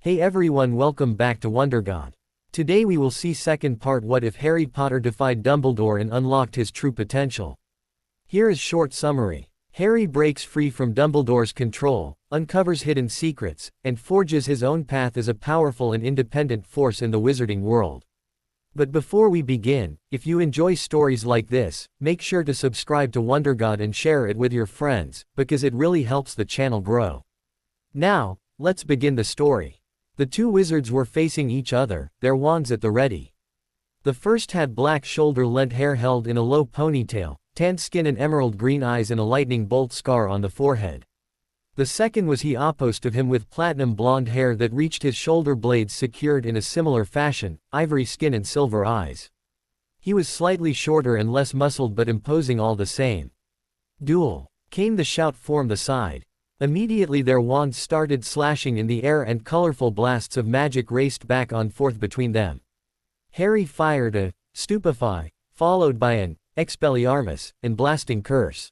Hey everyone, welcome back to WonderGod. Today we will see second part, what if Harry Potter defied Dumbledore and unlocked his true potential. Here is short summary. Harry breaks free from Dumbledore's control, uncovers hidden secrets, and forges his own path as a powerful and independent force in the wizarding world. But before we begin, if you enjoy stories like this, make sure to subscribe to WonderGod and share it with your friends, because it really helps the channel grow. Now, let's begin the story. The two wizards were facing each other, their wands at the ready. The first had black shoulder-length hair held in a low ponytail, tanned skin and emerald green eyes and a lightning bolt scar on the forehead. The second was the opposite of him, with platinum blonde hair that reached his shoulder blades secured in a similar fashion, ivory skin and silver eyes. He was slightly shorter and less muscled but imposing all the same. Duel! Came the shout from the side. Immediately their wands started slashing in the air and colorful blasts of magic raced back and forth between them. Harry fired a Stupefy, followed by an Expelliarmus, and blasting curse.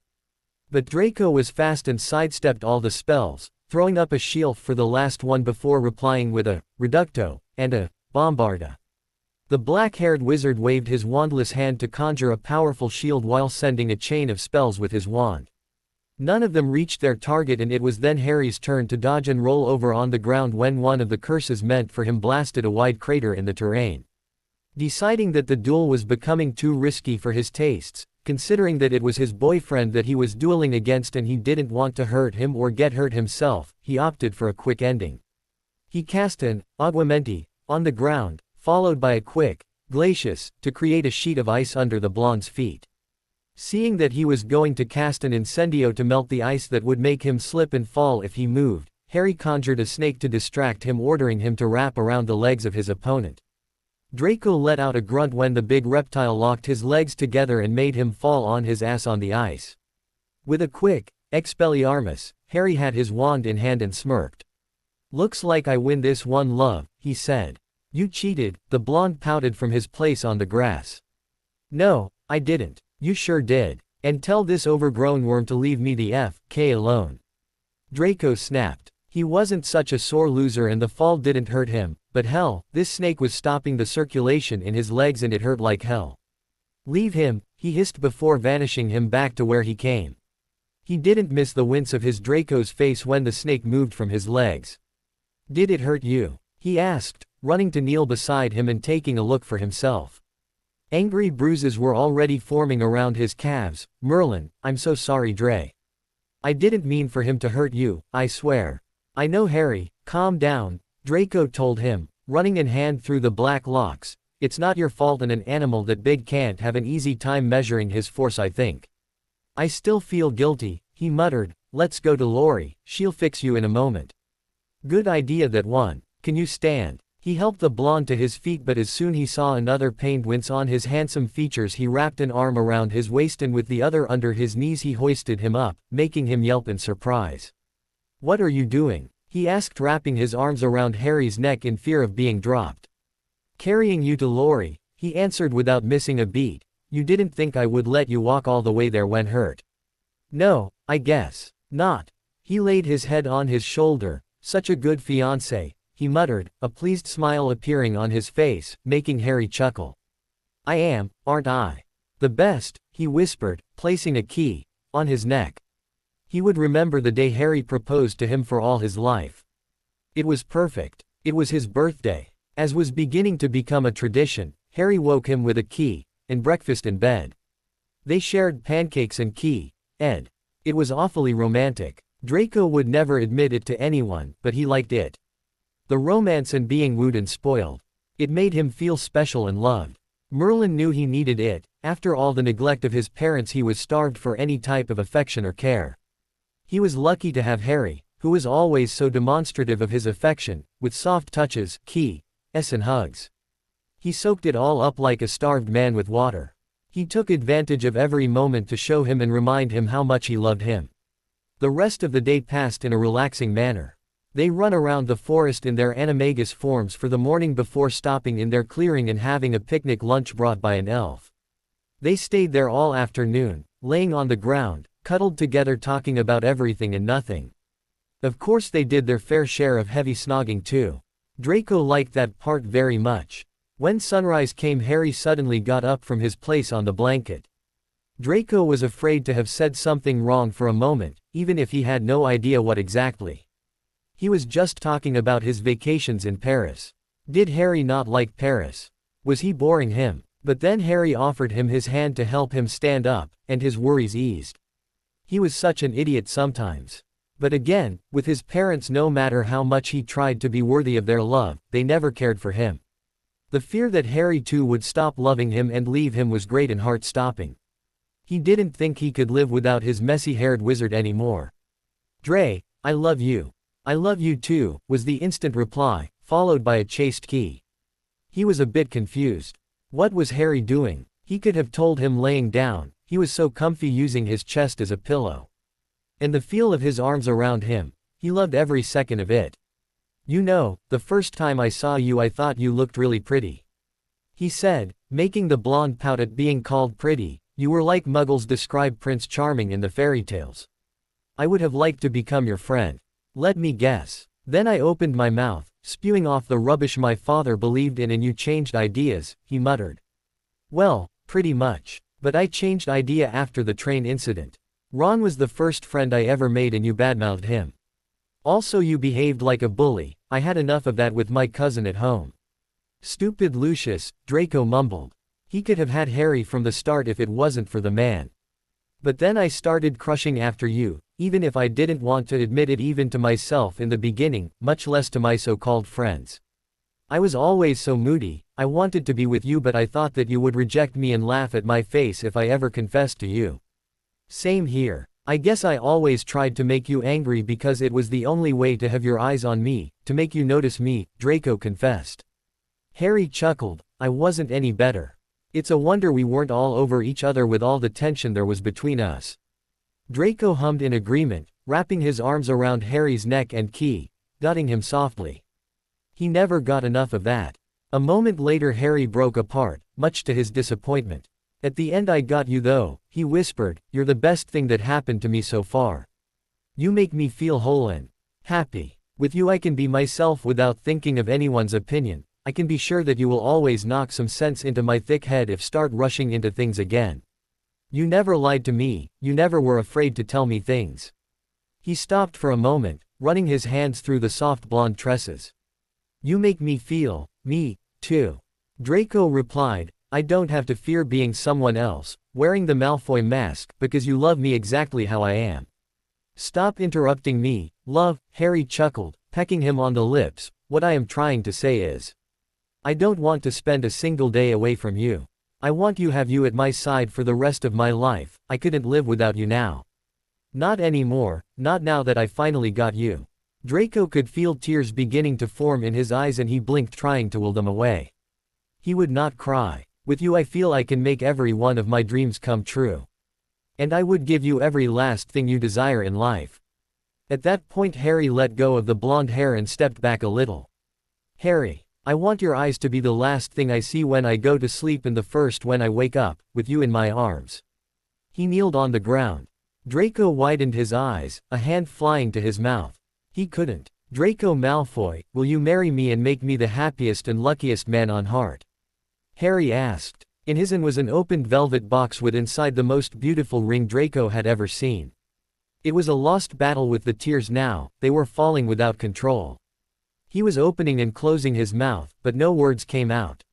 But Draco was fast and sidestepped all the spells, throwing up a shield for the last one before replying with a Reducto, and a Bombarda. The black-haired wizard waved his wandless hand to conjure a powerful shield while sending a chain of spells with his wand. None of them reached their target, and it was then Harry's turn to dodge and roll over on the ground when one of the curses meant for him blasted a wide crater in the terrain. Deciding that the duel was becoming too risky for his tastes, considering that it was his boyfriend that he was dueling against and he didn't want to hurt him or get hurt himself, he opted for a quick ending. He cast an Aguamenti on the ground, followed by a quick Glacius to create a sheet of ice under the blonde's feet. Seeing that he was going to cast an Incendio to melt the ice that would make him slip and fall if he moved, Harry conjured a snake to distract him, ordering him to wrap around the legs of his opponent. Draco let out a grunt when the big reptile locked his legs together and made him fall on his ass on the ice. With a quick Expelliarmus, Harry had his wand in hand and smirked. "Looks like I win this one, love," he said. "You cheated," the blonde pouted from his place on the grass. "No, I didn't. You sure did. And tell this overgrown worm to leave me the F.K. alone." Draco snapped. He wasn't such a sore loser and the fall didn't hurt him, but hell, this snake was stopping the circulation in his legs and it hurt like hell. "Leave him," he hissed before vanishing him back to where he came. He didn't miss the wince of his Draco's face when the snake moved from his legs. "Did it hurt you?" he asked, running to kneel beside him and taking a look for himself. Angry bruises were already forming around his calves. "Merlin, I'm so sorry, Dre. I didn't mean for him to hurt you, I swear." "I know, Harry, calm down," Draco told him, running in hand through the black locks. "It's not your fault, and an animal that big can't have an easy time measuring his force, I think." "I still feel guilty," he muttered. "Let's go to Lori, she'll fix you in a moment." "Good idea, that one. Can you stand?" He helped the blonde to his feet, but as soon he saw another pained wince on his handsome features, he wrapped an arm around his waist and with the other under his knees he hoisted him up, making him yelp in surprise. "What are you doing?" he asked, wrapping his arms around Harry's neck in fear of being dropped. "Carrying you to Lori," he answered without missing a beat. "You didn't think I would let you walk all the way there when hurt?" "No, I guess not." He laid his head on his shoulder. "Such a good fiancé," he muttered, a pleased smile appearing on his face, making Harry chuckle. "I am, aren't I? The best," he whispered, placing a key on his neck. He would remember the day Harry proposed to him for all his life. It was perfect. It was his birthday. As was beginning to become a tradition, Harry woke him with a key, and breakfast in bed. They shared pancakes and key, Ed. It was awfully romantic. Draco would never admit it to anyone, but he liked it. The romance and being wooed and spoiled. It made him feel special and loved. Merlin knew he needed it. After all the neglect of his parents, he was starved for any type of affection or care. He was lucky to have Harry, who was always so demonstrative of his affection, with soft touches, kisses and hugs. He soaked it all up like a starved man with water. He took advantage of every moment to show him and remind him how much he loved him. The rest of the day passed in a relaxing manner. They run around the forest in their animagus forms for the morning before stopping in their clearing and having a picnic lunch brought by an elf. They stayed there all afternoon, laying on the ground, cuddled together talking about everything and nothing. Of course they did their fair share of heavy snogging too. Draco liked that part very much. When sunrise came, Harry suddenly got up from his place on the blanket. Draco was afraid to have said something wrong for a moment, even if he had no idea what exactly. He was just talking about his vacations in Paris. Did Harry not like Paris? Was he boring him? But then Harry offered him his hand to help him stand up, and his worries eased. He was such an idiot sometimes. But again, with his parents, no matter how much he tried to be worthy of their love, they never cared for him. The fear that Harry too would stop loving him and leave him was great and heart-stopping. He didn't think he could live without his messy-haired wizard anymore. "Dre, I love you. I love you too," was the instant reply, followed by a chaste key. He was a bit confused. What was Harry doing? He could have told him laying down, he was so comfy using his chest as a pillow. And the feel of his arms around him, he loved every second of it. "You know, the first time I saw you I thought you looked really pretty," he said, making the blonde pout at being called pretty. "You were like Muggles describe Prince Charming in the fairy tales. I would have liked to become your friend. Let me guess. Then I opened my mouth, spewing off the rubbish my father believed in, and you changed ideas," he muttered. "Well, pretty much. But I changed idea after the train incident. Ron was the first friend I ever made and you badmouthed him. Also you behaved like a bully. I had enough of that with my cousin at home." "Stupid Lucius," Draco mumbled. He could have had Harry from the start if it wasn't for the man. "But then I started crushing after you, even if I didn't want to admit it even to myself in the beginning, much less to my so-called friends. I was always so moody. I wanted to be with you, but I thought that you would reject me and laugh at my face if I ever confessed to you. Same here. I guess I always tried to make you angry because it was the only way to have your eyes on me, to make you notice me," Draco confessed. Harry chuckled. "I wasn't any better. It's a wonder we weren't all over each other with all the tension there was between us." Draco hummed in agreement, wrapping his arms around Harry's neck and dotting him softly. He never got enough of that. A moment later Harry broke apart, much to his disappointment. "At the end I got you though," he whispered. "You're the best thing that happened to me so far. You make me feel whole and happy. With you I can be myself without thinking of anyone's opinion. I can be sure that you will always knock some sense into my thick head if start rushing into things again. You never lied to me, you never were afraid to tell me things." He stopped for a moment, running his hands through the soft blonde tresses. "You make me feel, me, too," Draco replied. "I don't have to fear being someone else, wearing the Malfoy mask, because you love me exactly how I am." "Stop interrupting me, love," Harry chuckled, pecking him on the lips. "What I am trying to say is, I don't want to spend a single day away from you. I want to have you at my side for the rest of my life. I couldn't live without you now. Not anymore, not now that I finally got you." Draco could feel tears beginning to form in his eyes and he blinked, trying to will them away. He would not cry. "With you I feel I can make every one of my dreams come true. And I would give you every last thing you desire in life." At that point Harry let go of the blonde hair and stepped back a little. "Harry, I want your eyes to be the last thing I see when I go to sleep and the first when I wake up, with you in my arms." He kneeled on the ground. Draco widened his eyes, a hand flying to his mouth. He couldn't. "Draco Malfoy, will you marry me and make me the happiest and luckiest man on heart?" Harry asked. In his hand was an opened velvet box with inside the most beautiful ring Draco had ever seen. It was a lost battle with the tears now, they were falling without control. He was opening and closing his mouth, but no words came out.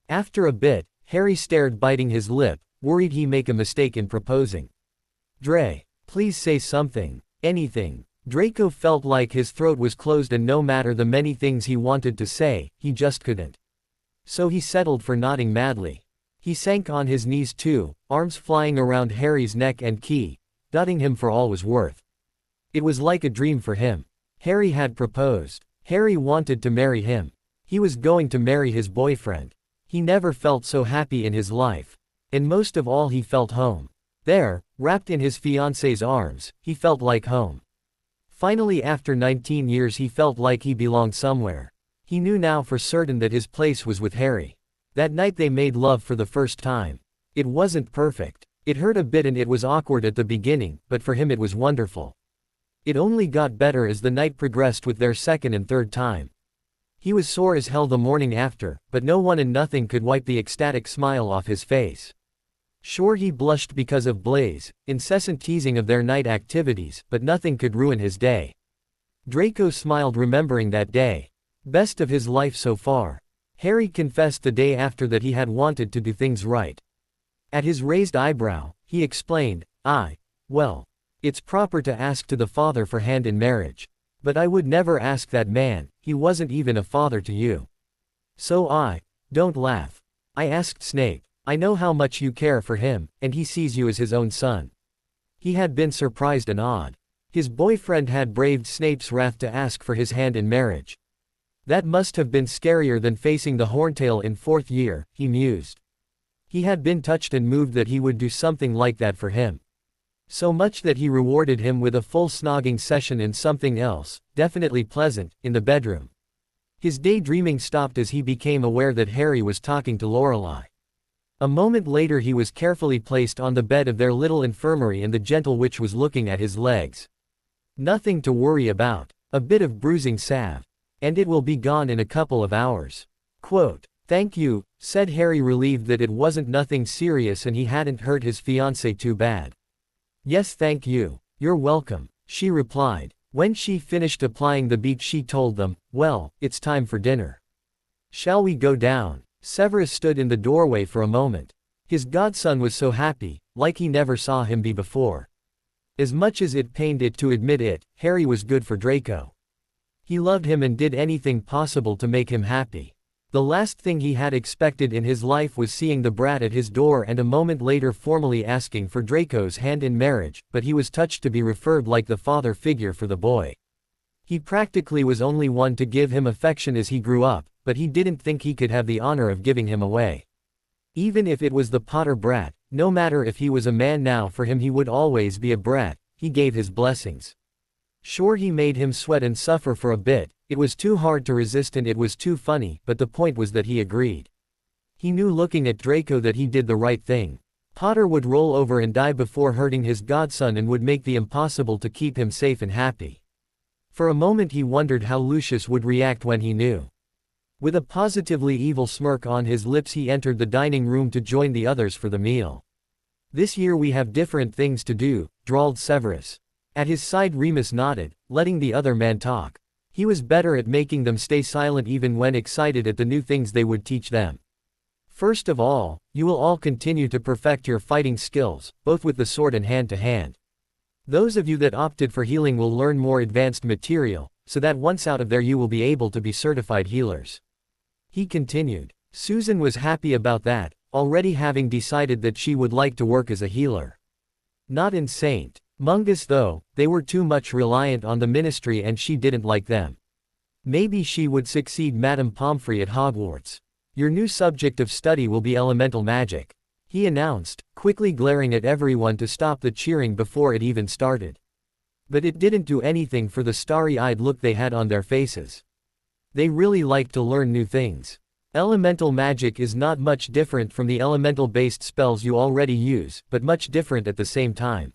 After a bit, Harry stared, biting his lip, worried he make a mistake in proposing. "Dre, please say something, anything." Draco felt like his throat was closed and no matter the many things he wanted to say, he just couldn't. So he settled for nodding madly. He sank on his knees too, arms flying around Harry's neck and dotting him for all was worth. It was like a dream for him. Harry had proposed. Harry wanted to marry him. He was going to marry his boyfriend. He never felt so happy in his life. And most of all he felt home. There, wrapped in his fiancée's arms, he felt like home. Finally after 19 years he felt like he belonged somewhere. He knew now for certain that his place was with Harry. That night they made love for the first time. It wasn't perfect. It hurt a bit and it was awkward at the beginning, but for him it was wonderful. It only got better as the night progressed with their second and third time. He was sore as hell the morning after, but no one and nothing could wipe the ecstatic smile off his face. Sure, he blushed because of Blaze, incessant teasing of their night activities, but nothing could ruin his day. Draco smiled remembering that day. Best of his life so far. Harry confessed the day after that he had wanted to do things right. At his raised eyebrow, he explained, well, it's proper to ask to the father for hand in marriage. But I would never ask that man, he wasn't even a father to you. So don't laugh. I asked Snape. I know how much you care for him, and he sees you as his own son. He had been surprised and awed. His boyfriend had braved Snape's wrath to ask for his hand in marriage. That must have been scarier than facing the Horntail in 4th year, he mused. He had been touched and moved that he would do something like that for him. So much that he rewarded him with a full snogging session in something else, definitely pleasant, in the bedroom. His daydreaming stopped as he became aware that Harry was talking to Lorelai. A moment later he was carefully placed on the bed of their little infirmary and the gentle witch was looking at his legs. Nothing to worry about. A bit of bruising salve. And it will be gone in a couple of hours. Quote, "Thank you," said Harry, relieved that it wasn't nothing serious and he hadn't hurt his fiancée too bad. "Yes, thank you. You're welcome," she replied. When she finished applying the beat she told them, "Well, it's time for dinner. Shall we go down?" Severus stood in the doorway for a moment. His godson was so happy, like he never saw him be before. As much as it pained it to admit it, Harry was good for Draco. He loved him and did anything possible to make him happy. The last thing he had expected in his life was seeing the brat at his door and a moment later formally asking for Draco's hand in marriage, but he was touched to be referred like the father figure for the boy. He practically was only one to give him affection as he grew up, but he didn't think he could have the honor of giving him away. Even if it was the Potter brat, no matter if he was a man now, for him he would always be a brat. He gave his blessings. Sure, he made him sweat and suffer for a bit, it was too hard to resist and it was too funny, but the point was that he agreed. He knew looking at Draco that he did the right thing. Potter would roll over and die before hurting his godson and would make the impossible to keep him safe and happy. For a moment he wondered how Lucius would react when he knew. With a positively evil smirk on his lips he entered the dining room to join the others for the meal. "This year we have different things to do," drawled Severus. At his side Remus nodded, letting the other man talk. He was better at making them stay silent even when excited at the new things they would teach them. "First of all, you will all continue to perfect your fighting skills, both with the sword and hand-to-hand. Those of you that opted for healing will learn more advanced material, so that once out of there you will be able to be certified healers." He continued. Susan was happy about that, already having decided that she would like to work as a healer. Not in St. Mungus though, they were too much reliant on the ministry and she didn't like them. Maybe she would succeed Madame Pomfrey at Hogwarts. "Your new subject of study will be elemental magic," he announced, quickly glaring at everyone to stop the cheering before it even started. But it didn't do anything for the starry-eyed look they had on their faces. They really liked to learn new things. Elemental magic is not much different from the elemental-based spells you already use, but much different at the same time.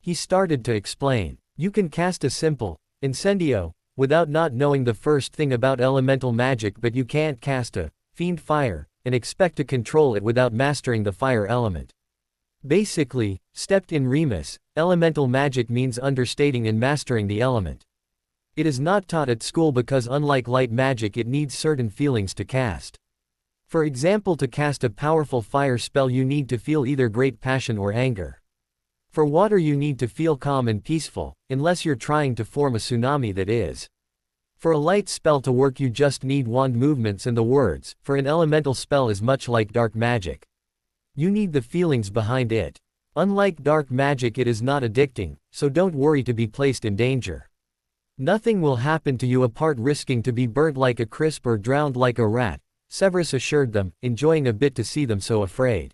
He started to explain. You can cast a simple incendio without not knowing the first thing about elemental magic, but you can't cast a fiend fire and expect to control it without mastering the fire element. Basically, stepped in Remus, elemental magic means understating and mastering the element. It is not taught at school because unlike light magic it needs certain feelings to cast. For example, to cast a powerful fire spell you need to feel either great passion or anger. For water you need to feel calm and peaceful, unless you're trying to form a tsunami that is. For a light spell to work you just need wand movements and the words, for an elemental spell is much like dark magic. You need the feelings behind it. Unlike dark magic it is not addicting, so don't worry to be placed in danger. Nothing will happen to you apart risking to be burnt like a crisp or drowned like a rat, Severus assured them, enjoying a bit to see them so afraid.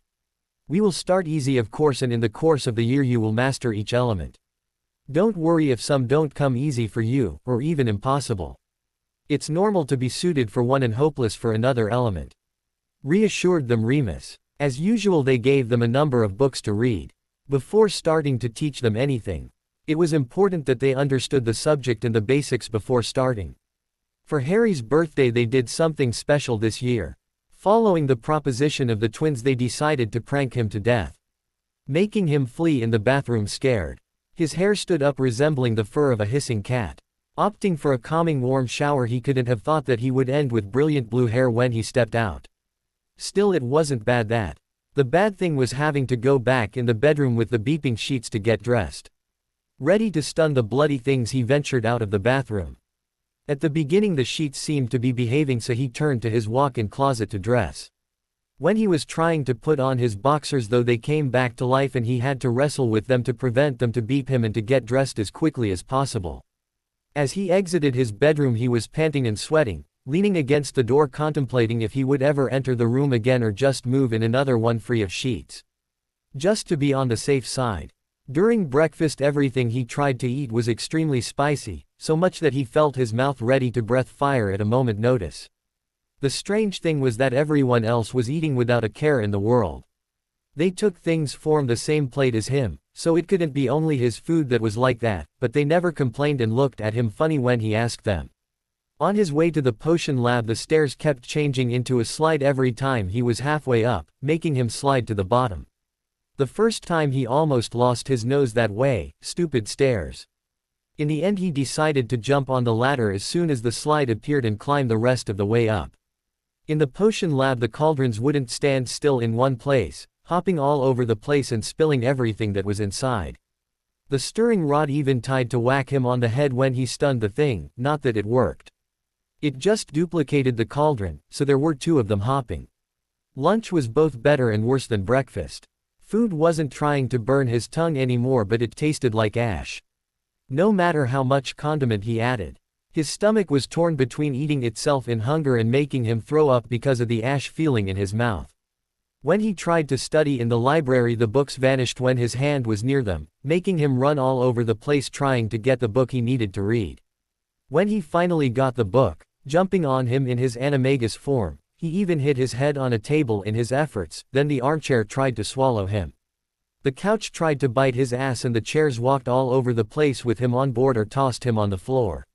We will start easy of course, and in the course of the year you will master each element. Don't worry if some don't come easy for you, or even impossible. It's normal to be suited for one and hopeless for another element. Reassured them Remus. As usual they gave them a number of books to read. Before starting to teach them anything, it was important that they understood the subject and the basics before starting. For Harry's birthday they did something special this year. Following the proposition of the twins they decided to prank him to death, making him flee in the bathroom scared. His hair stood up resembling the fur of a hissing cat. Opting for a calming warm shower, he couldn't have thought that he would end with brilliant blue hair when he stepped out. Still, it wasn't bad that. The bad thing was having to go back in the bedroom with the beeping sheets to get dressed. Ready to stun the bloody things, he ventured out of the bathroom. At the beginning the sheets seemed to be behaving, so he turned to his walk-in closet to dress. When he was trying to put on his boxers though, they came back to life and he had to wrestle with them to prevent them to beep him and to get dressed as quickly as possible. As he exited his bedroom he was panting and sweating, leaning against the door contemplating if he would ever enter the room again or just move in another one free of sheets. Just to be on the safe side. During breakfast everything he tried to eat was extremely spicy, so much that he felt his mouth ready to breathe fire at a moment's notice. The strange thing was that everyone else was eating without a care in the world. They took things from the same plate as him, so it couldn't be only his food that was like that, but they never complained and looked at him funny when he asked them. On his way to the potion lab the stairs kept changing into a slide every time he was halfway up, making him slide to the bottom. The first time he almost lost his nose that way. Stupid stairs. In the end he decided to jump on the ladder as soon as the slide appeared and climb the rest of the way up. In the potion lab the cauldrons wouldn't stand still in one place, hopping all over the place and spilling everything that was inside. The stirring rod even tried to whack him on the head when he stunned the thing, not that it worked. It just duplicated the cauldron, so there were two of them hopping. Lunch was both better and worse than breakfast. Food wasn't trying to burn his tongue anymore, but it tasted like ash. No matter how much condiment he added. His stomach was torn between eating itself in hunger and making him throw up because of the ash feeling in his mouth. When he tried to study in the library the books vanished when his hand was near them, making him run all over the place trying to get the book he needed to read. When he finally got the book, jumping on him in his animagus form, he even hit his head on a table in his efforts, then the armchair tried to swallow him. The couch tried to bite his ass and the chairs walked all over the place with him on board or tossed him on the floor.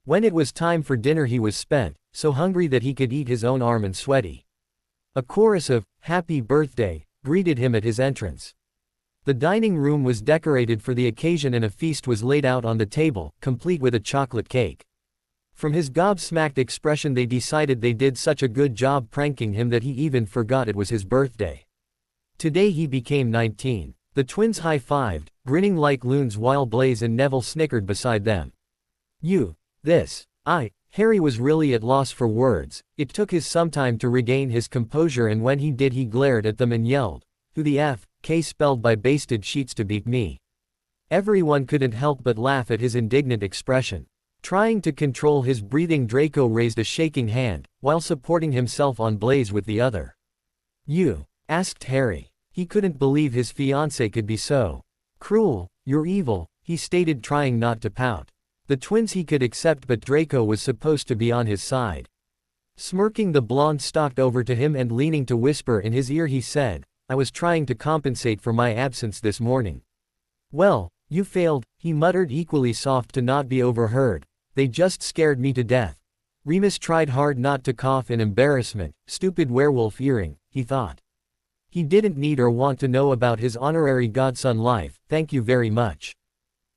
When it was time for dinner he was spent, so hungry that he could eat his own arm and sweaty. A chorus of "Happy Birthday" greeted him at his entrance. The dining room was decorated for the occasion and a feast was laid out on the table, complete with a chocolate cake. From his gobsmacked expression they decided they did such a good job pranking him that he even forgot it was his birthday. Today he became 19. The twins high-fived, grinning like loons while Blaise and Neville snickered beside them. Harry was really at loss for words. It took his some time to regain his composure and when he did he glared at them and yelled, "Who the F*** spelled by basted sheets to beat me?" Everyone couldn't help but laugh at his indignant expression. Trying to control his breathing Draco raised a shaking hand, while supporting himself on Blaise with the other. "You?" asked Harry. He couldn't believe his fiancée could be so cruel. "You're evil," he stated trying not to pout. The twins he could accept but Draco was supposed to be on his side. Smirking the blonde stalked over to him and leaning to whisper in his ear he said, "I was trying to compensate for my absence this morning." "Well, you failed," he muttered equally soft to not be overheard. "They just scared me to death." Remus tried hard not to cough in embarrassment. Stupid werewolf earring, he thought. He didn't need or want to know about his honorary godson life, thank you very much.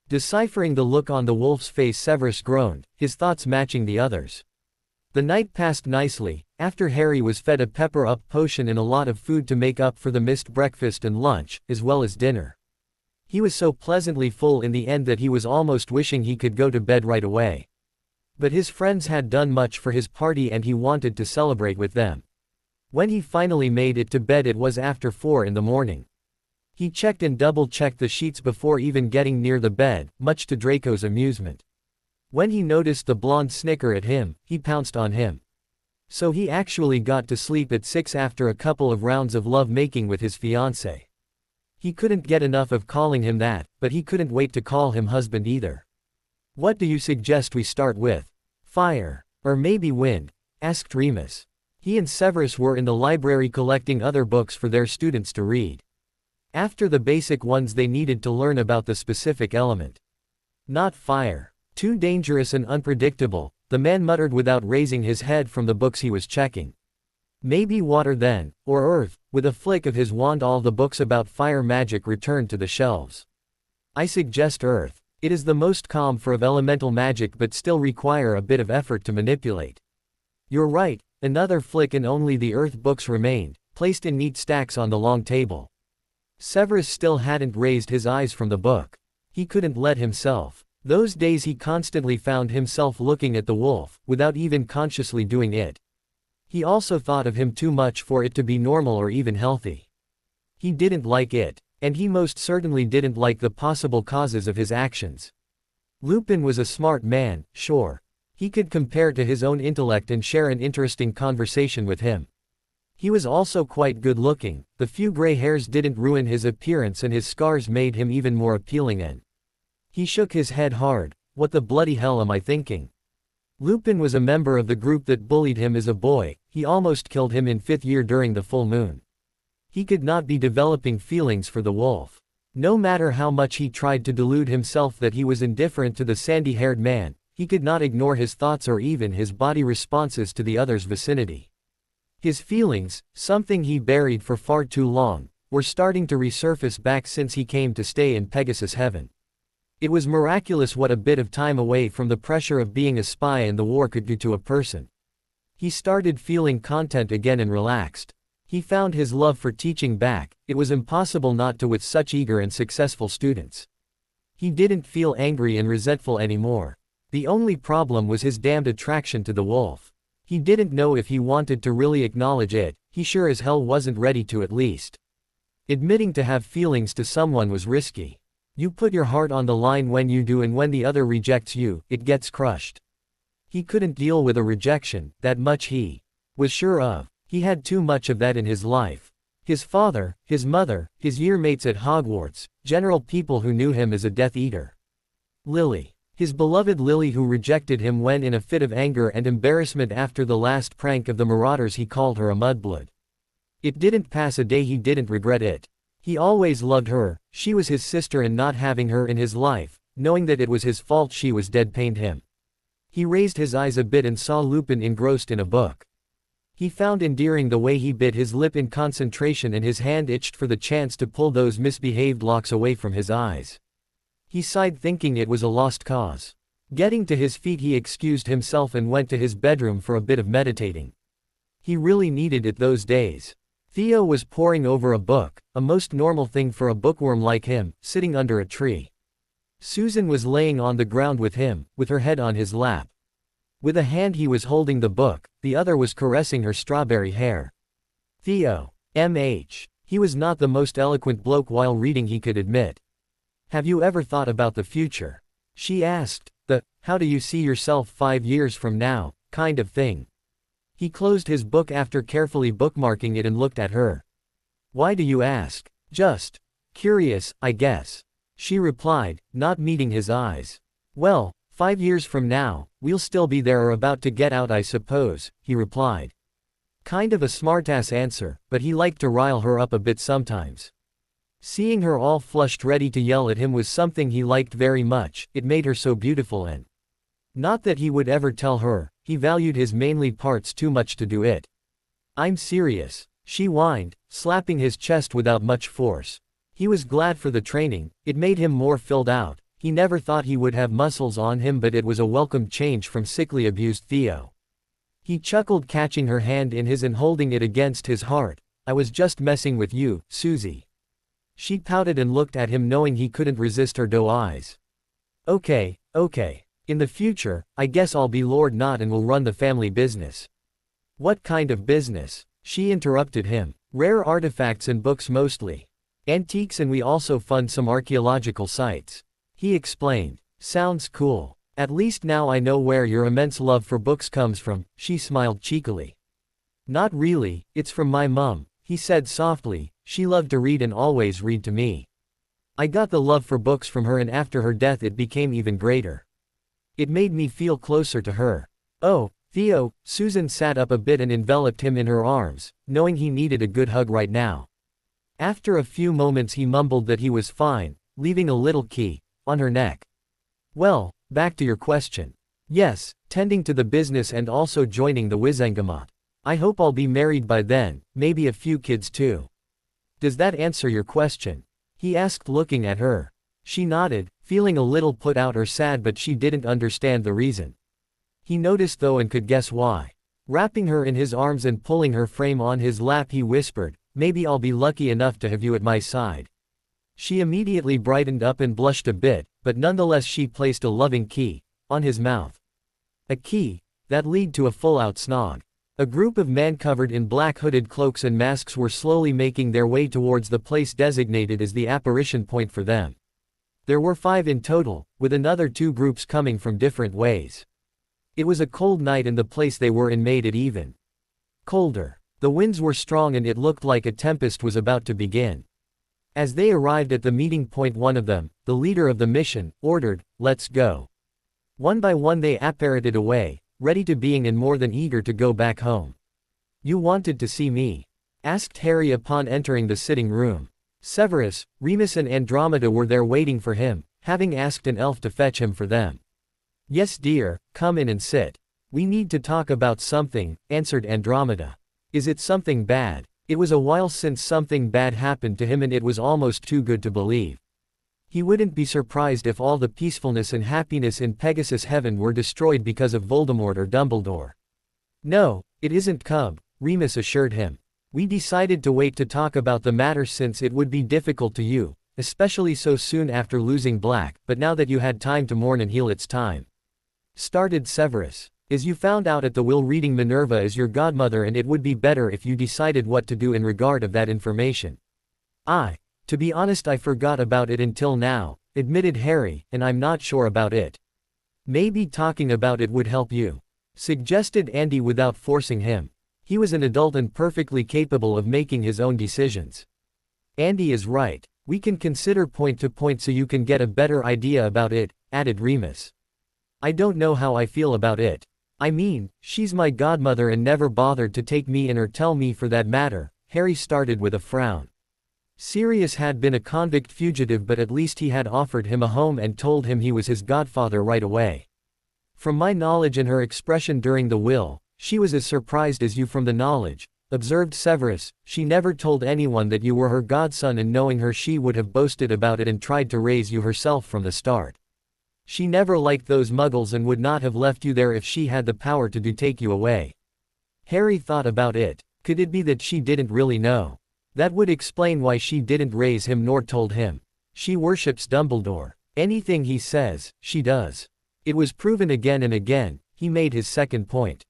Deciphering the look on the wolf's face Severus groaned, his thoughts matching the others. The night passed nicely, after Harry was fed a pepper-up potion and a lot of food to make up for the missed breakfast and lunch, as well as dinner. He was so pleasantly full in the end that he was almost wishing he could go to bed right away. But his friends had done much for his party and he wanted to celebrate with them. When he finally made it to bed it was after 4 in the morning. He checked and double-checked the sheets before even getting near the bed, much to Draco's amusement. When he noticed the blonde snicker at him, he pounced on him. So he actually got to sleep at 6 after a couple of rounds of love-making with his fiancée. He couldn't get enough of calling him that, but he couldn't wait to call him husband either. "What do you suggest we start with? Fire? Or maybe wind?" asked Remus. He and Severus were in the library collecting other books for their students to read. After the basic ones they needed to learn about the specific element. "Not fire. Too dangerous and unpredictable," the man muttered without raising his head from the books he was checking. Maybe water then, or earth. With a flick of his wand all the books about fire magic returned to the shelves. I suggest earth. It is the most calm for of elemental magic but still require a bit of effort to manipulate. You're right, another flick and only the earth books remained, placed in neat stacks on the long table. Severus still hadn't raised his eyes from the book. He couldn't let himself. Those days he constantly found himself looking at the wolf, without even consciously doing it. He also thought of him too much for it to be normal or even healthy. He didn't like it, and he most certainly didn't like the possible causes of his actions. Lupin was a smart man, sure. He could compare to his own intellect and share an interesting conversation with him. He was also quite good-looking, the few gray hairs didn't ruin his appearance and his scars made him even more appealing and… He shook his head hard. What the bloody hell am I thinking? Lupin was a member of the group that bullied him as a boy, he almost killed him in 5th year during the full moon. He could not be developing feelings for the wolf. No matter how much he tried to delude himself that he was indifferent to the sandy-haired man, he could not ignore his thoughts or even his body responses to the other's vicinity. His feelings, something he buried for far too long, were starting to resurface back since he came to stay in Pegasus Heaven. It was miraculous what a bit of time away from the pressure of being a spy in the war could do to a person. He started feeling content again and relaxed. He found his love for teaching back, it was impossible not to with such eager and successful students. He didn't feel angry and resentful anymore. The only problem was his damned attraction to the wolf. He didn't know if he wanted to really acknowledge it, he sure as hell wasn't ready to at least. Admitting to have feelings to someone was risky. You put your heart on the line when you do, and when the other rejects you, it gets crushed. He couldn't deal with a rejection, that much he was sure of. He had too much of that in his life. His father, his mother, his year-mates at Hogwarts, general people who knew him as a Death Eater. Lily. His beloved Lily, who rejected him when in a fit of anger and embarrassment after the last prank of the marauders he called her a mudblood. It didn't pass a day he didn't regret it. He always loved her, she was his sister, and not having her in his life, knowing that it was his fault she was dead, pained him. He raised his eyes a bit and saw Lupin engrossed in a book. He found endearing the way he bit his lip in concentration and his hand itched for the chance to pull those misbehaved locks away from his eyes. He sighed, thinking it was a lost cause. Getting to his feet he excused himself and went to his bedroom for a bit of meditating. He really needed it those days. Theo was poring over a book, a most normal thing for a bookworm like him, sitting under a tree. Susan was laying on the ground with him, with her head on his lap. With a hand he was holding the book, the other was caressing her strawberry hair. Theo. M.H. He was not the most eloquent bloke while reading, he could admit. Have you ever thought about the future? She asked, how do you see yourself 5 years from now, kind of thing. He closed his book after carefully bookmarking it and looked at her. Why do you ask? Just curious, I guess. She replied, not meeting his eyes. Well, 5 years from now, we'll still be there or about to get out, I suppose, he replied. Kind of a smartass answer, but he liked to rile her up a bit sometimes. Seeing her all flushed ready to yell at him was something he liked very much, it made her so beautiful, and not that he would ever tell her, he valued his manly parts too much to do it. I'm serious, she whined, slapping his chest without much force. He was glad for the training, it made him more filled out. He never thought he would have muscles on him, but it was a welcome change from sickly abused Theo. He chuckled, catching her hand in his and holding it against his heart. I was just messing with you, Susie. She pouted and looked at him, knowing he couldn't resist her doe eyes. Okay. In the future, I guess I'll be Lord Knot and will run the family business. What kind of business? She interrupted him. Rare artifacts and books mostly. Antiques, and we also fund some archaeological sites. He explained. Sounds cool. At least now I know where your immense love for books comes from, she smiled cheekily. Not really, it's from my mum, he said softly. She loved to read and always read to me. I got the love for books from her, and after her death it became even greater. It made me feel closer to her. Oh, Theo. Susan sat up a bit and enveloped him in her arms, knowing he needed a good hug right now. After a few moments he mumbled that he was fine, leaving a little key on her neck. Well, back to your question. Yes, tending to the business and also joining the Wizengamot. I hope I'll be married by then, maybe a few kids too. Does that answer your question? He asked, looking at her. She nodded, feeling a little put out or sad, but she didn't understand the reason. He noticed though and could guess why. Wrapping her in his arms and pulling her frame on his lap, he whispered, "Maybe I'll be lucky enough to have you at my side." She immediately brightened up and blushed a bit, but nonetheless she placed a loving key on his mouth. A key that lead to a full-out snog. A group of men covered in black hooded cloaks and masks were slowly making their way towards the place designated as the apparition point for them. There were 5 in total, with another 2 groups coming from different ways. It was a cold night and the place they were in made it even colder. The winds were strong and it looked like a tempest was about to begin. As they arrived at the meeting point, one of them, the leader of the mission, ordered, "Let's go." One by one they apparated away, ready to being and more than eager to go back home. "You wanted to see me?" asked Harry upon entering the sitting room. Severus, Remus and Andromeda were there waiting for him, having asked an elf to fetch him for them. "Yes dear, come in and sit. We need to talk about something," answered Andromeda. "Is it something bad?" It was a while since something bad happened to him and it was almost too good to believe. He wouldn't be surprised if all the peacefulness and happiness in Pegasus Heaven were destroyed because of Voldemort or Dumbledore. "No, it isn't, Cub," Remus assured him. "We decided to wait to talk about the matter since it would be difficult to you, especially so soon after losing Black, but now that you had time to mourn and heal, it's time." Started Severus. "As you found out at the will reading, Minerva is your godmother and it would be better if you decided what to do in regard of that information." To be honest, I forgot about it until now," admitted Harry, "and I'm not sure about it." "Maybe talking about it would help you," suggested Andy without forcing him. He was an adult and perfectly capable of making his own decisions. "Andy is right. We can consider point to point so you can get a better idea about it," added Remus. "I don't know how I feel about it. I mean, she's my godmother and never bothered to take me in or tell me for that matter," Harry started with a frown. Sirius had been a convict fugitive, but at least he had offered him a home and told him he was his godfather right away. "From my knowledge and her expression during the will, she was as surprised as you from the knowledge," observed Severus. "She never told anyone that you were her godson, and knowing her she would have boasted about it and tried to raise you herself from the start. She never liked those muggles and would not have left you there if she had the power to take you away." Harry thought about it. Could it be that she didn't really know? That would explain why she didn't raise him nor told him. She worships Dumbledore. Anything he says, she does. It was proven again and again. He made his second point.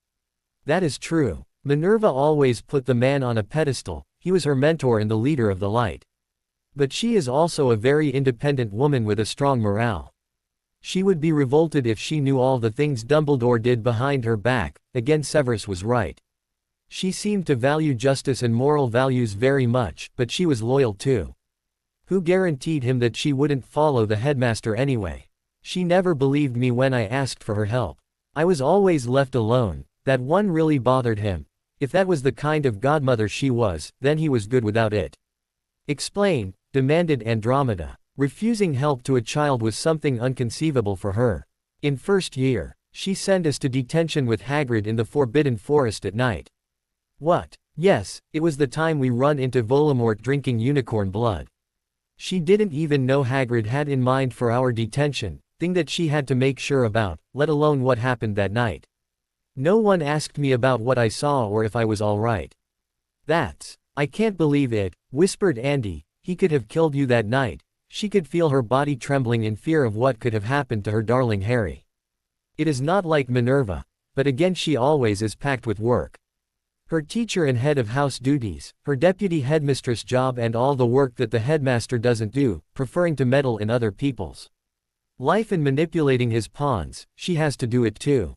"That is true. Minerva always put the man on a pedestal. He was her mentor and the leader of the light. But she is also a very independent woman with a strong morale. She would be revolted if she knew all the things Dumbledore did behind her back." Again Severus was right. She seemed to value justice and moral values very much, but she was loyal too. Who guaranteed him that she wouldn't follow the headmaster anyway? She never believed me when I asked for her help. I was always left alone. That one really bothered him. If that was the kind of godmother she was, then he was good without it." "Explain," demanded Andromeda. Refusing help to a child was something unconceivable for her. "In first year, she sent us to detention with Hagrid in the Forbidden Forest at night." "What?" "Yes, it was the time we run into Voldemort drinking unicorn blood. She didn't even know Hagrid had in mind for our detention, thing that she had to make sure about, let alone what happened that night. No one asked me about what I saw or if I was all right." I can't believe it," whispered Andy. "He could have killed you that night." She could feel her body trembling in fear of what could have happened to her darling Harry. "It is not like Minerva, but again she always is packed with work. Her teacher and head of house duties, her deputy headmistress job and all the work that the headmaster doesn't do, preferring to meddle in other people's life and manipulating his pawns, she has to do it too.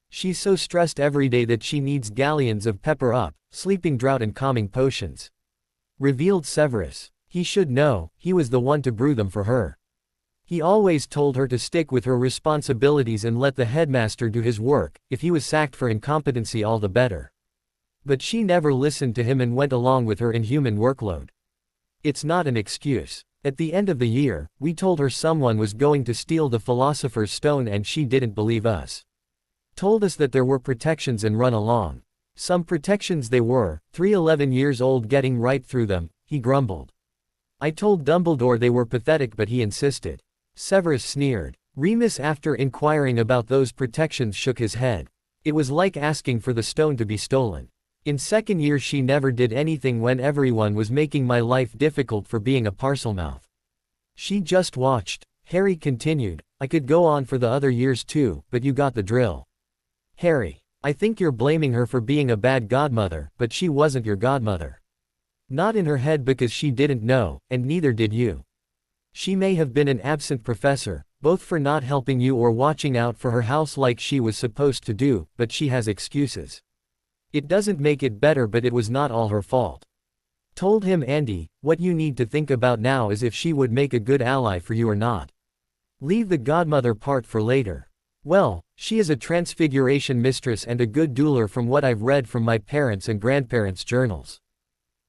She's so stressed every day that she needs galleons of pepper up, sleeping draught and calming potions," revealed Severus. He should know, he was the one to brew them for her. He always told her to stick with her responsibilities and let the headmaster do his work. If he was sacked for incompetency, all the better. But she never listened to him and went along with her inhuman workload. It's not an excuse. At the end of the year, we told her someone was going to steal the Philosopher's Stone and she didn't believe us. Told us that there were protections and run along. Some protections they were, 3 years old getting right through them, he grumbled. I told Dumbledore they were pathetic but he insisted. Severus sneered. Remus after inquiring about those protections shook his head. It was like asking for the stone to be stolen. In second year she never did anything when everyone was making my life difficult for being a parselmouth. She just watched. Harry continued. I could go on for the other years too, but you got the drill. Harry, I think you're blaming her for being a bad godmother, but she wasn't your godmother. Not in her head because she didn't know, and neither did you. She may have been an absent professor, both for not helping you or watching out for her house like she was supposed to do, but she has excuses. It doesn't make it better but it was not all her fault. Told him Andy, what you need to think about now is if she would make a good ally for you or not. Leave the godmother part for later. Well, she is a transfiguration mistress and a good dueler from what I've read from my parents' and grandparents' journals.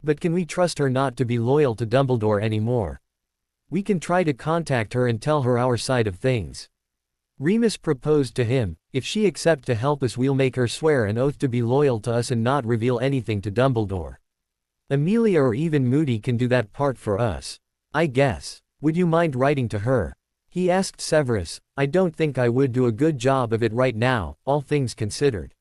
But can we trust her not to be loyal to Dumbledore anymore? We can try to contact her and tell her our side of things. Remus proposed to him, if she accepts to help us we'll make her swear an oath to be loyal to us and not reveal anything to Dumbledore. Amelia or even Moody can do that part for us. I guess. Would you mind writing to her? He asked Severus. I don't think I would do a good job of it right now, all things considered.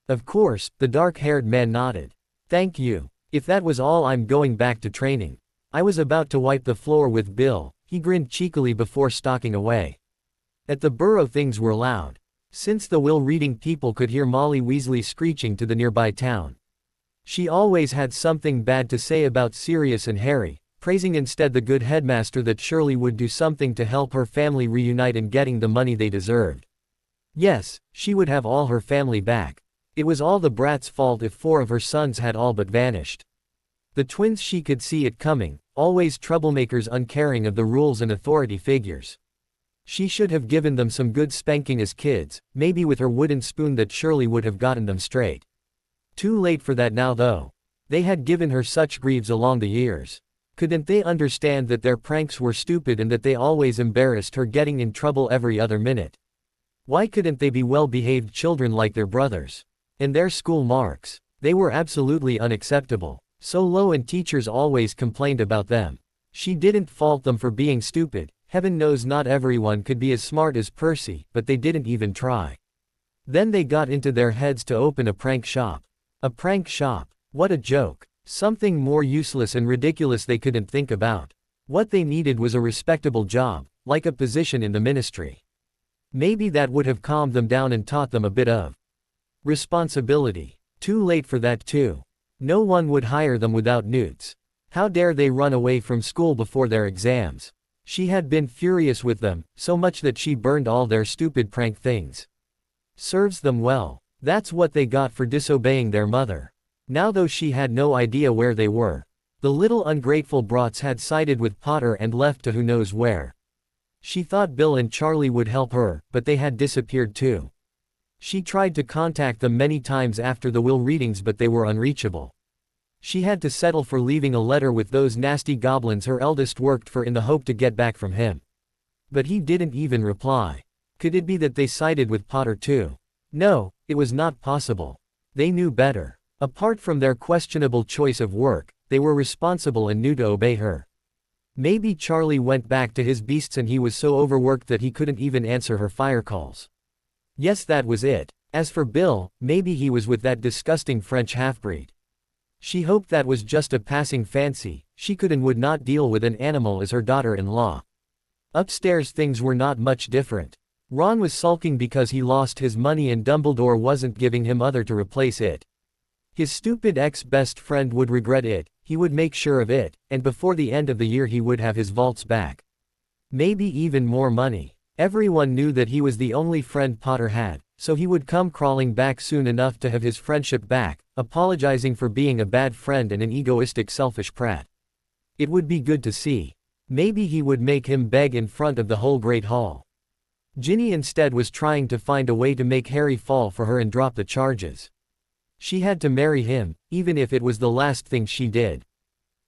Of course, the dark-haired man nodded. Thank you. If that was all I'm going back to training. I was about to wipe the floor with Bill. He grinned cheekily before stalking away. At the burrow things were loud. Since the will-reading people could hear Molly Weasley screeching to the nearby town. She always had something bad to say about Sirius and Harry, praising instead the good headmaster that surely would do something to help her family reunite and getting the money they deserved. Yes, she would have all her family back. It was all the brat's fault if 4 of her sons had all but vanished. The twins she could see it coming, always troublemakers uncaring of the rules and authority figures. She should have given them some good spanking as kids, maybe with her wooden spoon that surely would have gotten them straight. Too late for that now though. They had given her such grieves along the years. Couldn't they understand that their pranks were stupid and that they always embarrassed her getting in trouble every other minute? Why couldn't they be well-behaved children like their brothers? And their school marks. They were absolutely unacceptable. So low and teachers always complained about them. She didn't fault them for being stupid. Heaven knows not everyone could be as smart as Percy, but they didn't even try. Then they got into their heads to open a prank shop. A prank shop. What a joke. Something more useless and ridiculous they couldn't think about. What they needed was a respectable job, like a position in the ministry. Maybe that would have calmed them down and taught them a bit of responsibility. Too late for that too. No one would hire them without newts. How dare they run away from school before their exams? She had been furious with them, so much that she burned all their stupid prank things. Serves them well. That's what they got for disobeying their mother. Now though she had no idea where they were. The little ungrateful brats had sided with Potter and left to who knows where. She thought Bill and Charlie would help her, but they had disappeared too. She tried to contact them many times after the will readings but they were unreachable. She had to settle for leaving a letter with those nasty goblins her eldest worked for in the hope to get back from him. But he didn't even reply. Could it be that they sided with Potter too? No, it was not possible. They knew better. Apart from their questionable choice of work, they were responsible and knew to obey her. Maybe Charlie went back to his beasts and he was so overworked that he couldn't even answer her fire calls. Yes, that was it. As for Bill, maybe he was with that disgusting French half-breed. She hoped that was just a passing fancy. She could and would not deal with an animal as her daughter-in-law. Upstairs things were not much different. Ron was sulking because he lost his money and Dumbledore wasn't giving him other to replace it. His stupid ex-best friend would regret it, he would make sure of it, and before the end of the year he would have his vaults back. Maybe even more money. Everyone knew that he was the only friend Potter had, so he would come crawling back soon enough to have his friendship back, apologizing for being a bad friend and an egoistic selfish prat. It would be good to see. Maybe he would make him beg in front of the whole Great Hall. Ginny instead was trying to find a way to make Harry fall for her and drop the charges. She had to marry him, even if it was the last thing she did.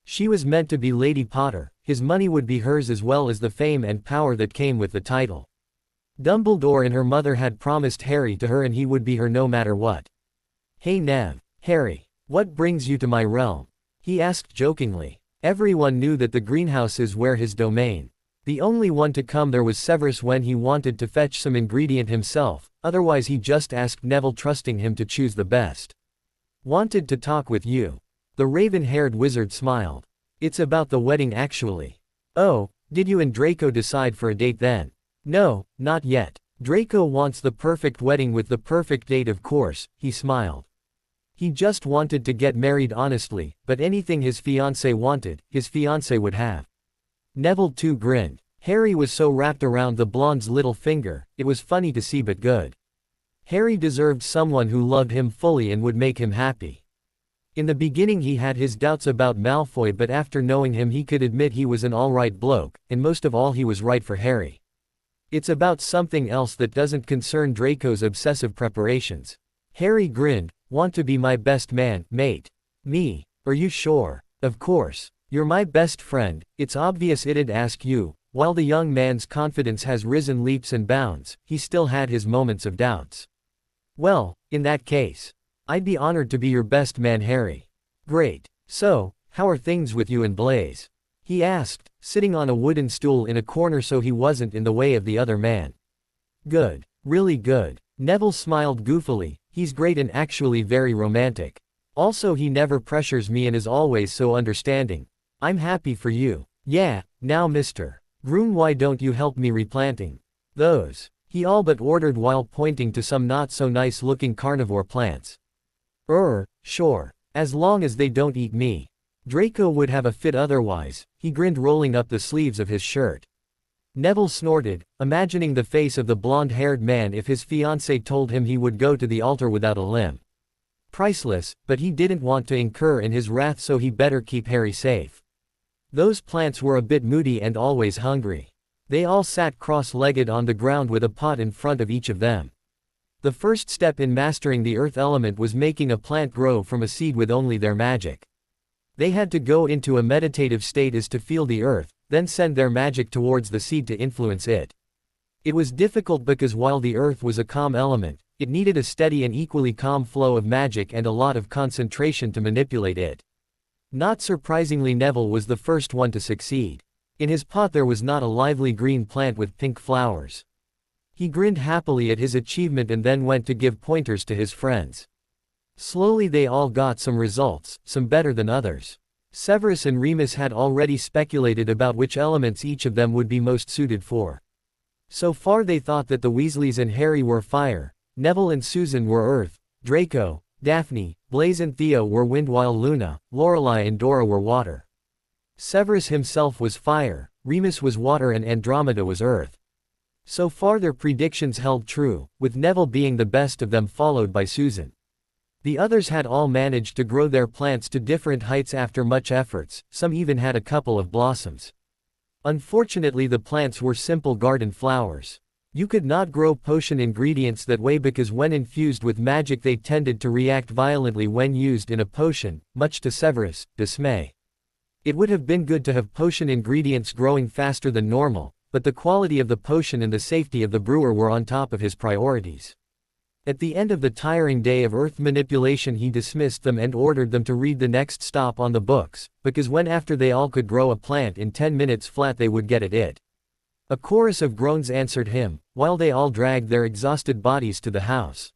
She was meant to be Lady Potter, his money would be hers as well as the fame and power that came with the title. Dumbledore and her mother had promised Harry to her and he would be her no matter what. "Hey Nev, Harry, what brings you to my realm?" he asked jokingly. Everyone knew that the greenhouse is where his domain. The only one to come there was Severus when he wanted to fetch some ingredient himself, otherwise he just asked Neville, trusting him to choose the best. "Wanted to talk with you." The raven-haired wizard smiled. "It's about the wedding actually." "Oh, did you and Draco decide for a date then?" "No, not yet. Draco wants the perfect wedding with the perfect date, of course," he smiled. He just wanted to get married honestly, but anything his fiancée wanted, his fiancée would have. Neville too grinned. Harry was so wrapped around the blonde's little finger, it was funny to see but good. Harry deserved someone who loved him fully and would make him happy. In the beginning he had his doubts about Malfoy, but after knowing him he could admit he was an alright bloke, and most of all he was right for Harry. It's about something else that doesn't concern Draco's obsessive preparations. Harry grinned. "Want to be my best man, mate?" "Me? Are you sure?" "Of course. You're my best friend, it's obvious it'd ask you." While the young man's confidence has risen leaps and bounds, he still had his moments of doubts. "Well, in that case, I'd be honored to be your best man, Harry." "Great. So, how are things with you and Blaise?" he asked, sitting on a wooden stool in a corner so he wasn't in the way of the other man. "Good. Really good." Neville smiled goofily. "He's great and actually very romantic. Also he never pressures me and is always so understanding. I'm happy for you." "Yeah, now Mr. Groom, why don't you help me replanting those?" he all but ordered while pointing to some not so nice looking carnivore plants. Sure. As long as they don't eat me." Draco would have a fit otherwise, he grinned, rolling up the sleeves of his shirt. Neville snorted, imagining the face of the blonde-haired man if his fiancée told him he would go to the altar without a limb. Priceless, but he didn't want to incur in his wrath, so he better keep Harry safe. Those plants were a bit moody and always hungry. They all sat cross-legged on the ground with a pot in front of each of them. The first step in mastering the earth element was making a plant grow from a seed with only their magic. They had to go into a meditative state as to feel the earth, then send their magic towards the seed to influence it. It was difficult because while the earth was a calm element, it needed a steady and equally calm flow of magic and a lot of concentration to manipulate it. Not surprisingly, Neville was the first one to succeed. In his pot there was not a lively green plant with pink flowers. He grinned happily at his achievement and then went to give pointers to his friends. Slowly they all got some results, some better than others. Severus and Remus had already speculated about which elements each of them would be most suited for. So far they thought that the Weasleys and Harry were fire, Neville and Susan were earth, Draco, Daphne, Blaise and Theo were wind, while Luna, Lorelei and Dora were water. Severus himself was fire, Remus was water and Andromeda was earth. So far their predictions held true, with Neville being the best of them, followed by Susan. The others had all managed to grow their plants to different heights after much efforts, some even had a couple of blossoms. Unfortunately the plants were simple garden flowers. You could not grow potion ingredients that way because when infused with magic they tended to react violently when used in a potion, much to Severus' dismay. It would have been good to have potion ingredients growing faster than normal, but the quality of the potion and the safety of the brewer were on top of his priorities. At the end of the tiring day of earth manipulation he dismissed them and ordered them to read the next stop on the books, because when after they all could grow a plant in 10 minutes flat they would get at it. A chorus of groans answered him, while they all dragged their exhausted bodies to the house.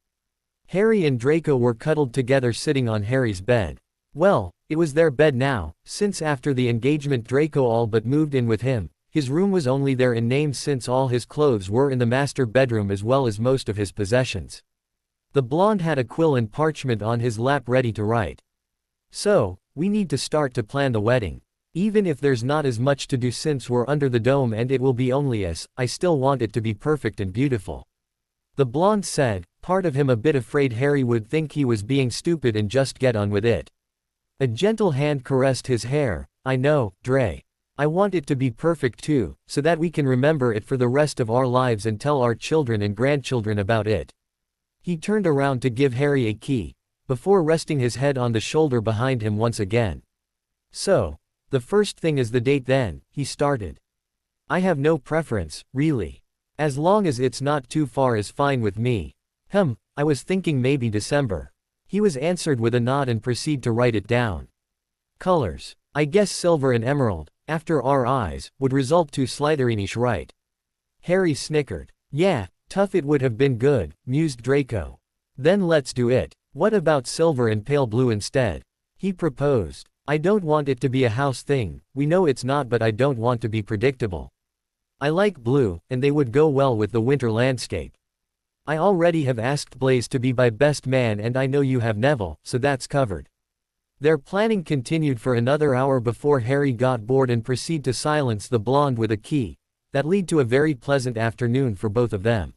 Harry and Draco were cuddled together sitting on Harry's bed. Well, it was their bed now, since after the engagement Draco all but moved in with him. His room was only there in name since all his clothes were in the master bedroom as well as most of his possessions. The blonde had a quill and parchment on his lap ready to write. "So, we need to start to plan the wedding. Even if there's not as much to do since we're under the dome and it will be only us, I still want it to be perfect and beautiful," the blonde said, part of him a bit afraid Harry would think he was being stupid and just get on with it. A gentle hand caressed his hair. "I know, Dre. I want it to be perfect too, so that we can remember it for the rest of our lives and tell our children and grandchildren about it." He turned around to give Harry a key, before resting his head on the shoulder behind him once again. "So, the first thing is the date then," he started. "I have no preference, really. As long as it's not too far is fine with me. I was thinking maybe December. He was answered with a nod and proceed to write it down. Colors. I guess silver and emerald, after our eyes, would result to Slytherinish right. Harry snickered. Yeah, tough it would have been good, mused Draco. Then let's do it. What about silver and pale blue instead? He proposed. I don't want it to be a house thing, we know it's not, but I don't want to be predictable. I like blue, and they would go well with the winter landscape. I already have asked Blaise to be my best man, and I know you have Neville, so that's covered. Their planning continued for another hour before Harry got bored and proceeded to silence the blonde with a key. That led to a very pleasant afternoon for both of them.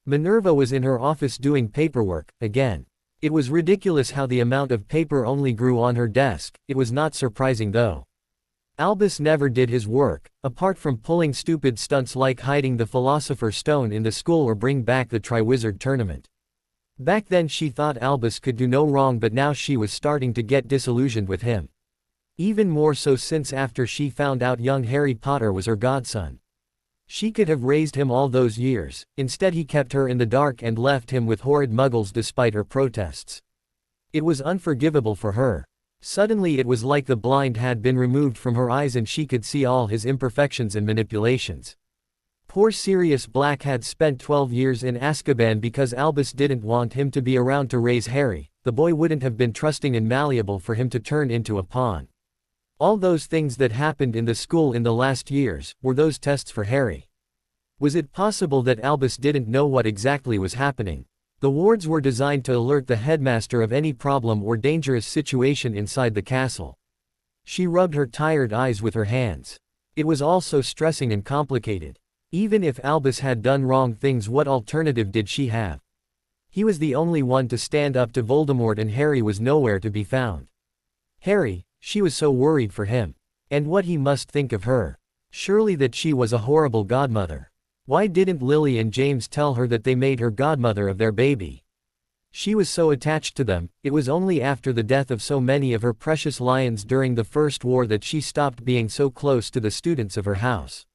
Minerva was in her office doing paperwork, again. It was ridiculous how the amount of paper only grew on her desk, it was not surprising though. Albus never did his work, apart from pulling stupid stunts like hiding the Philosopher's Stone in the school or bring back the Triwizard Tournament. Back then she thought Albus could do no wrong, but now she was starting to get disillusioned with him. Even more so since after she found out young Harry Potter was her godson. She could have raised him all those years, instead he kept her in the dark and left him with horrid muggles despite her protests. It was unforgivable for her. Suddenly it was like the blind had been removed from her eyes and she could see all his imperfections and manipulations. Poor Sirius Black had spent 12 years in Azkaban because Albus didn't want him to be around to raise Harry. The boy wouldn't have been trusting and malleable for him to turn into a pawn. All those things that happened in the school in the last years, were those tests for Harry. Was it possible that Albus didn't know what exactly was happening? The wards were designed to alert the headmaster of any problem or dangerous situation inside the castle. She rubbed her tired eyes with her hands. It was all so stressing and complicated. Even if Albus had done wrong things, what alternative did she have? He was the only one to stand up to Voldemort and Harry was nowhere to be found. Harry, she was so worried for him. And what he must think of her. Surely that she was a horrible godmother. Why didn't Lily and James tell her that they made her godmother of their baby? She was so attached to them. It was only after the death of so many of her precious lions during the First War that she stopped being so close to the students of her house.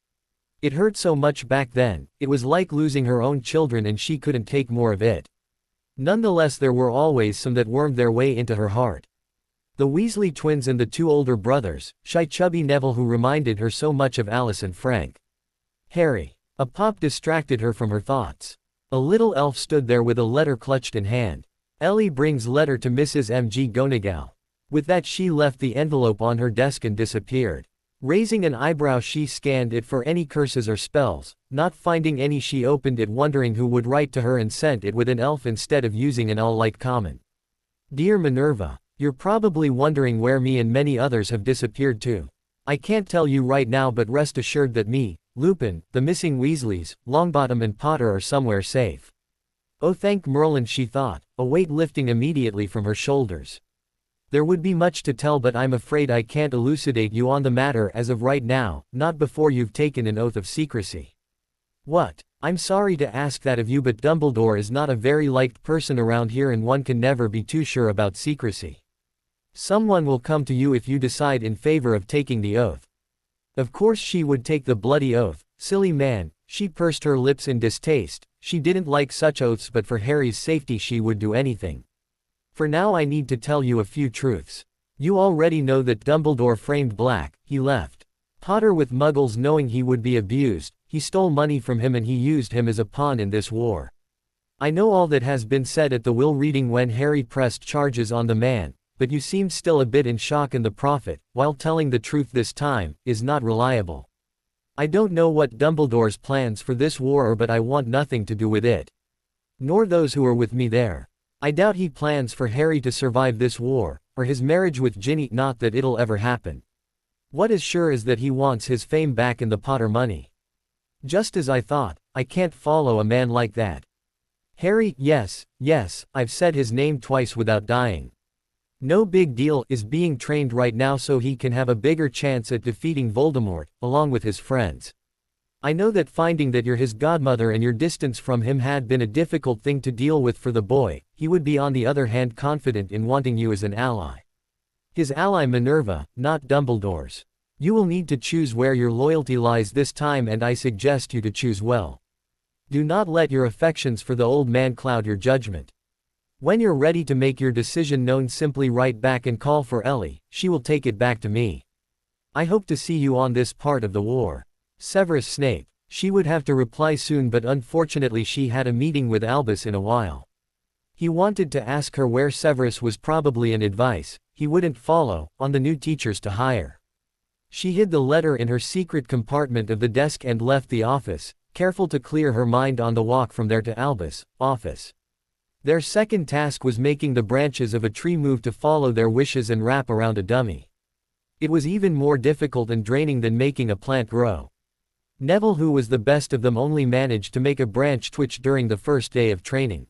It hurt so much back then, it was like losing her own children and she couldn't take more of it. Nonetheless, there were always some that wormed their way into her heart. The Weasley twins and the two older brothers, shy chubby Neville who reminded her so much of Alice and Frank. Harry. A pop distracted her from her thoughts. A little elf stood there with a letter clutched in hand. Ellie brings letter to Mrs. McGonagall. With that she left the envelope on her desk and disappeared. Raising an eyebrow she scanned it for any curses or spells. Not finding any she opened it wondering who would write to her and sent it with an elf instead of using an all-like common. Dear Minerva. You're probably wondering where me and many others have disappeared to. I can't tell you right now, but rest assured that me, Lupin, the missing Weasleys, Longbottom and Potter are somewhere safe. Oh thank Merlin, she thought, a weight lifting immediately from her shoulders. There would be much to tell, but I'm afraid I can't elucidate you on the matter as of right now, not before you've taken an oath of secrecy. What? I'm sorry to ask that of you, but Dumbledore is not a very liked person around here and one can never be too sure about secrecy. Someone will come to you if you decide in favor of taking the oath. Of course she would take the bloody oath, silly man, she pursed her lips in distaste, she didn't like such oaths, but for Harry's safety she would do anything. For now I need to tell you a few truths. You already know that Dumbledore framed Black, he left Potter with Muggles knowing he would be abused, he stole money from him and he used him as a pawn in this war. I know all that has been said at the will reading when Harry pressed charges on the man. But you seemed still a bit in shock, and the prophet, while telling the truth this time, is not reliable. I don't know what Dumbledore's plans for this war are, but I want nothing to do with it. Nor those who are with me there. I doubt he plans for Harry to survive this war, or his marriage with Ginny, not that it'll ever happen. What is sure is that he wants his fame back and the Potter money. Just as I thought, I can't follow a man like that. Harry, yes, I've said his name twice without dying. No big deal, is being trained right now so he can have a bigger chance at defeating Voldemort, along with his friends. I know that finding that you're his godmother and your distance from him had been a difficult thing to deal with for the boy, he would be on the other hand confident in wanting you as an ally. His ally Minerva, not Dumbledore's. You will need to choose where your loyalty lies this time, and I suggest you to choose well. Do not let your affections for the old man cloud your judgment. When you're ready to make your decision known, simply write back and call for Ellie, she will take it back to me. I hope to see you on this part of the war. Severus Snape. She would have to reply soon, but unfortunately she had a meeting with Albus in a while. He wanted to ask her where Severus was, probably an advice he wouldn't follow on the new teachers to hire. She hid the letter in her secret compartment of the desk and left the office, careful to clear her mind on the walk from there to Albus' office. Their second task was making the branches of a tree move to follow their wishes and wrap around a dummy. It was even more difficult and draining than making a plant grow. Neville, who was the best of them, only managed to make a branch twitch during the first day of training.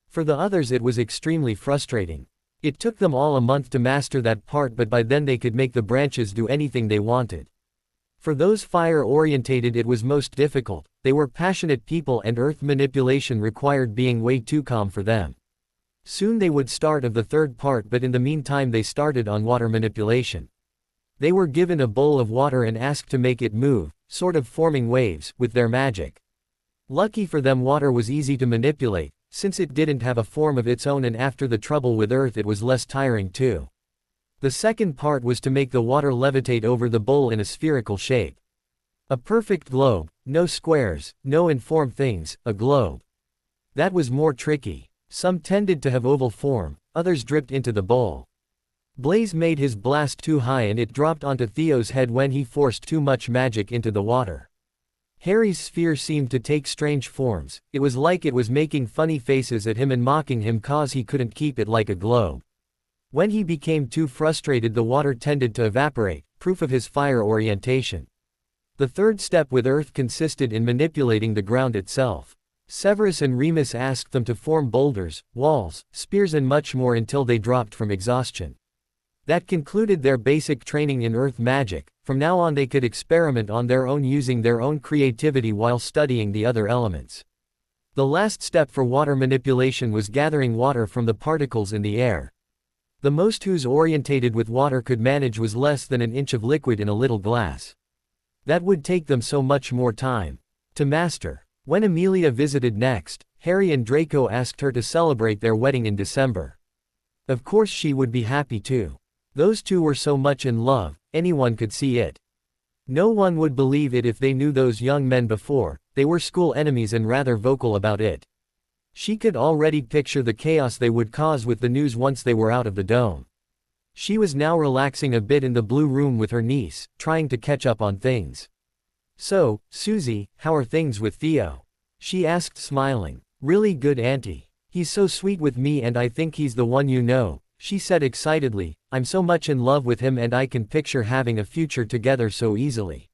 For the others it was extremely frustrating. It took them all a month to master that part, but by then they could make the branches do anything they wanted. For those fire-orientated it was most difficult. They were passionate people and earth manipulation required being way too calm for them. Soon they would start of the third part, but in the meantime they started on water manipulation. They were given a bowl of water and asked to make it move, sort of forming waves, with their magic. Lucky for them, water was easy to manipulate, since it didn't have a form of its own, and after the trouble with earth it was less tiring too. The second part was to make the water levitate over the bowl in a spherical shape. A perfect globe, no squares, no informed things, a globe. That was more tricky. Some tended to have oval form, others dripped into the bowl. Blaise made his blast too high and it dropped onto Theo's head when he forced too much magic into the water. Harry's sphere seemed to take strange forms. It was like it was making funny faces at him and mocking him cause he couldn't keep it like a globe. When he became too frustrated, the water tended to evaporate, proof of his fire orientation. The third step with earth consisted in manipulating the ground itself. Severus and Remus asked them to form boulders, walls, spears and much more until they dropped from exhaustion. That concluded their basic training in earth magic. From now on they could experiment on their own using their own creativity while studying the other elements. The last step for water manipulation was gathering water from the particles in the air. The most who's orientated with water could manage was less than an inch of liquid in a little glass. That would take them so much more time to master. When Amelia visited next, Harry and Draco asked her to celebrate their wedding in December. Of course she would be happy too. Those two were so much in love, anyone could see it. No one would believe it if they knew those young men before. They were school enemies and rather vocal about it. She could already picture the chaos they would cause with the news once they were out of the dome. She was now relaxing a bit in the blue room with her niece, trying to catch up on things. "So, Susie, how are things with Theo?" she asked, smiling. "Really good, Auntie. He's so sweet with me and I think he's the one, you know," she said excitedly. "I'm so much in love with him and I can picture having a future together so easily.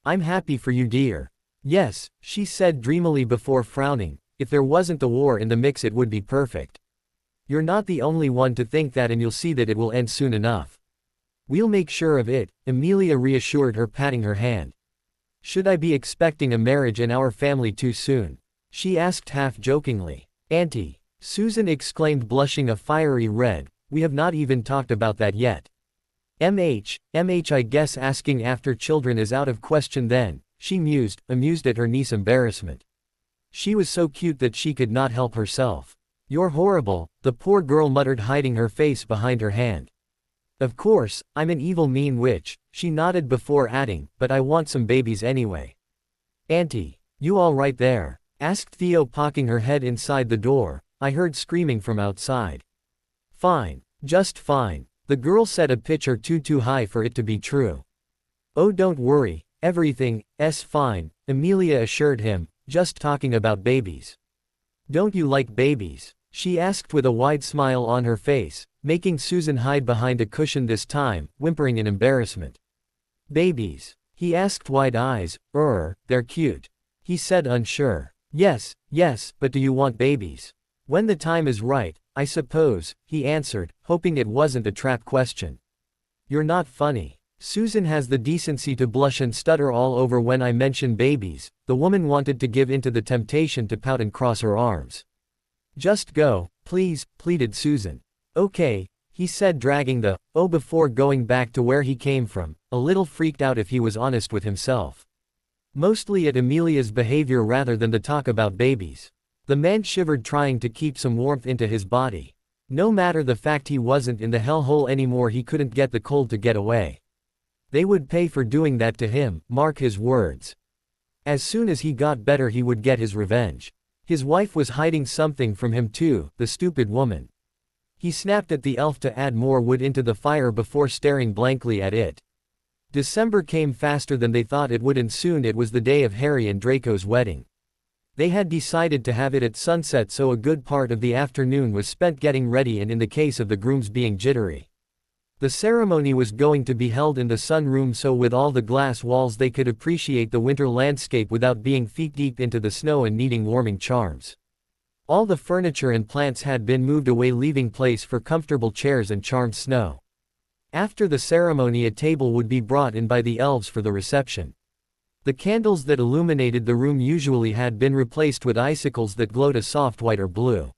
I'm happy for you, dear." "Yes," she said dreamily before frowning. "If there wasn't the war in the mix it would be perfect. You're not the only one to think that and you'll see that it will end soon enough. We'll make sure of it," Amelia reassured her, patting her hand. "Should I be expecting a marriage in our family too soon?" she asked half jokingly. "Auntie," Susan exclaimed, blushing a fiery red, "we have not even talked about that yet." MH, I guess asking after children is out of question then," she mused, amused at her niece's embarrassment. She was so cute that she could not help herself. "You're horrible," the poor girl muttered, hiding her face behind her hand. "Of course, I'm an evil mean witch," she nodded before adding, "but I want some babies anyway." "Auntie, you all right there?" asked Theo, poking her head inside the door. "I heard screaming from outside." "Fine. Just fine," the girl said, a pitch or two too high for it to be true. "Oh, don't worry, everything's fine," Amelia assured him, "just talking about babies." "Don't you like babies?" she asked with a wide smile on her face, making Susan hide behind a cushion this time, whimpering in embarrassment. "Babies?" he asked, wide eyes. They're cute," he said, unsure. Yes, but do you want babies?" "When the time is right, I suppose," he answered, hoping it wasn't a trap question. "You're not funny." Susan has the decency to blush and stutter all over when I mention babies. The woman wanted to give into the temptation to pout and cross her arms. "Just go, please," pleaded Susan. "Okay," he said, dragging the before going back to where he came from, a little freaked out if he was honest with himself. Mostly at Amelia's behavior rather than the talk about babies. The man shivered, trying to keep some warmth into his body. No matter the fact he wasn't in the hellhole anymore, he couldn't get the cold to get away. They would pay for doing that to him, mark his words. As soon as he got better he would get his revenge. His wife was hiding something from him too, the stupid woman. He snapped at the elf to add more wood into the fire before staring blankly at it. December came faster than they thought it would, and soon it was the day of Harry and Draco's wedding. They had decided to have it at sunset, so a good part of the afternoon was spent getting ready and in the case of the grooms being jittery. The ceremony was going to be held in the sunroom, so with all the glass walls they could appreciate the winter landscape without being feet deep into the snow and needing warming charms. All the furniture and plants had been moved away, leaving place for comfortable chairs and charmed snow. After the ceremony a table would be brought in by the elves for the reception. The candles that illuminated the room usually had been replaced with icicles that glowed a soft white or blue.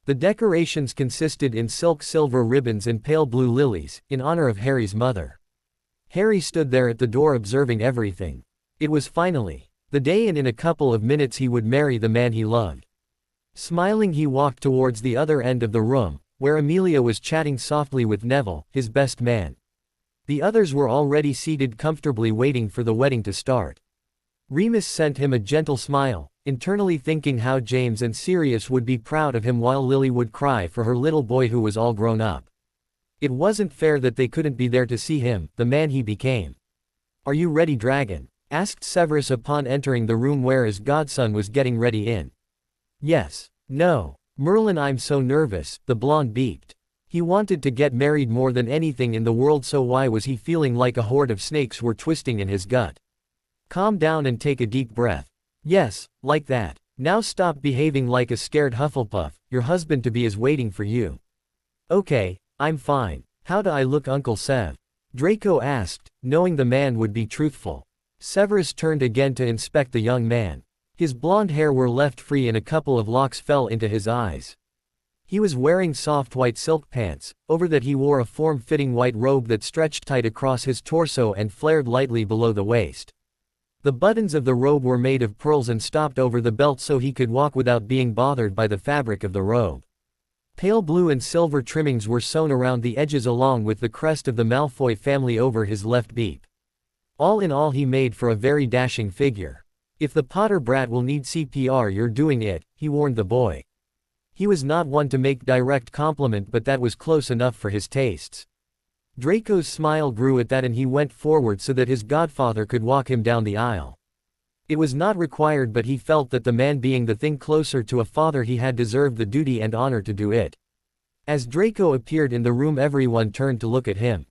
The decorations consisted in silk silver ribbons and pale blue lilies, in honor of Harry's mother. Harry stood there at the door observing everything. It was finally the day, and in a couple of minutes he would marry the man he loved. Smiling, he walked towards the other end of the room, where Amelia was chatting softly with Neville, his best man. The others were already seated comfortably waiting for the wedding to start. Remus sent him a gentle smile, internally thinking how James and Sirius would be proud of him while Lily would cry for her little boy who was all grown up. It wasn't fair that they couldn't be there to see him, the man he became. "Are you ready, Dragon?" asked Severus upon entering the room where his godson was getting ready in. "Yes." "No. Merlin, I'm so nervous," the blonde beeped. He wanted to get married more than anything in the world, so why was he feeling like a horde of snakes were twisting in his gut? "Calm down and take a deep breath. Yes, like that. Now stop behaving like a scared Hufflepuff, your husband-to-be is waiting for you." "Okay, I'm fine. How do I look, Uncle Sev?" Draco asked, knowing the man would be truthful. Severus turned again to inspect the young man. His blonde hair were left free and a couple of locks fell into his eyes. He was wearing soft white silk pants, over that he wore a form-fitting white robe that stretched tight across his torso and flared lightly below the waist. The buttons of the robe were made of pearls and stopped over the belt so he could walk without being bothered by the fabric of the robe. Pale blue and silver trimmings were sewn around the edges along with the crest of the Malfoy family over his left beep. All in all, he made for a very dashing figure. "If the Potter brat will need CPR, you're doing it," he warned the boy. He was not one to make direct compliment, but that was close enough for his tastes. Draco's smile grew at that and he went forward so that his godfather could walk him down the aisle. It was not required, but he felt that the man being the thing closer to a father he had deserved the duty and honor to do it. As Draco appeared in the room, everyone turned to look at him.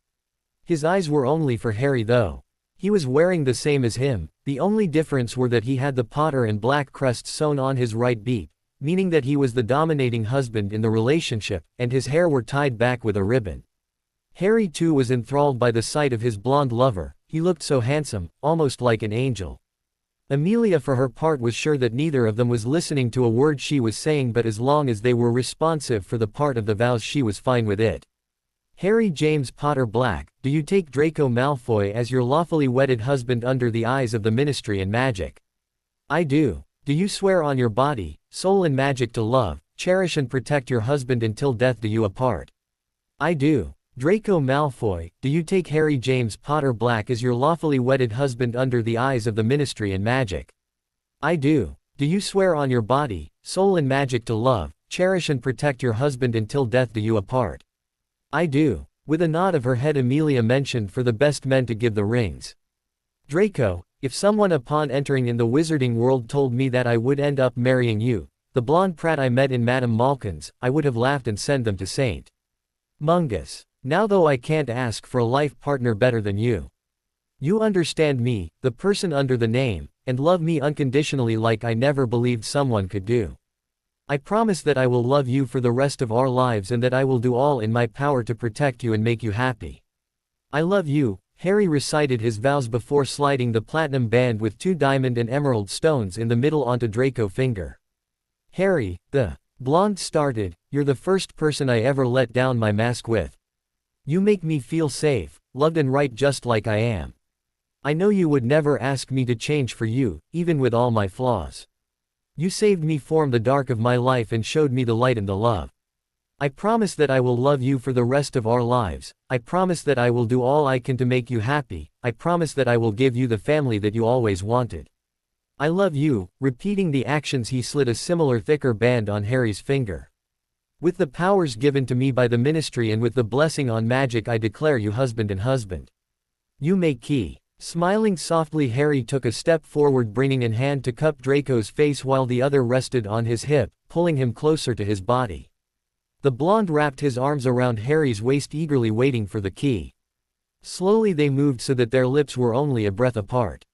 His eyes were only for Harry though. He was wearing the same as him, the only difference were that he had the Potter and black crest sewn on his right beak, meaning that he was the dominating husband in the relationship, and his hair were tied back with a ribbon. Harry too was enthralled by the sight of his blonde lover, he looked so handsome, almost like an angel. Amelia for her part was sure that neither of them was listening to a word she was saying, but as long as they were responsive for the part of the vows she was fine with it. "Harry James Potter Black, do you take Draco Malfoy as your lawfully wedded husband under the eyes of the Ministry and Magic?" "I do. Do you swear on your body, soul and magic to love, cherish and protect your husband until death do you apart?" "I do." "Draco Malfoy, do you take Harry James Potter Black as your lawfully wedded husband under the eyes of the Ministry and Magic?" "I do." "Do you swear on your body, soul and magic to love, cherish and protect your husband until death do you apart?" "I do." With a nod of her head, Amelia mentioned for the best men to give the rings. "Draco, if someone upon entering in the wizarding world told me that I would end up marrying you, the blonde prat I met in Madame Malkin's, I would have laughed and sent them to St. Mungus. Now though I can't ask for a life partner better than you. You understand me, the person under the name, and love me unconditionally like I never believed someone could do. I promise that I will love you for the rest of our lives and that I will do all in my power to protect you and make you happy. I love you." Harry recited his vows before sliding the platinum band with 2 diamond and emerald stones in the middle onto Draco's finger. "Harry," the blonde started, "you're the first person I ever let down my mask with. You make me feel safe, loved and right just like I am. I know you would never ask me to change for you, even with all my flaws. You saved me from the dark of my life and showed me the light and the love. I promise that I will love you for the rest of our lives. I promise that I will do all I can to make you happy. I promise that I will give you the family that you always wanted. I love you." Repeating the actions, he slid a similar thicker band on Harry's finger. "With the powers given to me by the ministry and with the blessing on magic, I declare you husband and husband. You may key." Smiling softly, Harry took a step forward, bringing in hand to cup Draco's face while the other rested on his hip, pulling him closer to his body. The blonde wrapped his arms around Harry's waist, eagerly waiting for the key. Slowly they moved so that their lips were only a breath apart.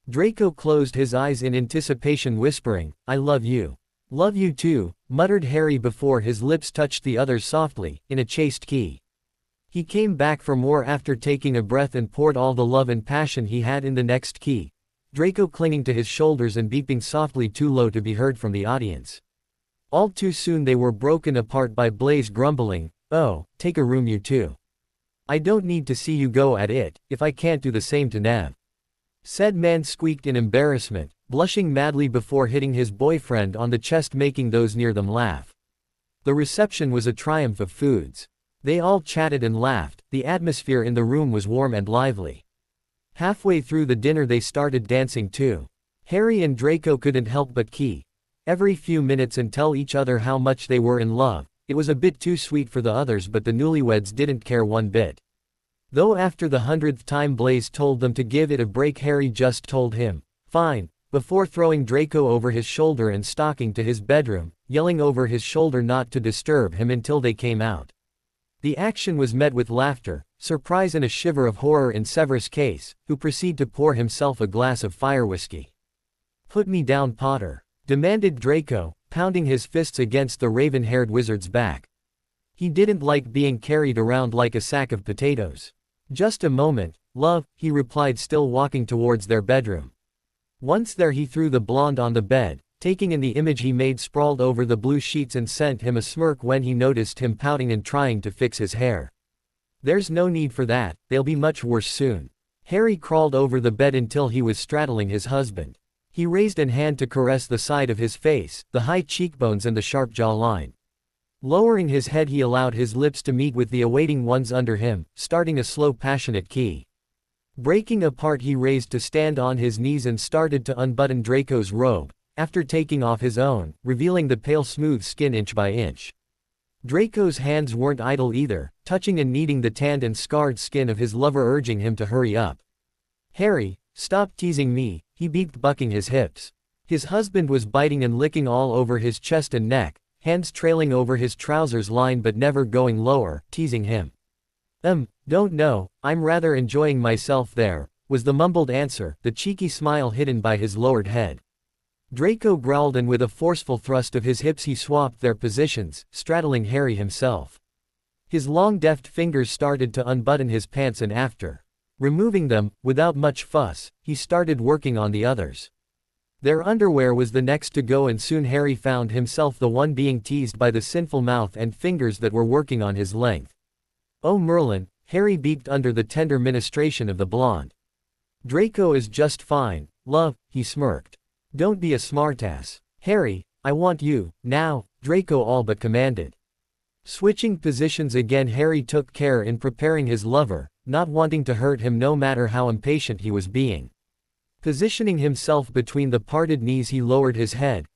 Draco closed his eyes in anticipation, whispering, "I love you." "Love you too," muttered Harry before his lips touched the other's softly, in a chaste key. He came back for more after taking a breath and poured all the love and passion he had in the next key, Draco clinging to his shoulders and beeping softly, too low to be heard from the audience. All too soon they were broken apart by Blaze grumbling, "Oh, take a room you two. I don't need to see you go at it, if I can't do the same to Nav." Said man squeaked in embarrassment, blushing madly before hitting his boyfriend on the chest, making those near them laugh. The reception was a triumph of foods. They all chatted and laughed, the atmosphere in the room was warm and lively. Halfway through the dinner they started dancing too. Harry and Draco couldn't help but key every few minutes and tell each other how much they were in love. It was a bit too sweet for the others, but the newlyweds didn't care one bit. Though after the 100th time Blaze told them to give it a break, Harry just told him, "Fine," before throwing Draco over his shoulder and stalking to his bedroom, yelling over his shoulder not to disturb him until they came out. The action was met with laughter, surprise and a shiver of horror in Severus Case, who proceeded to pour himself a glass of fire whiskey. "Put me down, Potter," demanded Draco, pounding his fists against the raven-haired wizard's back. He didn't like being carried around like a sack of potatoes. "Just a moment, love," he replied, still walking towards their bedroom. Once there he threw the blonde on the bed, taking in the image he made sprawled over the blue sheets, and sent him a smirk when he noticed him pouting and trying to fix his hair. "There's no need for that, they'll be much worse soon." Harry crawled over the bed until he was straddling his husband. He raised an hand to caress the side of his face, the high cheekbones and the sharp jawline. Lowering his head he allowed his lips to meet with the awaiting ones under him, starting a slow passionate key. Breaking apart he raised to stand on his knees and started to unbutton Draco's robe, after taking off his own, revealing the pale smooth skin inch by inch. Draco's hands weren't idle either, touching and kneading the tanned and scarred skin of his lover, urging him to hurry up. "Harry, stop teasing me," he beeped, bucking his hips. His husband was biting and licking all over his chest and neck, hands trailing over his trousers line but never going lower, teasing him. Don't know, I'm rather enjoying myself there," was the mumbled answer, the cheeky smile hidden by his lowered head. Draco growled, and with a forceful thrust of his hips he swapped their positions, straddling Harry himself. His long deft fingers started to unbutton his pants, and after removing them, without much fuss, he started working on the others. Their underwear was the next to go, and soon Harry found himself the one being teased by the sinful mouth and fingers that were working on his length. "Oh Merlin," Harry beeped under the tender ministration of the blonde. "Draco is just fine, love," he smirked. "Don't be a smartass. Harry, I want you, now," Draco all but commanded. Switching positions again, Harry took care in preparing his lover, not wanting to hurt him no matter how impatient he was being. Positioning himself between the parted knees he lowered his head,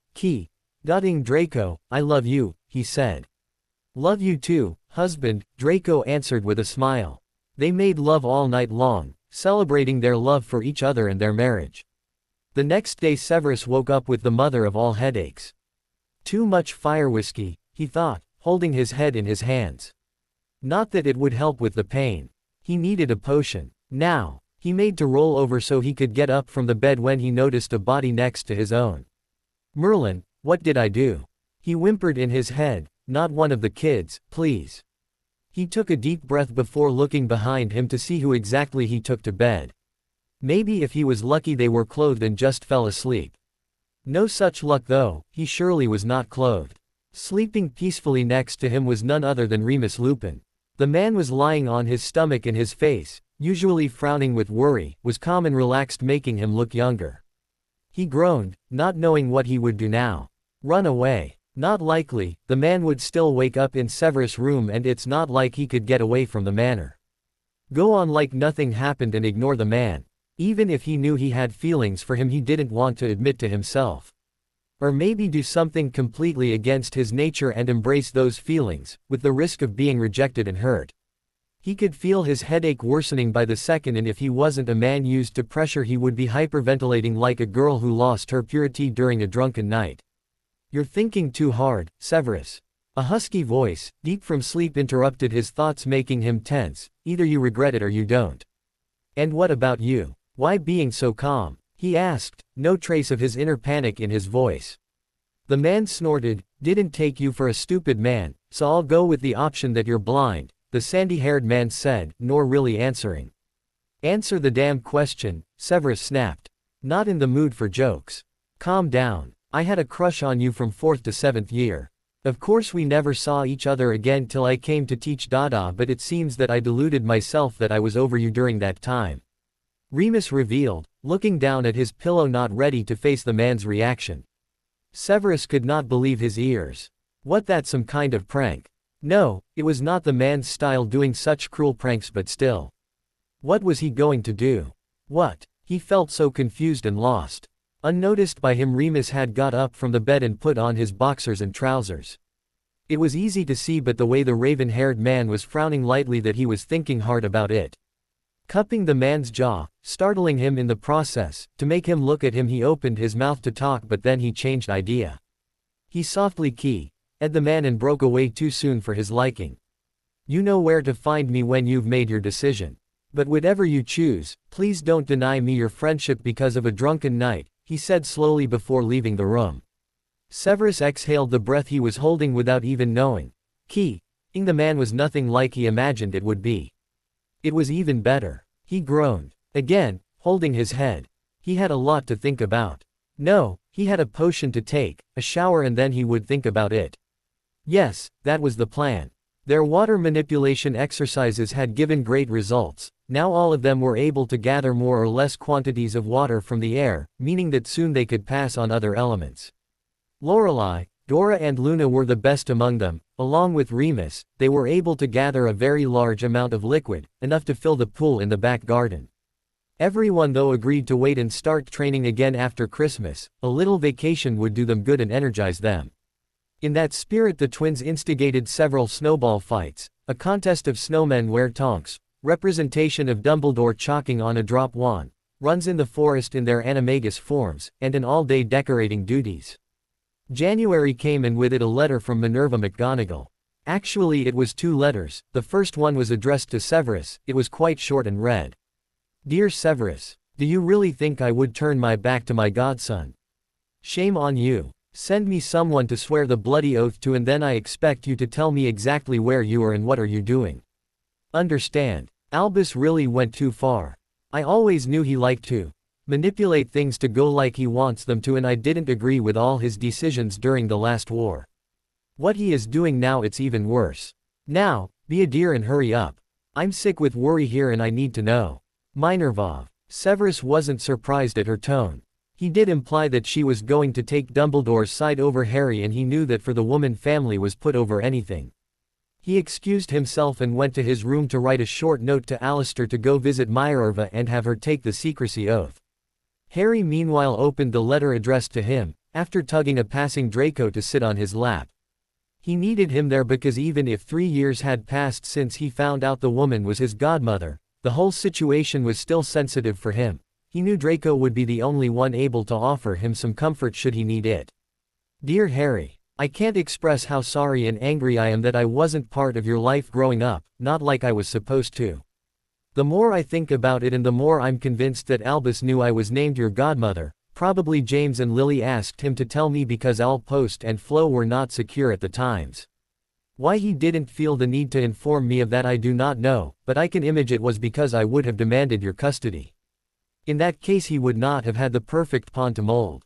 "Dotting Draco, I love you," he said. "Love you too, husband," Draco answered with a smile. They made love all night long, celebrating their love for each other and their marriage. The next day Severus woke up with the mother of all headaches. Too much fire whiskey, he thought, holding his head in his hands. Not that it would help with the pain. He needed a potion. Now, he made to roll over so he could get up from the bed when he noticed a body next to his own. "Merlin, what did I do?" he whimpered in his head. "Not one of the kids, please." He took a deep breath before looking behind him to see who exactly he took to bed. Maybe if he was lucky they were clothed and just fell asleep. No such luck though, he surely was not clothed. Sleeping peacefully next to him was none other than Remus Lupin. The man was lying on his stomach and his face, usually frowning with worry, was calm and relaxed, making him look younger. He groaned, not knowing what he would do now. Run away. Not likely, the man would still wake up in Severus' room and it's not like he could get away from the manor. Go on like nothing happened and ignore the man. Even if he knew he had feelings for him, he didn't want to admit to himself. Or maybe do something completely against his nature and embrace those feelings, with the risk of being rejected and hurt. He could feel his headache worsening by the second, and if he wasn't a man used to pressure, he would be hyperventilating like a girl who lost her purity during a drunken night. You're thinking too hard, Severus. A husky voice, deep from sleep, interrupted his thoughts, making him tense. Either you regret it or you don't. And what about you? Why being so calm? He asked, no trace of his inner panic in his voice. The man snorted. Didn't take you for a stupid man, so I'll go with the option that you're blind, the sandy-haired man said, nor really answering. Answer the damn question, Severus snapped. Not in the mood for jokes. Calm down. I had a crush on you from 4th to 7th year. Of course we never saw each other again till I came to teach Dada, but it seems that I deluded myself that I was over you during that time. Remus revealed, looking down at his pillow, not ready to face the man's reaction. Severus could not believe his ears. What, that some kind of prank? No, it was not the man's style doing such cruel pranks, but still. What was he going to do? What? He felt so confused and lost. Unnoticed by him, Remus had got up from the bed and put on his boxers and trousers. It was easy to see, but the way the raven-haired man was frowning lightly, that he was thinking hard about it. Cupping the man's jaw, startling him in the process, to make him look at him, he opened his mouth to talk, but then he changed idea. He softly keyed the man and broke away too soon for his liking. You know where to find me when you've made your decision. But whatever you choose, please don't deny me your friendship because of a drunken night, he said slowly before leaving the room. Severus exhaled the breath he was holding without even knowing. Keying the man was nothing like he imagined it would be. It was even better. He groaned. Again, holding his head. He had a lot to think about. No, he had a potion to take, a shower, and then he would think about it. Yes, that was the plan. Their water manipulation exercises had given great results. Now all of them were able to gather more or less quantities of water from the air, meaning that soon they could pass on other elements. Lorelei, Dora and Luna were the best among them. Along with Remus, they were able to gather a very large amount of liquid, enough to fill the pool in the back garden. Everyone though agreed to wait and start training again after Christmas. A little vacation would do them good and energize them. In that spirit, the twins instigated several snowball fights, a contest of snowmen wear tonks, representation of Dumbledore chalking on a drop wand, runs in the forest in their animagus forms, and an all-day decorating duties. January came, and with it a letter from Minerva McGonagall. Actually it was 2 letters. The first one was addressed to Severus. It was quite short and read. Dear Severus, do you really think I would turn my back to my godson? Shame on you. Send me someone to swear the bloody oath to, and then I expect you to tell me exactly where you are and what are you doing. Understand? Albus really went too far. I always knew he liked to manipulate things to go like he wants them to, and I didn't agree with all his decisions during the last war. What he is doing now, it's even worse. Now, be a dear and hurry up. I'm sick with worry here and I need to know. Minerva. Severus wasn't surprised at her tone. He did imply that she was going to take Dumbledore's side over Harry, and he knew that for the woman, family was put over anything. He excused himself and went to his room to write a short note to Alistair to go visit Minerva and have her take the secrecy oath. Harry meanwhile opened the letter addressed to him, after tugging a passing Draco to sit on his lap. He needed him there because even if 3 years had passed since he found out the woman was his godmother, the whole situation was still sensitive for him. He knew Draco would be the only one able to offer him some comfort should he need it. Dear Harry, I can't express how sorry and angry I am that I wasn't part of your life growing up, not like I was supposed to. The more I think about it and the more I'm convinced that Albus knew I was named your godmother. Probably James and Lily asked him to tell me because Post and Flo were not secure at the times. Why he didn't feel the need to inform me of that I do not know, but I can imagine it was because I would have demanded your custody. In that case he would not have had the perfect pawn to mold.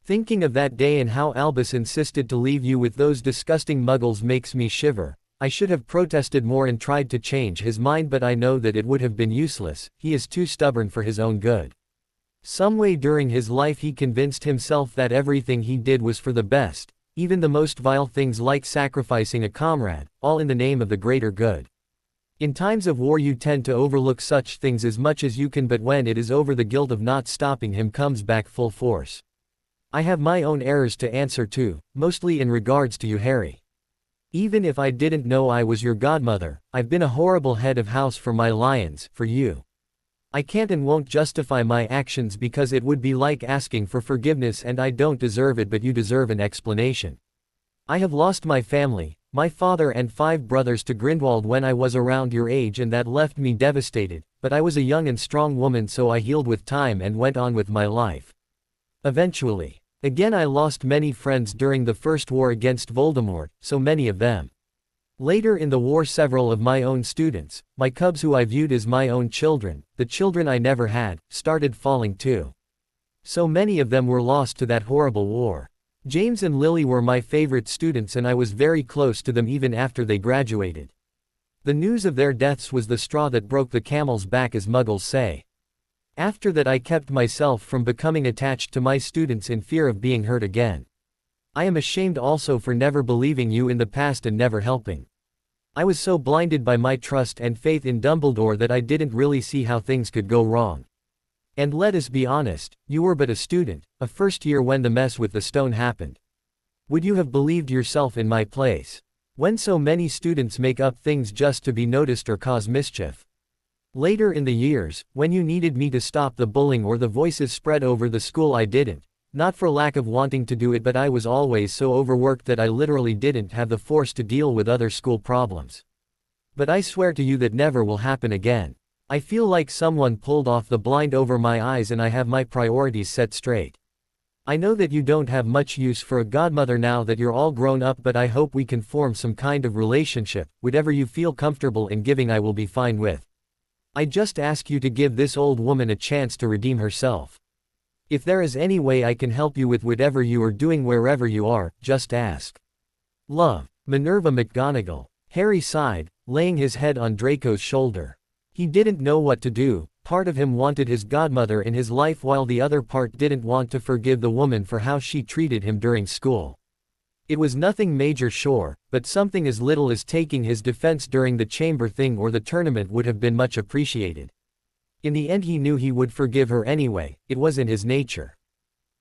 Thinking of that day and how Albus insisted to leave you with those disgusting muggles makes me shiver. I should have protested more and tried to change his mind, but I know that it would have been useless. He is too stubborn for his own good. Some way during his life he convinced himself that everything he did was for the best, even the most vile things like sacrificing a comrade, all in the name of the greater good. In times of war you tend to overlook such things as much as you can, but when it is over, the guilt of not stopping him comes back full force. I have my own errors to answer too, mostly in regards to you, Harry. Even if I didn't know I was your godmother, I've been a horrible head of house for my lions, for you. I can't and won't justify my actions because it would be like asking for forgiveness, and I don't deserve it, but you deserve an explanation. I have lost my family, my father and 5 brothers to Grindelwald when I was around your age, and that left me devastated, but I was a young and strong woman, so I healed with time and went on with my life. Eventually. Again, I lost many friends during the first war against Voldemort, so many of them. Later in the war, several of my own students, my cubs who I viewed as my own children, the children I never had, started falling too. So many of them were lost to that horrible war. James and Lily were my favorite students, and I was very close to them even after they graduated. The news of their deaths was the straw that broke the camel's back, as Muggles say. After that I kept myself from becoming attached to my students in fear of being hurt again. I am ashamed also for never believing you in the past and never helping. I was so blinded by my trust and faith in Dumbledore that I didn't really see how things could go wrong. And let us be honest, you were but a student, a first year when the mess with the stone happened. Would you have believed yourself in my place? When so many students make up things just to be noticed or cause mischief. Later in the years, when you needed me to stop the bullying or the voices spread over the school, I didn't. Not for lack of wanting to do it, but I was always so overworked that I literally didn't have the force to deal with other school problems. But I swear to you that never will happen again. I feel like someone pulled off the blind over my eyes and I have my priorities set straight. I know that you don't have much use for a godmother now that you're all grown up, but I hope we can form some kind of relationship. Whatever you feel comfortable in giving, I will be fine with. I just ask you to give this old woman a chance to redeem herself. If there is any way I can help you with whatever you are doing wherever you are, just ask. Love, Minerva McGonagall. Harry sighed, laying his head on Draco's shoulder. He didn't know what to do. Part of him wanted his godmother in his life while the other part didn't want to forgive the woman for how she treated him during school. It was nothing major, sure, but something as little as taking his defense during the chamber thing or the tournament would have been much appreciated. In the end he knew he would forgive her anyway, it was in his nature.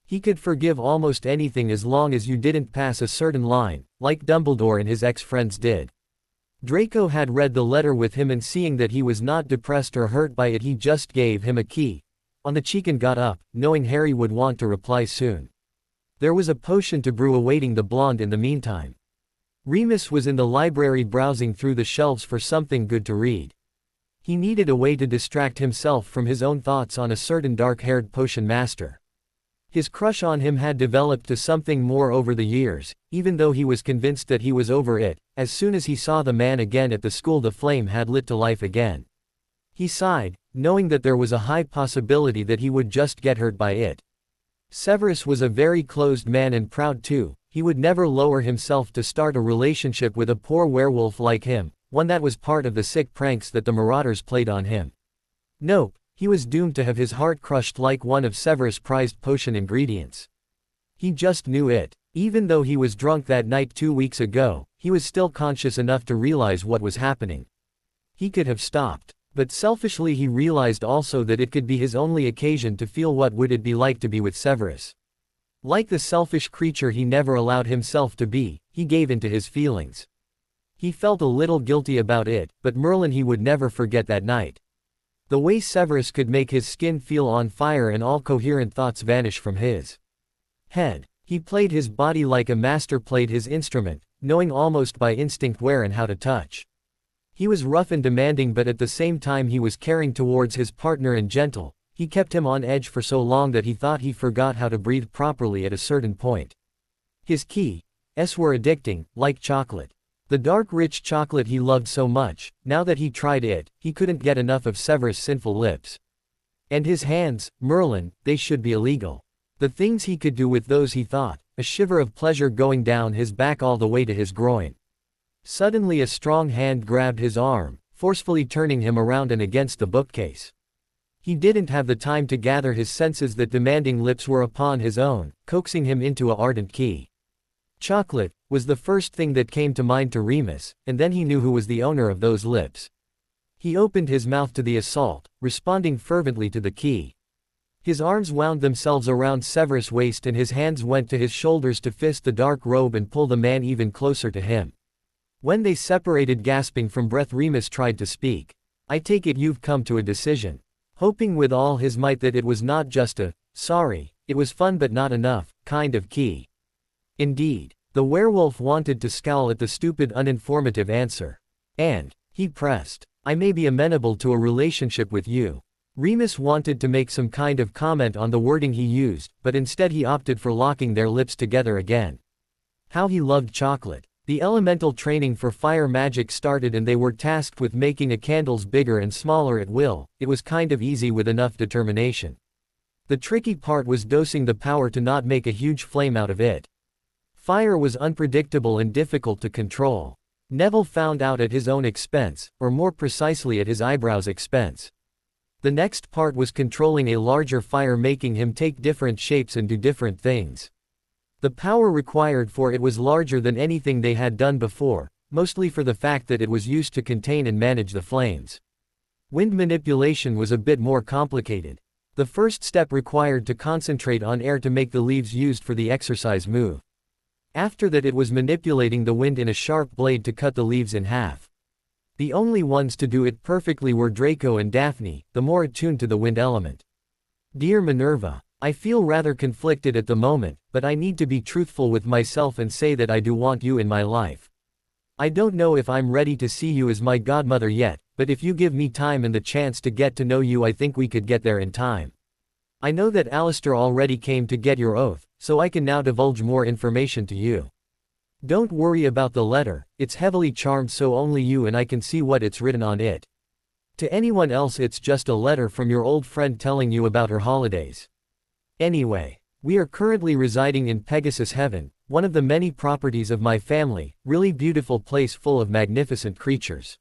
He could forgive almost anything as long as you didn't pass a certain line, like Dumbledore and his ex-friends did. Draco had read the letter with him, and seeing that he was not depressed or hurt by it, he just gave him a key on the cheek and got up, knowing Harry would want to reply soon. There was a potion to brew awaiting the blonde in the meantime. Remus was in the library browsing through the shelves for something good to read. He needed a way to distract himself from his own thoughts on a certain dark-haired potion master. His crush on him had developed to something more over the years, even though he was convinced that he was over it. As soon as he saw the man again at the school, the flame had lit to life again. He sighed, knowing that there was a high possibility that he would just get hurt by it. Severus was a very closed man and proud too. He would never lower himself to start a relationship with a poor werewolf like him, one that was part of the sick pranks that the Marauders played on him. Nope, he was doomed to have his heart crushed like one of Severus' prized potion ingredients. He just knew it. Even though he was drunk that night 2 weeks ago, he was still conscious enough to realize what was happening. He could have stopped. But selfishly he realized also that it could be his only occasion to feel what would it be like to be with Severus. Like the selfish creature he never allowed himself to be, he gave in to his feelings. He felt a little guilty about it, but Merlin, he would never forget that night. The way Severus could make his skin feel on fire and all coherent thoughts vanish from his head. He played his body like a master played his instrument, knowing almost by instinct where and how to touch. He was rough and demanding, but at the same time he was caring towards his partner and gentle. He kept him on edge for so long that he thought he forgot how to breathe properly at a certain point. His keys were addicting, like chocolate. The dark rich chocolate he loved so much. Now that he tried it, he couldn't get enough of Severus' sinful lips. And his hands, Merlin, they should be illegal. The things he could do with those, he thought, a shiver of pleasure going down his back all the way to his groin. Suddenly a strong hand grabbed his arm, forcefully turning him around and against the bookcase. He didn't have the time to gather his senses that demanding lips were upon his own, coaxing him into a ardent key. Chocolate, was the first thing that came to mind to Remus, and then he knew who was the owner of those lips. He opened his mouth to the assault, responding fervently to the key. His arms wound themselves around Severus' waist and his hands went to his shoulders to fist the dark robe and pull the man even closer to him. When they separated gasping from breath, Remus tried to speak. "I take it you've come to a decision." Hoping with all his might that it was not just a, "sorry, it was fun but not enough," kind of key. Indeed, the werewolf wanted to scowl at the stupid uninformative answer. "And," he pressed, "I may be amenable to a relationship with you." Remus wanted to make some kind of comment on the wording he used, but instead he opted for locking their lips together again. How he loved chocolate. The elemental training for fire magic started and they were tasked with making the candles bigger and smaller at will. It was kind of easy with enough determination. The tricky part was dosing the power to not make a huge flame out of it. Fire was unpredictable and difficult to control. Neville found out at his own expense, or more precisely at his eyebrows' expense. The next part was controlling a larger fire, making him take different shapes and do different things. The power required for it was larger than anything they had done before, mostly for the fact that it was used to contain and manage the flames. Wind manipulation was a bit more complicated. The first step required to concentrate on air to make the leaves used for the exercise move. After that it was manipulating the wind in a sharp blade to cut the leaves in half. The only ones to do it perfectly were Draco and Daphne, the more attuned to the wind element. "Dear Minerva, I feel rather conflicted at the moment, but I need to be truthful with myself and say that I do want you in my life. I don't know if I'm ready to see you as my godmother yet, but if you give me time and the chance to get to know you, I think we could get there in time. I know that Alistair already came to get your oath, so I can now divulge more information to you. Don't worry about the letter, it's heavily charmed so only you and I can see what it's written on it. To anyone else it's just a letter from your old friend telling you about her holidays. Anyway, we are currently residing in Pegasus Heaven, one of the many properties of my family, really beautiful place full of magnificent creatures.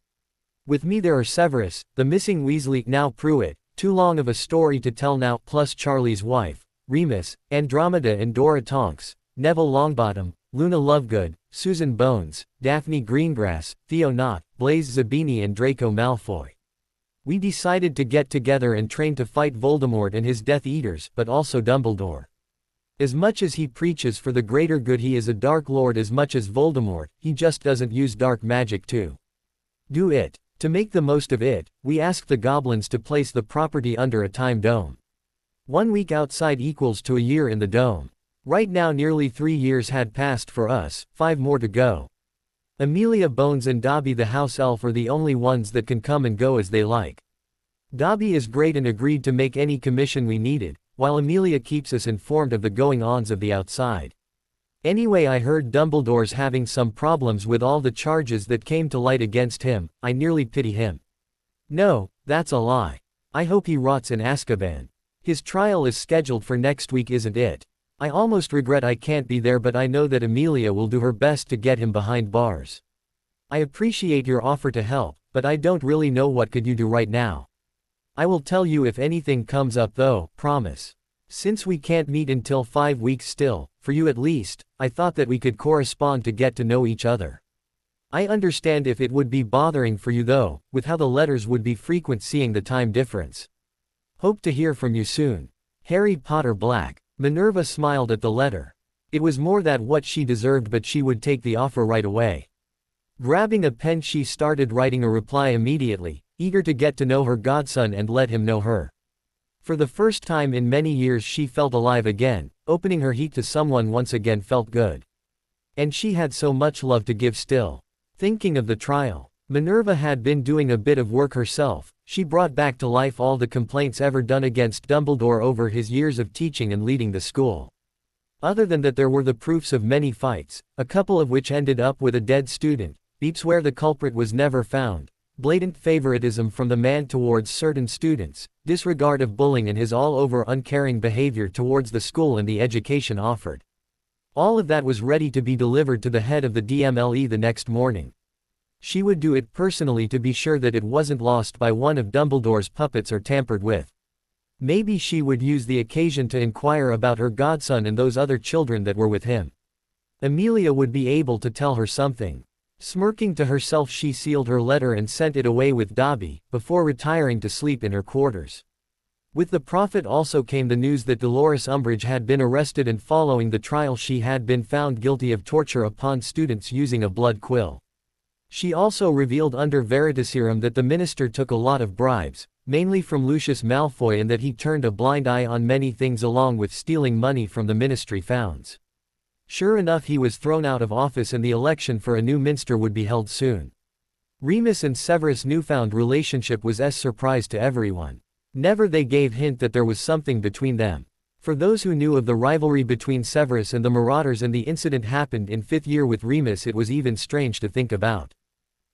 With me there are Severus, the missing Weasley, now Pruitt, too long of a story to tell now, plus Charlie's wife, Remus, Andromeda and Dora Tonks, Neville Longbottom, Luna Lovegood, Susan Bones, Daphne Greengrass, Theo Knott, Blaise Zabini and Draco Malfoy. We decided to get together and train to fight Voldemort and his Death Eaters, but also Dumbledore. As much as he preaches for the greater good, he is a Dark Lord as much as Voldemort, he just doesn't use dark magic to do it. To make the most of it, we asked the goblins to place the property under a time dome. 1 week outside equals to a year in the dome. Right now nearly 3 years had passed for us, 5 more to go. Amelia, Bones and Dobby the house elf are the only ones that can come and go as they like. Dobby is great and agreed to make any commission we needed, while Amelia keeps us informed of the going-ons of the outside. Anyway, I heard Dumbledore's having some problems with all the charges that came to light against him. I nearly pity him. No, that's a lie. I hope he rots in Azkaban. His trial is scheduled for next week, isn't it? I almost regret I can't be there, but I know that Amelia will do her best to get him behind bars. I appreciate your offer to help, but I don't really know what could you do right now. I will tell you if anything comes up though, promise. Since we can't meet until 5 weeks still, for you at least, I thought that we could correspond to get to know each other. I understand if it would be bothering for you though, with how the letters would be frequent seeing the time difference. Hope to hear from you soon. Harry Potter Black. Minerva smiled at the letter. It was more than what she deserved, but she would take the offer right away. Grabbing a pen she started writing a reply immediately, eager to get to know her godson and let him know her. For the first time in many years she felt alive again, opening her heart to someone once again felt good. And she had so much love to give still. Thinking of the trial, Minerva had been doing a bit of work herself. She brought back to life all the complaints ever done against Dumbledore over his years of teaching and leading the school. Other than that, there were the proofs of many fights, a couple of which ended up with a dead student, beeps where the culprit was never found, blatant favoritism from the man towards certain students, disregard of bullying and his all-over uncaring behavior towards the school and the education offered. All of that was ready to be delivered to the head of the DMLE the next morning. She would do it personally to be sure that it wasn't lost by one of Dumbledore's puppets or tampered with. Maybe she would use the occasion to inquire about her godson and those other children that were with him. Amelia would be able to tell her something. Smirking to herself, she sealed her letter and sent it away with Dobby, before retiring to sleep in her quarters. With the prophet also came the news that Dolores Umbridge had been arrested, and following the trial she had been found guilty of torture upon students using a blood quill. She also revealed under Veritaserum that the minister took a lot of bribes, mainly from Lucius Malfoy, and that he turned a blind eye on many things along with stealing money from the ministry founds. Sure enough, he was thrown out of office and the election for a new minster would be held soon. Remus and Severus' newfound relationship was a surprise to everyone. Never they gave hint that there was something between them. For those who knew of the rivalry between Severus and the Marauders and the incident happened in 5th year with Remus, it was even strange to think about.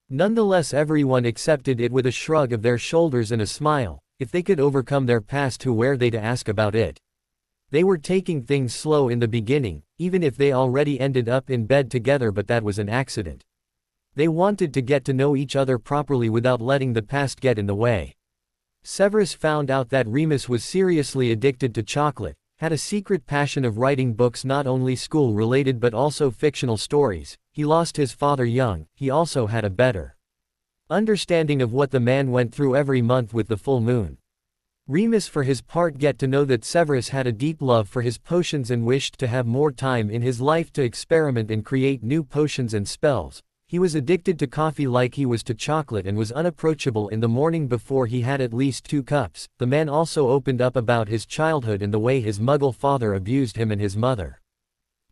Nonetheless, everyone accepted it with a shrug of their shoulders and a smile. If they could overcome their past, who were they to ask about it? They were taking things slow in the beginning, even if they already ended up in bed together, but that was an accident. They wanted to get to know each other properly without letting the past get in the way. Severus found out that Remus was seriously addicted to chocolate, had a secret passion of writing books, not only school-related but also fictional stories. He lost his father young. He also had a better understanding of what the man went through every month with the full moon. Remus for his part get to know that Severus had a deep love for his potions and wished to have more time in his life to experiment and create new potions and spells. He was addicted to coffee like he was to chocolate and was unapproachable in the morning before he had at least 2 cups. The man also opened up about his childhood and the way his Muggle father abused him and his mother.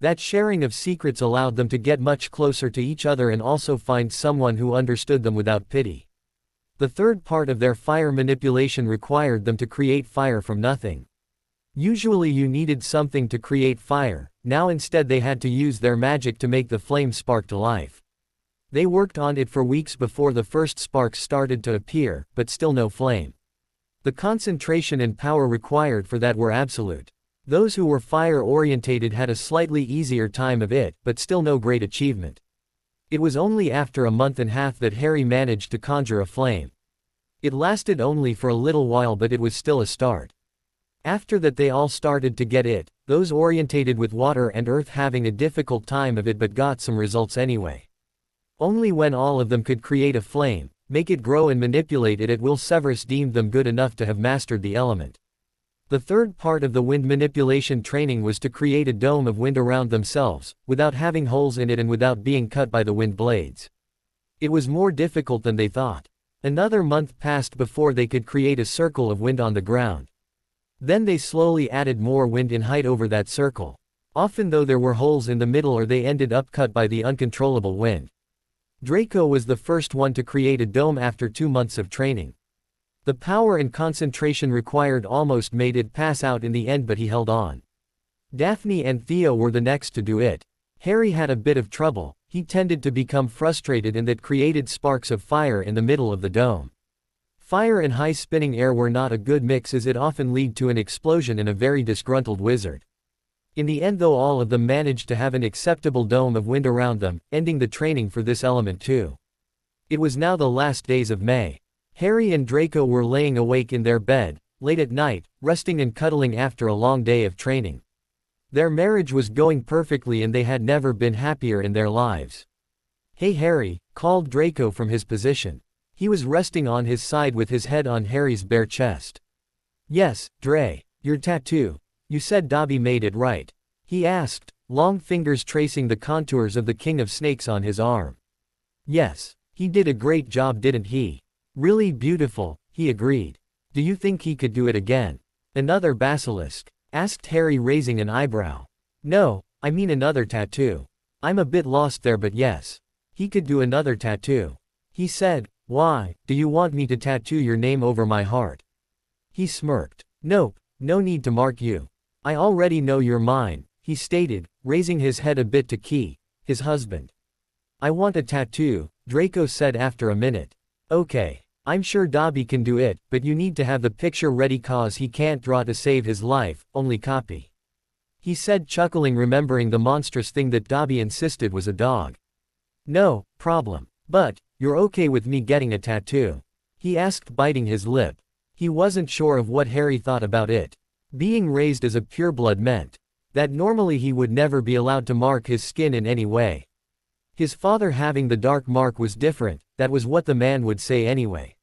That sharing of secrets allowed them to get much closer to each other and also find someone who understood them without pity. The third part of their fire manipulation required them to create fire from nothing. Usually you needed something to create fire, now instead they had to use their magic to make the flame spark to life. They worked on it for weeks before the first sparks started to appear, but still no flame. The concentration and power required for that were absolute. Those who were fire-orientated had a slightly easier time of it, but still no great achievement. It was only after a month and a half that Harry managed to conjure a flame. It lasted only for a little while, but it was still a start. After that they all started to get it, those orientated with water and earth having a difficult time of it, but got some results anyway. Only when all of them could create a flame, make it grow and manipulate it at will, Severus deemed them good enough to have mastered the element. The third part of the wind manipulation training was to create a dome of wind around themselves, without having holes in it and without being cut by the wind blades. It was more difficult than they thought. Another month passed before they could create a circle of wind on the ground. Then they slowly added more wind in height over that circle. Often though there were holes in the middle or they ended up cut by the uncontrollable wind. Draco was the first one to create a dome after 2 months of training. The power and concentration required almost made it pass out in the end, but he held on. Daphne and Theo were the next to do it. Harry had a bit of trouble. He tended to become frustrated, and that created sparks of fire in the middle of the dome. Fire and high spinning air were not a good mix, as it often led to an explosion in a very disgruntled wizard. In the end though, all of them managed to have an acceptable dome of wind around them, ending the training for this element too. It was now the last days of May. Harry and Draco were laying awake in their bed, late at night, resting and cuddling after a long day of training. Their marriage was going perfectly and they had never been happier in their lives. "Hey Harry," called Draco from his position. He was resting on his side with his head on Harry's bare chest. "Yes, Dre, your tattoo. You said Dobby made it right?" he asked, long fingers tracing the contours of the King of Snakes on his arm. "Yes, he did a great job, didn't he? Really beautiful," he agreed. "Do you think he could do it again? Another basilisk?" asked Harry, raising an eyebrow. "No, I mean another tattoo. I'm a bit lost there, but yes. He could do another tattoo," he said. "Why, do you want me to tattoo your name over my heart?" He smirked. "Nope, no need to mark you. I already know you're mine," he stated, raising his head a bit to Key, his husband. "I want a tattoo," Draco said after a minute. "Okay. I'm sure Dobby can do it, but you need to have the picture ready cause he can't draw to save his life, only copy," he said, chuckling, remembering the monstrous thing that Dobby insisted was a dog. "No problem. But, You're okay with me getting a tattoo? He asked, biting his lip. He wasn't sure of what Harry thought about it. Being raised as a pureblood meant that normally he would never be allowed to mark his skin in any way. His father having the dark mark was different, that was what the man would say anyway.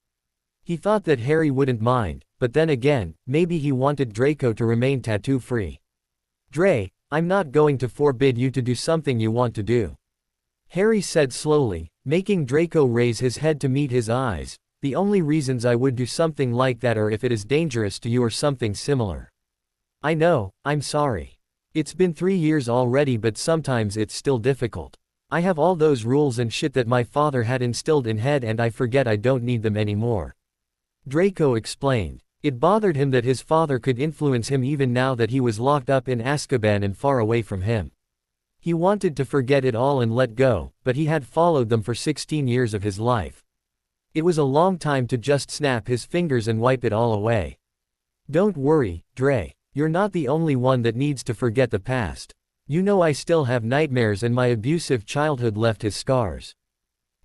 He thought that Harry wouldn't mind, but then again, maybe he wanted Draco to remain tattoo-free. Dre, I'm not going to forbid you to do something you want to do. Harry said slowly, making Draco raise his head to meet his eyes. The only reasons I would do something like that are if it is dangerous to you or something similar. I know, I'm sorry. It's been 3 years already, but sometimes it's still difficult. I have all those rules and shit that my father had instilled in head and I forget I don't need them anymore. Draco explained. It bothered him that his father could influence him even now that he was locked up in Azkaban and far away from him. He wanted to forget it all and let go, but he had followed them for 16 years of his life. It was a long time to just snap his fingers and wipe it all away. Don't worry, Dre. You're not the only one that needs to forget the past. You know I still have nightmares and my abusive childhood left his scars.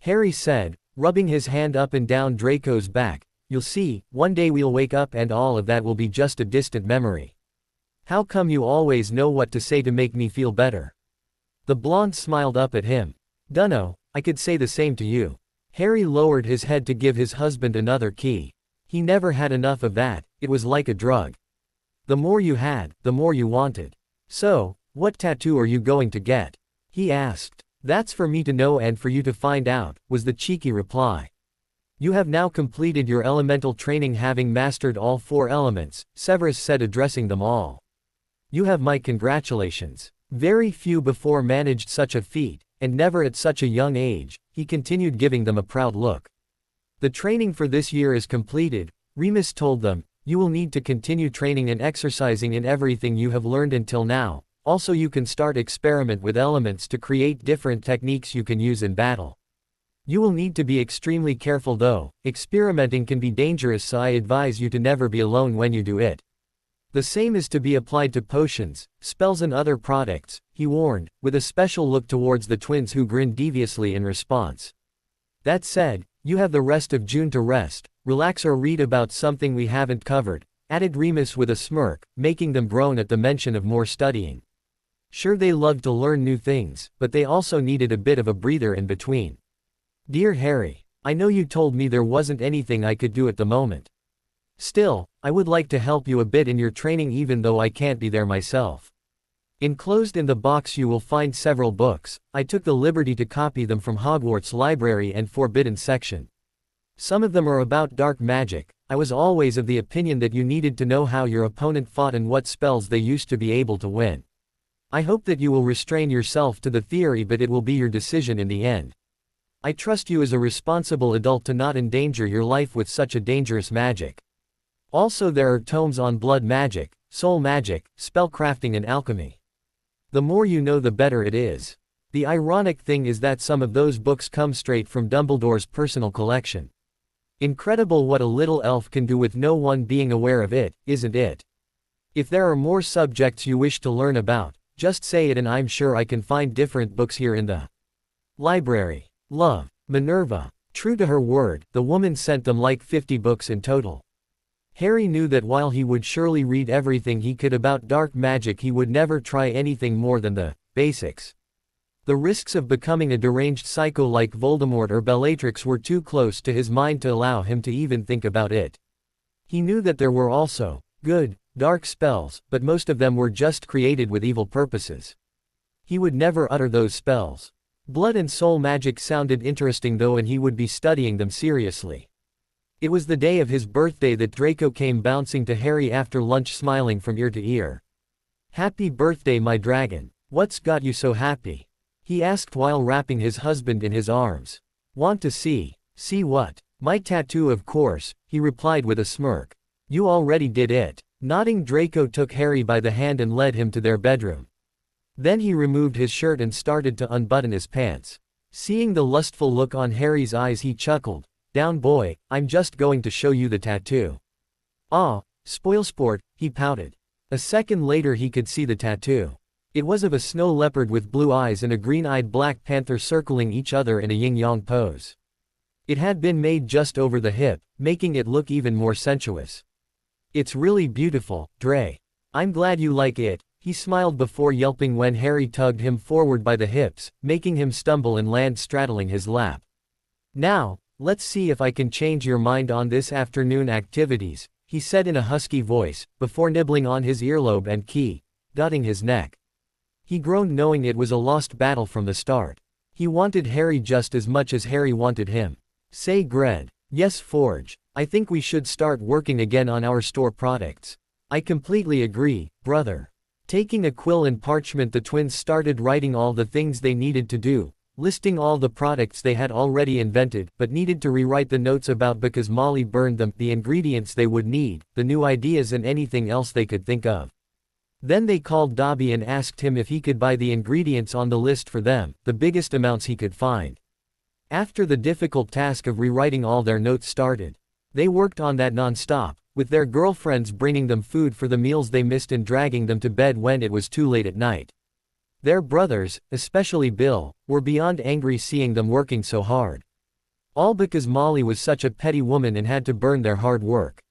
Harry said, rubbing his hand up and down Draco's back. You'll see, one day we'll wake up and all of that will be just a distant memory. How come you always know what to say to make me feel better? The blonde smiled up at him. Dunno, I could say the same to you. Harry lowered his head to give his husband another key. He never had enough of that, it was like a drug. The more you had, the more you wanted. So, what tattoo are you going to get? He asked. That's for me to know and for you to find out, was the cheeky reply. You have now completed your elemental training having mastered all 4 elements, Severus said, addressing them all. You have my congratulations. Very few before managed such a feat, and never at such a young age, he continued, giving them a proud look. The training for this year is completed, Remus told them. You will need to continue training and exercising in everything you have learned until now. Also you can start experiment with elements to create different techniques you can use in battle. You will need to be extremely careful though, experimenting can be dangerous, so I advise you to never be alone when you do it. The same is to be applied to potions, spells and other products, he warned, with a special look towards the twins who grinned deviously in response. That said, you have the rest of June to rest, relax or read about something we haven't covered, added Remus with a smirk, making them groan at the mention of more studying. Sure, they loved to learn new things, but they also needed a bit of a breather in between. Dear Harry, I know you told me there wasn't anything I could do at the moment. Still, I would like to help you a bit in your training even though I can't be there myself. Enclosed in the box you will find several books. I took the liberty to copy them from Hogwarts Library and Forbidden section. Some of them are about dark magic. I was always of the opinion that you needed to know how your opponent fought and what spells they used to be able to win. I hope that you will restrain yourself to the theory, but it will be your decision in the end. I trust you as a responsible adult to not endanger your life with such a dangerous magic. Also there are tomes on blood magic, soul magic, spellcrafting and alchemy. The more you know the better it is. The ironic thing is that some of those books come straight from Dumbledore's personal collection. Incredible what a little elf can do with no one being aware of it, isn't it? If there are more subjects you wish to learn about, just say it and I'm sure I can find different books here in the library. Love, Minerva. True to her word, the woman sent them like 50 books in total. Harry knew that while he would surely read everything he could about dark magic, he would never try anything more than the basics. The risks of becoming a deranged psycho like Voldemort or Bellatrix were too close to his mind to allow him to even think about it. He knew that there were also good, dark spells, but most of them were just created with evil purposes. He would never utter those spells. Blood and soul magic sounded interesting though, and he would be studying them seriously. It was the day of his birthday that Draco came bouncing to Harry after lunch, smiling from ear to ear. Happy birthday, my dragon. What's got you so happy? He asked while wrapping his husband in his arms. Want to see? See what? My tattoo, of course, he replied with a smirk. You already did it. Nodding, Draco took Harry by the hand and led him to their bedroom. Then he removed his shirt and started to unbutton his pants. Seeing the lustful look on Harry's eyes, he chuckled. Down boy, I'm just going to show you the tattoo. Ah, spoilsport, he pouted. A second later he could see the tattoo. It was of a snow leopard with blue eyes and a green-eyed black panther circling each other in a yin-yang pose. It had been made just over the hip, making it look even more sensuous. "It's really beautiful, Dre. I'm glad you like it," he smiled before yelping when Harry tugged him forward by the hips, making him stumble and land straddling his lap. "Now, let's see if I can change your mind on this afternoon activities," he said in a husky voice, before nibbling on his earlobe and dotting his neck. He groaned knowing it was a lost battle from the start. He wanted Harry just as much as Harry wanted him. "Say Gred." "Yes Forge. I think we should start working again on our store products." "I completely agree, brother." Taking a quill and parchment, the twins started writing all the things they needed to do, listing all the products they had already invented but needed to rewrite the notes about because Molly burned them, the ingredients they would need, the new ideas and anything else they could think of. Then they called Dobby and asked him if he could buy the ingredients on the list for them, the biggest amounts he could find. After the difficult task of rewriting all their notes started, they worked on that non-stop, with their girlfriends bringing them food for the meals they missed and dragging them to bed when it was too late at night. Their brothers, especially Bill, were beyond angry seeing them working so hard. All because Molly was such a petty woman and had to burn their hard work.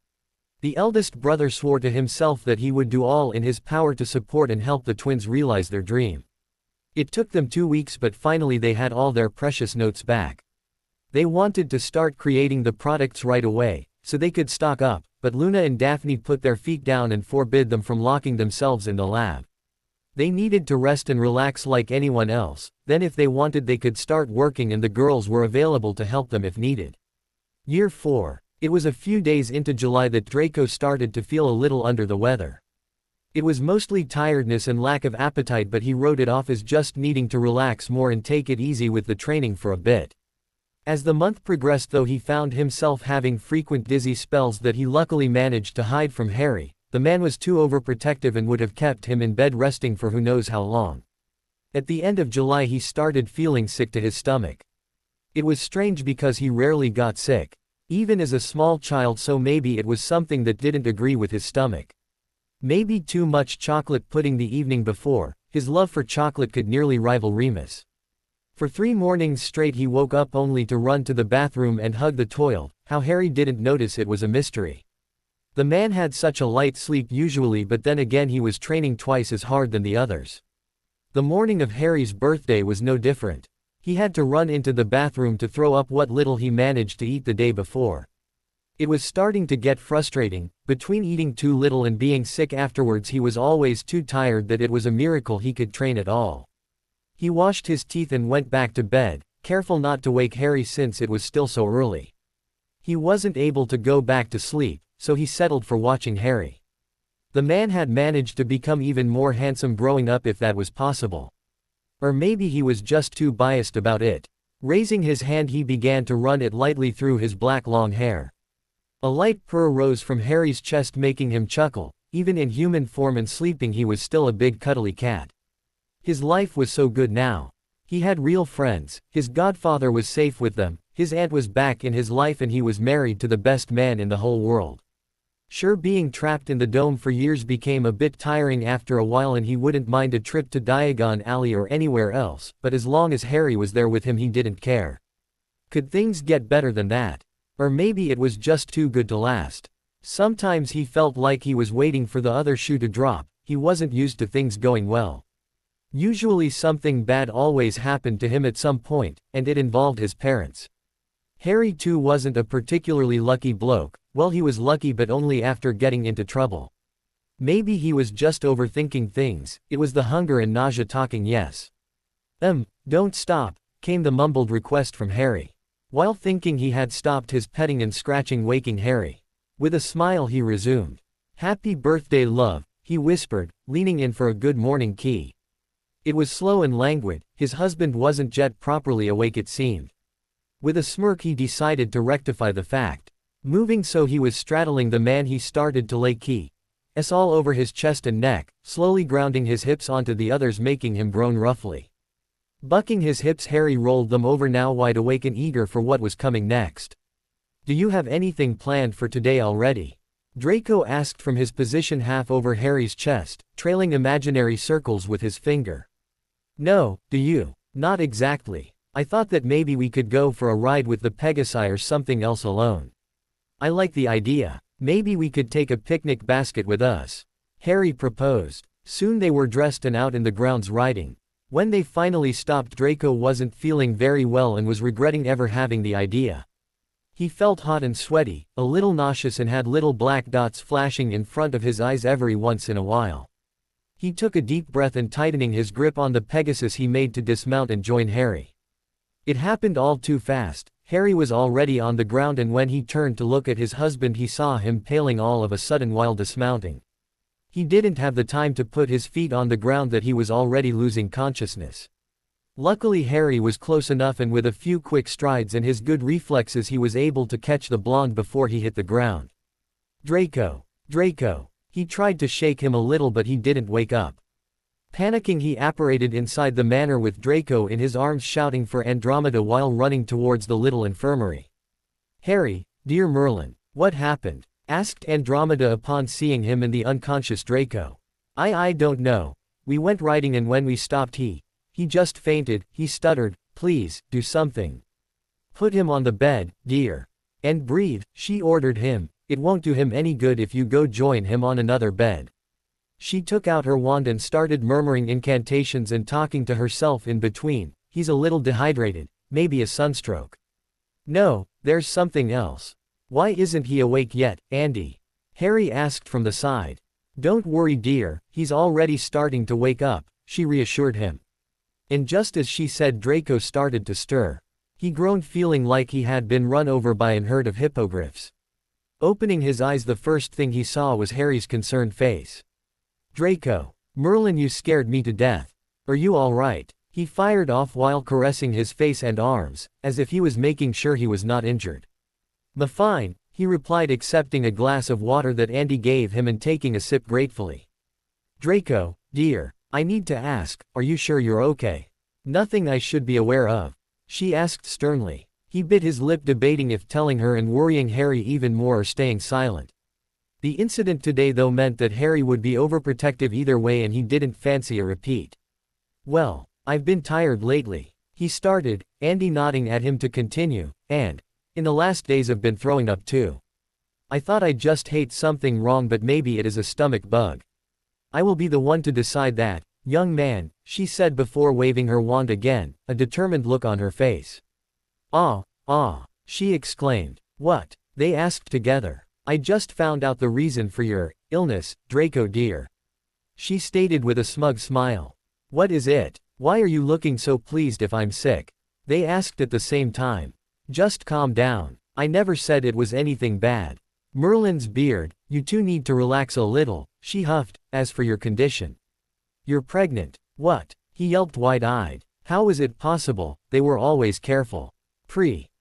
The eldest brother swore to himself that he would do all in his power to support and help the twins realize their dream. It took them 2 weeks, but finally they had all their precious notes back. They wanted to start creating the products right away, so they could stock up, but Luna and Daphne put their feet down and forbid them from locking themselves in the lab. They needed to rest and relax like anyone else, then if they wanted they could start working, and the girls were available to help them if needed. Year 4. It was a few days into July that Draco started to feel a little under the weather. It was mostly tiredness and lack of appetite, but he wrote it off as just needing to relax more and take it easy with the training for a bit. As the month progressed though, he found himself having frequent dizzy spells that he luckily managed to hide from Harry. The man was too overprotective and would have kept him in bed resting for who knows how long. At the end of July he started feeling sick to his stomach. It was strange because he rarely got sick, even as a small child, so maybe it was something that didn't agree with his stomach. Maybe too much chocolate pudding the evening before. His love for chocolate could nearly rival Remus. For 3 mornings straight he woke up only to run to the bathroom and hug the toilet. How Harry didn't notice it was a mystery. The man had such a light sleep usually, but then again he was training twice as hard than the others. The morning of Harry's birthday was no different. He had to run into the bathroom to throw up what little he managed to eat the day before. It was starting to get frustrating. Between eating too little and being sick afterwards, he was always too tired that it was a miracle he could train at all. He washed his teeth and went back to bed, careful not to wake Harry since it was still so early. He wasn't able to go back to sleep, so he settled for watching Harry. The man had managed to become even more handsome growing up, if that was possible. Or maybe he was just too biased about it. Raising his hand he began to run it lightly through his black long hair. A light purr rose from Harry's chest, making him chuckle. Even in human form and sleeping he was still a big cuddly cat. His life was so good now. He had real friends, his godfather was safe with them, his aunt was back in his life, and he was married to the best man in the whole world. Sure, being trapped in the dome for years became a bit tiring after a while, and he wouldn't mind a trip to Diagon Alley or anywhere else, but as long as Harry was there with him he didn't care. Could things get better than that? Or maybe it was just too good to last. Sometimes he felt like he was waiting for the other shoe to drop. He wasn't used to things going well. Usually something bad always happened to him at some point, and it involved his parents. Harry too wasn't a particularly lucky bloke. Well, he was lucky, but only after getting into trouble. Maybe he was just overthinking things. It was the hunger and nausea talking. Yes. Don't stop, came the mumbled request from Harry. While thinking he had stopped his petting and scratching, waking Harry. With a smile he resumed. "Happy birthday, love," he whispered, leaning in for a good morning key. It was slow and languid. His husband wasn't yet properly awake, it seemed. With a smirk he decided to rectify the fact. Moving so he was straddling the man, he started to lay keys all over his chest and neck, slowly grounding his hips onto the others, making him groan roughly. Bucking his hips, Harry rolled them over, now wide awake and eager for what was coming next. "Do you have anything planned for today already?" Draco asked from his position half over Harry's chest, trailing imaginary circles with his finger. "No, do you?" "Not exactly. I thought that maybe we could go for a ride with the Pegasi or something else alone. I like the idea. Maybe we could take a picnic basket with us. Harry proposed. Soon they were dressed and out in the grounds riding. When they finally stopped, Draco wasn't feeling very well and was regretting ever having the idea. He felt hot and sweaty, a little nauseous, and had little black dots flashing in front of his eyes every once in a while. He took a deep breath and, tightening his grip on the Pegasus, he made to dismount and join Harry. It happened all too fast. Harry was already on the ground, and when he turned to look at his husband, he saw him paling all of a sudden while dismounting. He didn't have the time to put his feet on the ground that he was already losing consciousness. Luckily Harry was close enough, and with a few quick strides and his good reflexes he was able to catch the blonde before he hit the ground. Draco! Draco! He tried to shake him a little, but he didn't wake up. Panicking, he apparated inside the manor with Draco in his arms, shouting for Andromeda while running towards the little infirmary. "Harry, dear Merlin, what happened?" asked Andromeda upon seeing him and the unconscious Draco. I don't know. We went riding, and when we stopped he just fainted," he stuttered. "Please, do something. Put him on the bed, dear. And breathe," she ordered him. "It won't do him any good if you go join him on another bed." She took out her wand and started murmuring incantations and talking to herself in between. "He's a little dehydrated, maybe a sunstroke. No, there's something else. Why isn't he awake yet, Andy?" Harry asked from the side. "Don't worry, dear, he's already starting to wake up," she reassured him. And just as she said, Draco started to stir. He groaned, feeling like he had been run over by an herd of hippogriffs. Opening his eyes, the first thing he saw was Harry's concerned face. "Draco! Merlin, you scared me to death. Are you all right?" he fired off while caressing his face and arms, as if he was making sure he was not injured. "Fine," he replied, accepting a glass of water that Andy gave him and taking a sip gratefully. "Draco, dear, I need to ask, are you sure you're okay? Nothing I should be aware of?" she asked sternly. He bit his lip, debating if telling her and worrying Harry even more or staying silent. The incident today though meant that Harry would be overprotective either way, and he didn't fancy a repeat. "Well, I've been tired lately," he started, Andy nodding at him to continue, "and in the last days I've been throwing up too. I thought I just ate something wrong, but maybe it is a stomach bug. I will be the one to decide that, young man," she said before waving her wand again, a determined look on her face. Ah, she exclaimed. "What?" they asked together. "I just found out the reason for your illness, Draco dear," she stated with a smug smile. "What is it? Why are you looking so pleased if I'm sick?" they asked at the same time. "Just calm down. I never said it was anything bad. Merlin's beard, you two need to relax a little," she huffed. "As for your condition, you're pregnant." "What?" he yelped, wide-eyed. How was it possible? They were always careful.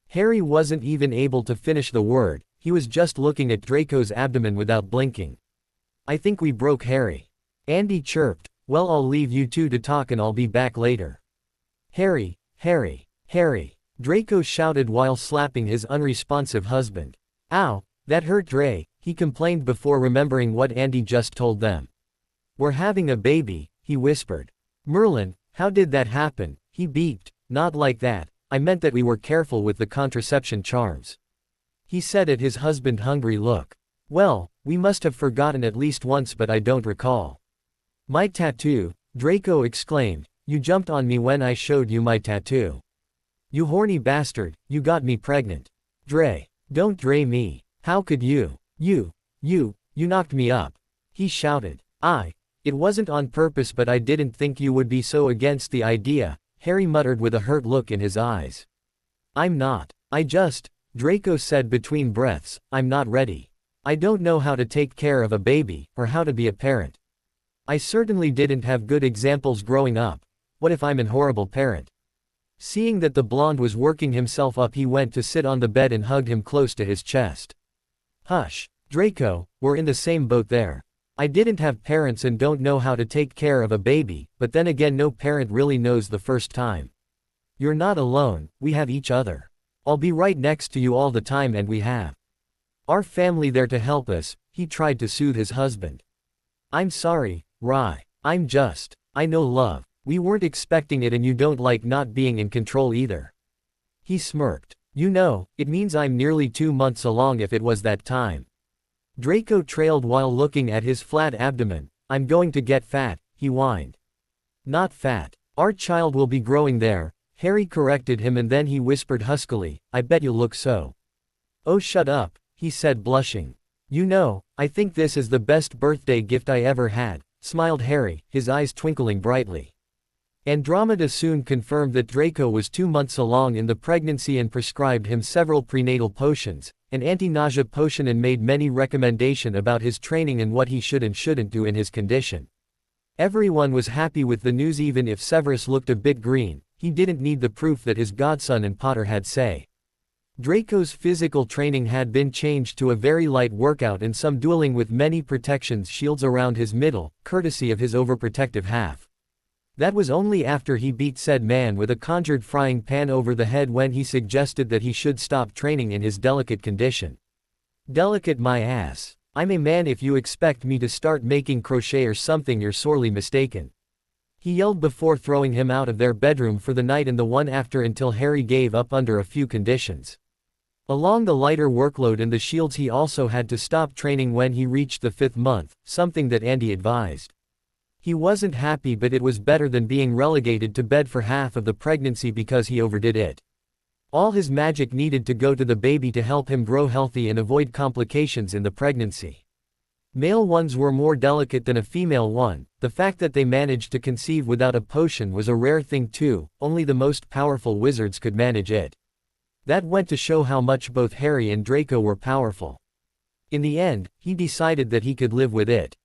Harry wasn't even able to finish the word. He was just looking at Draco's abdomen without blinking. "I think we broke Harry," Andy chirped. "Well, I'll leave you two to talk and I'll be back later." "Harry, Harry, Harry," Draco shouted while slapping his unresponsive husband. "Ow, that hurt, Dre," he complained before remembering what Andy just told them. "We're having a baby," he whispered. "Merlin, how did that happen?" he beeped. "Not like that, I meant that we were careful with the contraception charms," he said at his husband's hungry look. "Well, we must have forgotten at least once, but I don't recall." "My tattoo," Draco exclaimed. "You jumped on me when I showed you my tattoo. You horny bastard, you got me pregnant." "Dre, don't Dre me. How could you? You knocked me up," he shouted. It wasn't on purpose, but I didn't think you would be so against the idea," Harry muttered with a hurt look in his eyes. "I'm not. Draco said between breaths, "I'm not ready. I don't know how to take care of a baby, or how to be a parent. I certainly didn't have good examples growing up. What if I'm an horrible parent?" Seeing that the blonde was working himself up, he went to sit on the bed and hugged him close to his chest. "Hush, Draco, we're in the same boat there. I didn't have parents and don't know how to take care of a baby, but then again, no parent really knows the first time. You're not alone, we have each other. I'll be right next to you all the time, and we have our family there to help us," he tried to soothe his husband. "I'm sorry, Rye. I know love," We weren't expecting it and you don't like not being in control either. He smirked. You know, it means I'm nearly 2 months along if it was that time. Draco trailed while looking at his flat abdomen. I'm going to get fat, he whined. Not fat. Our child will be growing there, Harry corrected him and then he whispered huskily, I bet you'll look so. Oh shut up, he said blushing. You know, I think this is the best birthday gift I ever had, smiled Harry, his eyes twinkling brightly. Andromeda soon confirmed that Draco was 2 months along in the pregnancy and prescribed him several prenatal potions, an anti-nausea potion and made many recommendations about his training and what he should and shouldn't do in his condition. Everyone was happy with the news even if Severus looked a bit green, he didn't need the proof that his godson and Potter had say. Draco's physical training had been changed to a very light workout and some dueling with many protections shields around his middle, courtesy of his overprotective half. That was only after he beat said man with a conjured frying pan over the head when he suggested that he should stop training in his delicate condition. Delicate my ass. I'm a man if you expect me to start making crochet or something you're sorely mistaken. He yelled before throwing him out of their bedroom for the night and the one after until Harry gave up under a few conditions. Along the lighter workload and the shields he also had to stop training when he reached the 5th month, something that Andy advised. He wasn't happy but it was better than being relegated to bed for half of the pregnancy because he overdid it. All his magic needed to go to the baby to help him grow healthy and avoid complications in the pregnancy. Male ones were more delicate than a female one, the fact that they managed to conceive without a potion was a rare thing too, only the most powerful wizards could manage it. That went to show how much both Harry and Draco were powerful. In the end, he decided that he could live with it.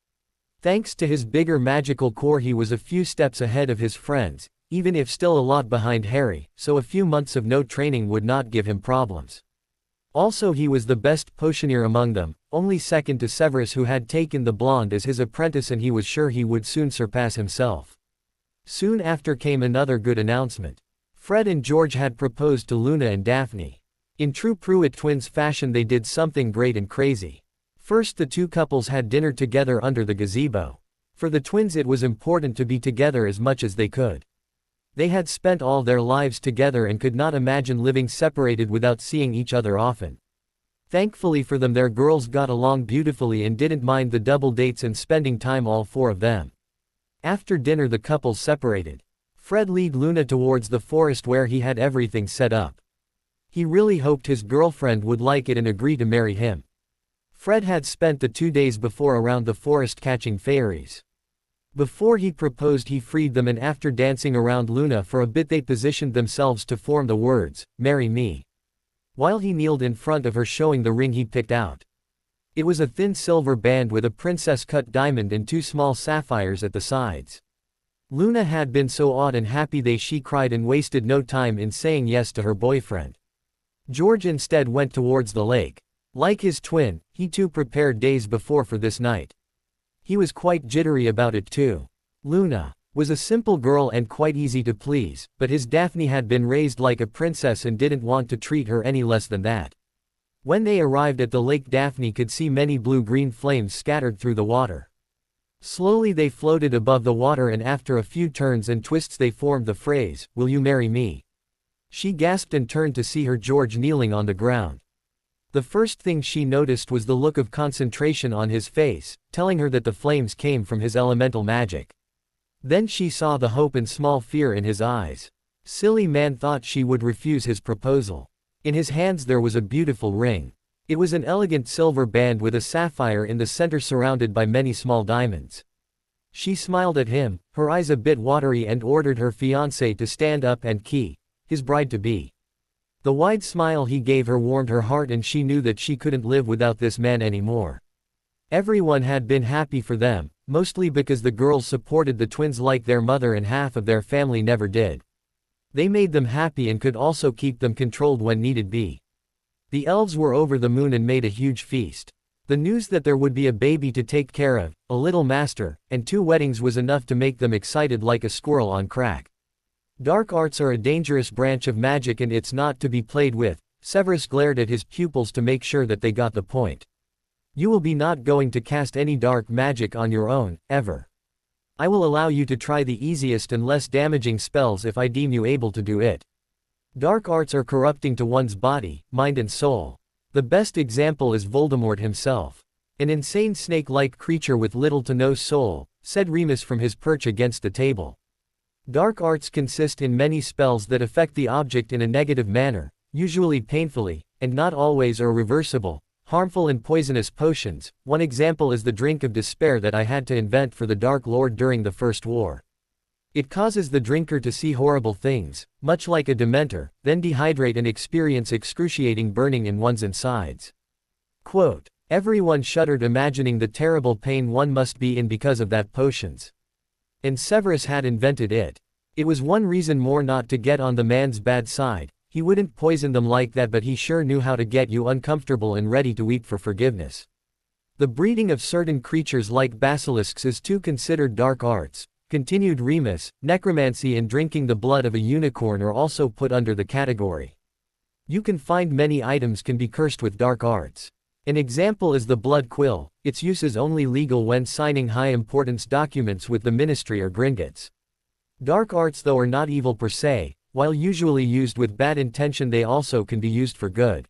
Thanks to his bigger magical core he was a few steps ahead of his friends, even if still a lot behind Harry, so a few months of no training would not give him problems. Also he was the best potioneer among them, only second to Severus who had taken the blonde as his apprentice and he was sure he would soon surpass himself. Soon after came another good announcement. Fred and George had proposed to Luna and Daphne. In true Pruitt twins fashion they did something great and crazy. First the two couples had dinner together under the gazebo. For the twins it was important to be together as much as they could. They had spent all their lives together and could not imagine living separated without seeing each other often. Thankfully for them their girls got along beautifully and didn't mind the double dates and spending time all four of them. After dinner the couples separated. Fred led Luna towards the forest where he had everything set up. He really hoped his girlfriend would like it and agree to marry him. Fred had spent the 2 days before around the forest catching fairies. Before he proposed he freed them and after dancing around Luna for a bit they positioned themselves to form the words, "Marry me," while he kneeled in front of her showing the ring he picked out. It was a thin silver band with a princess-cut diamond and 2 small sapphires at the sides. Luna had been so awed and happy she cried and wasted no time in saying yes to her boyfriend. George instead went towards the lake. Like his twin, he too prepared days before for this night. He was quite jittery about it too. Luna was a simple girl and quite easy to please, but his Daphne had been raised like a princess and didn't want to treat her any less than that. When they arrived at the lake Daphne could see many blue-green flames scattered through the water. Slowly they floated above the water and after a few turns and twists they formed the phrase, "Will you marry me?" She gasped and turned to see her George kneeling on the ground. The first thing she noticed was the look of concentration on his face, telling her that the flames came from his elemental magic. Then she saw the hope and small fear in his eyes. Silly man thought she would refuse his proposal. In his hands there was a beautiful ring. It was an elegant silver band with a sapphire in the center surrounded by many small diamonds. She smiled at him, her eyes a bit watery and ordered her fiancé to stand up and kiss his bride-to-be. The wide smile he gave her warmed her heart and she knew that she couldn't live without this man anymore. Everyone had been happy for them, mostly because the girls supported the twins like their mother and half of their family never did. They made them happy and could also keep them controlled when needed be. The elves were over the moon and made a huge feast. The news that there would be a baby to take care of, a little master, and 2 weddings was enough to make them excited like a squirrel on crack. Dark arts are a dangerous branch of magic and it's not to be played with. Severus glared at his pupils to make sure that they got the point. You will be not going to cast any dark magic on your own, ever. I will allow you to try the easiest and less damaging spells if I deem you able to do it. Dark arts are corrupting to one's body, mind and soul. The best example is Voldemort himself. An insane snake-like creature with little to no soul, said Remus from his perch against the table. Dark arts consist in many spells that affect the object in a negative manner, usually painfully, and not always are reversible, harmful and poisonous potions. One example is the drink of despair that I had to invent for the Dark Lord during the First War. It causes the drinker to see horrible things, much like a dementor, then dehydrate and experience excruciating burning in one's insides. Quote, everyone shuddered imagining the terrible pain one must be in because of that potions. And Severus had invented it. It was one reason more not to get on the man's bad side. He wouldn't poison them like that, but he sure knew how to get you uncomfortable and ready to weep for forgiveness. The breeding of certain creatures like basilisks is too considered dark arts, continued Remus. Necromancy and drinking the blood of a unicorn are also put under the category. You can find many items can be cursed with dark arts. An example is the blood quill. Its use is only legal when signing high-importance documents with the ministry or Gringotts. Dark arts though are not evil per se, while usually used with bad intention they also can be used for good.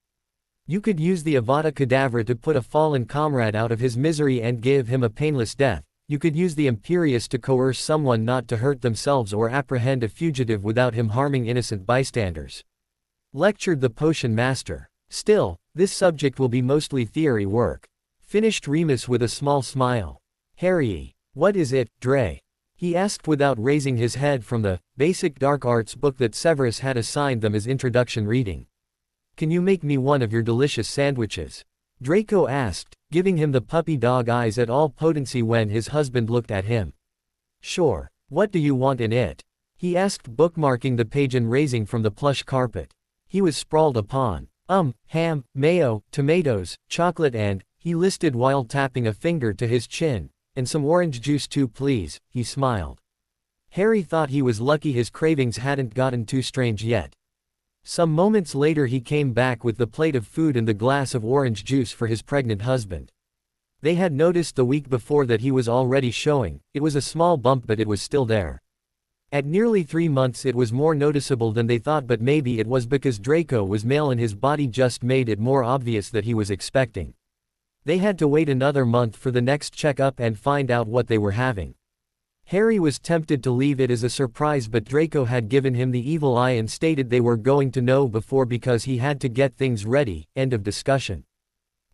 You could use the Avada Kedavra to put a fallen comrade out of his misery and give him a painless death. You could use the Imperius to coerce someone not to hurt themselves or apprehend a fugitive without him harming innocent bystanders. Lectured the potion master. Still, this subject will be mostly theory work. Finished Remus with a small smile. Harry, what is it, Dre? He asked without raising his head from the basic dark arts book that Severus had assigned them as introduction reading. Can you make me one of your delicious sandwiches? Draco asked, giving him the puppy dog eyes at all potency when his husband looked at him. Sure, what do you want in it? He asked, bookmarking the page and raising from the plush carpet. He was sprawled upon. Ham, mayo, tomatoes, chocolate and, he listed while tapping a finger to his chin, and some orange juice too please, he smiled. Harry thought he was lucky his cravings hadn't gotten too strange yet. Some moments later he came back with the plate of food and the glass of orange juice for his pregnant husband. They had noticed the week before that he was already showing. It was a small bump but it was still there. At nearly 3 months it was more noticeable than they thought, but maybe it was because Draco was male and his body just made it more obvious that he was expecting. They had to wait another month for the next checkup and find out what they were having. Harry was tempted to leave it as a surprise, but Draco had given him the evil eye and stated they were going to know before because he had to get things ready. End of discussion.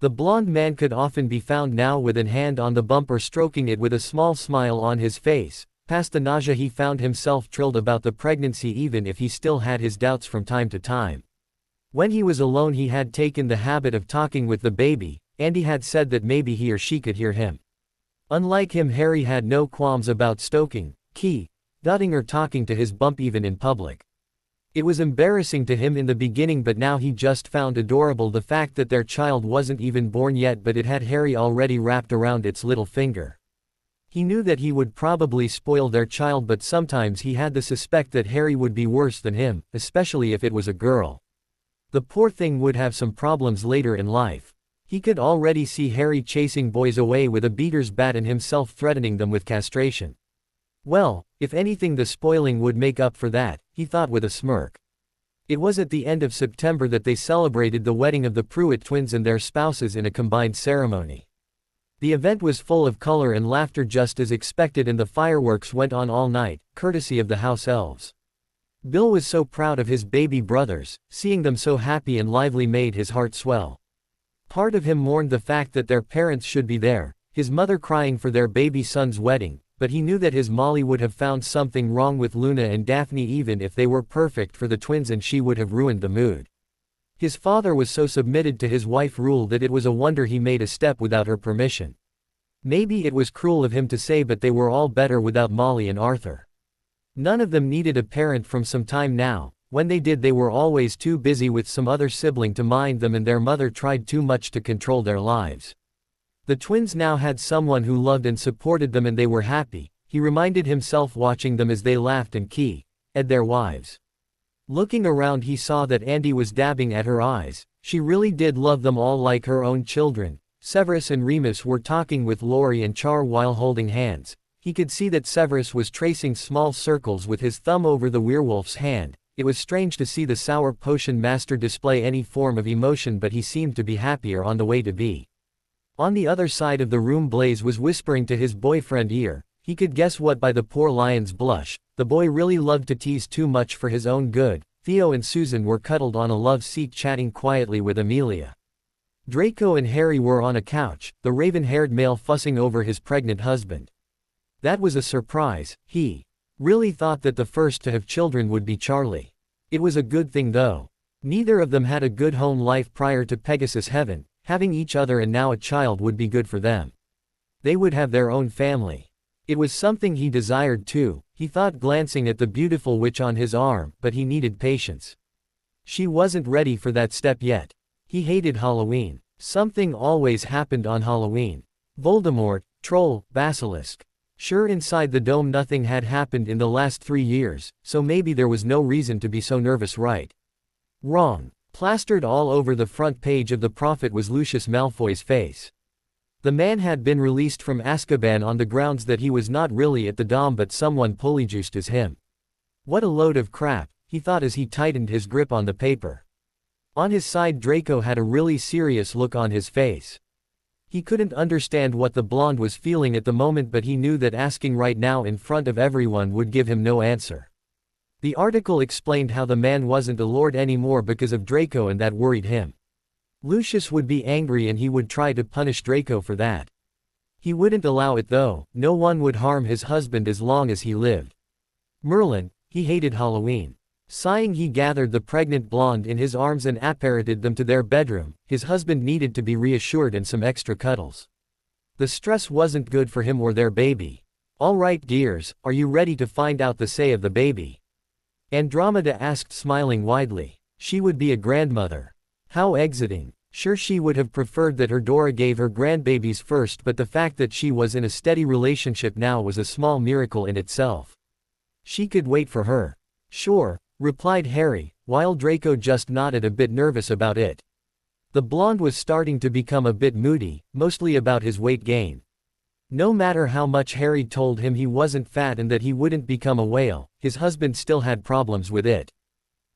The blond man could often be found now with an hand on the bump or stroking it with a small smile on his face. Past the nausea he found himself thrilled about the pregnancy even if he still had his doubts from time to time. When he was alone he had taken the habit of talking with the baby. Andy had said that maybe he or she could hear him. Unlike him, Harry had no qualms about stoking, dotting or talking to his bump even in public. It was embarrassing to him in the beginning, but now he just found adorable the fact that their child wasn't even born yet but it had Harry already wrapped around its little finger. He knew that he would probably spoil their child, but sometimes he had the suspect that Harry would be worse than him, especially if it was a girl. The poor thing would have some problems later in life. He could already see Harry chasing boys away with a beater's bat and himself threatening them with castration. Well, if anything the spoiling would make up for that, he thought with a smirk. It was at the end of September that they celebrated the wedding of the Pruitt twins and their spouses in a combined ceremony. The event was full of color and laughter just as expected, and the fireworks went on all night, courtesy of the house elves. Bill was so proud of his baby brothers. Seeing them so happy and lively made his heart swell. Part of him mourned the fact that their parents should be there, his mother crying for their baby son's wedding, but he knew that his Molly would have found something wrong with Luna and Daphne even if they were perfect for the twins, and she would have ruined the mood. His father was so submitted to his wife rule that it was a wonder he made a step without her permission. Maybe it was cruel of him to say, but they were all better without Molly and Arthur. None of them needed a parent from some time now. When they did, they were always too busy with some other sibling to mind them, and their mother tried too much to control their lives. The twins now had someone who loved and supported them, and they were happy. He reminded himself watching them as they laughed and ed their wives. Looking around he saw that Andy was dabbing at her eyes. She really did love them all like her own children. Severus and Remus were talking with Laurie and Char while holding hands. He could see that Severus was tracing small circles with his thumb over the werewolf's hand. It was strange to see the sour potion master display any form of emotion, but he seemed to be happier on the way to be. On the other side of the room, Blaze was whispering to his boyfriend ear. He could guess what by the poor lion's blush. The boy really loved to tease too much for his own good. Theo and Susan were cuddled on a love seat chatting quietly with Amelia. Draco and Harry were on a couch, the raven-haired male fussing over his pregnant husband. That was a surprise. He really thought that the first to have children would be Charlie. It was a good thing though. Neither of them had a good home life prior to Pegasus Heaven. Having each other and now a child would be good for them. They would have their own family. It was something he desired too, he thought, glancing at the beautiful witch on his arm, but he needed patience. She wasn't ready for that step yet. He hated Halloween. Something always happened on Halloween. Voldemort, troll, basilisk. Sure, inside the dome nothing had happened in the last 3 years, so maybe there was no reason to be so nervous, right? Wrong. Plastered all over the front page of the Prophet was Lucius Malfoy's face. The man had been released from Azkaban on the grounds that he was not really at the dome but someone polyjuiced as him. What a load of crap, he thought as he tightened his grip on the paper. On his side, Draco had a really serious look on his face. He couldn't understand what the blonde was feeling at the moment, but he knew that asking right now in front of everyone would give him no answer. The article explained how the man wasn't a lord anymore because of Draco, and that worried him. Lucius would be angry and he would try to punish Draco for that. He wouldn't allow it though. No one would harm his husband as long as he lived. Merlin, he hated Halloween. Sighing, he gathered the pregnant blonde in his arms and apparated them to their bedroom. His husband needed to be reassured and some extra cuddles. The stress wasn't good for him or their baby. All right, dears, are you ready to find out the say of the baby? Andromeda asked, smiling widely. She would be a grandmother. How exiting. Sure, she would have preferred that her Dora gave her grandbabies first, but the fact that she was in a steady relationship now was a small miracle in itself. She could wait for her. Sure, replied Harry, while Draco just nodded, a bit nervous about it. The blonde was starting to become a bit moody, mostly about his weight gain. No matter how much Harry told him he wasn't fat and that he wouldn't become a whale, his husband still had problems with it.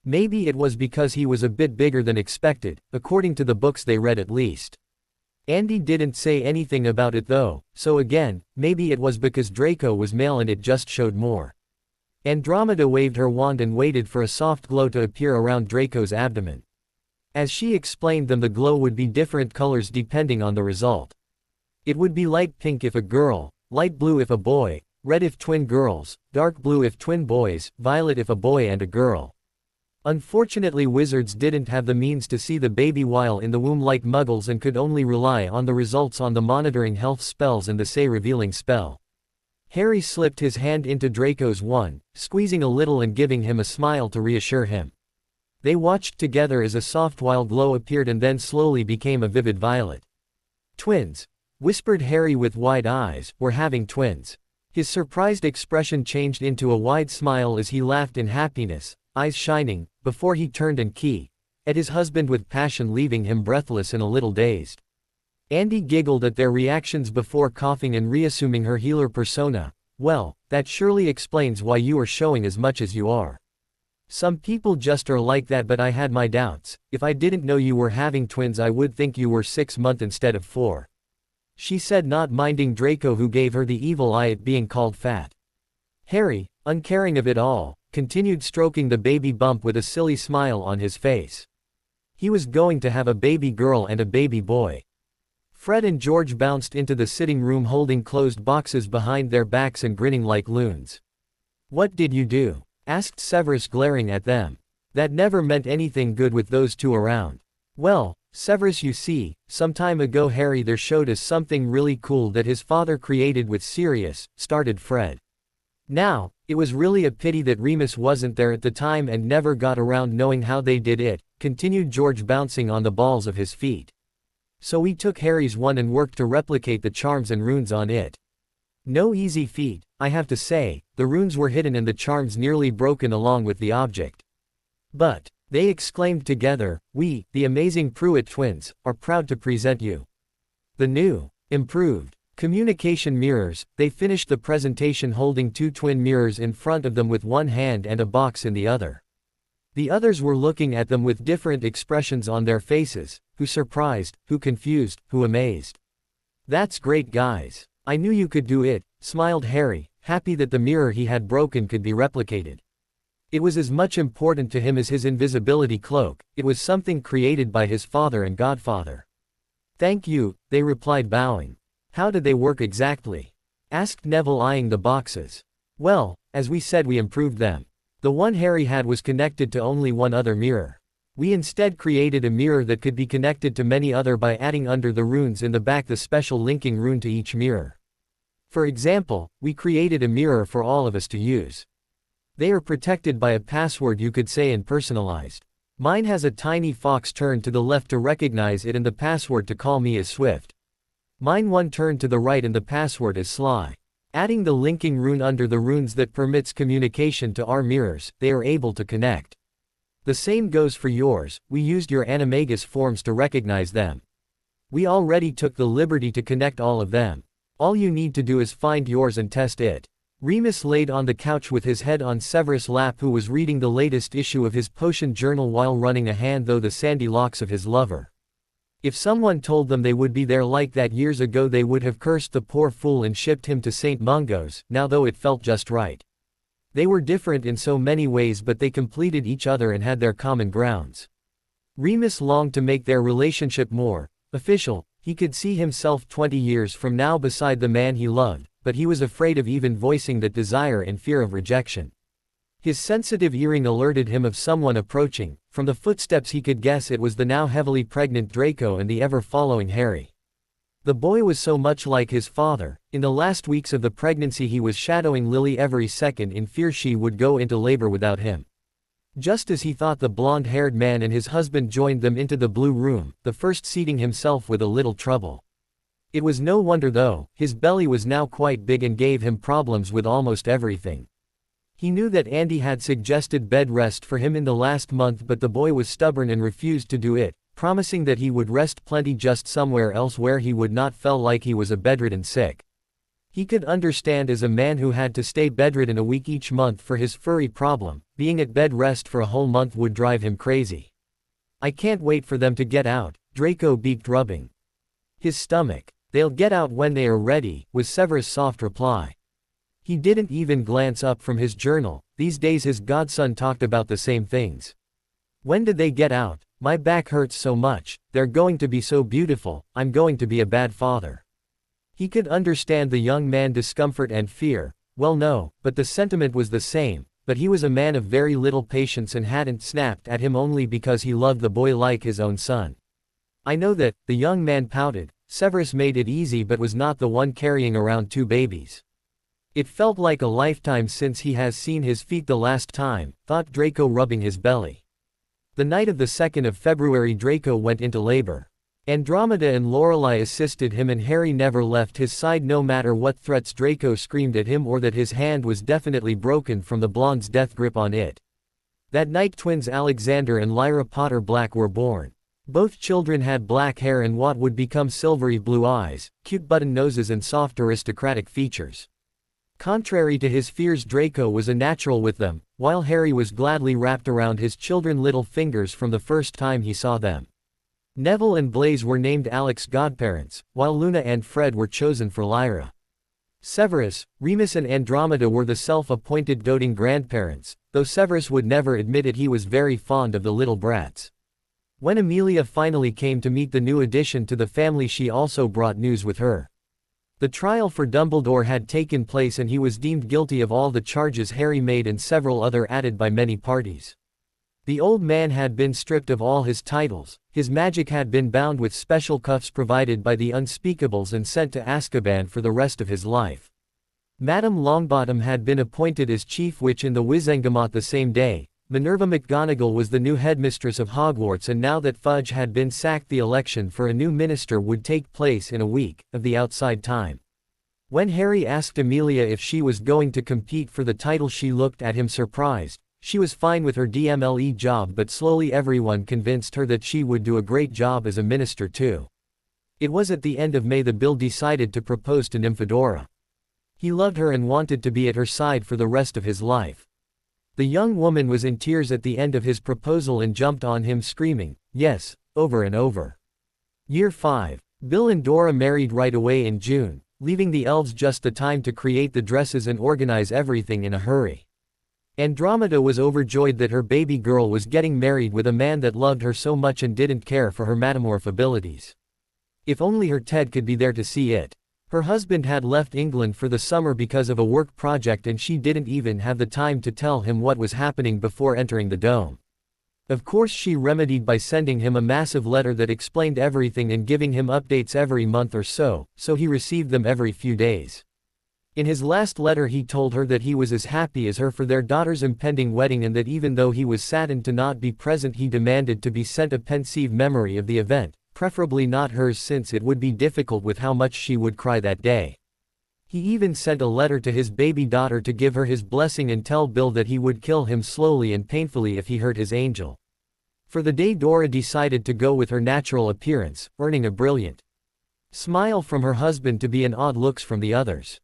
Maybe it was because he was a bit bigger than expected, according to the books they read at least. Andy didn't say anything about it though, so again, maybe it was because Draco was male and it just showed more. Andromeda waved her wand and waited for a soft glow to appear around Draco's abdomen. As she explained them, the glow would be different colors depending on the result. It would be light pink if a girl, light blue if a boy, red if twin girls, dark blue if twin boys, violet if a boy and a girl. Unfortunately, wizards didn't have the means to see the baby while in the womb like muggles and could only rely on the results on the monitoring health spells and the say revealing spell. Harry slipped his hand into Draco's wand, squeezing a little and giving him a smile to reassure him. They watched together as a soft wild glow appeared and then slowly became a vivid violet. Twins, whispered Harry with wide eyes, we're having twins. His surprised expression changed into a wide smile as he laughed in happiness, eyes shining, before he turned and keyed at his husband with passion, leaving him breathless and a little dazed. Andy giggled at their reactions before coughing and reassuming her healer persona. Well, that surely explains why you are showing as much as you are. Some people just are like that, but I had my doubts. If I didn't know you were having twins, I would think you were 6 months instead of 4. She said, not minding Draco, who gave her the evil eye at being called fat. Harry, uncaring of it all, continued stroking the baby bump with a silly smile on his face. He was going to have a baby girl and a baby boy. Fred and George bounced into the sitting room holding closed boxes behind their backs and grinning like loons. What did you do? Asked Severus, glaring at them. That never meant anything good with those two around. Well, Severus, you see, some time ago Harry there showed us something really cool that his father created with Sirius, started Fred. Now, it was really a pity that Remus wasn't there at the time and never got around knowing how they did it, continued George, bouncing on the balls of his feet. So we took Harry's one and worked to replicate the charms and runes on it. No easy feat, I have to say. The runes were hidden and the charms nearly broken along with the object. But, they exclaimed together, we, the amazing Pruitt twins, are proud to present you the new, improved Communication mirrors. They finished the presentation holding two twin mirrors in front of them with one hand and a box in the other. The others were looking at them with different expressions on their faces, who surprised, who confused, who amazed. "That's great, guys. I knew you could do it," smiled Harry, happy that the mirror he had broken could be replicated. It was as much important to him as his invisibility cloak. It was something created by his father and godfather. "Thank you," they replied, bowing. "How did they work exactly?" asked Neville, eyeing the boxes. "Well, as we said, we improved them. The one Harry had was connected to only one other mirror. We instead created a mirror that could be connected to many other by adding under the runes in the back the special linking rune to each mirror. For example, we created a mirror for all of us to use. They are protected by a password, you could say, and personalized. Mine has a tiny fox turned to the left to recognize it, and the password to call me is Swift. Mine one turned to the right and the password is Sly. Adding the linking rune under the runes that permits communication to our mirrors, they are able to connect. The same goes for yours. We used your animagus forms to recognize them. We already took the liberty to connect all of them. All you need to do is find yours and test it." Remus laid on the couch with his head on Severus' lap, who was reading the latest issue of his potion journal while running a hand through the sandy locks of his lover. If someone told them they would be there like that years ago, they would have cursed the poor fool and shipped him to St. Mungo's, now though it felt just right. They were different in so many ways, but they completed each other and had their common grounds. Remus longed to make their relationship more official. He could see himself 20 years from now beside the man he loved, but he was afraid of even voicing that desire in fear of rejection. His sensitive hearing alerted him of someone approaching. From the footsteps he could guess it was the now heavily pregnant Draco and the ever-following Harry. The boy was so much like his father. In the last weeks of the pregnancy he was shadowing Lily every second in fear she would go into labor without him. Just as he thought, the blonde-haired man and his husband joined them into the blue room, the first seating himself with a little trouble. It was no wonder though, his belly was now quite big and gave him problems with almost everything. He knew that Andy had suggested bed rest for him in the last month, but the boy was stubborn and refused to do it, promising that he would rest plenty just somewhere else where he would not feel like he was a bedridden sick. He could understand, as a man who had to stay bedridden a week each month for his furry problem, being at bed rest for a whole month would drive him crazy. "I can't wait for them to get out," Draco beaked, rubbing his stomach. "They'll get out when they are ready," was Severus' soft reply. He didn't even glance up from his journal. These days his godson talked about the same things. "When did they get out? My back hurts so much. They're going to be so beautiful. I'm going to be a bad father." He could understand the young man's discomfort and fear. Well, no, but the sentiment was the same. But he was a man of very little patience and hadn't snapped at him only because he loved the boy like his own son. "I know that," the young man pouted. Severus made it easy but was not the one carrying around two babies. "It felt like a lifetime since he has seen his feet the last time," thought Draco, rubbing his belly. The night of the 2nd of February Draco went into labor. Andromeda and Lorelei assisted him, and Harry never left his side no matter what threats Draco screamed at him or that his hand was definitely broken from the blonde's death grip on it. That night twins Alexander and Lyra Potter Black were born. Both children had black hair and what would become silvery blue eyes, cute button noses and soft aristocratic features. Contrary to his fears, Draco was a natural with them, while Harry was gladly wrapped around his children's little fingers from the first time he saw them. Neville and Blaise were named Alec's godparents, while Luna and Fred were chosen for Lyra. Severus, Remus and Andromeda were the self-appointed doting grandparents, though Severus would never admit it. He was very fond of the little brats. When Amelia finally came to meet the new addition to the family, she also brought news with her. The trial for Dumbledore had taken place and he was deemed guilty of all the charges Harry made and several other added by many parties. The old man had been stripped of all his titles, his magic had been bound with special cuffs provided by the Unspeakables and sent to Azkaban for the rest of his life. Madame Longbottom had been appointed as chief witch in the Wizengamot the same day. Minerva McGonagall was the new headmistress of Hogwarts, and now that Fudge had been sacked, the election for a new minister would take place in a week, of the outside time. When Harry asked Amelia if she was going to compete for the title, she looked at him surprised. She was fine with her DMLE job, but slowly everyone convinced her that she would do a great job as a minister too. It was at the end of May that Bill decided to propose to Nymphadora. He loved her and wanted to be at her side for the rest of his life. The young woman was in tears at the end of his proposal and jumped on him screaming, "Yes," over and over. Year 5. Bill and Dora married right away in June, leaving the elves just the time to create the dresses and organize everything in a hurry. Andromeda was overjoyed that her baby girl was getting married with a man that loved her so much and didn't care for her metamorph abilities. If only her Ted could be there to see it. Her husband had left England for the summer because of a work project and she didn't even have the time to tell him what was happening before entering the dome. Of course she remedied by sending him a massive letter that explained everything and giving him updates every month or so he received them every few days. In his last letter he told her that he was as happy as her for their daughter's impending wedding and that even though he was saddened to not be present he demanded to be sent a pensive memory of the event, preferably not hers since it would be difficult with how much she would cry that day. He even sent a letter to his baby daughter to give her his blessing and tell Bill that he would kill him slowly and painfully if he hurt his angel. For the day Dora decided to go with her natural appearance, earning a brilliant smile from her husband to be an odd looks from the others.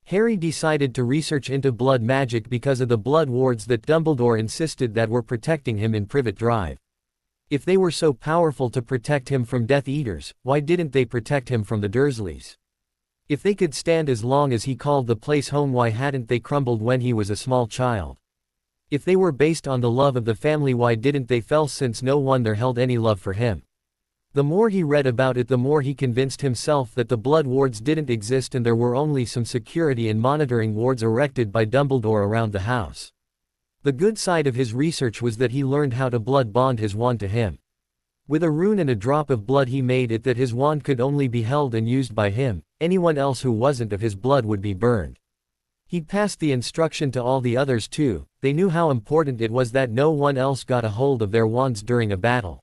Harry decided to research into blood magic because of the blood wards that Dumbledore insisted that were protecting him in Privet Drive. If they were so powerful to protect him from Death Eaters, why didn't they protect him from the Dursleys? If they could stand as long as he called the place home, why hadn't they crumbled when he was a small child? If they were based on the love of the family, why didn't they fell since no one there held any love for him? The more he read about it, the more he convinced himself that the blood wards didn't exist and there were only some security and monitoring wards erected by Dumbledore around the house. The good side of his research was that he learned how to blood bond his wand to him. With a rune and a drop of blood he made it that his wand could only be held and used by him, anyone else who wasn't of his blood would be burned. He passed the instruction to all the others too. They knew how important it was that no one else got a hold of their wands during a battle.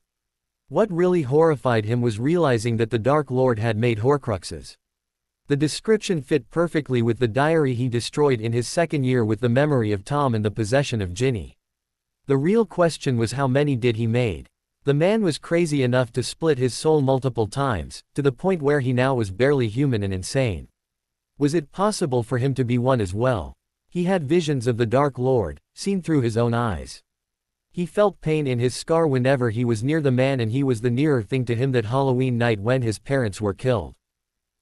What really horrified him was realizing that the Dark Lord had made Horcruxes. The description fit perfectly with the diary he destroyed in his second year with the memory of Tom and the possession of Ginny. The real question was how many did he made? The man was crazy enough to split his soul multiple times, to the point where he now was barely human and insane. Was it possible for him to be one as well? He had visions of the Dark Lord, seen through his own eyes. He felt pain in his scar whenever he was near the man, and he was the nearer thing to him that Halloween night when his parents were killed.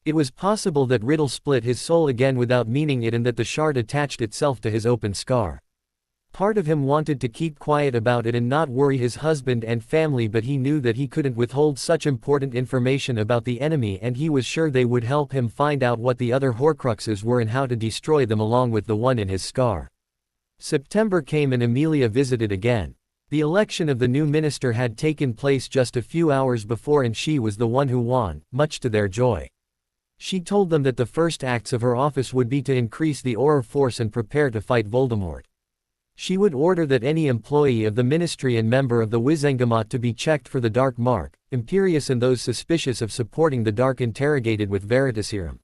It was possible that Riddle split his soul again without meaning it and that the shard attached itself to his open scar. Part of him wanted to keep quiet about it and not worry his husband and family, but he knew that he couldn't withhold such important information about the enemy, and he was sure they would help him find out what the other Horcruxes were and how to destroy them along with the one in his scar. September came and Amelia visited again. The election of the new minister had taken place just a few hours before and she was the one who won, much to their joy. She told them that the first acts of her office would be to increase the Auror force and prepare to fight Voldemort. She would order that any employee of the ministry and member of the Wizengamot to be checked for the Dark Mark, Imperius, and those suspicious of supporting the Dark interrogated with Veritaserum.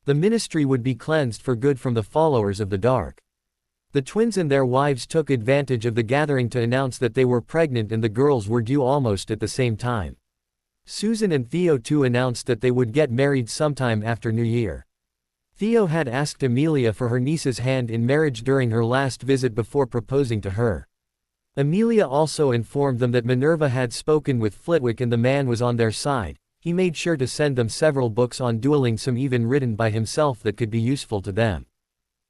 The ministry would be cleansed for good from the followers of the Dark. The twins and their wives took advantage of the gathering to announce that they were pregnant and the girls were due almost at the same time. Susan and Theo too announced that they would get married sometime after New Year. Theo had asked Amelia for her niece's hand in marriage during her last visit before proposing to her. Amelia also informed them that Minerva had spoken with Flitwick and the man was on their side. He made sure to send them several books on dueling, some even written by himself that could be useful to them.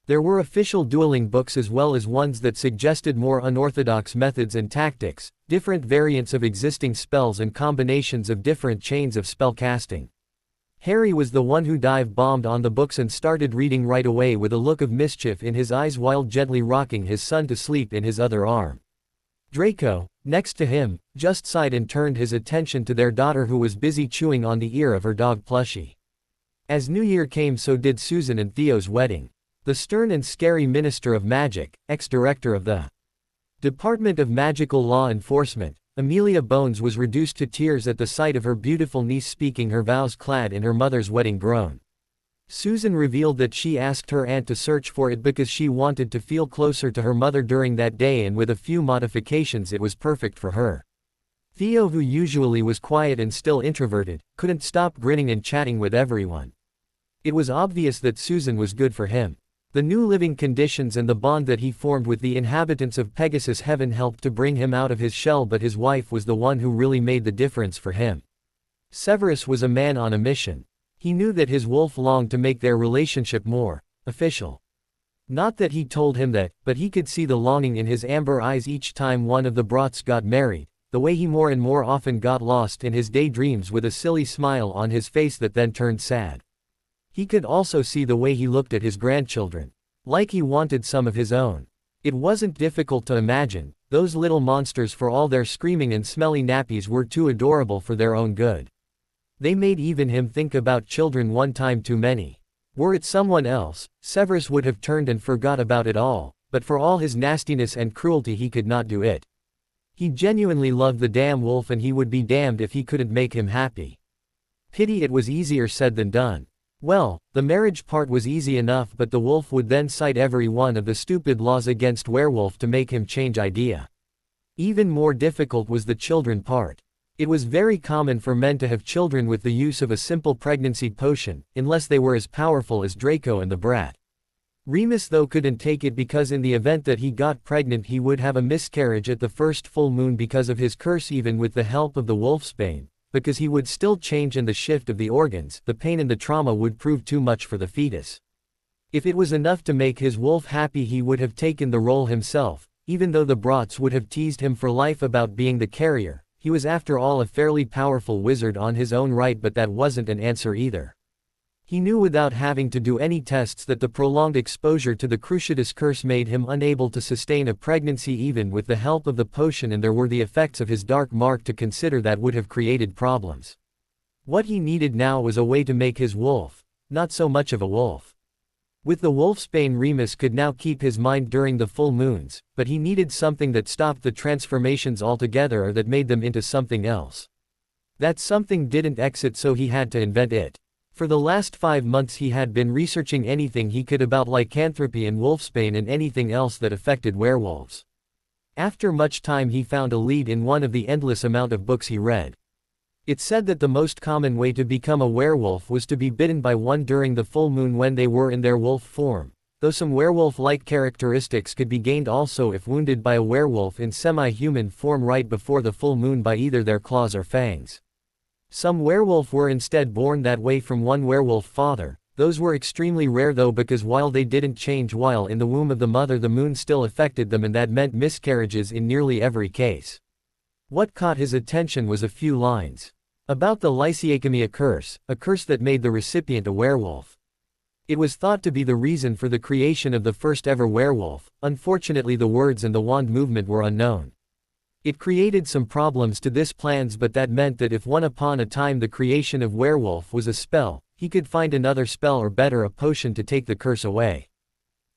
There were official dueling books as well as ones that suggested more unorthodox methods and tactics, different variants of existing spells and combinations of different chains of spell casting. Harry was the one who dive-bombed on the books and started reading right away with a look of mischief in his eyes while gently rocking his son to sleep in his other arm. Draco, next to him, just sighed and turned his attention to their daughter who was busy chewing on the ear of her dog plushie. As New Year came, so did Susan and Theo's wedding. The stern and scary Minister of Magic, ex-director of the Department of Magical Law Enforcement, Amelia Bones, was reduced to tears at the sight of her beautiful niece speaking her vows clad in her mother's wedding gown. Susan revealed that she asked her aunt to search for it because she wanted to feel closer to her mother during that day, and with a few modifications it was perfect for her. Theo, who usually was quiet and still introverted, couldn't stop grinning and chatting with everyone. It was obvious that Susan was good for him. The new living conditions and the bond that he formed with the inhabitants of Pegasus Heaven helped to bring him out of his shell, but his wife was the one who really made the difference for him. Severus was a man on a mission. He knew that his wolf longed to make their relationship more official. Not that he told him that, but he could see the longing in his amber eyes each time one of the brats got married, the way he more and more often got lost in his daydreams with a silly smile on his face that then turned sad. He could also see the way he looked at his grandchildren. Like he wanted some of his own. It wasn't difficult to imagine, those little monsters, for all their screaming and smelly nappies, were too adorable for their own good. They made even him think about children one time too many. Were it someone else, Severus would have turned and forgot about it all, but for all his nastiness and cruelty he could not do it. He genuinely loved the damn wolf, and he would be damned if he couldn't make him happy. Pity it was easier said than done. Well, the marriage part was easy enough, but the wolf would then cite every one of the stupid laws against werewolf to make him change idea. Even more difficult was the children part. It was very common for men to have children with the use of a simple pregnancy potion, unless they were as powerful as Draco and the brat. Remus though couldn't take it, because in the event that he got pregnant he would have a miscarriage at the first full moon because of his curse, even with the help of the wolfsbane. Because he would still change, and the shift of the organs, the pain and the trauma would prove too much for the fetus. If it was enough to make his wolf happy he would have taken the role himself, even though the brats would have teased him for life about being the carrier. He was after all a fairly powerful wizard on his own right, but that wasn't an answer either. He knew without having to do any tests that the prolonged exposure to the Cruciatus curse made him unable to sustain a pregnancy even with the help of the potion, and there were the effects of his dark mark to consider that would have created problems. What he needed now was a way to make his wolf not so much of a wolf. With the wolfsbane Remus could now keep his mind during the full moons, but he needed something that stopped the transformations altogether or that made them into something else. That something didn't exist, so he had to invent it. For the last 5 months he had been researching anything he could about lycanthropy and wolfsbane and anything else that affected werewolves. After much time he found a lead in one of the endless amount of books he read. It said that the most common way to become a werewolf was to be bitten by one during the full moon when they were in their wolf form, though some werewolf-like characteristics could be gained also if wounded by a werewolf in semi-human form right before the full moon by either their claws or fangs. Some werewolf were instead born that way from one werewolf father. Those were extremely rare though, because while they didn't change while in the womb of the mother, the moon still affected them, and that meant miscarriages in nearly every case. What caught his attention was a few lines about the Lysiacomia curse, a curse that made the recipient a werewolf. It was thought to be the reason for the creation of the first ever werewolf. Unfortunately the words and the wand movement were unknown. It created some problems to this plans, but that meant that if one upon a time the creation of werewolf was a spell, he could find another spell, or better, a potion to take the curse away.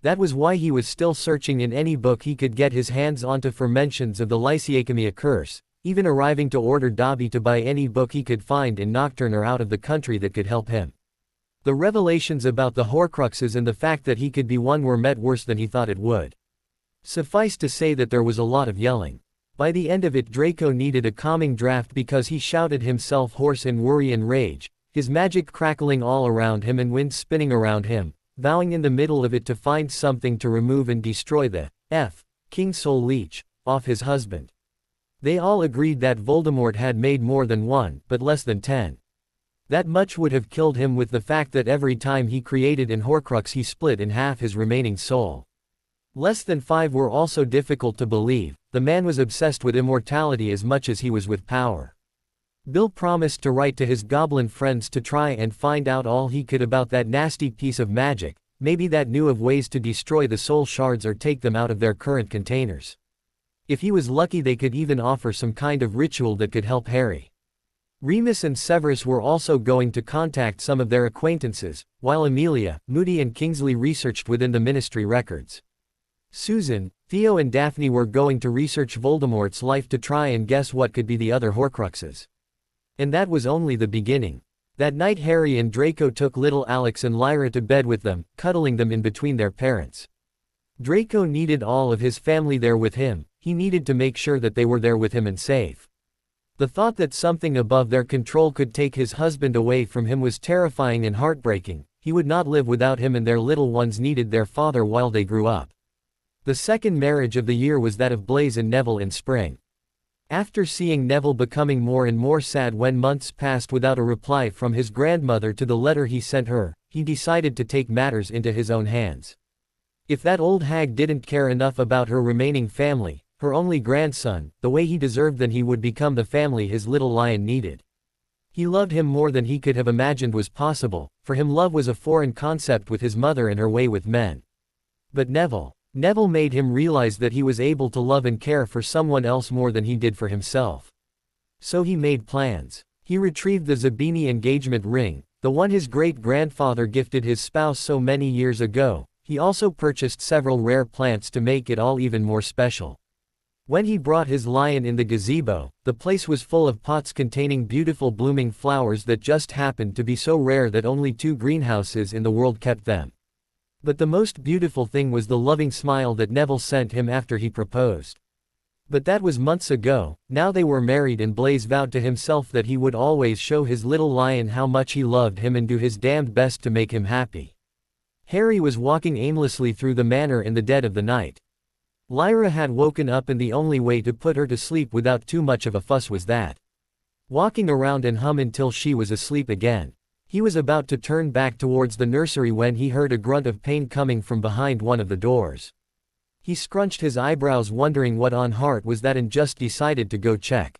That was why he was still searching in any book he could get his hands onto for mentions of the Lysiacomia curse, even arriving to order Dobby to buy any book he could find in Nocturne or out of the country that could help him. The revelations about the Horcruxes and the fact that he could be one were met worse than he thought it would. Suffice to say that there was a lot of yelling. By the end of it Draco needed a calming draft because he shouted himself hoarse in worry and rage, his magic crackling all around him and wind spinning around him, vowing in the middle of it to find something to remove and destroy the King Soul Leech off his husband. They all agreed that Voldemort had made more than one, but less than 10. That much would have killed him, with the fact that every time he created an Horcrux he split in half his remaining soul. Less than 5 were also difficult to believe. The man was obsessed with immortality as much as he was with power. Bill promised to write to his goblin friends to try and find out all he could about that nasty piece of magic, maybe that knew of ways to destroy the soul shards or take them out of their current containers. If he was lucky they could even offer some kind of ritual that could help Harry. Remus and Severus were also going to contact some of their acquaintances, while Amelia, Moody and Kingsley researched within the ministry records. Susan, Theo and Daphne were going to research Voldemort's life to try and guess what could be the other Horcruxes. And that was only the beginning. That night Harry and Draco took little Alex and Lyra to bed with them, cuddling them in between their parents. Draco needed all of his family there with him. He needed to make sure that they were there with him and safe. The thought that something above their control could take his husband away from him was terrifying and heartbreaking. He would not live without him, and their little ones needed their father while they grew up. The second marriage of the year was that of Blaise and Neville in spring. After seeing Neville becoming more and more sad when months passed without a reply from his grandmother to the letter he sent her, he decided to take matters into his own hands. If that old hag didn't care enough about her remaining family, her only grandson, the way he deserved, then he would become the family his little lion needed. He loved him more than he could have imagined was possible. For him, love was a foreign concept with his mother and her way with men. But Neville made him realize that he was able to love and care for someone else more than he did for himself. So he made plans. He retrieved the Zabini engagement ring, the one his great-grandfather gifted his spouse so many years ago. He also purchased several rare plants to make it all even more special. When he brought his lion in the gazebo, the place was full of pots containing beautiful blooming flowers that just happened to be so rare that only 2 greenhouses in the world kept them. But the most beautiful thing was the loving smile that Neville sent him after he proposed. But that was months ago. Now they were married, and Blaise vowed to himself that he would always show his little lion how much he loved him and do his damned best to make him happy. Harry was walking aimlessly through the manor in the dead of the night. Lyra had woken up, and the only way to put her to sleep without too much of a fuss was that. Walking around and hum until she was asleep again. He was about to turn back towards the nursery when he heard a grunt of pain coming from behind one of the doors. He scrunched his eyebrows, wondering what on heart was that, and just decided to go check.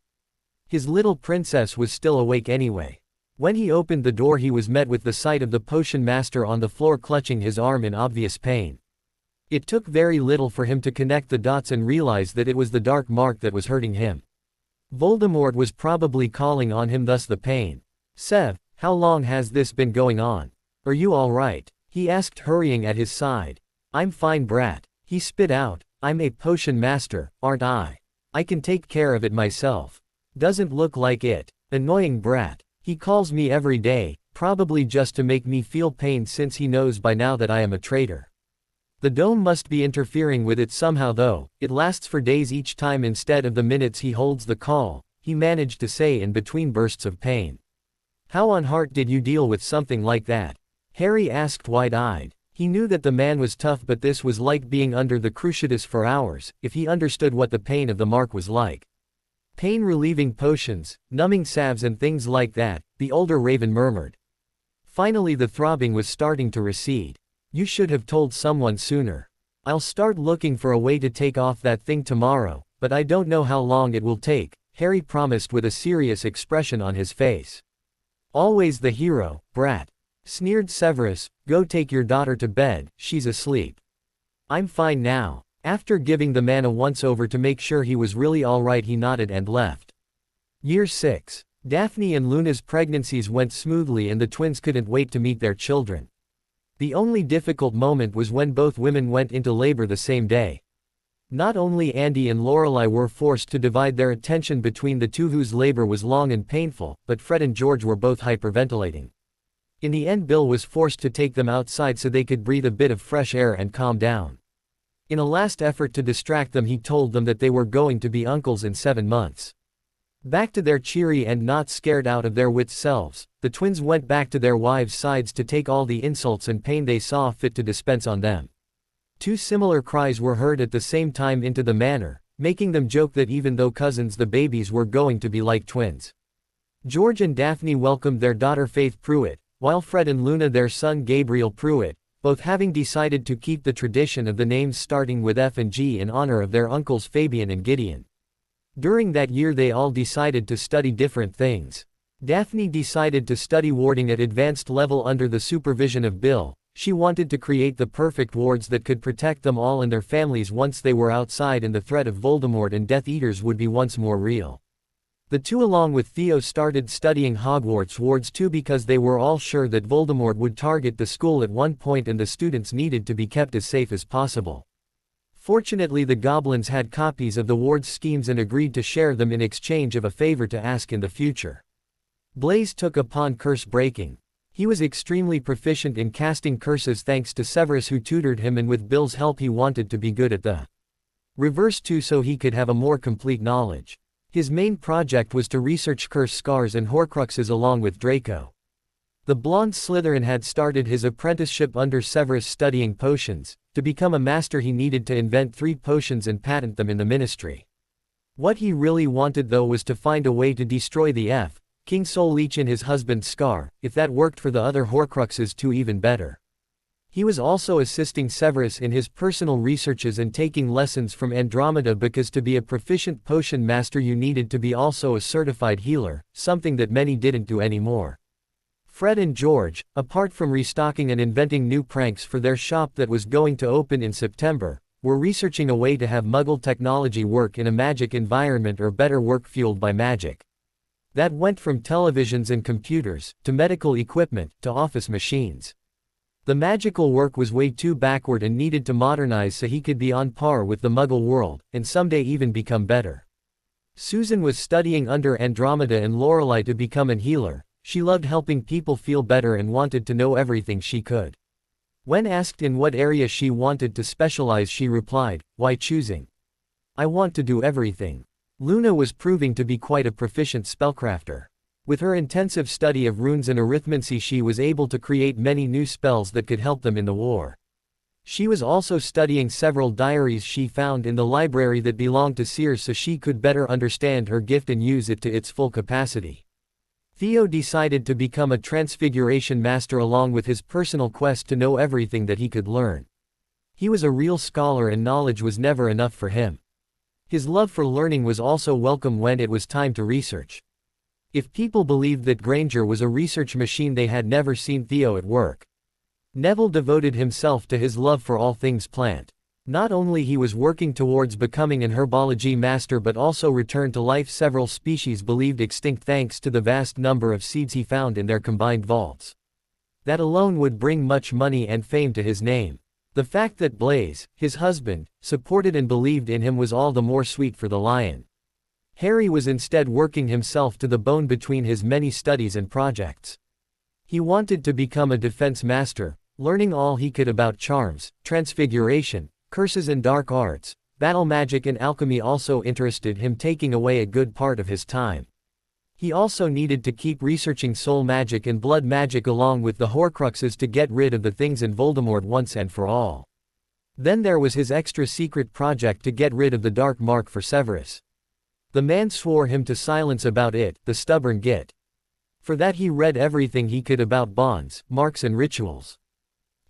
His little princess was still awake anyway. When he opened the door, he was met with the sight of the potion master on the floor clutching his arm in obvious pain. It took very little for him to connect the dots and realize that it was the dark mark that was hurting him. Voldemort was probably calling on him, thus the pain. "Sev, how long has this been going on? Are you all right?" he asked, hurrying at his side. "I'm fine, brat," he spit out. "I'm a potion master, aren't I? I can take care of it myself." "Doesn't look like it. Annoying brat. He calls me every day, probably just to make me feel pain since he knows by now that I am a traitor. The dome must be interfering with it somehow, though. It lasts for days each time instead of the minutes he holds the call," he managed to say in between bursts of pain. "How on heart did you deal with something like that?" Harry asked, wide-eyed. He knew that the man was tough, but this was like being under the cruciatus for hours, if he understood what the pain of the mark was like. "Pain-relieving potions, numbing salves and things like that," the older raven murmured. Finally the throbbing was starting to recede. "You should have told someone sooner. I'll start looking for a way to take off that thing tomorrow, but I don't know how long it will take," Harry promised with a serious expression on his face. "Always the hero, brat," sneered Severus. "Go take your daughter to bed, she's asleep." "I'm fine now." After giving the man a once-over to make sure he was really alright, he nodded and left. Year 6. Daphne and Luna's pregnancies went smoothly, and the twins couldn't wait to meet their children. The only difficult moment was when both women went into labor the same day. Not only Andy and Lorelei were forced to divide their attention between the two whose labor was long and painful, but Fred and George were both hyperventilating. In the end, Bill was forced to take them outside so they could breathe a bit of fresh air and calm down. In a last effort to distract them, he told them that they were going to be uncles in 7 months. Back to their cheery and not scared out of their wits selves, the twins went back to their wives' sides to take all the insults and pain they saw fit to dispense on them. 2 similar cries were heard at the same time into the manor, making them joke that even though cousins, the babies were going to be like twins. George and Daphne welcomed their daughter Faith Pruitt, while Fred and Luna their son Gabriel Pruitt, both having decided to keep the tradition of the names starting with F and G in honor of their uncles Fabian and Gideon. During that year they all decided to study different things. Daphne decided to study warding at advanced level under the supervision of Bill. She wanted to create the perfect wards that could protect them all and their families once they were outside and the threat of Voldemort and Death Eaters would be once more real. The two along with Theo started studying Hogwarts wards too, because they were all sure that Voldemort would target the school at one point and the students needed to be kept as safe as possible. Fortunately, the goblins had copies of the ward's schemes and agreed to share them in exchange of a favor to ask in the future. Blaise took upon curse breaking. He was extremely proficient in casting curses thanks to Severus who tutored him, and with Bill's help he wanted to be good at the reverse too so he could have a more complete knowledge. His main project was to research curse scars and horcruxes along with Draco. The blonde Slytherin had started his apprenticeship under Severus studying potions. To become a master he needed to invent 3 potions and patent them in the ministry. What he really wanted though was to find a way to destroy the King Soul Leech in his husband's scar. If that worked for the other horcruxes too, even better. He was also assisting Severus in his personal researches and taking lessons from Andromeda, because to be a proficient potion master you needed to be also a certified healer, something that many didn't do anymore. Fred and George, apart from restocking and inventing new pranks for their shop that was going to open in September, were researching a way to have Muggle technology work in a magic environment, or better, work fueled by magic. That went from televisions and computers, to medical equipment, to office machines. The magical work was way too backward and needed to modernize so he could be on par with the Muggle world, and someday even become better. Susan was studying under Andromeda and Lorelei to become a healer. She loved helping people feel better and wanted to know everything she could. When asked in what area she wanted to specialize, she replied, "Why choosing? I want to do everything." Luna was proving to be quite a proficient spellcrafter. With her intensive study of runes and arithmancy, she was able to create many new spells that could help them in the war. She was also studying several diaries she found in the library that belonged to Sears so she could better understand her gift and use it to its full capacity. Theo decided to become a transfiguration master along with his personal quest to know everything that he could learn. He was a real scholar and knowledge was never enough for him. His love for learning was also welcome when it was time to research. If people believed that Granger was a research machine, they had never seen Theo at work. Neville devoted himself to his love for all things plant. Not only he was working towards becoming an herbology master, but also returned to life several species believed extinct thanks to the vast number of seeds he found in their combined vaults. That alone would bring much money and fame to his name. The fact that Blaise, his husband, supported and believed in him was all the more sweet for the lion. Harry was instead working himself to the bone between his many studies and projects. He wanted to become a defense master, learning all he could about charms, transfiguration, curses and dark arts. Battle magic and alchemy also interested him, taking away a good part of his time. He also needed to keep researching soul magic and blood magic along with the Horcruxes to get rid of the things in Voldemort once and for all. Then there was his extra secret project to get rid of the dark mark for Severus. The man swore him to silence about it, the stubborn git. For that he read everything he could about bonds, marks and rituals.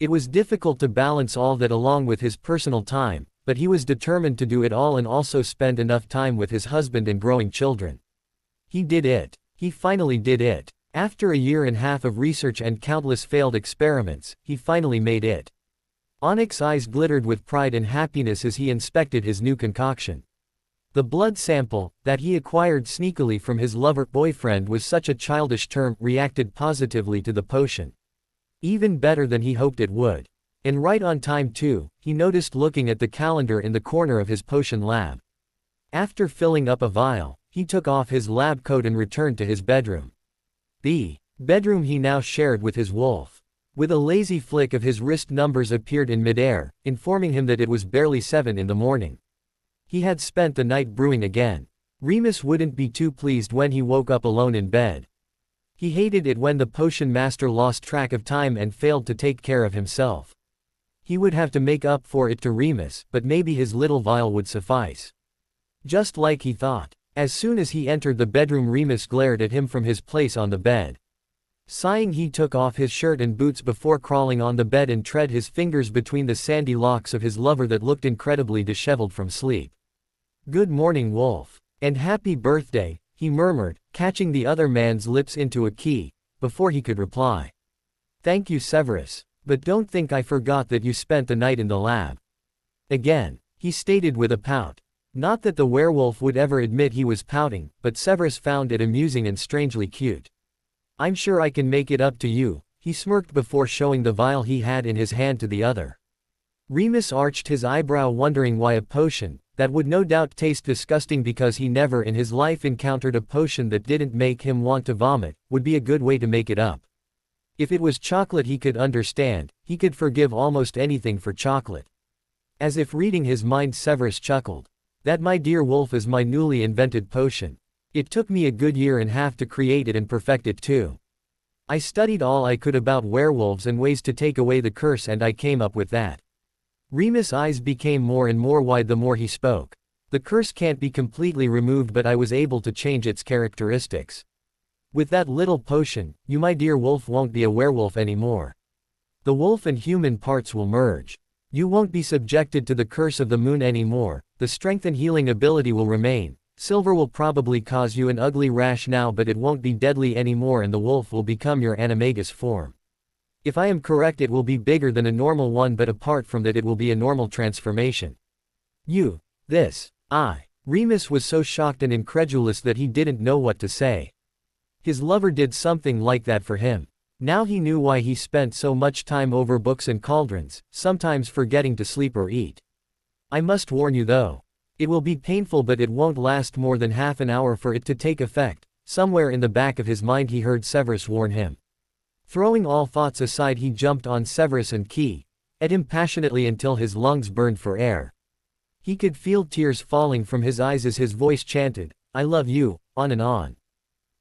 It was difficult to balance all that along with his personal time, but he was determined to do it all and also spend enough time with his husband and growing children. He did it. He finally did it. After a year and a half of research and countless failed experiments, he finally made it. Onyx's eyes glittered with pride and happiness as he inspected his new concoction. The blood sample, that he acquired sneakily from his lover-boyfriend, was such a childish term, reacted positively to the potion. Even better than he hoped it would. And right on time too, he noticed looking at the calendar in the corner of his potion lab. After filling up a vial, he took off his lab coat and returned to his bedroom. The bedroom he now shared with his wolf. With a lazy flick of his wrist, numbers appeared in midair, informing him that it was barely 7 in the morning. He had spent the night brewing again. Remus wouldn't be too pleased when he woke up alone in bed. He hated it when the potion master lost track of time and failed to take care of himself. He would have to make up for it to Remus, but maybe his little vial would suffice. Just like he thought. As soon as he entered the bedroom, Remus glared at him from his place on the bed. Sighing, he took off his shirt and boots before crawling on the bed and tread his fingers between the sandy locks of his lover that looked incredibly disheveled from sleep. "Good morning, Wolf. And happy birthday," he murmured, catching the other man's lips into a key, before he could reply. "Thank you, Severus. But don't think I forgot that you spent the night in the lab." Again, he stated with a pout. Not that the werewolf would ever admit he was pouting, but Severus found it amusing and strangely cute. "I'm sure I can make it up to you," he smirked before showing the vial he had in his hand to the other. Remus arched his eyebrow, wondering why a potion, that would no doubt taste disgusting because he never in his life encountered a potion that didn't make him want to vomit, would be a good way to make it up. If it was chocolate he could understand, he could forgive almost anything for chocolate. As if reading his mind, Severus chuckled. That, my dear wolf, is my newly invented potion. It took me a good year and a half to create it and perfect it too. I studied all I could about werewolves and ways to take away the curse, and I came up with that. Remus' eyes became more and more wide the more he spoke. The curse can't be completely removed, but I was able to change its characteristics. With that little potion, you, my dear wolf, won't be a werewolf anymore. The wolf and human parts will merge. You won't be subjected to the curse of the moon anymore. The strength and healing ability will remain. Silver will probably cause you an ugly rash now, but it won't be deadly anymore, and the wolf will become your animagus form. If I am correct, it will be bigger than a normal one, but apart from that, it will be a normal transformation. Remus was so shocked and incredulous that he didn't know what to say. His lover did something like that for him. Now he knew why he spent so much time over books and cauldrons, sometimes forgetting to sleep or eat. I must warn you though. It will be painful, but it won't last more than half an hour for it to take effect. Somewhere in the back of his mind he heard Severus warn him. Throwing all thoughts aside, he jumped on Severus and at him passionately until his lungs burned for air. He could feel tears falling from his eyes as his voice chanted, "I love you," on and on.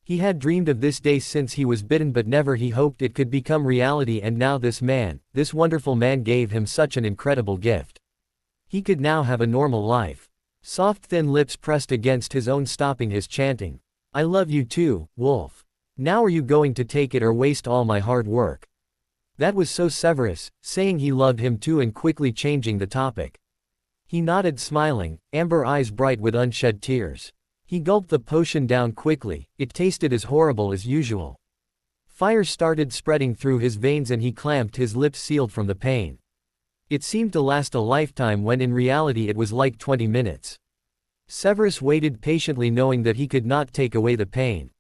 He had dreamed of this day since he was bitten, but never he hoped it could become reality, and now this man, this wonderful man, gave him such an incredible gift. He could now have a normal life. Soft thin lips pressed against his own, stopping his chanting. "I love you too, wolf. Now are you going to take it or waste all my hard work?" That was so Severus, saying he loved him too and quickly changing the topic. He nodded, smiling, amber eyes bright with unshed tears. He gulped the potion down quickly. It tasted as horrible as usual. Fire started spreading through his veins and he clamped his lips, sealed from the pain. It seemed to last a lifetime when in reality it was like 20 minutes. Severus waited patiently, knowing that he could not take away the pain.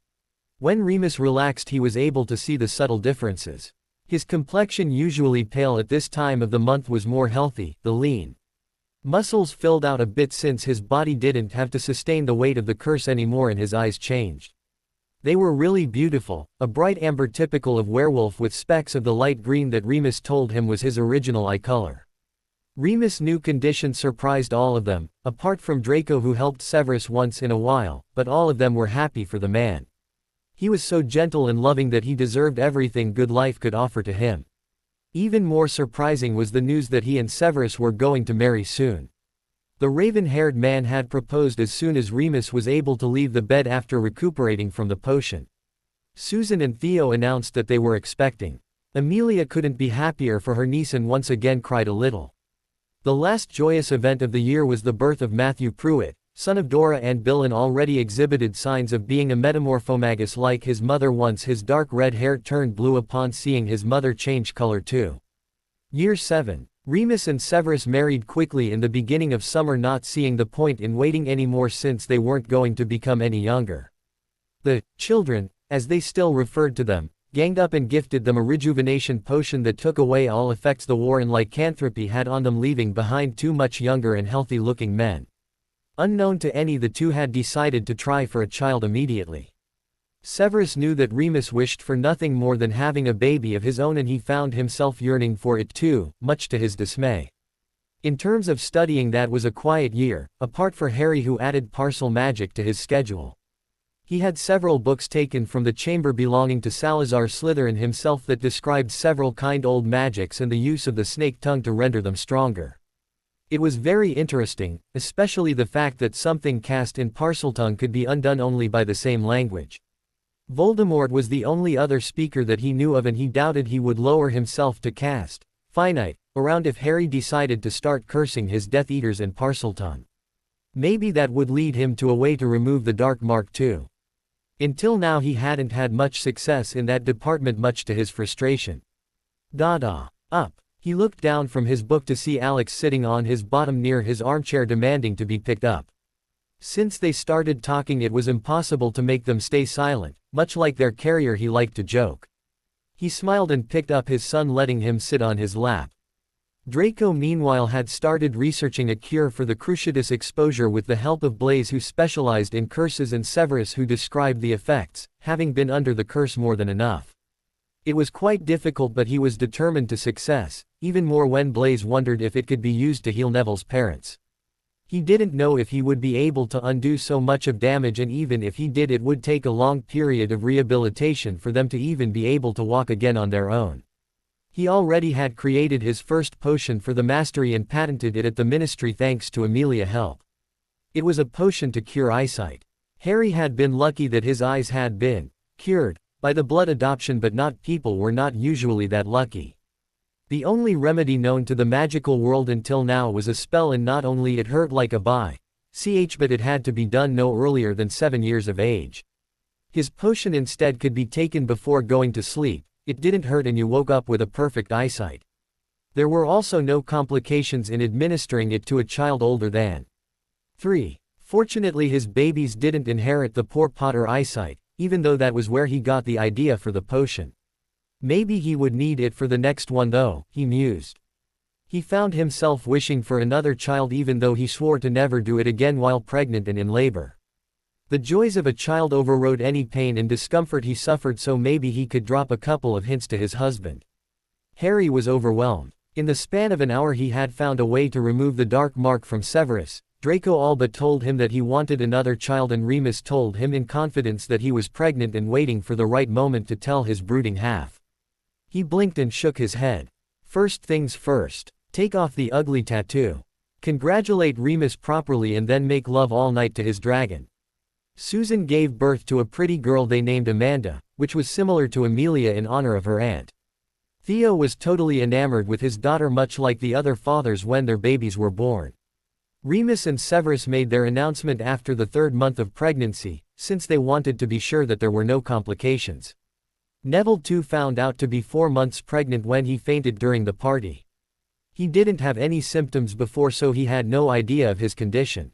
When Remus relaxed, he was able to see the subtle differences. His complexion, usually pale at this time of the month, was more healthy. The lean muscles filled out a bit since his body didn't have to sustain the weight of the curse anymore, and his eyes changed. They were really beautiful, a bright amber typical of werewolf with specks of the light green that Remus told him was his original eye color. Remus' new condition surprised all of them, apart from Draco, who helped Severus once in a while, but all of them were happy for the man. He was so gentle and loving that he deserved everything good life could offer to him. Even more surprising was the news that he and Severus were going to marry soon. The raven-haired man had proposed as soon as Remus was able to leave the bed after recuperating from the potion. Susan and Theo announced that they were expecting. Amelia couldn't be happier for her niece and once again cried a little. The last joyous event of the year was the birth of Matthew Pruitt, son of Dora and Bill, and already exhibited signs of being a metamorphomagus like his mother. Once his dark red hair turned blue upon seeing his mother change color too. Year 7. Remus and Severus married quickly in the beginning of summer, not seeing the point in waiting anymore since they weren't going to become any younger. The children, as they still referred to them, ganged up and gifted them a rejuvenation potion that took away all effects the war and lycanthropy had on them, leaving behind 2 much younger and healthy-looking men. Unknown to any, the two had decided to try for a child immediately. Severus knew that Remus wished for nothing more than having a baby of his own, and he found himself yearning for it too, much to his dismay. In terms of studying, that was a quiet year, apart for Harry, who added parcel magic to his schedule. He had several books taken from the chamber belonging to Salazar Slytherin himself that described several kind old magics and the use of the snake tongue to render them stronger. It was very interesting, especially the fact that something cast in Parseltongue could be undone only by the same language. Voldemort was the only other speaker that he knew of, and he doubted he would lower himself to cast finite around if Harry decided to start cursing his Death Eaters in Parseltongue. Maybe that would lead him to a way to remove the dark mark too. Until now he hadn't had much success in that department, much to his frustration. Up. He looked down from his book to see Alex sitting on his bottom near his armchair, demanding to be picked up. Since they started talking, it was impossible to make them stay silent, much like their carrier. He liked to joke. He smiled and picked up his son, letting him sit on his lap. Draco meanwhile had started researching a cure for the Cruciatus exposure with the help of Blaise, who specialized in curses, and Severus, who described the effects, having been under the curse more than enough. It was quite difficult, but he was determined to success, even more when Blaise wondered if it could be used to heal Neville's parents. He didn't know if he would be able to undo so much of damage, and even if he did, it would take a long period of rehabilitation for them to even be able to walk again on their own. He already had created his first potion for the mastery and patented it at the ministry thanks to Amelia's help. It was a potion to cure eyesight. Harry had been lucky that his eyes had been cured by the blood adoption, but not people were not usually that lucky. The only remedy known to the magical world until now was a spell, and not only it hurt like a bitch, but it had to be done no earlier than 7 years of age. His potion instead could be taken before going to sleep, it didn't hurt and you woke up with a perfect eyesight. There were also no complications in administering it to a child older than 3. Fortunately his babies didn't inherit the poor Potter eyesight, even though that was where he got the idea for the potion. Maybe he would need it for the next one though, he mused. He found himself wishing for another child even though he swore to never do it again while pregnant and in labor. The joys of a child overrode any pain and discomfort he suffered, so maybe he could drop a couple of hints to his husband. Harry was overwhelmed. In the span of an hour he had found a way to remove the dark mark from Severus. Draco all but told him that he wanted another child, and Remus told him in confidence that he was pregnant and waiting for the right moment to tell his brooding half. He blinked and shook his head. First things first. Take off the ugly tattoo. Congratulate Remus properly and then make love all night to his dragon. Susan gave birth to a pretty girl they named Amanda, which was similar to Amelia in honor of her aunt. Theo was totally enamored with his daughter, much like the other fathers when their babies were born. Remus and Severus made their announcement after the 3rd month of pregnancy, since they wanted to be sure that there were no complications. Neville too found out to be 4 months pregnant when he fainted during the party. He didn't have any symptoms before, so he had no idea of his condition.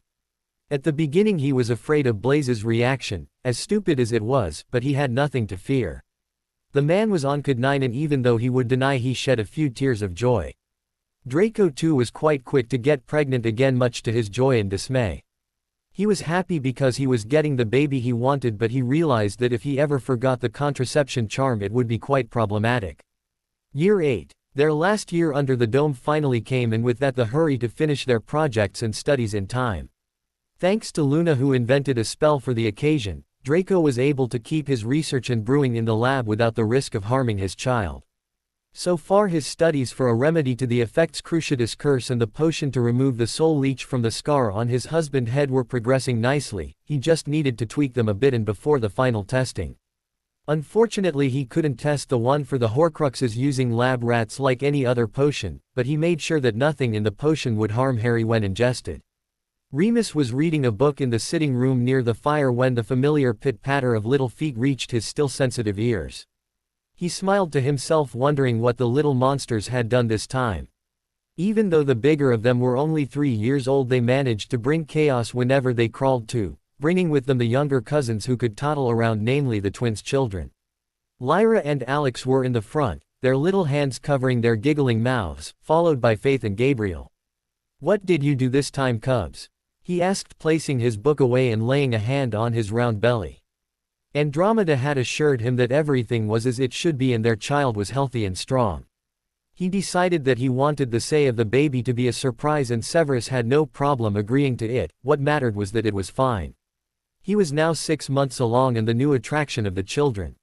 At the beginning he was afraid of Blaze's reaction, as stupid as it was, but he had nothing to fear. The man was on code 9, and even though he would deny, he shed a few tears of joy. Draco too was quite quick to get pregnant again, much to his joy and dismay. He was happy because he was getting the baby he wanted, but he realized that if he ever forgot the contraception charm it would be quite problematic. Year 8. Their last year under the dome finally came, and with that the hurry to finish their projects and studies in time. Thanks to Luna, who invented a spell for the occasion, Draco was able to keep his research and brewing in the lab without the risk of harming his child. So far his studies for a remedy to the effects Cruciatus curse and the potion to remove the soul leech from the scar on his husband's head were progressing nicely, he just needed to tweak them a bit and before the final testing. Unfortunately he couldn't test the one for the Horcruxes using lab rats like any other potion, but he made sure that nothing in the potion would harm Harry when ingested. Remus was reading a book in the sitting room near the fire when the familiar pit-patter of little feet reached his still sensitive ears. He smiled to himself, wondering what the little monsters had done this time. Even though the bigger of them were only 3 years old, they managed to bring chaos whenever they crawled to, bringing with them the younger cousins who could toddle around, namely the twins' children. Lyra and Alex were in the front, their little hands covering their giggling mouths, followed by Faith and Gabriel. "What did you do this time, Cubs?" he asked, placing his book away and laying a hand on his round belly. Andromeda had assured him that everything was as it should be and their child was healthy and strong. He decided that he wanted the say of the baby to be a surprise, and Severus had no problem agreeing to it. What mattered was that it was fine. He was now 6 months along and the new attraction of the children.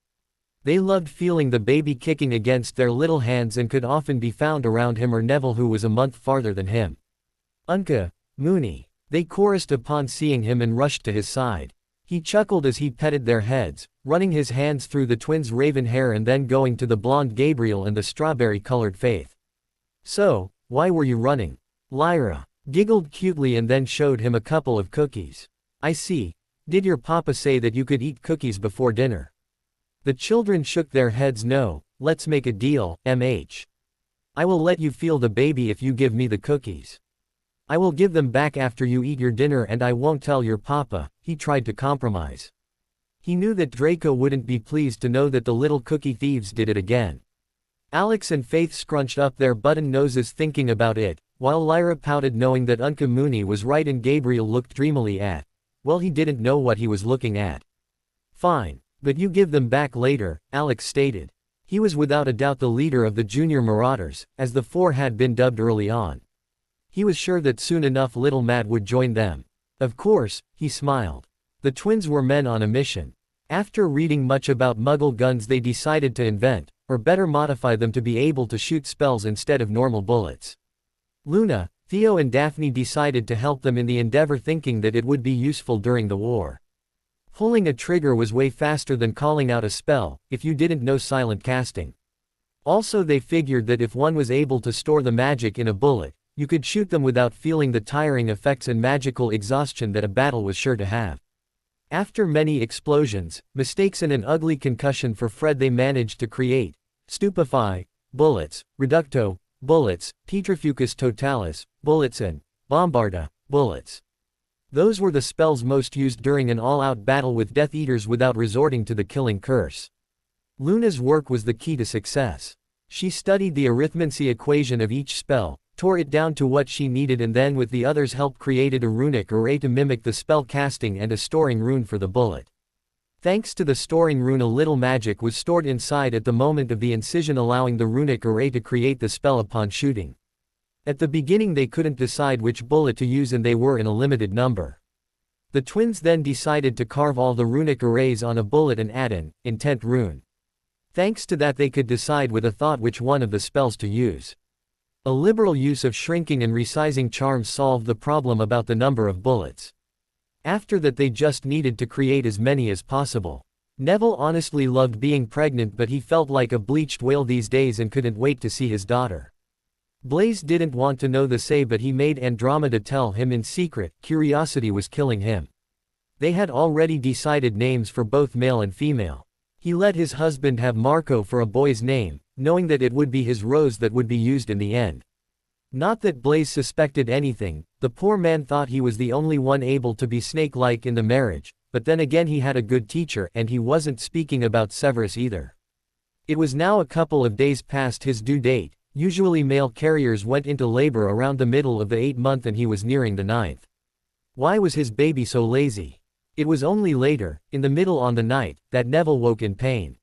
They loved feeling the baby kicking against their little hands and could often be found around him or Neville, who was a month farther than him. "Unca, Mooney," they chorused upon seeing him and rushed to his side. He chuckled as he petted their heads, running his hands through the twins' raven hair and then going to the blonde Gabriel and the strawberry-colored Faith. "So, why were you running?" Lyra giggled cutely and then showed him a couple of cookies. "I see. Did your papa say that you could eat cookies before dinner?" The children shook their heads. "No, let's make a deal, MH. I will let you feel the baby if you give me the cookies. I will give them back after you eat your dinner and I won't tell your papa." He tried to compromise. He knew that Draco wouldn't be pleased to know that the little cookie thieves did it again. Alex and Faith scrunched up their button noses thinking about it, while Lyra pouted knowing that Uncle Mooney was right and Gabriel looked dreamily at, well, he didn't know what he was looking at. "Fine, but you give them back later," Alex stated. He was without a doubt the leader of the Junior Marauders, as the 4 had been dubbed early on. He was sure that soon enough little Matt would join them. Of course, he smiled. The twins were men on a mission. After reading much about Muggle guns, they decided to invent, or better modify them to be able to shoot spells instead of normal bullets. Luna, Theo and Daphne decided to help them in the endeavor, thinking that it would be useful during the war. Pulling a trigger was way faster than calling out a spell, if you didn't know silent casting. Also, they figured that if one was able to store the magic in a bullet, you could shoot them without feeling the tiring effects and magical exhaustion that a battle was sure to have. After many explosions, mistakes and an ugly concussion for Fred, they managed to create Stupefy, bullets, Reducto, bullets, Petrificus Totalis, bullets, and Bombarda, bullets. Those were the spells most used during an all-out battle with Death Eaters without resorting to the killing curse. Luna's work was the key to success. She studied the arithmancy equation of each spell, tore it down to what she needed, and then with the others' help created a runic array to mimic the spell casting and a storing rune for the bullet. Thanks to the storing rune, a little magic was stored inside at the moment of the incision, allowing the runic array to create the spell upon shooting. At the beginning they couldn't decide which bullet to use, and they were in a limited number. The twins then decided to carve all the runic arrays on a bullet and add an intent rune. Thanks to that they could decide with a thought which one of the spells to use. A liberal use of shrinking and resizing charms solved the problem about the number of bullets. After that they just needed to create as many as possible. Neville honestly loved being pregnant, but he felt like a bleached whale these days and couldn't wait to see his daughter. Blaise didn't want to know the say, but he made Andromeda tell him in secret. Curiosity was killing him. They had already decided names for both male and female. He let his husband have Marco for a boy's name, knowing that it would be his rose that would be used in the end. Not that Blaise suspected anything, the poor man thought he was the only one able to be snake-like in the marriage, but then again he had a good teacher, and he wasn't speaking about Severus either. It was now a couple of days past his due date. Usually male carriers went into labor around the middle of the 8th month, and he was nearing the 9th. Why was his baby so lazy? It was only later, in the middle on the night, that Neville woke in pain.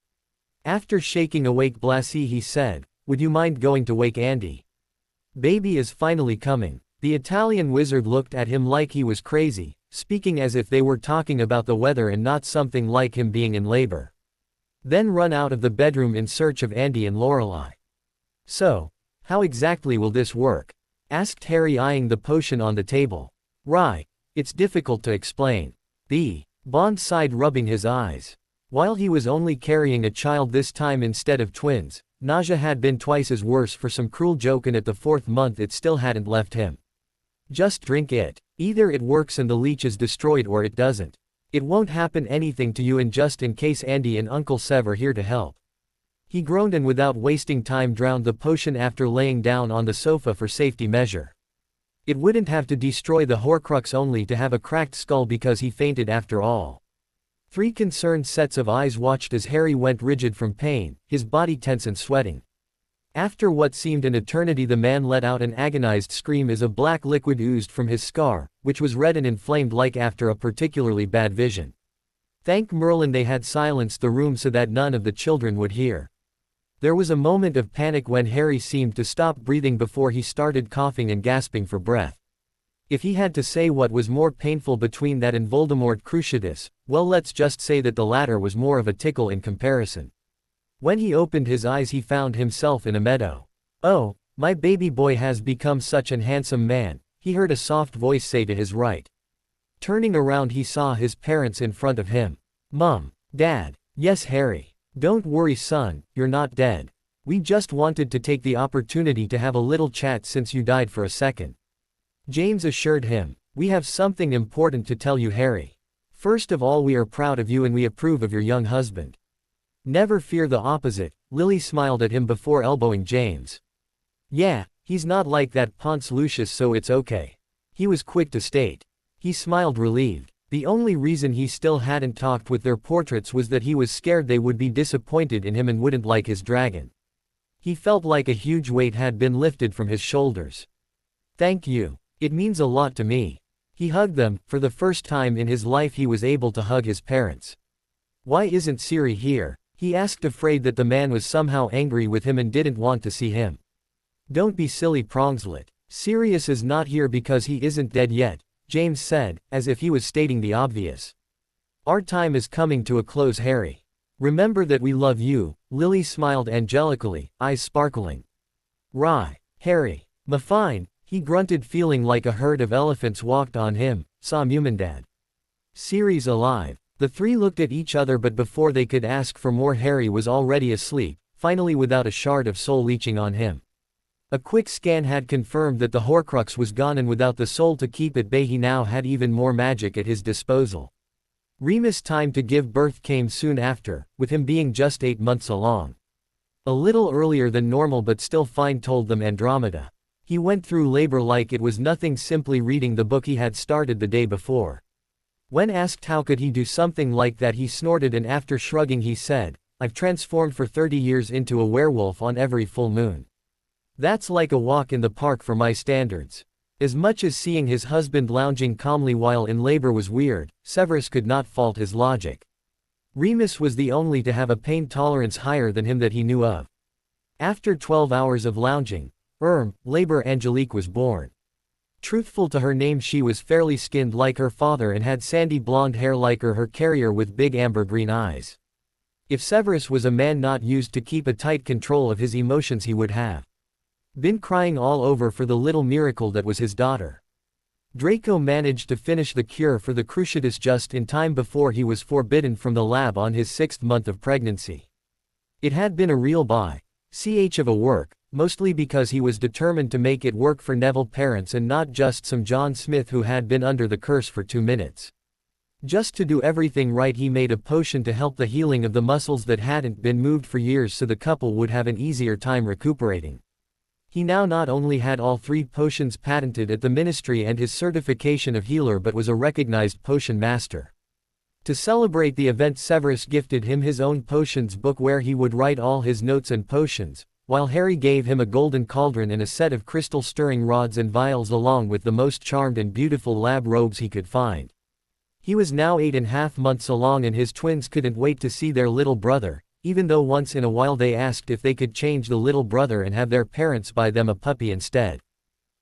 After shaking awake Blassie, he said, "Would you mind going to wake Andy? Baby is finally coming." The Italian wizard looked at him like he was crazy, speaking as if they were talking about the weather and not something like him being in labor. Then run out of the bedroom in search of Andy and Lorelei. "So, how exactly will this work?" asked Harry, eyeing the potion on the table. "Right. It's difficult to explain." The Bond sighed, rubbing his eyes. While he was only carrying a child this time instead of twins, nausea had been twice as worse for some cruel joke, and at the 4th month it still hadn't left him. "Just drink it. Either it works and the leech is destroyed, or it doesn't. It won't happen anything to you, and just in case, Andy and Uncle Sev are here to help." He groaned and without wasting time drowned the potion after laying down on the sofa for safety measure. It wouldn't have to destroy the Horcrux only to have a cracked skull because he fainted after all. 3 concerned sets of eyes watched as Harry went rigid from pain, his body tense and sweating. After what seemed an eternity, the man let out an agonized scream as a black liquid oozed from his scar, which was red and inflamed like after a particularly bad vision. Thank Merlin they had silenced the room so that none of the children would hear. There was a moment of panic when Harry seemed to stop breathing before he started coughing and gasping for breath. If he had to say what was more painful between that and Voldemort Cruciatus, well, let's just say that the latter was more of a tickle in comparison. When he opened his eyes, he found himself in a meadow. "Oh, my baby boy has become such an handsome man," he heard a soft voice say to his right. Turning around, he saw his parents in front of him. "Mom, Dad." "Yes, Harry. Don't worry, son, you're not dead. We just wanted to take the opportunity to have a little chat since you died for a second." James assured him. "We have something important to tell you, Harry. First of all, we are proud of you and we approve of your young husband." "Never fear, the opposite." Lily smiled at him before elbowing James. "Yeah, he's not like that Ponce Lucius, so it's okay," he was quick to state. He smiled, relieved. The only reason he still hadn't talked with their portraits was that he was scared they would be disappointed in him and wouldn't like his dragon. He felt like a huge weight had been lifted from his shoulders. "Thank you. It means a lot to me." He hugged them. For the first time in his life he was able to hug his parents. "Why isn't Ciri here?" he asked, afraid that the man was somehow angry with him and didn't want to see him. "Don't be silly, Prongslet. Sirius is not here because he isn't dead yet, James said, as if he was stating the obvious. Our time is coming to a close, Harry. Remember that we love you. Lily smiled angelically, eyes sparkling. Rye. Harry. Fine, he grunted, feeling like a herd of elephants walked on him. Mumandad. Sirius alive. The three looked at each other, but before they could ask for more, Harry was already asleep, finally without a shard of soul leeching on him. A quick scan had confirmed that the Horcrux was gone, and without the soul to keep at bay he now had even more magic at his disposal. Remus' time to give birth came soon after, with him being just 8 months along. A little earlier than normal, but still fine, told them Andromeda. He went through labor like it was nothing, simply reading the book he had started the day before. When asked how could he do something like that, he snorted, and after shrugging he said, I've transformed for 30 years into a werewolf on every full moon. That's like a walk in the park for my standards. As much as seeing his husband lounging calmly while in labor was weird, Severus could not fault his logic. Remus was the only to have a pain tolerance higher than him that he knew of. After 12 hours of lounging, labor, Angelique was born. Truthful to her name, she was fairly skinned like her father and had sandy blonde hair like her carrier with big amber green eyes. If Severus was a man not used to keep a tight control of his emotions, he would have been crying all over for the little miracle that was his daughter. Draco managed to finish the cure for the Cruciatus just in time before he was forbidden from the lab on his 6th month of pregnancy. It had been a real of a work, mostly because he was determined to make it work for Neville parents and not just some John Smith who had been under the curse for 2 minutes. Just to do everything right, he made a potion to help the healing of the muscles that hadn't been moved for years, so the couple would have an easier time recuperating. He now not only had all 3 potions patented at the ministry and his certification of healer, but was a recognized potion master. To celebrate the event, Severus gifted him his own potions book where he would write all his notes and potions, while Harry gave him a golden cauldron and a set of crystal stirring rods and vials along with the most charmed and beautiful lab robes he could find. He was now 8.5 months along, and his twins couldn't wait to see their little brother, even though once in a while they asked if they could change the little brother and have their parents buy them a puppy instead.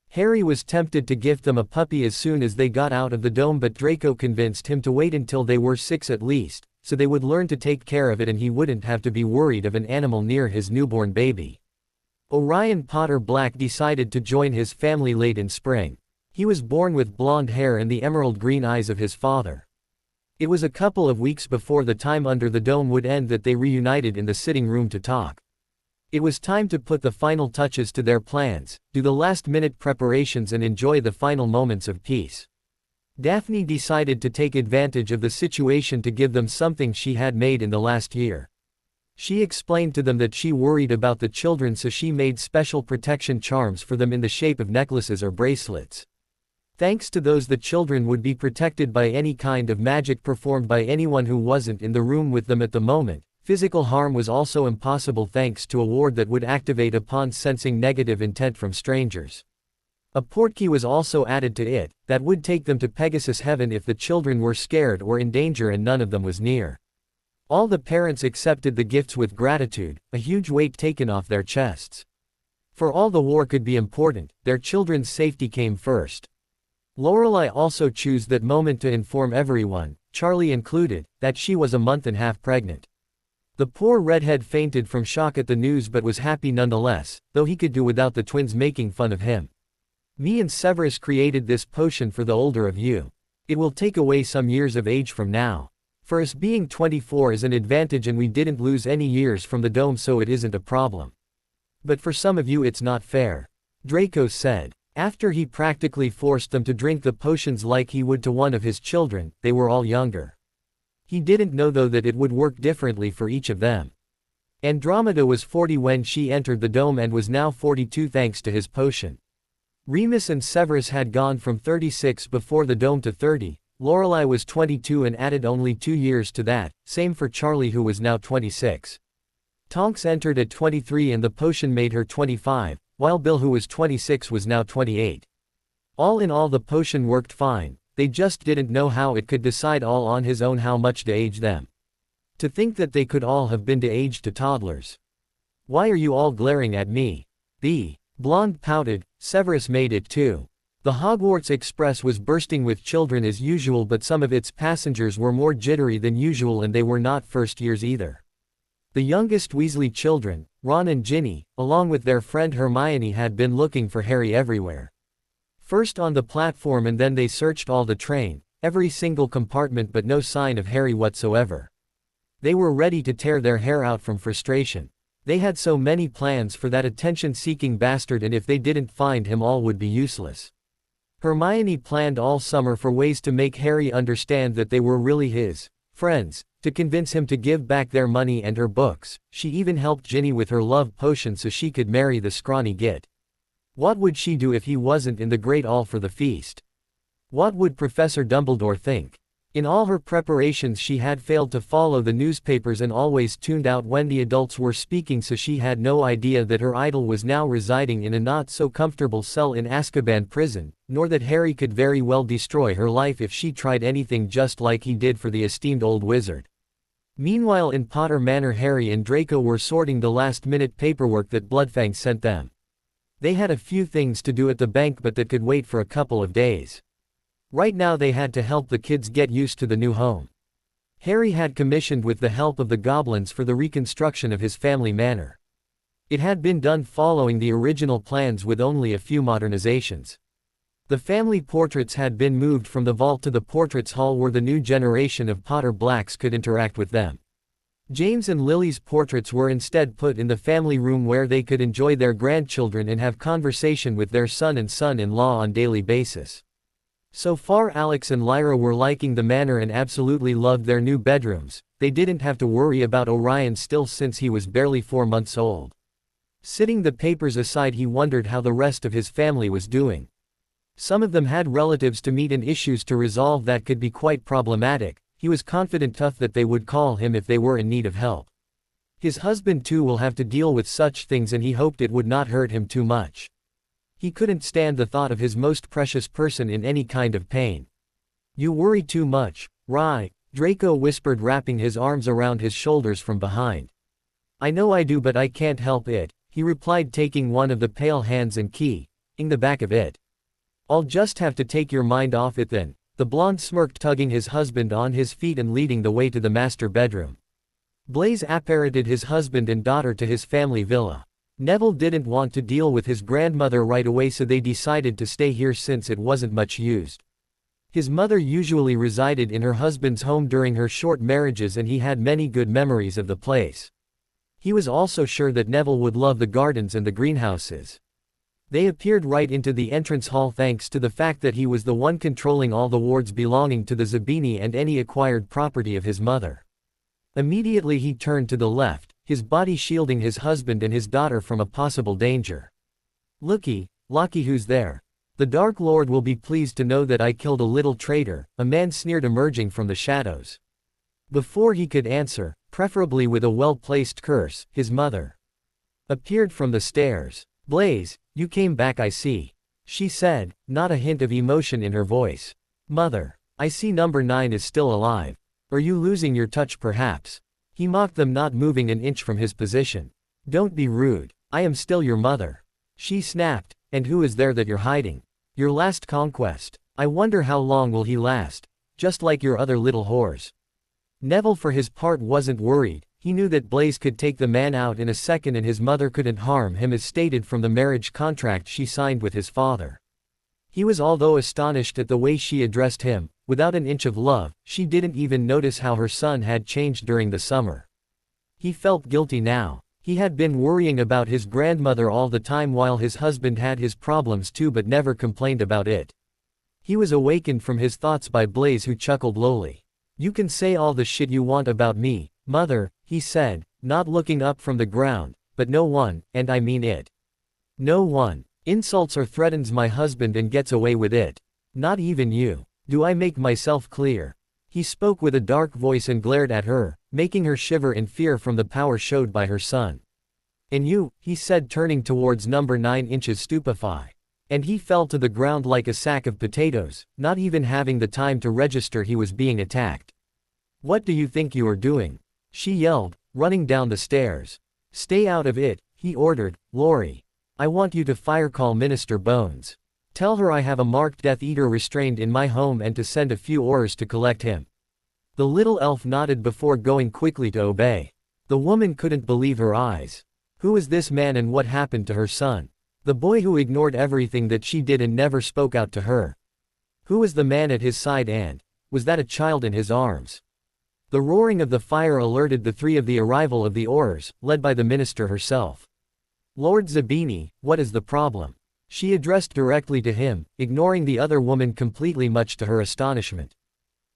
Harry was tempted to gift them a puppy as soon as they got out of the dome, but Draco convinced him to wait until they were 6 at least, so they would learn to take care of it and he wouldn't have to be worried of an animal near his newborn baby. Orion Potter Black decided to join his family late in spring. He was born with blonde hair and the emerald green eyes of his father. It was a couple of weeks before the time under the dome would end that they reunited in the sitting room to talk. It was time to put the final touches to their plans, do the last-minute preparations and enjoy the final moments of peace. Daphne decided to take advantage of the situation to give them something she had made in the last year. She explained to them that she worried about the children, so she made special protection charms for them in the shape of necklaces or bracelets. Thanks to those, the children would be protected by any kind of magic performed by anyone who wasn't in the room with them at the moment. Physical harm was also impossible thanks to a ward that would activate upon sensing negative intent from strangers. A portkey was also added to it, that would take them to Pegasus Heaven if the children were scared or in danger and none of them was near. All the parents accepted the gifts with gratitude, a huge weight taken off their chests. For all the war could be important, their children's safety came first. Lorelai also chose that moment to inform everyone, Charlie included, that she was a month and a half pregnant. The poor redhead fainted from shock at the news but was happy nonetheless, though he could do without the twins making fun of him. Me and Severus created this potion for the older of you. It will take away some years of age from now. For us, being 24 is an advantage and we didn't lose any years from the dome, so it isn't a problem. But for some of you it's not fair. Draco said. After he practically forced them to drink the potions like he would to one of his children, they were all younger. He didn't know though that it would work differently for each of them. Andromeda was 40 when she entered the dome and was now 42 thanks to his potion. Remus and Severus had gone from 36 before the dome to 30, Lorelai was 22 and added only 2 years to that, same for Charlie who was now 26. Tonks entered at 23 and the potion made her 25, while Bill who was 26 was now 28. All in all the potion worked fine, they just didn't know how it could decide all on his own how much to age them. To think that they could all have been de-aged to toddlers. Why are you all glaring at me? The blonde pouted, Severus made it too. The Hogwarts Express was bursting with children as usual, but some of its passengers were more jittery than usual, and they were not first years either. The youngest Weasley children, Ron and Ginny, along with their friend Hermione, had been looking for Harry everywhere. First on the platform, and then they searched all the train, every single compartment, but no sign of Harry whatsoever. They were ready to tear their hair out from frustration. They had so many plans for that attention-seeking bastard, and if they didn't find him, all would be useless. Hermione planned all summer for ways to make Harry understand that they were really his friends, to convince him to give back their money and her books. She even helped Ginny with her love potion so she could marry the scrawny git. What would she do if he wasn't in the Great Hall for the feast? What would Professor Dumbledore think? In all her preparations, she had failed to follow the newspapers and always tuned out when the adults were speaking, so she had no idea that her idol was now residing in a not-so-comfortable cell in Azkaban prison, nor that Harry could very well destroy her life if she tried anything just like he did for the esteemed old wizard. Meanwhile, in Potter Manor, Harry and Draco were sorting the last-minute paperwork that Bloodfang sent them. They had a few things to do at the bank, but that could wait for a couple of days. Right now they had to help the kids get used to the new home. Harry had commissioned with the help of the goblins for the reconstruction of his family manor. It had been done following the original plans with only a few modernizations. The family portraits had been moved from the vault to the portraits hall where the new generation of Potter Blacks could interact with them. James and Lily's portraits were instead put in the family room where they could enjoy their grandchildren and have conversation with their son and son-in-law on daily basis. So far Alex and Lyra were liking the manor and absolutely loved their new bedrooms. They didn't have to worry about Orion still, since he was barely 4 months old. Sitting the papers aside, he wondered how the rest of his family was doing. Some of them had relatives to meet and issues to resolve that could be quite problematic. He was confident tough that they would call him if they were in need of help. His husband too will have to deal with such things, and he hoped it would not hurt him too much. He couldn't stand the thought of his most precious person in any kind of pain. "You worry too much, Rye," Draco whispered, wrapping his arms around his shoulders from behind. "I know I do, but I can't help it," he replied, taking one of the pale hands and keying the back of it. "I'll just have to take your mind off it then," the blonde smirked, tugging his husband on his feet and leading the way to the master bedroom. Blaise apparated his husband and daughter to his family villa. Neville didn't want to deal with his grandmother right away, so they decided to stay here since it wasn't much used. His mother usually resided in her husband's home during her short marriages, and he had many good memories of the place. He was also sure that Neville would love the gardens and the greenhouses. They appeared right into the entrance hall thanks to the fact that he was the one controlling all the wards belonging to the Zabini and any acquired property of his mother. Immediately he turned to the left, his body shielding his husband and his daughter from a possible danger. "Looky, who's there? The Dark Lord will be pleased to know that I killed a little traitor," a man sneered, emerging from the shadows. Before he could answer, preferably with a well-placed curse, his mother appeared from the stairs. "Blaise, you came back, I see," she said, not a hint of emotion in her voice. "Mother, I see number 9 is still alive. Are you losing your touch perhaps?" He mocked them, not moving an inch from his position. "Don't be rude. I am still your mother," she snapped. "And who is there that you're hiding? Your last conquest. I wonder how long will he last, just like your other little whores." Neville for his part wasn't worried. He knew that Blaise could take the man out in a second and his mother couldn't harm him, as stated from the marriage contract she signed with his father. He was although astonished at the way she addressed him. Without an inch of love, she didn't even notice how her son had changed during the summer. He felt guilty now. He had been worrying about his grandmother all the time while his husband had his problems too, but never complained about it. He was awakened from his thoughts by Blaise, who chuckled lowly. "You can say all the shit you want about me, mother," he said, not looking up from the ground, "but no one, and I mean it, no one, insults or threatens my husband and gets away with it. Not even you. Do I make myself clear?" He spoke with a dark voice and glared at her, making her shiver in fear from the power showed by her son. "And you," he said, turning towards number 9 inches, stupefied. And he fell to the ground like a sack of potatoes, not even having the time to register he was being attacked. "What do you think you are doing?" she yelled, running down the stairs. "Stay out of it," he ordered. "Lori, I want you to call Minister Bones. Tell her I have a marked Death Eater restrained in my home and to send a few Aurors to collect him." The little elf nodded before going quickly to obey. The woman couldn't believe her eyes. Who was this man and what happened to her son? The boy who ignored everything that she did and never spoke out to her. Who was the man at his side and, was that a child in his arms? The roaring of the fire alerted the three of the arrival of the Aurors, led by the minister herself. "Lord Zabini, what is the problem?" She addressed directly to him, ignoring the other woman completely, much to her astonishment.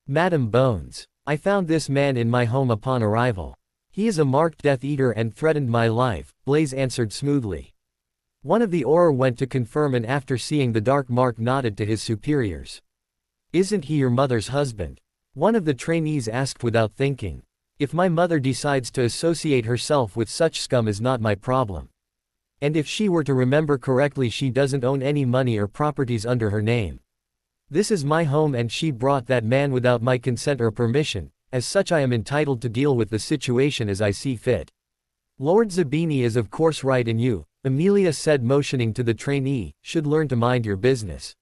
"Madam Bones, I found this man in my home upon arrival. He is a marked Death Eater and threatened my life," Blaze answered smoothly. One of the Auror went to confirm and after seeing the dark mark nodded to his superiors. "Isn't he your mother's husband?" One of the trainees asked without thinking. "If my mother decides to associate herself with such scum is not my problem. And if she were to remember correctly, she doesn't own any money or properties under her name. This is my home and she brought that man without my consent or permission, as such I am entitled to deal with the situation as I see fit." "Lord Zabini is of course right and you," Amelia said, motioning to the trainee, "should learn to mind your business."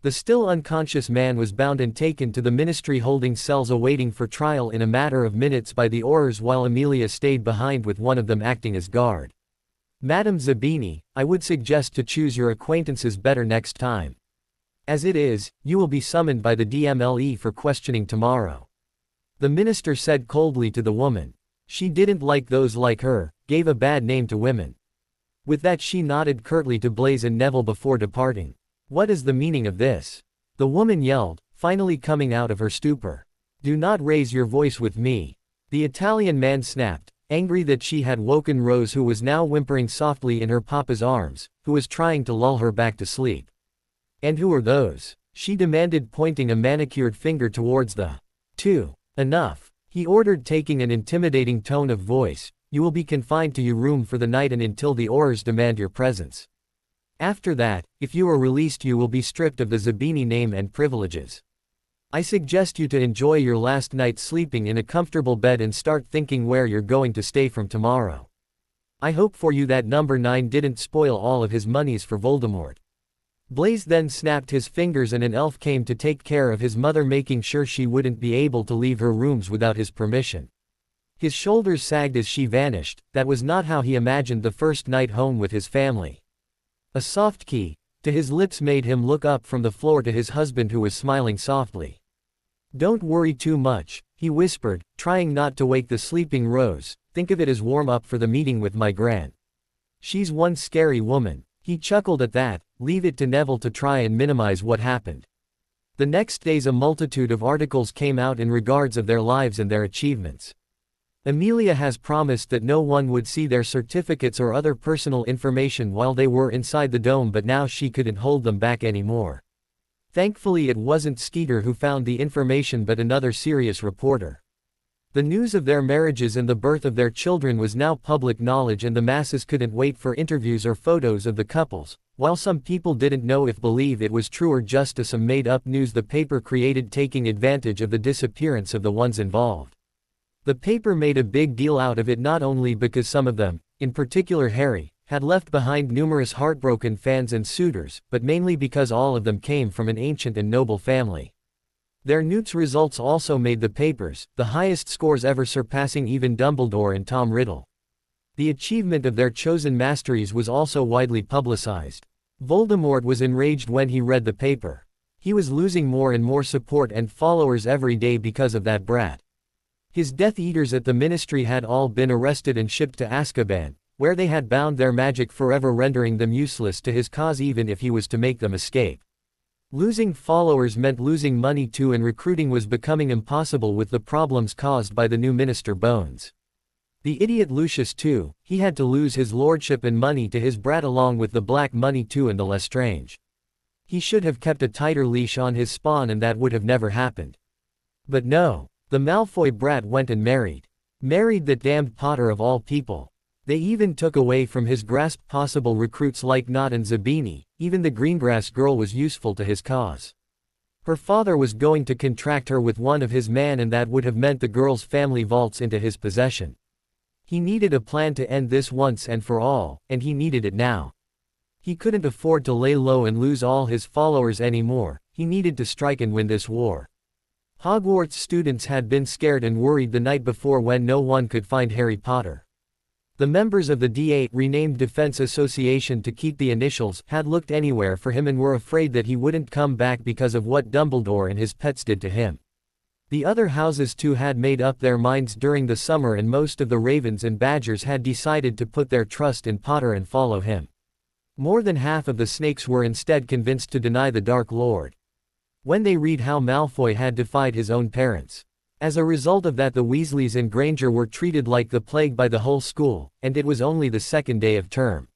The still unconscious man was bound and taken to the ministry holding cells awaiting for trial in a matter of minutes by the Aurors while Amelia stayed behind with one of them acting as guard. "Madam Zabini, I would suggest to choose your acquaintances better next time. As it is, you will be summoned by the DMLE for questioning tomorrow," the minister said coldly to the woman. She didn't like those like her, gave a bad name to women. With that she nodded curtly to Blaze and Neville before departing. "What is the meaning of this?" the woman yelled, finally coming out of her stupor. "Do not raise your voice with me," the Italian man snapped, angry that she had woken Rose, who was now whimpering softly in her papa's arms, who was trying to lull her back to sleep. "And who are those?" she demanded, pointing a manicured finger towards the two. "Enough," he ordered, taking an intimidating tone of voice. "You will be confined to your room for the night and until the Aurors demand your presence. After that, if you are released you will be stripped of the Zabini name and privileges. I suggest you to enjoy your last night sleeping in a comfortable bed and start thinking where you're going to stay from tomorrow. I hope for you that number 9 didn't spoil all of his monies for Voldemort." Blaze then snapped his fingers and an elf came to take care of his mother, making sure she wouldn't be able to leave her rooms without his permission. His shoulders sagged as she vanished. That was not how he imagined the first night home with his family. A soft key to his lips made him look up from the floor to his husband, who was smiling softly. "Don't worry too much," he whispered, trying not to wake the sleeping Rose. "Think of it as warm up for the meeting with my gran. She's one scary woman." He chuckled at that. Leave it to Neville to try and minimize what happened. The next days a multitude of articles came out in regards of their lives and their achievements. Amelia has promised that no one would see their certificates or other personal information while they were inside the dome, but now she couldn't hold them back anymore. Thankfully it wasn't Skeeter who found the information but another serious reporter. The news of their marriages and the birth of their children was now public knowledge and the masses couldn't wait for interviews or photos of the couples. While some people didn't know if believe it was true or just some made-up news the paper created taking advantage of the disappearance of the ones involved. The paper made a big deal out of it, not only because some of them, in particular Harry, had left behind numerous heartbroken fans and suitors, but mainly because all of them came from an ancient and noble family. Their newts results also made the papers, the highest scores ever, surpassing even Dumbledore and Tom Riddle. The achievement of their chosen masteries was also widely publicized. Voldemort was enraged when he read the paper. He was losing more and more support and followers every day because of that brat. His Death Eaters at the Ministry had all been arrested and shipped to Azkaban, where they had bound their magic forever, rendering them useless to his cause even if he was to make them escape. Losing followers meant losing money too, and recruiting was becoming impossible with the problems caused by the new Minister Bones. The idiot Lucius too, he had to lose his lordship and money to his brat along with the black money too and the Lestrange. He should have kept a tighter leash on his spawn and that would have never happened. But no. The Malfoy brat went and married. Married that damned Potter of all people. They even took away from his grasp possible recruits like Nott and Zabini. Even the Greengrass girl was useful to his cause. Her father was going to contract her with one of his men, and that would have meant the girl's family vaults into his possession. He needed a plan to end this once and for all, and he needed it now. He couldn't afford to lay low and lose all his followers anymore, he needed to strike and win this war. Hogwarts students had been scared and worried the night before when no one could find Harry Potter. The members of the D8 renamed Defense Association to keep the initials had looked anywhere for him and were afraid that he wouldn't come back because of what Dumbledore and his pets did to him. The other houses too had made up their minds during the summer, and most of the Ravens and Badgers had decided to put their trust in Potter and follow him. More than half of the Snakes were instead convinced to deny the Dark Lord. When they read how Malfoy had defied his own parents. As a result of that, the Weasleys and Granger were treated like the plague by the whole school, and it was only the second day of term.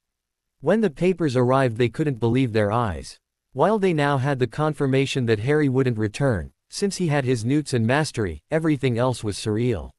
When the papers arrived, they couldn't believe their eyes. While they now had the confirmation that Harry wouldn't return, since he had his newts and mastery, everything else was surreal.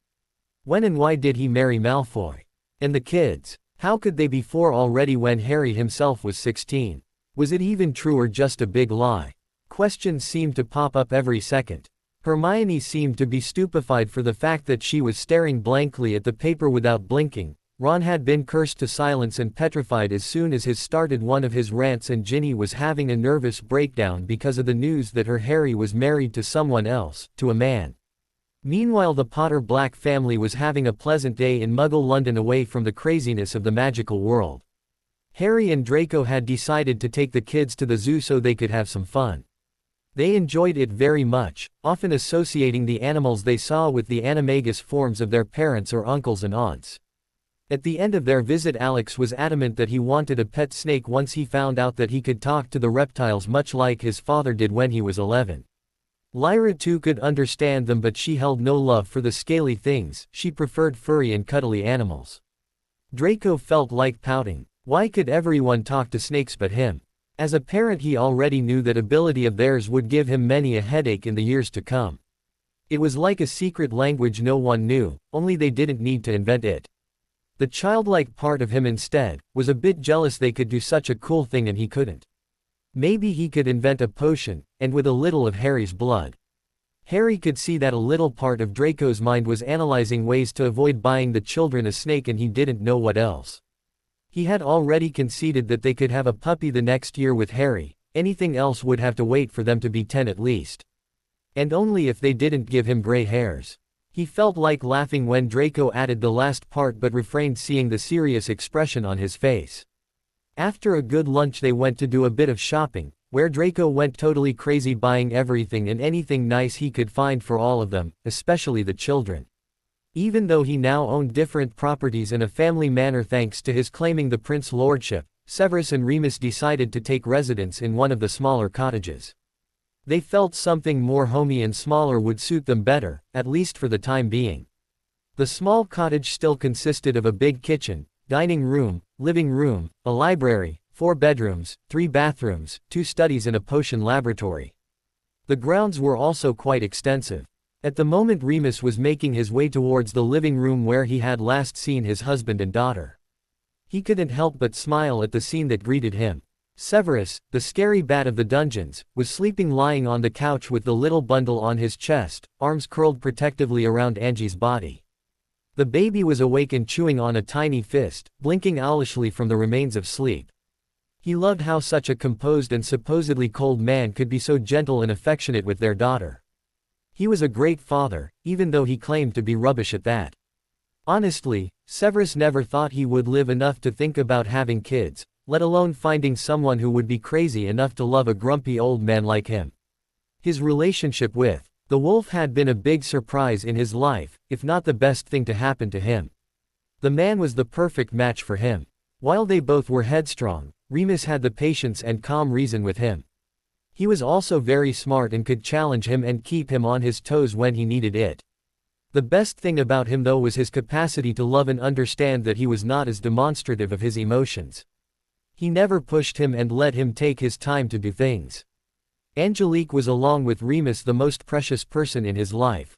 When and why did he marry Malfoy? And the kids? How could they be 4 already when Harry himself was 16? Was it even true or just a big lie? Questions seemed to pop up every second. Hermione seemed to be stupefied for the fact that she was staring blankly at the paper without blinking. Ron had been cursed to silence and petrified as soon as he started one of his rants, and Ginny was having a nervous breakdown because of the news that her Harry was married to someone else, to a man. Meanwhile, the Potter Black family was having a pleasant day in Muggle London away from the craziness of the magical world. Harry and Draco had decided to take the kids to the zoo so they could have some fun. They enjoyed it very much, often associating the animals they saw with the animagus forms of their parents or uncles and aunts. At the end of their visit, Alex was adamant that he wanted a pet snake once he found out that he could talk to the reptiles much like his father did when he was 11. Lyra too could understand them, but she held no love for the scaly things, she preferred furry and cuddly animals. Draco felt like pouting. Why could everyone talk to snakes but him? As a parent, he already knew that ability of theirs would give him many a headache in the years to come. It was like a secret language no one knew, only they didn't need to invent it. The childlike part of him instead was a bit jealous they could do such a cool thing and he couldn't. Maybe he could invent a potion, and with a little of Harry's blood. Harry could see that a little part of Draco's mind was analyzing ways to avoid buying the children a snake, and he didn't know what else. He had already conceded that they could have a puppy the next year with Harry, anything else would have to wait for them to be 10 at least. And only if they didn't give him gray hairs. He felt like laughing when Draco added the last part but refrained, seeing the serious expression on his face. After a good lunch they went to do a bit of shopping, where Draco went totally crazy buying everything and anything nice he could find for all of them, especially the children. Even though he now owned different properties in a family manner thanks to his claiming the Prince Lordship, Severus and Remus decided to take residence in one of the smaller cottages. They felt something more homey and smaller would suit them better, at least for the time being. The small cottage still consisted of a big kitchen, dining room, living room, a library, 4 bedrooms, 3 bathrooms, 2 studies and a potion laboratory. The grounds were also quite extensive. At the moment Remus was making his way towards the living room where he had last seen his husband and daughter. He couldn't help but smile at the scene that greeted him. Severus, the scary bat of the dungeons, was sleeping lying on the couch with the little bundle on his chest, arms curled protectively around Angie's body. The baby was awake and chewing on a tiny fist, blinking owlishly from the remains of sleep. He loved how such a composed and supposedly cold man could be so gentle and affectionate with their daughter. He was a great father, even though he claimed to be rubbish at that. Honestly, Severus never thought he would live enough to think about having kids, let alone finding someone who would be crazy enough to love a grumpy old man like him. His relationship with the wolf had been a big surprise in his life, if not the best thing to happen to him. The man was the perfect match for him. While they both were headstrong, Remus had the patience and calm reason with him. He was also very smart and could challenge him and keep him on his toes when he needed it. The best thing about him though was his capacity to love and understand that he was not as demonstrative of his emotions. He never pushed him and let him take his time to do things. Angelique was, along with Remus, the most precious person in his life.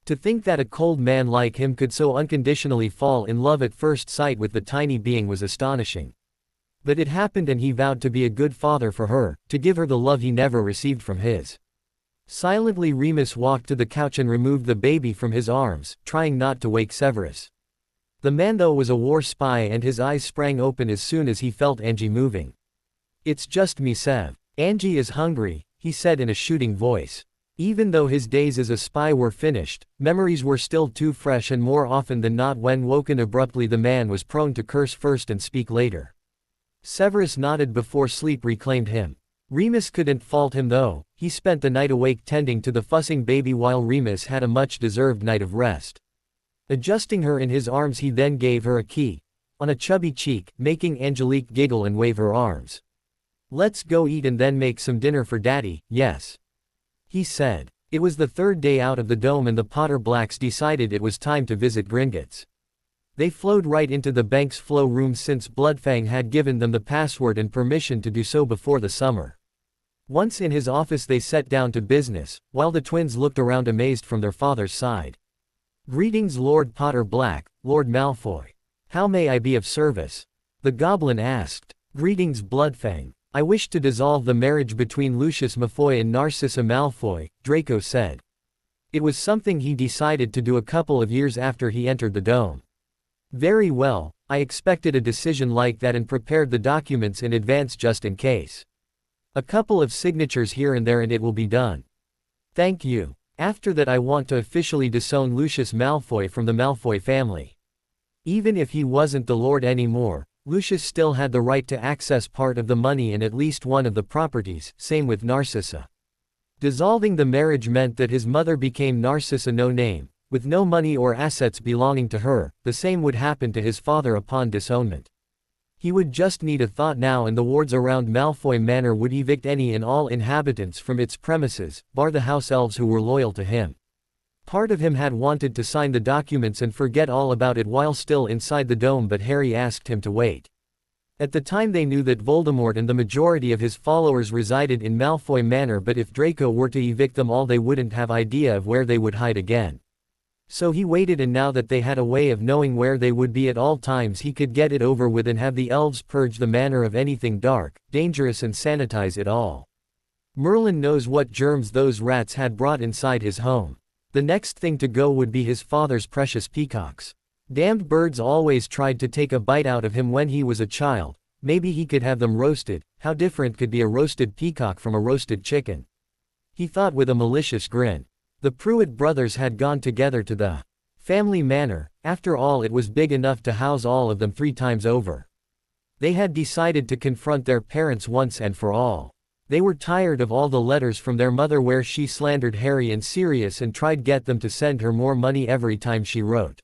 To think that a cold man like him could so unconditionally fall in love at first sight with the tiny being was astonishing. But it happened, and he vowed to be a good father for her, to give her the love he never received from his. Silently Remus walked to the couch and removed the baby from his arms, trying not to wake Severus. The man though was a war spy, and his eyes sprang open as soon as he felt Angie moving. It's just me Sev. Angie is hungry, he said in a shooting voice. Even though his days as a spy were finished, memories were still too fresh, and more often than not when woken abruptly the man was prone to curse first and speak later. Severus nodded before sleep reclaimed him. Remus couldn't fault him though. He spent the night awake tending to the fussing baby while Remus had a much-deserved night of rest. Adjusting her in his arms he then gave her a key on a chubby cheek, making Angelique giggle and wave her arms. "Let's go eat and then make some dinner for Daddy, yes?" he said. It was the third day out of the dome and the Potter Blacks decided it was time to visit Gringotts. They flowed right into the bank's flow room since Bloodfang had given them the password and permission to do so before the summer. Once in his office they sat down to business, while the twins looked around amazed from their father's side. "Greetings Lord Potter Black, Lord Malfoy. How may I be of service?" the goblin asked. "Greetings Bloodfang. I wish to dissolve the marriage between Lucius Malfoy and Narcissa Malfoy," Draco said. It was something he decided to do a couple of years after he entered the dome. "Very well, I expected a decision like that and prepared the documents in advance just in case. A couple of signatures here and there and it will be done. Thank you. After that I want to officially disown Lucius Malfoy from the Malfoy family. Even if he wasn't the Lord anymore, Lucius still had the right to access part of the money and at least one of the properties, same with Narcissa. Dissolving the marriage meant that his mother became Narcissa No Name, with no money or assets belonging to her. The same would happen to his father upon disownment. He would just need a thought now and the wards around Malfoy Manor would evict any and all inhabitants from its premises, bar the house elves who were loyal to him. Part of him had wanted to sign the documents and forget all about it while still inside the dome, but Harry asked him to wait. At the time they knew that Voldemort and the majority of his followers resided in Malfoy Manor, but if Draco were to evict them all they wouldn't have idea of where they would hide again. So he waited, and now that they had a way of knowing where they would be at all times he could get it over with and have the elves purge the manor of anything dark, dangerous and sanitize it all. Merlin knows what germs those rats had brought inside his home. The next thing to go would be his father's precious peacocks. Damned birds always tried to take a bite out of him when he was a child. Maybe he could have them roasted. How different could be a roasted peacock from a roasted chicken? He thought with a malicious grin. The Pruitt brothers had gone together to the family manor. After all, it was big enough to house all of them 3 times over. They had decided to confront their parents once and for all. They were tired of all the letters from their mother where she slandered Harry and Sirius and tried get them to send her more money every time she wrote.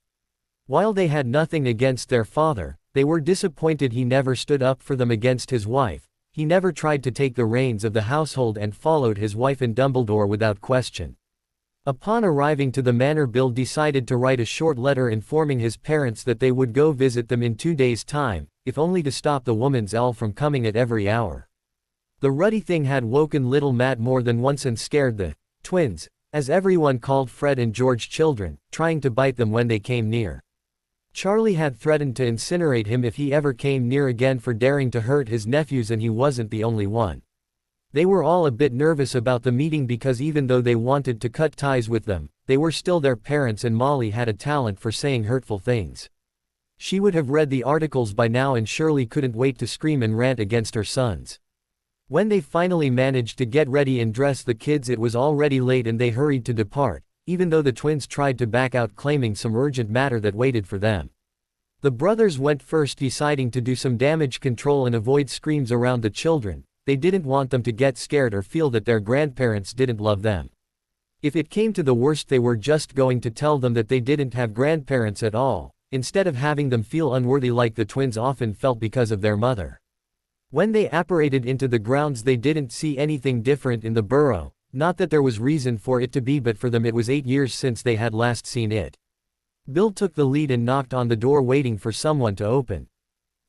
While they had nothing against their father, they were disappointed he never stood up for them against his wife. He never tried to take the reins of the household and followed his wife and Dumbledore without question. Upon arriving to the manor, Bill decided to write a short letter informing his parents that they would go visit them in 2 days' time, if only to stop the woman's elf from coming at every hour. The ruddy thing had woken little Matt more than once and scared the twins, as everyone called Fred and George children, trying to bite them when they came near. Charlie had threatened to incinerate him if he ever came near again for daring to hurt his nephews, and he wasn't the only one. They were all a bit nervous about the meeting because even though they wanted to cut ties with them, they were still their parents, and Molly had a talent for saying hurtful things. She would have read the articles by now and surely couldn't wait to scream and rant against her sons. When they finally managed to get ready and dress the kids, it was already late and they hurried to depart, even though the twins tried to back out claiming some urgent matter that waited for them. The brothers went first, deciding to do some damage control and avoid screams around the children. They didn't want them to get scared or feel that their grandparents didn't love them. If it came to the worst, they were just going to tell them that they didn't have grandparents at all, instead of having them feel unworthy like the twins often felt because of their mother. When they apparated into the grounds, they didn't see anything different in the burrow, not that there was reason for it to be, but for them it was 8 years since they had last seen it. Bill took the lead and knocked on the door waiting for someone to open.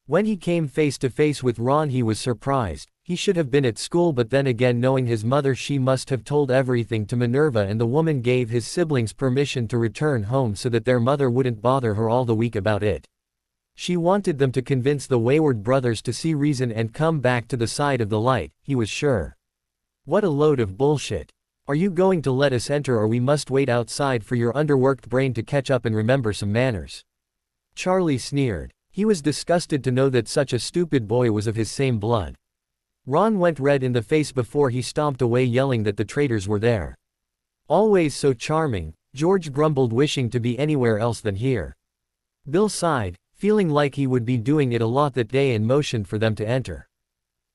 When he came face to face with Ron he was surprised. He should have been at school, but then again, knowing his mother, she must have told everything to Minerva, and the woman gave his siblings permission to return home so that their mother wouldn't bother her all the week about it. She wanted them to convince the wayward brothers to see reason and come back to the side of the light, he was sure. What a load of bullshit. Are you going to let us enter, or we must wait outside for your underworked brain to catch up and remember some manners? Charlie sneered. He was disgusted to know that such a stupid boy was of his same blood. Ron went red in the face before he stomped away yelling that the traitors were there. Always so charming, George grumbled, wishing to be anywhere else than here. Bill sighed, feeling like he would be doing it a lot that day, and motioned for them to enter.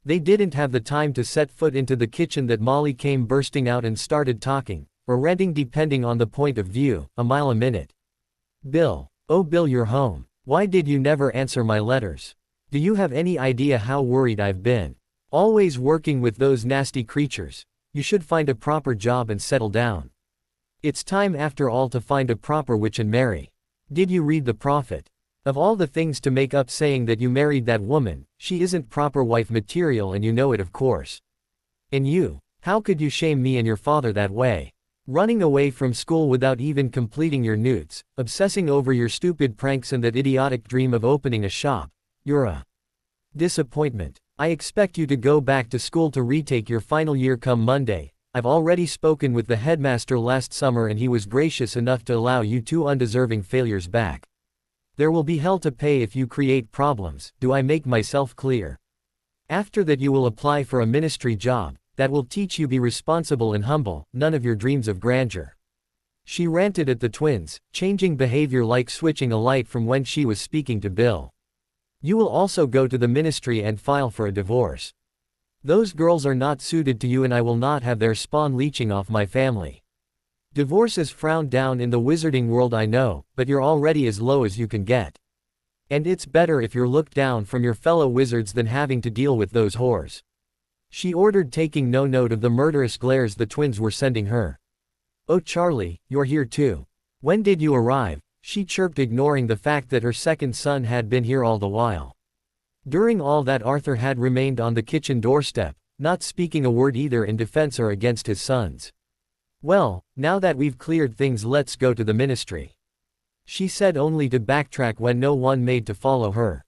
They didn't have the time to set foot into the kitchen that Molly came bursting out and started talking, or ranting depending on the point of view, a mile a minute. Bill. Oh Bill, you're home. Why did you never answer my letters? Do you have any idea how worried I've been? Always working with those nasty creatures. You should find a proper job and settle down. It's time after all to find a proper witch and marry. Did you read the prophet? Of all the things to make up saying that you married that woman, she isn't proper wife material, and you know it, of course. And you, how could you shame me and your father that way? Running away from school without even completing your newts, obsessing over your stupid pranks and that idiotic dream of opening a shop. You're a disappointment. I expect you to go back to school to retake your final year come Monday. I've already spoken with the headmaster last summer and he was gracious enough to allow you two undeserving failures back. There will be hell to pay if you create problems. Do I make myself clear? After that you will apply for a ministry job. That will teach you be responsible and humble, none of your dreams of grandeur. She ranted at the twins, changing behavior like switching a light from when she was speaking to Bill. You will also go to the ministry and file for a divorce. Those girls are not suited to you and I will not have their spawn leeching off my family. Divorce is frowned down in the wizarding world, I know, but you're already as low as you can get. And it's better if you're looked down from your fellow wizards than having to deal with those whores. She ordered, taking no note of the murderous glares the twins were sending her. Oh Charlie, you're here too. When did you arrive? She chirped, ignoring the fact that her second son had been here all the while. During all that, Arthur had remained on the kitchen doorstep, not speaking a word either in defense or against his sons. Well, now that we've cleared things, let's go to the ministry. She said, only to backtrack when no one made to follow her.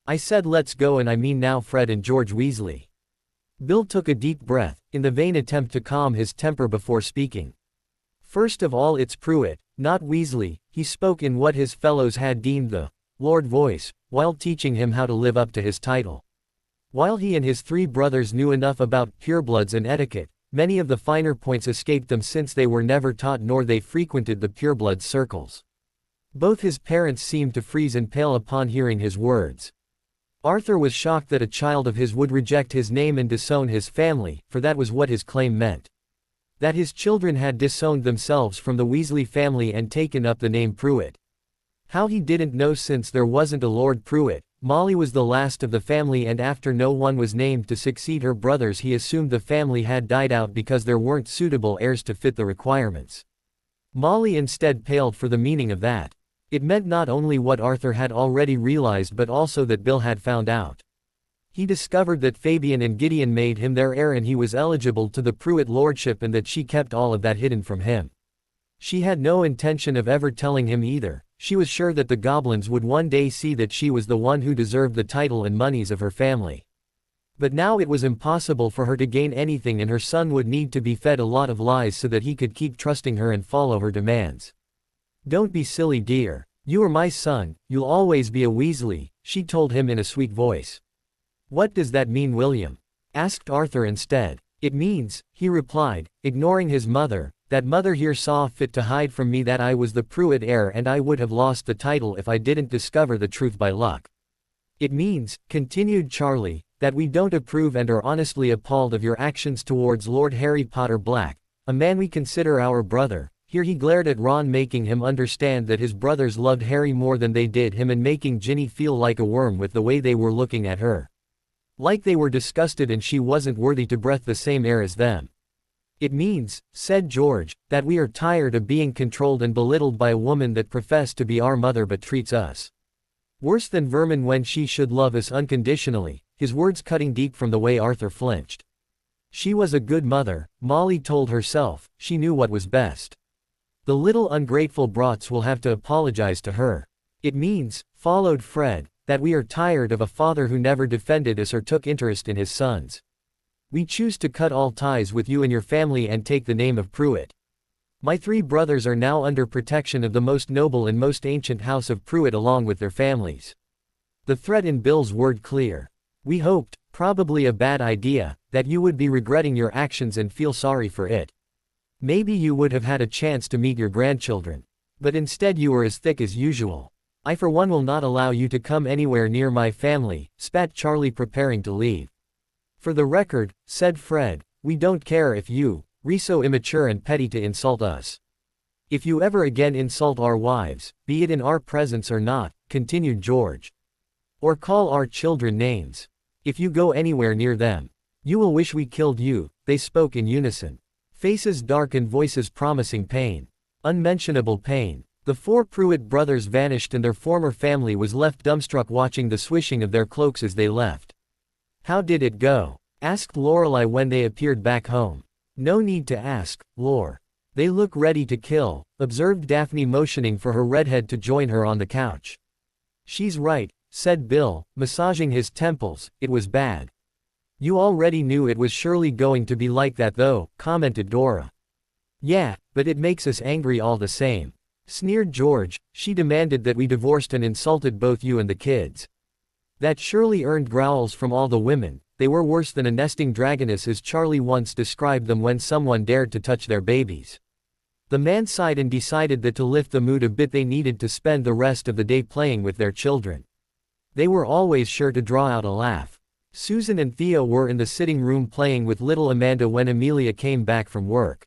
I said let's go, and I mean now Fred and George Weasley. Bill took a deep breath, in the vain attempt to calm his temper before speaking. First of all, it's Pruitt, not Weasley. He spoke in what his fellows had deemed the Lord voice, while teaching him how to live up to his title. While he and his three brothers knew enough about purebloods and etiquette, many of the finer points escaped them since they were never taught nor they frequented the purebloods circles. Both his parents seemed to freeze and pale upon hearing his words. Arthur was shocked that a child of his would reject his name and disown his family, for that was what his claim meant. That his children had disowned themselves from the Weasley family and taken up the name Pruitt. How he didn't know, since there wasn't a Lord Pruitt. Molly was the last of the family, and after no one was named to succeed her brothers, he assumed the family had died out because there weren't suitable heirs to fit the requirements. Molly instead paled for the meaning of that. It meant not only what Arthur had already realized but also that Bill had found out. He discovered that Fabian and Gideon made him their heir and he was eligible to the Pruitt lordship, and that she kept all of that hidden from him. She had no intention of ever telling him either. She was sure that the goblins would one day see that she was the one who deserved the title and monies of her family. But now it was impossible for her to gain anything, and her son would need to be fed a lot of lies so that he could keep trusting her and follow her demands. Don't be silly, dear. You are my son, you'll always be a Weasley, she told him in a sweet voice. What does that mean, William? Asked Arthur instead. It means, he replied, ignoring his mother, that mother here saw fit to hide from me that I was the Pruitt heir, and I would have lost the title if I didn't discover the truth by luck. It means, continued Charlie, that we don't approve and are honestly appalled of your actions towards Lord Harry Potter Black, a man we consider our brother. Here he glared at Ron, making him understand that his brothers loved Harry more than they did him, and making Ginny feel like a worm with the way they were looking at her. Like they were disgusted and she wasn't worthy to breathe the same air as them. It means, said George, that we are tired of being controlled and belittled by a woman that professed to be our mother but treats us worse than vermin when she should love us unconditionally, his words cutting deep from the way Arthur flinched. She was a good mother, Molly told herself. She knew what was best. The little ungrateful brats will have to apologize to her. It means, followed Fred, that we are tired of a father who never defended us or took interest in his sons. We choose to cut all ties with you and your family and take the name of Pruitt. My three brothers are now under protection of the most noble and most ancient house of Pruitt along with their families. The threat in Bill's word clear. We hoped, Probably a bad idea, that you would be regretting your actions and feel sorry for it. Maybe you would have had a chance to meet your grandchildren. But instead you were as thick as usual. I for one will not allow you to come anywhere near my family, spat Charlie, preparing to leave. For the record, said Fred, we don't care if you, so immature and petty to insult us. If you ever again insult our wives, be it in our presence or not, continued George. Or call our children names. If you go anywhere near them, you will wish we killed you, they spoke in unison. Faces dark and voices promising pain. Unmentionable pain. The four Pruitt brothers vanished and their former family was left dumbstruck watching the swishing of their cloaks as they left. How did it go? Asked Lorelei when they appeared back home. No need to ask, Lore. They look ready to kill, observed Daphne, motioning for her redhead to join her on the couch. She's right, said Bill, massaging his temples, it was bad. You already knew it was surely going to be like that though, commented Dora. Yeah, but it makes us angry all the same. Sneered George, she demanded that we divorced and insulted both you and the kids. That surely earned growls from all the women. They were worse than a nesting dragoness, as Charlie once described them when someone dared to touch their babies. The man sighed and decided that to lift the mood a bit they needed to spend the rest of the day playing with their children. They were always sure to draw out a laugh. Susan and Theo were in the sitting room playing with little Amanda when Amelia came back from work.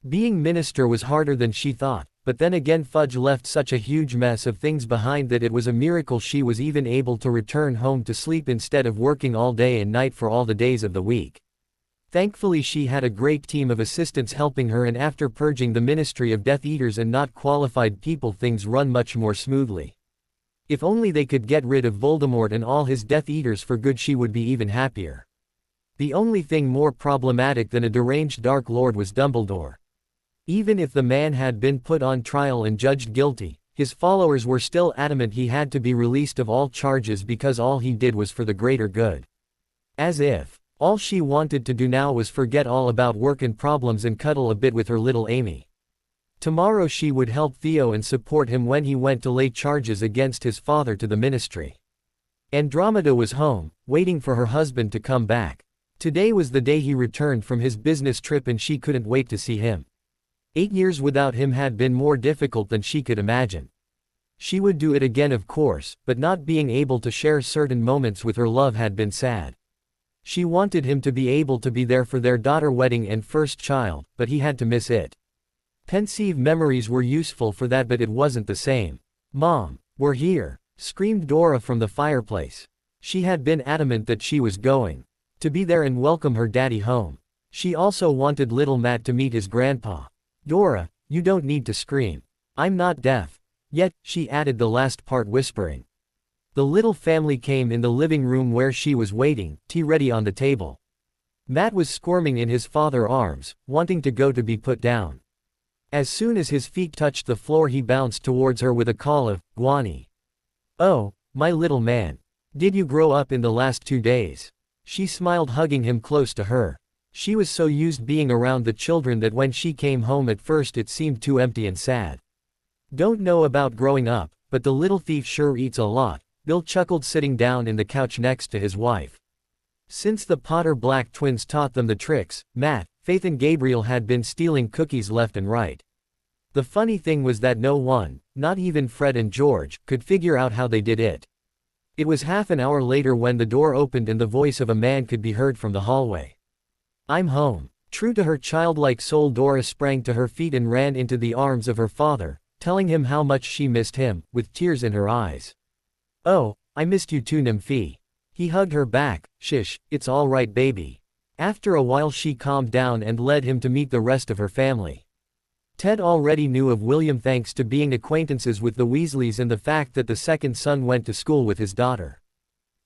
Being minister was harder than she thought, but then again Fudge left such a huge mess of things behind that it was a miracle she was even able to return home to sleep instead of working all day and night for all the days of the week. Thankfully she had a great team of assistants helping her, and after purging the ministry of Death Eaters and not qualified people, things run much more smoothly. If only they could get rid of Voldemort and all his Death Eaters for good, she would be even happier. The only thing more problematic than a deranged Dark Lord was Dumbledore. Even if the man had been put on trial and judged guilty, his followers were still adamant he had to be released of all charges because all he did was for the greater good. As if all she wanted to do now was forget all about work and problems and cuddle a bit with her little Amy. Tomorrow she would help Theo and support him when he went to lay charges against his father to the ministry. Andromeda was home, waiting for her husband to come back. Today was the day he returned from his business trip and she couldn't wait to see him. 8 years without him had been more difficult than she could imagine. She would do it again of course, but not being able to share certain moments with her love had been sad. She wanted him to be able to be there for their daughter wedding and first child, but he had to miss it. Pensive memories were useful for that, but it wasn't the same. Mom, we're here, screamed Dora from the fireplace. She had been adamant that she was going to be there and welcome her daddy home. She also wanted little Matt to meet his grandpa. Dora, you don't need to scream. I'm not deaf. Yet, she added the last part whispering. The little family came in the living room where she was waiting, tea ready on the table. Matt was squirming in his father's arms, wanting to go to be put down. As soon as his feet touched the floor he bounced towards her with a call of, Guani. Oh, my little man. Did you grow up in the last 2 days? She smiled, hugging him close to her. She was so used being around the children that when she came home at first it seemed too empty and sad. Don't know about growing up, but the little thief sure eats a lot, Bill chuckled, sitting down in the couch next to his wife. Since the Potter Black twins taught them the tricks, Matt, Faith and Gabriel had been stealing cookies left and right. The funny thing was that no one, not even Fred and George, could figure out how they did it. It was half an hour later when the door opened and the voice of a man could be heard from the hallway. I'm home. True to her childlike soul, Dora sprang to her feet and ran into the arms of her father, telling him how much she missed him, with tears in her eyes. Oh, I missed you too, Nymphy. He hugged her back. Shish, it's all right, baby. After a while she calmed down and led him to meet the rest of her family. Ted already knew of William thanks to being acquaintances with the Weasleys and the fact that the second son went to school with his daughter.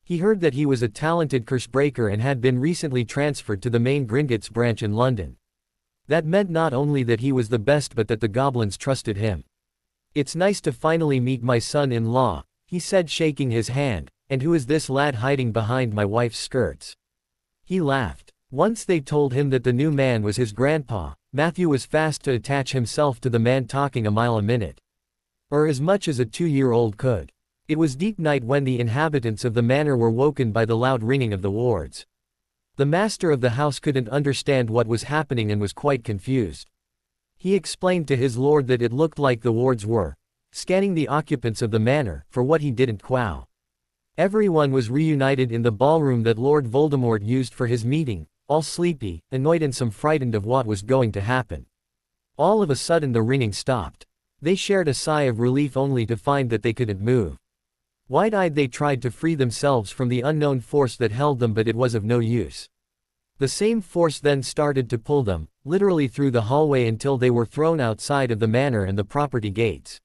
He heard that he was a talented cursebreaker and had been recently transferred to the main Gringotts branch in London. That meant not only that he was the best but that the goblins trusted him. It's nice to finally meet my son-in-law, he said, shaking his hand. And who is this lad hiding behind my wife's skirts? He laughed. Once they told him that the new man was his grandpa, Matthew was fast to attach himself to the man, talking a mile a minute. Or as much as a 2-year-old could. It was deep night when the inhabitants of the manor were woken by the loud ringing of the wards. The master of the house couldn't understand what was happening and was quite confused. He explained to his lord that it looked like the wards were scanning the occupants of the manor for what he didn't quow. Everyone was reunited in the ballroom that Lord Voldemort used for his meeting, all sleepy, annoyed and some frightened of what was going to happen. All of a sudden the ringing stopped. They shared a sigh of relief only to find that they couldn't move. Wide-eyed they tried to free themselves from the unknown force that held them, but it was of no use. The same force then started to pull them, literally through the hallway until they were thrown outside of the manor and the property gates.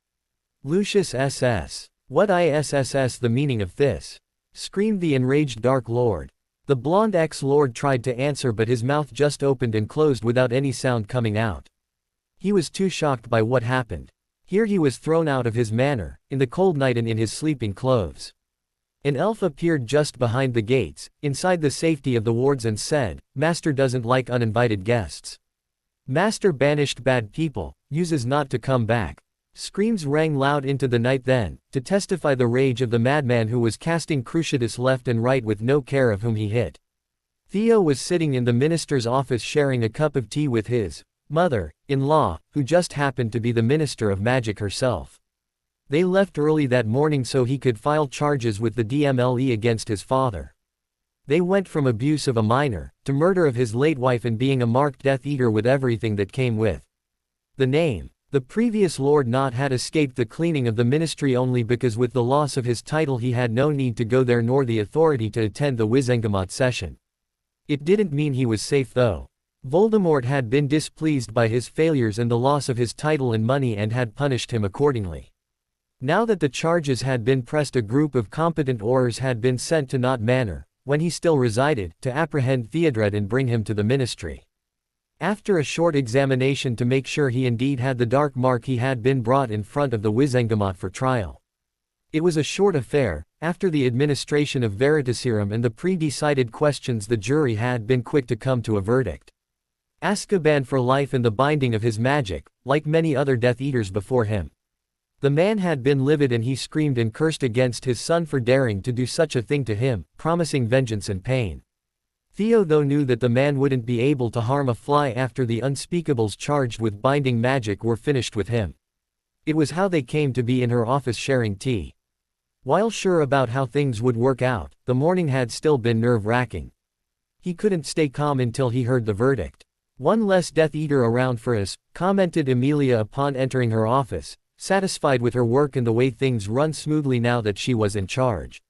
Lucius SS. What ISSS the meaning of this? Screamed the enraged Dark Lord. The blonde ex-lord tried to answer, but his mouth just opened and closed without any sound coming out. He was too shocked by what happened. Here he was thrown out of his manor, in the cold night and in his sleeping clothes. An elf appeared just behind the gates, inside the safety of the wards, and said, "Master doesn't like uninvited guests. Master banished bad people, uses not to come back." Screams rang loud into the night then, to testify the rage of the madman who was casting Cruciatus left and right with no care of whom he hit. Theo was sitting in the minister's office sharing a cup of tea with his mother-in-law, who just happened to be the Minister of Magic herself. They left early that morning so he could file charges with the DMLE against his father. They went from abuse of a minor, to murder of his late wife and being a marked Death Eater with everything that came with the name. The previous Lord Not had escaped the cleaning of the ministry only because with the loss of his title he had no need to go there nor the authority to attend the Wizengamot session. It didn't mean he was safe though. Voldemort had been displeased by his failures and the loss of his title and money and had punished him accordingly. Now that the charges had been pressed, a group of competent Aurors had been sent to Knot Manor, when he still resided, to apprehend Theodred and bring him to the ministry. After a short examination to make sure he indeed had the dark mark, he had been brought in front of the Wizengamot for trial. It was a short affair. After the administration of Veritaserum and the pre-decided questions, the jury had been quick to come to a verdict. Azkaban for life and the binding of his magic, like many other Death Eaters before him. The man had been livid and he screamed and cursed against his son for daring to do such a thing to him, promising vengeance and pain. Theo though knew that the man wouldn't be able to harm a fly after the unspeakables charged with binding magic were finished with him. It was how they came to be in her office sharing tea. While sure about how things would work out, the morning had still been nerve-wracking. He couldn't stay calm until he heard the verdict. "One less Death Eater around for us," commented Amelia upon entering her office, satisfied with her work and the way things run smoothly now that she was in charge.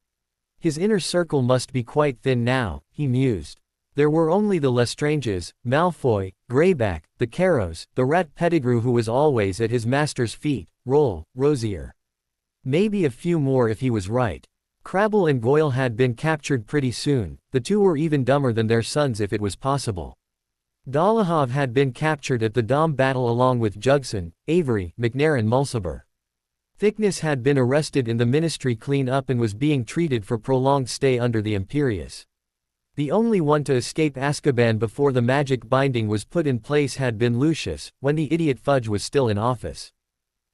His inner circle must be quite thin now, he mused. There were only the Lestranges, Malfoy, Greyback, the Carrows, the rat Pettigrew who was always at his master's feet, Roll, Rosier. Maybe a few more if he was right. Crabble and Goyle had been captured pretty soon. The two were even dumber than their sons if it was possible. Dolohov had been captured at the Dom battle along with Jugson, Avery, McNair and Mulciber. Thickness had been arrested in the ministry clean-up and was being treated for prolonged stay under the Imperius. The only one to escape Azkaban before the magic binding was put in place had been Lucius, when the idiot Fudge was still in office.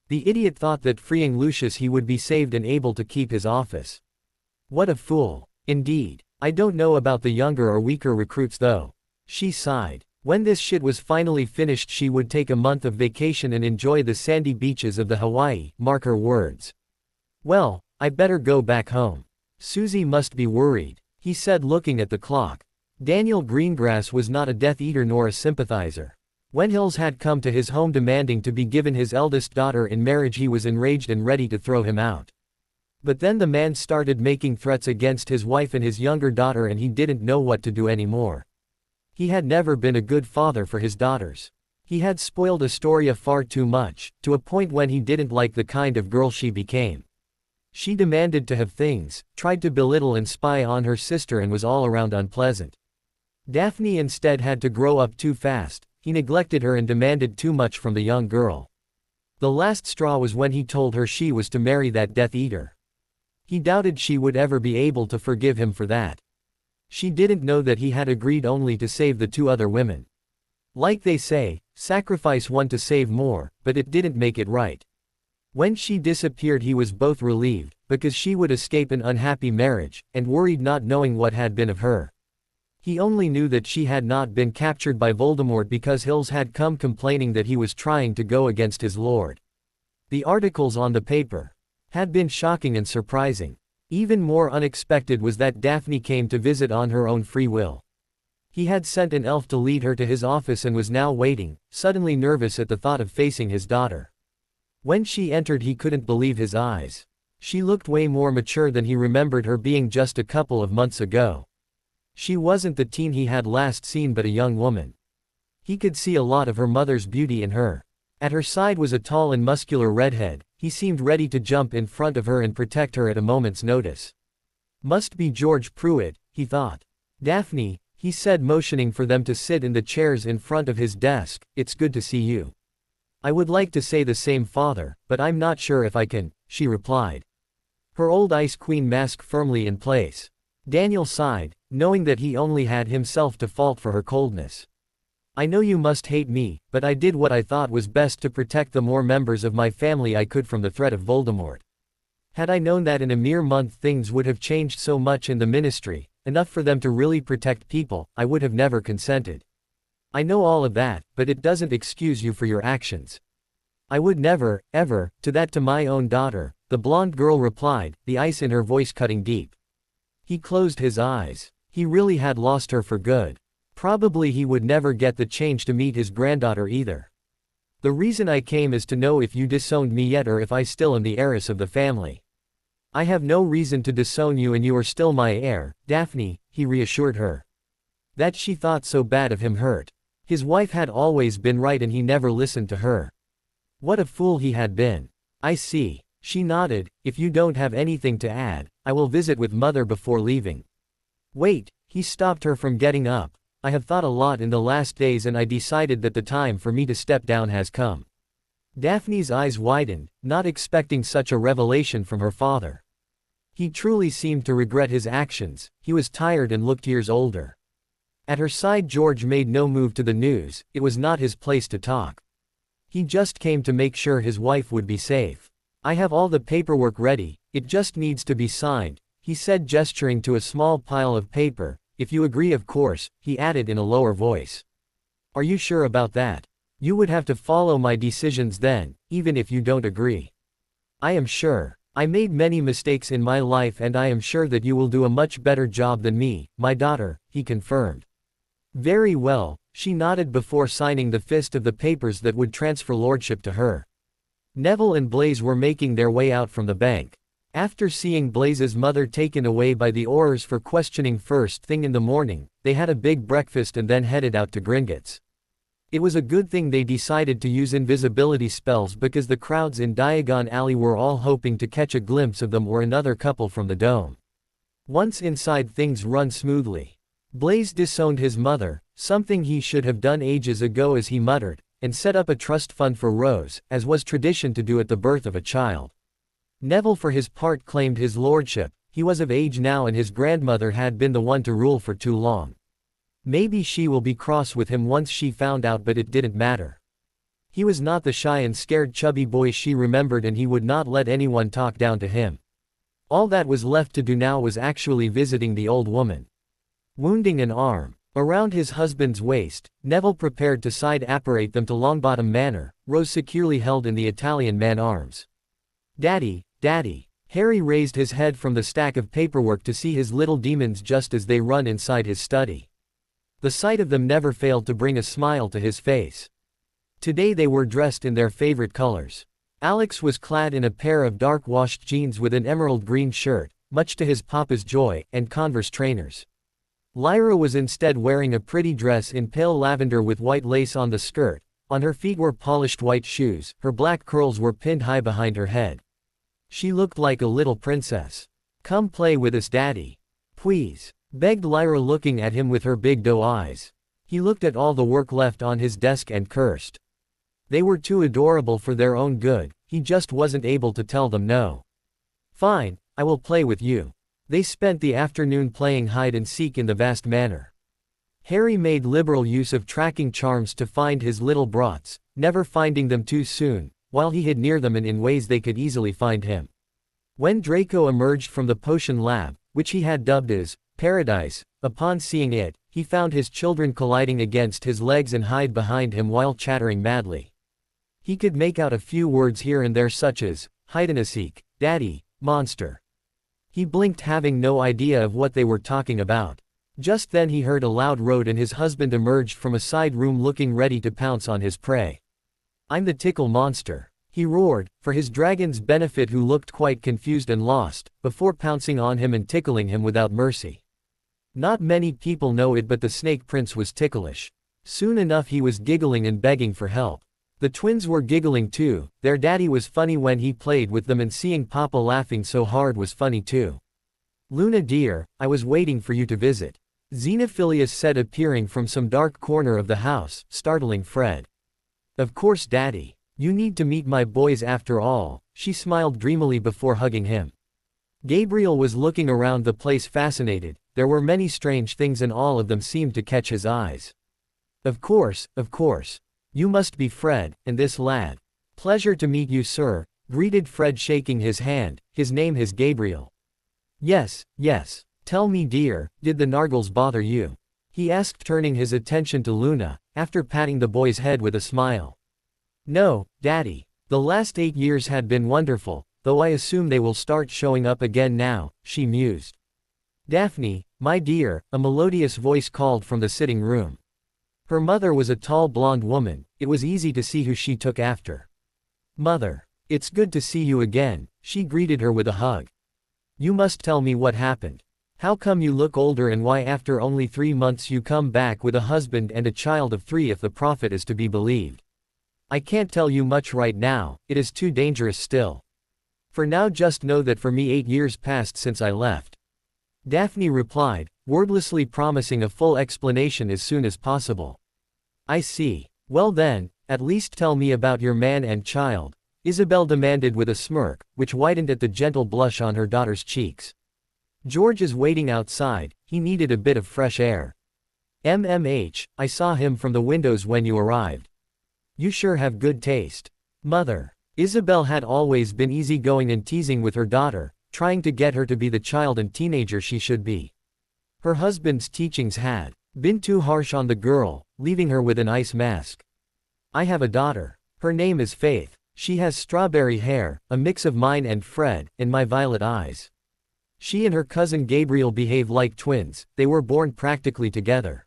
The idiot thought that freeing Lucius he would be saved and able to keep his office. What a fool. Indeed. I don't know about the younger or weaker recruits though. She sighed. When this shit was finally finished she would take a month of vacation and enjoy the sandy beaches of the Hawaii, mark her words. Well, I better go back home. Susie must be worried, he said looking at the clock. Daniel Greengrass was not a Death Eater nor a sympathizer. When Hills had come to his home demanding to be given his eldest daughter in marriage he was enraged and ready to throw him out. But then the man started making threats against his wife and his younger daughter and he didn't know what to do anymore. He had never been a good father for his daughters. He had spoiled Astoria far too much, to a point when he didn't like the kind of girl she became. She demanded to have things, tried to belittle and spy on her sister and was all around unpleasant. Daphne instead had to grow up too fast. He neglected her and demanded too much from the young girl. The last straw was when he told her she was to marry that Death Eater. He doubted she would ever be able to forgive him for that. She didn't know that he had agreed only to save the two other women. Like they say, sacrifice one to save more, but it didn't make it right. When she disappeared he was both relieved, because she would escape an unhappy marriage, and worried not knowing what had been of her. He only knew that she had not been captured by Voldemort because Hills had come complaining that he was trying to go against his lord. The articles on the paper had been shocking and surprising. Even more unexpected was that Daphne came to visit on her own free will. He had sent an elf to lead her to his office and was now waiting, suddenly nervous at the thought of facing his daughter. When she entered he couldn't believe his eyes. She looked way more mature than he remembered her being just a couple of months ago. She wasn't the teen he had last seen but a young woman. He could see a lot of her mother's beauty in her. At her side was a tall and muscular redhead. He seemed ready to jump in front of her and protect her at a moment's notice. Must be George Pruitt, he thought. Daphne, he said, motioning for them to sit in the chairs in front of his desk, it's good to see you. I would like to say the same, father, but I'm not sure if I can, she replied. Her old Ice Queen mask firmly in place. Daniel sighed, knowing that he only had himself to fault for her coldness. I know you must hate me, but I did what I thought was best to protect the more members of my family I could from the threat of Voldemort. Had I known that in a mere month things would have changed so much in the ministry, enough for them to really protect people, I would have never consented. I know all of that, but it doesn't excuse you for your actions. I would never, ever, do that to my own daughter, the blonde girl replied, the ice in her voice cutting deep. He closed his eyes. He really had lost her for good. Probably he would never get the change to meet his granddaughter either. The reason I came is to know if you disowned me yet or if I still am the heiress of the family. I have no reason to disown you and you are still my heir, Daphne, he reassured her. That she thought so bad of him hurt. His wife had always been right and he never listened to her. What a fool he had been. I see. She nodded, if you don't have anything to add, I will visit with mother before leaving. Wait, he stopped her from getting up. I have thought a lot in the last days and I decided that the time for me to step down has come. Daphne's eyes widened, not expecting such a revelation from her father. He truly seemed to regret his actions. He was tired and looked years older. At her side George made no move to the news. It was not his place to talk. He just came to make sure his wife would be safe. I have all the paperwork ready, it just needs to be signed, he said, gesturing to a small pile of paper. If you agree, of course, he added in a lower voice. Are you sure about that? You would have to follow my decisions then, even if you don't agree. I am sure. I made many mistakes in my life and I am sure that you will do a much better job than me, my daughter, he confirmed. Very well, she nodded before signing the fist of the papers that would transfer lordship to her. Neville and Blaise were making their way out from the bank. After seeing Blaise's mother taken away by the Aurors for questioning first thing in the morning, they had a big breakfast and then headed out to Gringotts. It was a good thing they decided to use invisibility spells because the crowds in Diagon Alley were all hoping to catch a glimpse of them or another couple from the dome. Once inside things run smoothly. Blaise disowned his mother, something he should have done ages ago as he muttered, and set up a trust fund for Rose, as was tradition to do at the birth of a child. Neville for his part claimed his lordship. He was of age now and his grandmother had been the one to rule for too long. Maybe she will be cross with him once she found out, but it didn't matter. He was not the shy and scared chubby boy she remembered and he would not let anyone talk down to him. All that was left to do now was actually visiting the old woman. Wounding an arm around his husband's waist, Neville prepared to side-apparate them to Longbottom Manor, Rose securely held in the Italian man's arms. Daddy, Daddy. Harry raised his head from the stack of paperwork to see his little demons just as they run inside his study. The sight of them never failed to bring a smile to his face. Today they were dressed in their favorite colors. Alex was clad in a pair of dark-washed jeans with an emerald green shirt, much to his papa's joy, and Converse trainers. Lyra was instead wearing a pretty dress in pale lavender with white lace on the skirt. On her feet were polished white shoes, her black curls were pinned high behind her head. She looked like a little princess. Come play with us, Daddy. Please, begged Lyra, looking at him with her big doe eyes. He looked at all the work left on his desk and cursed. They were too adorable for their own good, he just wasn't able to tell them no. Fine, I will play with you. They spent the afternoon playing hide and seek in the vast manor. Harry made liberal use of tracking charms to find his little brats, never finding them too soon. while he hid near them and in ways they could easily find him. When Draco emerged from the potion lab, which he had dubbed as Paradise, upon seeing it, he found his children colliding against his legs and hide behind him while chattering madly. He could make out a few words here and there such as, hide-and-a-seek, daddy, monster. He blinked, having no idea of what they were talking about. Just then he heard a loud roar and his husband emerged from a side room looking ready to pounce on his prey. "I'm the tickle monster," he roared, for his dragon's benefit, who looked quite confused and lost, before pouncing on him and tickling him without mercy. Not many people know it, but the Snake Prince was ticklish. Soon enough he was giggling and begging for help. The twins were giggling too. Their daddy was funny when he played with them, and seeing Papa laughing so hard was funny too. "Luna dear, I was waiting for you to visit," Xenophilius said, appearing from some dark corner of the house, startling Fred. "Of course daddy. You need to meet my boys after all," she smiled dreamily before hugging him. Gabriel was looking around the place fascinated. There were many strange things and all of them seemed to catch his eyes. Of course. You must be Fred, and this lad." "Pleasure to meet you, sir," greeted Fred, shaking his hand. "His name is Gabriel." Yes. "Tell me dear, did the Nargles bother you?" he asked, turning his attention to Luna, after patting the boy's head with a smile. "No, daddy. The last 8 years had been wonderful, though I assume they will start showing up again now," she mused. "Daphne, my dear," a melodious voice called from the sitting room. Her mother was a tall blonde woman. It was easy to see who she took after. "Mother, it's good to see you again," she greeted her with a hug. "You must tell me what happened. How come you look older, and why after only 3 months you come back with a husband and a child of 3 if the prophet is to be believed? I can't tell you much right now, it is too dangerous still. For now just know that for me 8 years passed since I left." Daphne replied, wordlessly promising a full explanation as soon as possible. "I see. Well then, at least tell me about your man and child," Isabel demanded with a smirk, which widened at the gentle blush on her daughter's cheeks. "George is waiting outside, he needed a bit of fresh air." I saw him from the windows when you arrived." "You sure have good taste." "Mother." Isabel had always been easygoing and teasing with her daughter, trying to get her to be the child and teenager she should be. Her husband's teachings had been too harsh on the girl, leaving her with an ice mask. "I have a daughter. Her name is Faith. She has strawberry hair, a mix of mine and Fred, and my violet eyes. She and her cousin Gabriel behave like twins, they were born practically together.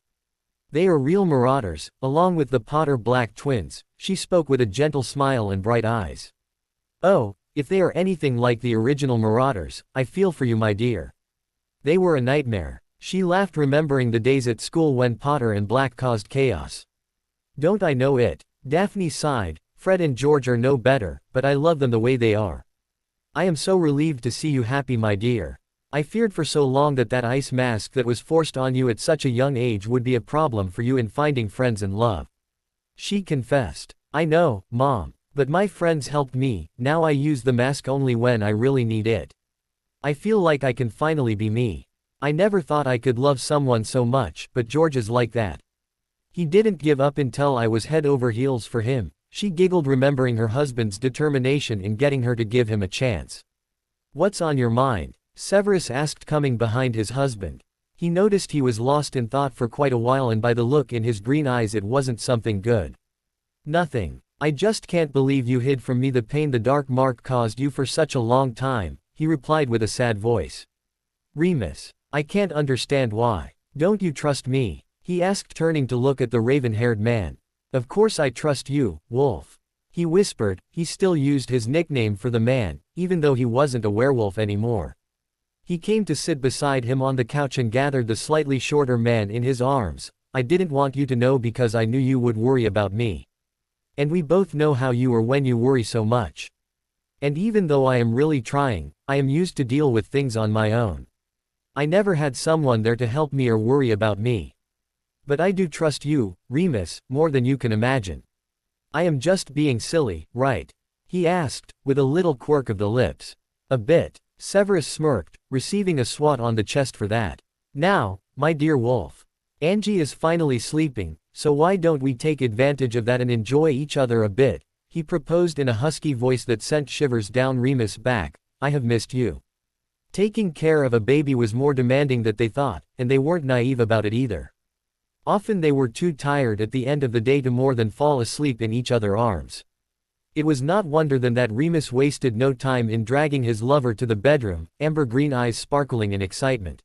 They are real marauders, along with the Potter Black twins," she spoke with a gentle smile and bright eyes. "Oh, if they are anything like the original marauders, I feel for you, my dear. They were a nightmare." She laughed, remembering the days at school when Potter and Black caused chaos. "Don't I know it?" Daphne sighed. "Fred and George are no better, but I love them the way they are. I am so relieved to see you happy, my dear. I feared for so long that ice mask that was forced on you at such a young age would be a problem for you in finding friends and love." She confessed. "I know, Mom. But my friends helped me, now I use the mask only when I really need it. I feel like I can finally be me. I never thought I could love someone so much, but George is like that. He didn't give up until I was head over heels for him." She giggled, remembering her husband's determination in getting her to give him a chance. "What's on your mind?" Severus asked, coming behind his husband. He noticed he was lost in thought for quite a while, and by the look in his green eyes it wasn't something good. "Nothing. I just can't believe you hid from me the pain the dark mark caused you for such a long time," he replied with a sad voice. "Remus, I can't understand why. Don't you trust me?" he asked, turning to look at the raven-haired man. "Of course I trust you, Wolf," he whispered. He still used his nickname for the man, even though he wasn't a werewolf anymore. He came to sit beside him on the couch and gathered the slightly shorter man in his arms. "I didn't want you to know because I knew you would worry about me. And we both know how you are when you worry so much. And even though I am really trying, I am used to deal with things on my own. I never had someone there to help me or worry about me. But I do trust you, Remus, more than you can imagine." "I am just being silly, right?" he asked, with a little quirk of the lips. "A bit." Severus smirked, receiving a swat on the chest for that. "Now, my dear Wolf. Angie is finally sleeping, so why don't we take advantage of that and enjoy each other a bit?" He proposed in a husky voice that sent shivers down Remus' back. I have missed you. Taking care of a baby was more demanding than they thought, and they weren't naive about it either. Often they were too tired at the end of the day to more than fall asleep in each other's arms. It was not wonder then that Remus wasted no time in dragging his lover to the bedroom, amber-green eyes sparkling in excitement.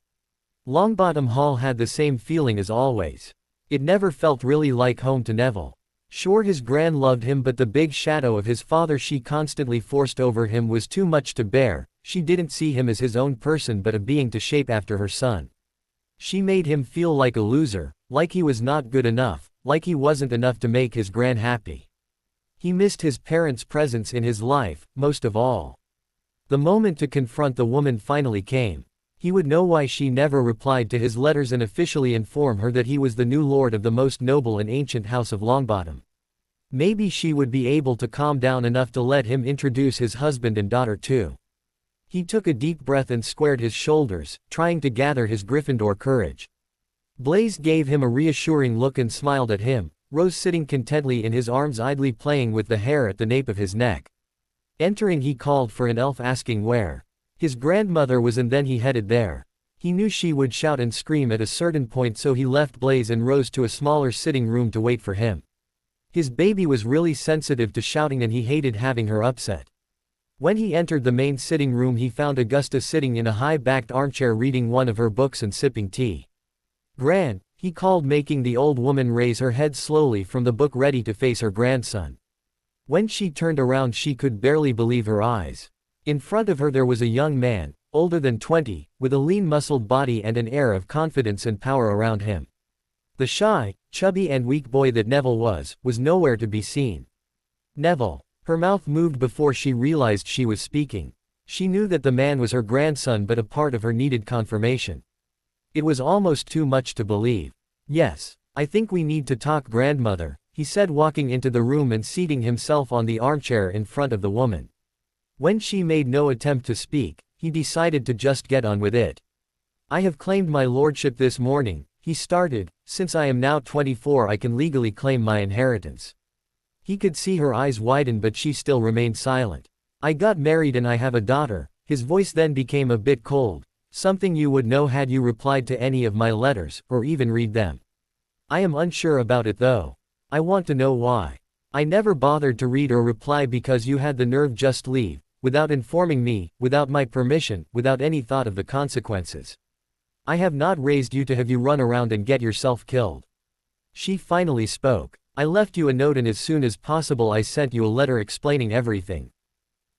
Longbottom Hall had the same feeling as always. It never felt really like home to Neville. Sure, his gran loved him, but the big shadow of his father she constantly forced over him was too much to bear. She didn't see him as his own person but a being to shape after her son. She made him feel like a loser, like he was not good enough, like he wasn't enough to make his gran happy. He missed his parents' presence in his life, most of all. The moment to confront the woman finally came. He would know why she never replied to his letters and officially inform her that he was the new lord of the most noble and ancient house of Longbottom. Maybe she would be able to calm down enough to let him introduce his husband and daughter too. He took a deep breath and squared his shoulders, trying to gather his Gryffindor courage. Blaise gave him a reassuring look and smiled at him, Rose sitting contentedly in his arms idly playing with the hair at the nape of his neck. Entering, he called for an elf, asking where his grandmother was, and then he headed there. He knew she would shout and scream at a certain point, so he left Blaise and Rose to a smaller sitting room to wait for him. His baby was really sensitive to shouting and he hated having her upset. When he entered the main sitting room, he found Augusta sitting in a high-backed armchair reading one of her books and sipping tea. Gran, he called, making the old woman raise her head slowly from the book, ready to face her grandson. When she turned around, she could barely believe her eyes. In front of her there was a young man, older than 20, with a lean muscled body and an air of confidence and power around him. The shy, chubby and weak boy that Neville was nowhere to be seen. Neville. Her mouth moved before she realized she was speaking. She knew that the man was her grandson, but a part of her needed confirmation. It was almost too much to believe. Yes, I think we need to talk, grandmother, he said, walking into the room and seating himself on the armchair in front of the woman. When she made no attempt to speak, he decided to just get on with it. I have claimed my lordship this morning, he started. Since I am now 24, I can legally claim my inheritance. He could see her eyes widen, but she still remained silent. I got married and I have a daughter. His voice then became a bit cold. Something you would know had you replied to any of my letters, or even read them. I am unsure about it though. I want to know why. I never bothered to read or reply because you had the nerve just leave, without informing me, without my permission, without any thought of the consequences. I have not raised you to have you run around and get yourself killed. She finally spoke. I left you a note and as soon as possible I sent you a letter explaining everything.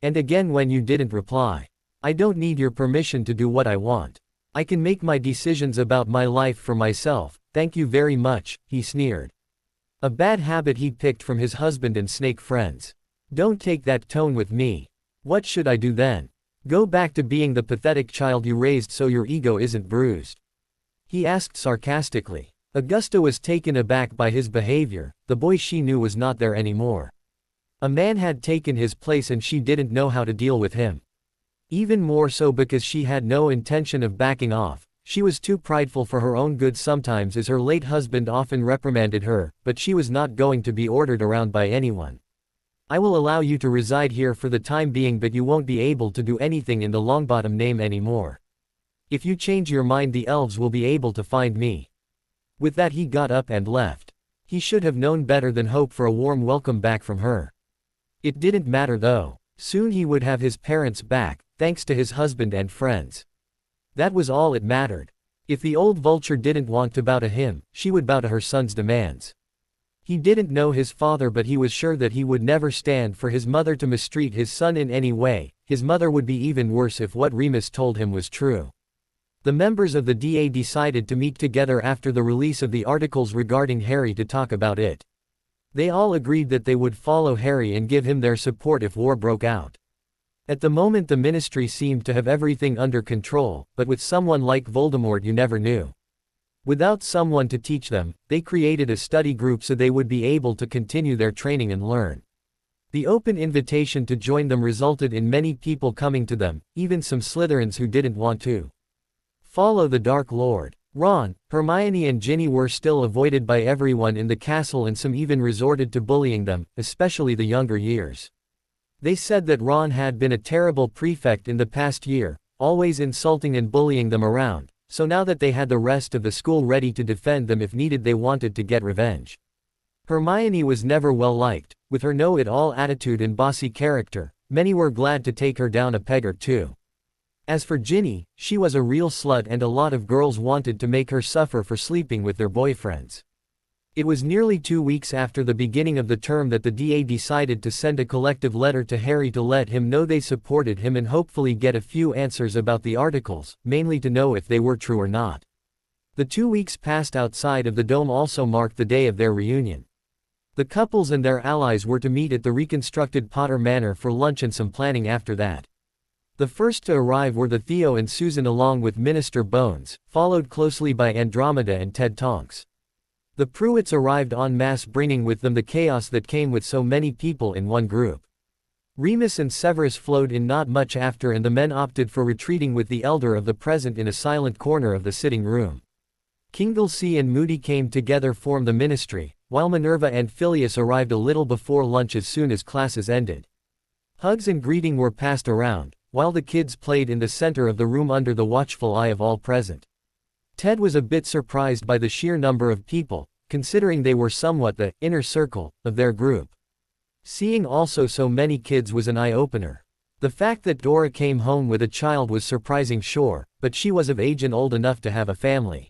And again when you didn't reply. I don't need your permission to do what I want. I can make my decisions about my life for myself. Thank you very much, he sneered. A bad habit he picked from his husband and snake friends. Don't take that tone with me. What should I do then? Go back to being the pathetic child you raised so your ego isn't bruised? He asked sarcastically. Augusta was taken aback by his behavior. The boy she knew was not there anymore. A man had taken his place and she didn't know how to deal with him. Even more so because she had no intention of backing off. She was too prideful for her own good sometimes, as her late husband often reprimanded her, but she was not going to be ordered around by anyone. I will allow you to reside here for the time being, but you won't be able to do anything in the Longbottom name anymore. If you change your mind, the elves will be able to find me. With that he got up and left. He should have known better than hope for a warm welcome back from her. It didn't matter though. Soon he would have his parents back, thanks to his husband and friends. That was all it mattered. If the old vulture didn't want to bow to him, she would bow to her son's demands. He didn't know his father, but he was sure that he would never stand for his mother to mistreat his son in any way. His mother would be even worse if what Remus told him was true. The members of the DA decided to meet together after the release of the articles regarding Harry to talk about it. They all agreed that they would follow Harry and give him their support if war broke out. At the moment the ministry seemed to have everything under control, but with someone like Voldemort you never knew. Without someone to teach them, they created a study group so they would be able to continue their training and learn. The open invitation to join them resulted in many people coming to them, even some Slytherins who didn't want to follow the Dark Lord. Ron, Hermione and Ginny were still avoided by everyone in the castle and some even resorted to bullying them, especially the younger years. They said that Ron had been a terrible prefect in the past year, always insulting and bullying them around, so now that they had the rest of the school ready to defend them if needed, they wanted to get revenge. Hermione was never well liked, with her know-it-all attitude and bossy character. Many were glad to take her down a peg or two. As for Ginny, she was a real slut and a lot of girls wanted to make her suffer for sleeping with their boyfriends. It was nearly 2 weeks after the beginning of the term that the DA decided to send a collective letter to Harry to let him know they supported him and hopefully get a few answers about the articles, mainly to know if they were true or not. The 2 weeks passed outside of the dome also marked the day of their reunion. The couples and their allies were to meet at the reconstructed Potter Manor for lunch and some planning after that. The first to arrive were the Theo and Susan along with Minister Bones, followed closely by Andromeda and Ted Tonks. The Pruitts arrived en masse, bringing with them the chaos that came with so many people in one group. Remus and Severus flowed in not much after, and the men opted for retreating with the elder of the present in a silent corner of the sitting room. Kinglesey and Moody came together form the ministry, while Minerva and Phileas arrived a little before lunch as soon as classes ended. Hugs and greeting were passed around, while the kids played in the center of the room under the watchful eye of all present. Ted was a bit surprised by the sheer number of people, considering they were somewhat the inner circle of their group. Seeing also so many kids was an eye-opener. The fact that Dora came home with a child was surprising, sure, but she was of age and old enough to have a family.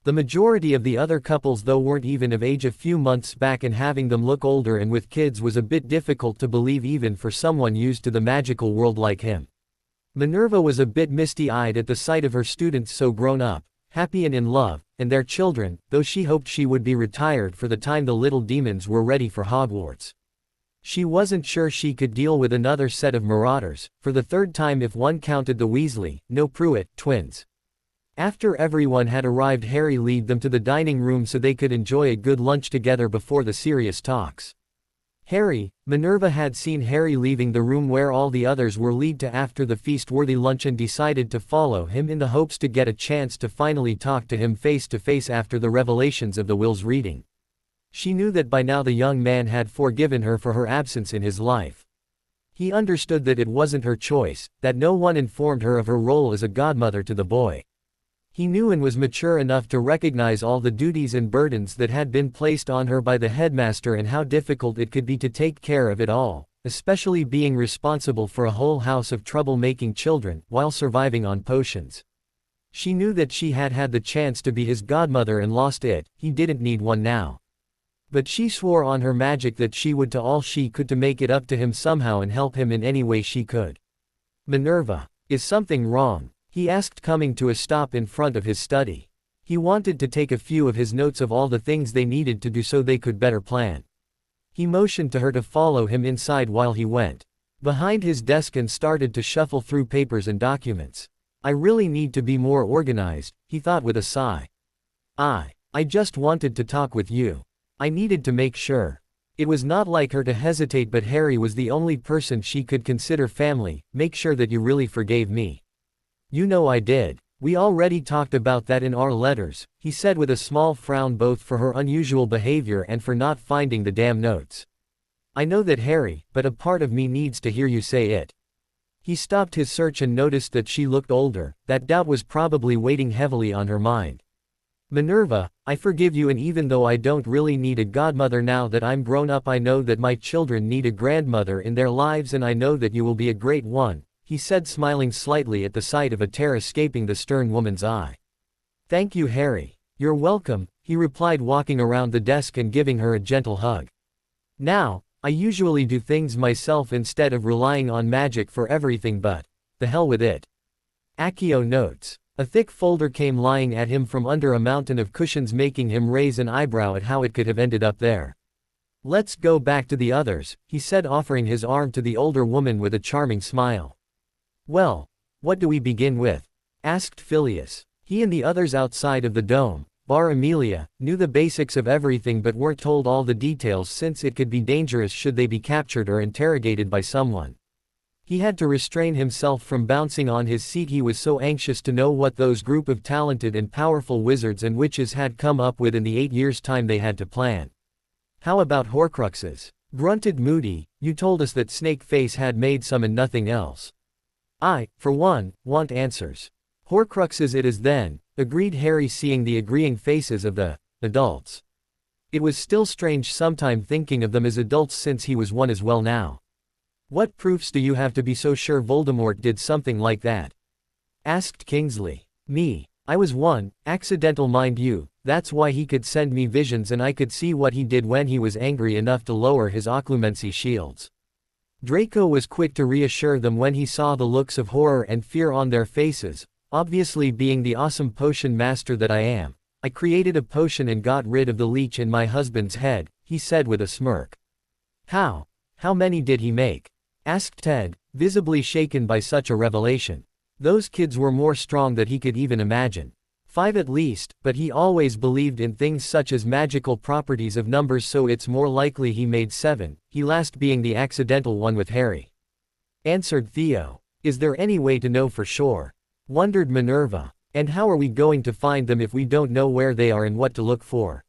The majority of the other couples though weren't even of age a few months back, and having them look older and with kids was a bit difficult to believe even for someone used to the magical world like him. Minerva was a bit misty-eyed at the sight of her students so grown up, happy and in love, and their children, though she hoped she would be retired for the time the little demons were ready for Hogwarts. She wasn't sure she could deal with another set of marauders, for the third time if one counted the Pruitt twins. After everyone had arrived, Harry led them to the dining room so they could enjoy a good lunch together before the serious talks. Minerva had seen Harry leaving the room where all the others were led to after the feast-worthy lunch and decided to follow him in the hopes to get a chance to finally talk to him face to face after the revelations of the will's reading. She knew that by now the young man had forgiven her for her absence in his life. He understood that it wasn't her choice, that no one informed her of her role as a godmother to the boy. He knew and was mature enough to recognize all the duties and burdens that had been placed on her by the headmaster and how difficult it could be to take care of it all, especially being responsible for a whole house of trouble-making children, while surviving on potions. She knew that she had had the chance to be his godmother and lost it. He didn't need one now. But she swore on her magic that she would do all she could to make it up to him somehow and help him in any way she could. Minerva, is something wrong? He asked, coming to a stop in front of his study. He wanted to take a few of his notes of all the things they needed to do so they could better plan. He motioned to her to follow him inside while he went behind his desk and started to shuffle through papers and documents. I really need to be more organized, he thought with a sigh. I just wanted to talk with you. I needed to make sure. It was not like her to hesitate, but Harry was the only person she could consider family. Make sure that you really forgave me. You know I did. We already talked about that in our letters, he said with a small frown, both for her unusual behavior and for not finding the damn notes. I know that, Harry, but a part of me needs to hear you say it. He stopped his search and noticed that she looked older. That doubt was probably weighing heavily on her mind. Minerva, I forgive you, and even though I don't really need a godmother now that I'm grown up, I know that my children need a grandmother in their lives, and I know that you will be a great one, he said, smiling slightly at the sight of a tear escaping the stern woman's eye. Thank you, Harry. You're welcome, he replied, walking around the desk and giving her a gentle hug. Now, I usually do things myself instead of relying on magic for everything, but the hell with it. Accio notes. A thick folder came lying at him from under a mountain of cushions, making him raise an eyebrow at how it could have ended up there. Let's go back to the others, he said, offering his arm to the older woman with a charming smile. Well, what do we begin with? Asked Phileas. He and the others outside of the dome, bar Amelia, knew the basics of everything but weren't told all the details, since it could be dangerous should they be captured or interrogated by someone. He had to restrain himself from bouncing on his seat. He was so anxious to know what those group of talented and powerful wizards and witches had come up with in the 8 years' time they had to plan. How about Horcruxes? Grunted Moody. You told us that Snakeface had made some and nothing else. I, for one, want answers. Horcruxes it is then, agreed Harry, seeing the agreeing faces of the adults. It was still strange sometime thinking of them as adults since he was one as well now. What proofs do you have to be so sure Voldemort did something like that? Asked Kingsley. Me. I was one, accidental mind you, that's why he could send me visions and I could see what he did when he was angry enough to lower his occlumency shields. Draco was quick to reassure them when he saw the looks of horror and fear on their faces. Obviously, being the awesome potion master that I am, I created a potion and got rid of the leech in my husband's head, he said with a smirk. How? How many did he make? Asked Ted, visibly shaken by such a revelation. Those kids were more strong than he could even imagine. 5 at least, but he always believed in things such as magical properties of numbers, so it's more likely he made 7, he last being the accidental one with Harry. Answered Theo. Is there any way to know for sure? Wondered Minerva. And how are we going to find them if we don't know where they are and what to look for?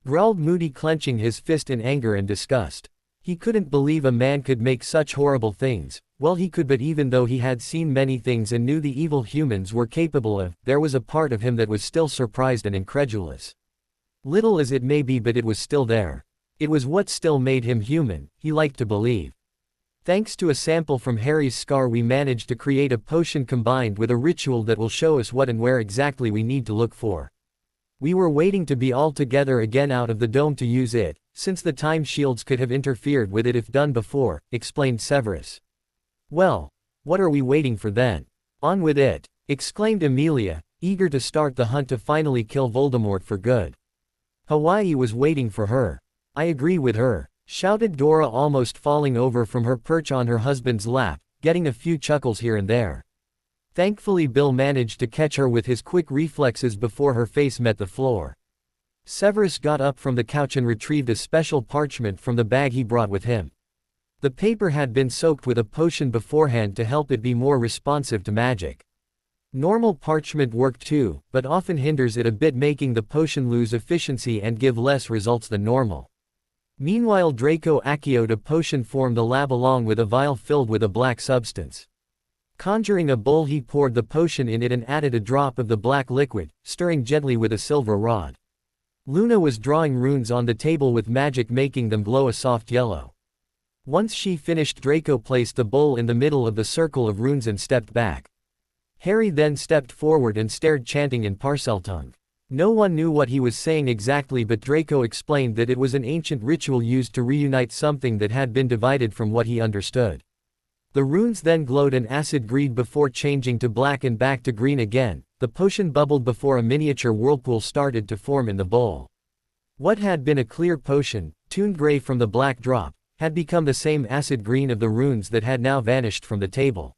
Growled Moody, clenching his fist in anger and disgust. He couldn't believe a man could make such horrible things. Well, he could, but even though he had seen many things and knew the evil humans were capable of, there was a part of him that was still surprised and incredulous. Little as it may be, but it was still there. It was what still made him human, he liked to believe. Thanks to a sample from Harry's scar, we managed to create a potion combined with a ritual that will show us what and where exactly we need to look for. We were waiting to be all together again out of the dome to use it, since the time shields could have interfered with it if done before, explained Severus. Well, what are we waiting for then? On with it, exclaimed Amelia, eager to start the hunt to finally kill Voldemort for good. Hawaii was waiting for her. I agree with her, shouted Dora, almost falling over from her perch on her husband's lap, getting a few chuckles here and there. Thankfully Bill managed to catch her with his quick reflexes before her face met the floor. Severus got up from the couch and retrieved a special parchment from the bag he brought with him. The paper had been soaked with a potion beforehand to help it be more responsive to magic. Normal parchment worked too, but often hinders it a bit, making the potion lose efficiency and give less results than normal. Meanwhile, Draco Acioed a potion from the lab along with a vial filled with a black substance. Conjuring a bowl, he poured the potion in it and added a drop of the black liquid, stirring gently with a silver rod. Luna was drawing runes on the table with magic, making them glow a soft yellow. Once she finished, Draco placed the bowl in the middle of the circle of runes and stepped back. Harry then stepped forward and stared, chanting in Parseltongue. No one knew what he was saying exactly, but Draco explained that it was an ancient ritual used to reunite something that had been divided, from what he understood. The runes then glowed an acid green before changing to black and back to green again. The potion bubbled before a miniature whirlpool started to form in the bowl. What had been a clear potion, tuned gray from the black drop, had become the same acid green of the runes that had now vanished from the table.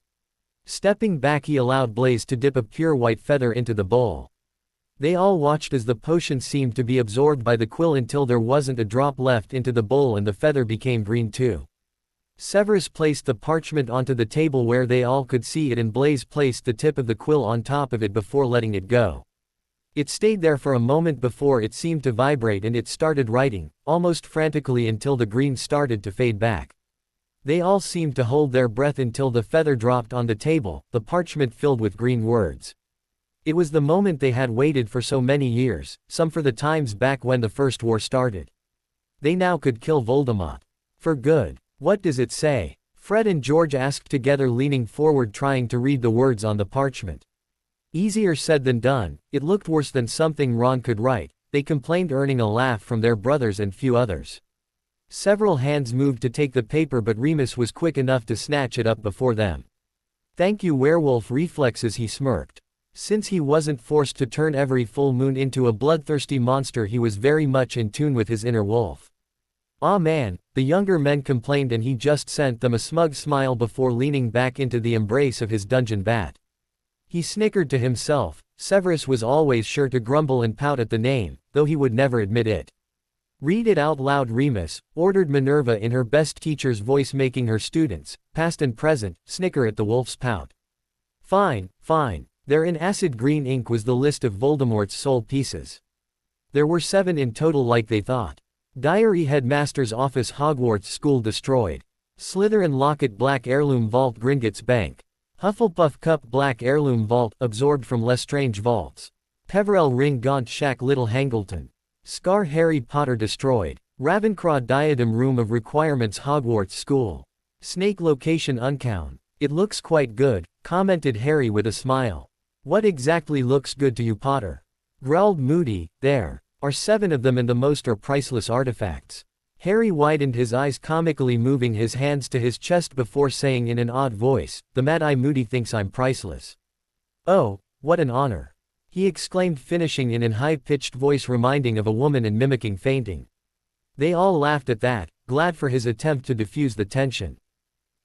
Stepping back, he allowed Blaze to dip a pure white feather into the bowl. They all watched as the potion seemed to be absorbed by the quill until there wasn't a drop left into the bowl and the feather became green too. Severus placed the parchment onto the table where they all could see it, and Blaze placed the tip of the quill on top of it before letting it go. It stayed there for a moment before it seemed to vibrate, and it started writing, almost frantically, until the green started to fade back. They all seemed to hold their breath until the feather dropped on the table, the parchment filled with green words. It was the moment they had waited for so many years, some for the times back when the First War started. They now could kill Voldemort. For good. What does it say? Fred and George asked together, leaning forward trying to read the words on the parchment. Easier said than done. It looked worse than something Ron could write, they complained, earning a laugh from their brothers and few others. Several hands moved to take the paper, but Remus was quick enough to snatch it up before them. Thank you, werewolf reflexes, he smirked. Since he wasn't forced to turn every full moon into a bloodthirsty monster, he was very much in tune with his inner wolf. Aw man, the younger men complained, and he just sent them a smug smile before leaning back into the embrace of his dungeon bat. He snickered to himself. Severus was always sure to grumble and pout at the name, though he would never admit it. Read it out loud, Remus, ordered Minerva in her best teacher's voice, making her students, past and present, snicker at the wolf's pout. Fine, fine. There in acid green ink was the list of Voldemort's soul pieces. There were 7 in total, like they thought. Diary, Headmaster's office, Hogwarts school destroyed. Slytherin locket, black heirloom vault, Gringotts bank. Hufflepuff cup, black heirloom vault, absorbed from Lestrange vaults. Peverell ring, Gaunt shack, Little Hangleton. Scar, Harry Potter destroyed. Ravenclaw diadem, room of requirements, Hogwarts school. Snake location unknown. It looks quite good, commented Harry with a smile. What exactly looks good to you, Potter? Growled Moody. There are 7 of them, and the most are priceless artifacts. Harry widened his eyes comically, moving his hands to his chest before saying in an odd voice, "The Mad-Eye Moody thinks I'm priceless." "Oh, what an honor!" he exclaimed, finishing in an high-pitched voice reminding of a woman and mimicking fainting. They all laughed at that, glad for his attempt to diffuse the tension.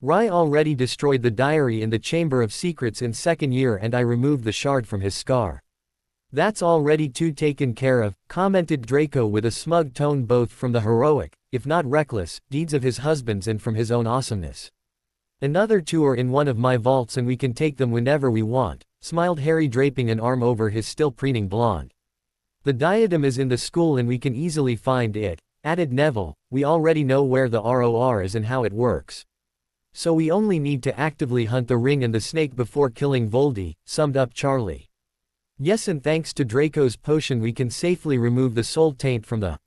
"Rye already destroyed the diary in the Chamber of Secrets in 2nd year, and I removed the shard from his scar." "That's already too taken care of," commented Draco with a smug tone, both from the heroic, if not reckless, deeds of his husbands and from his own awesomeness. "Another 2 are in one of my vaults, and we can take them whenever we want," smiled Harry, draping an arm over his still preening blonde. "The diadem is in the school and we can easily find it," added Neville. "We already know where the ROR is and how it works. So we only need to actively hunt the ring and the snake before killing Voldy," summed up Charlie. "Yes, and thanks to Draco's potion we can safely remove the soul taint from the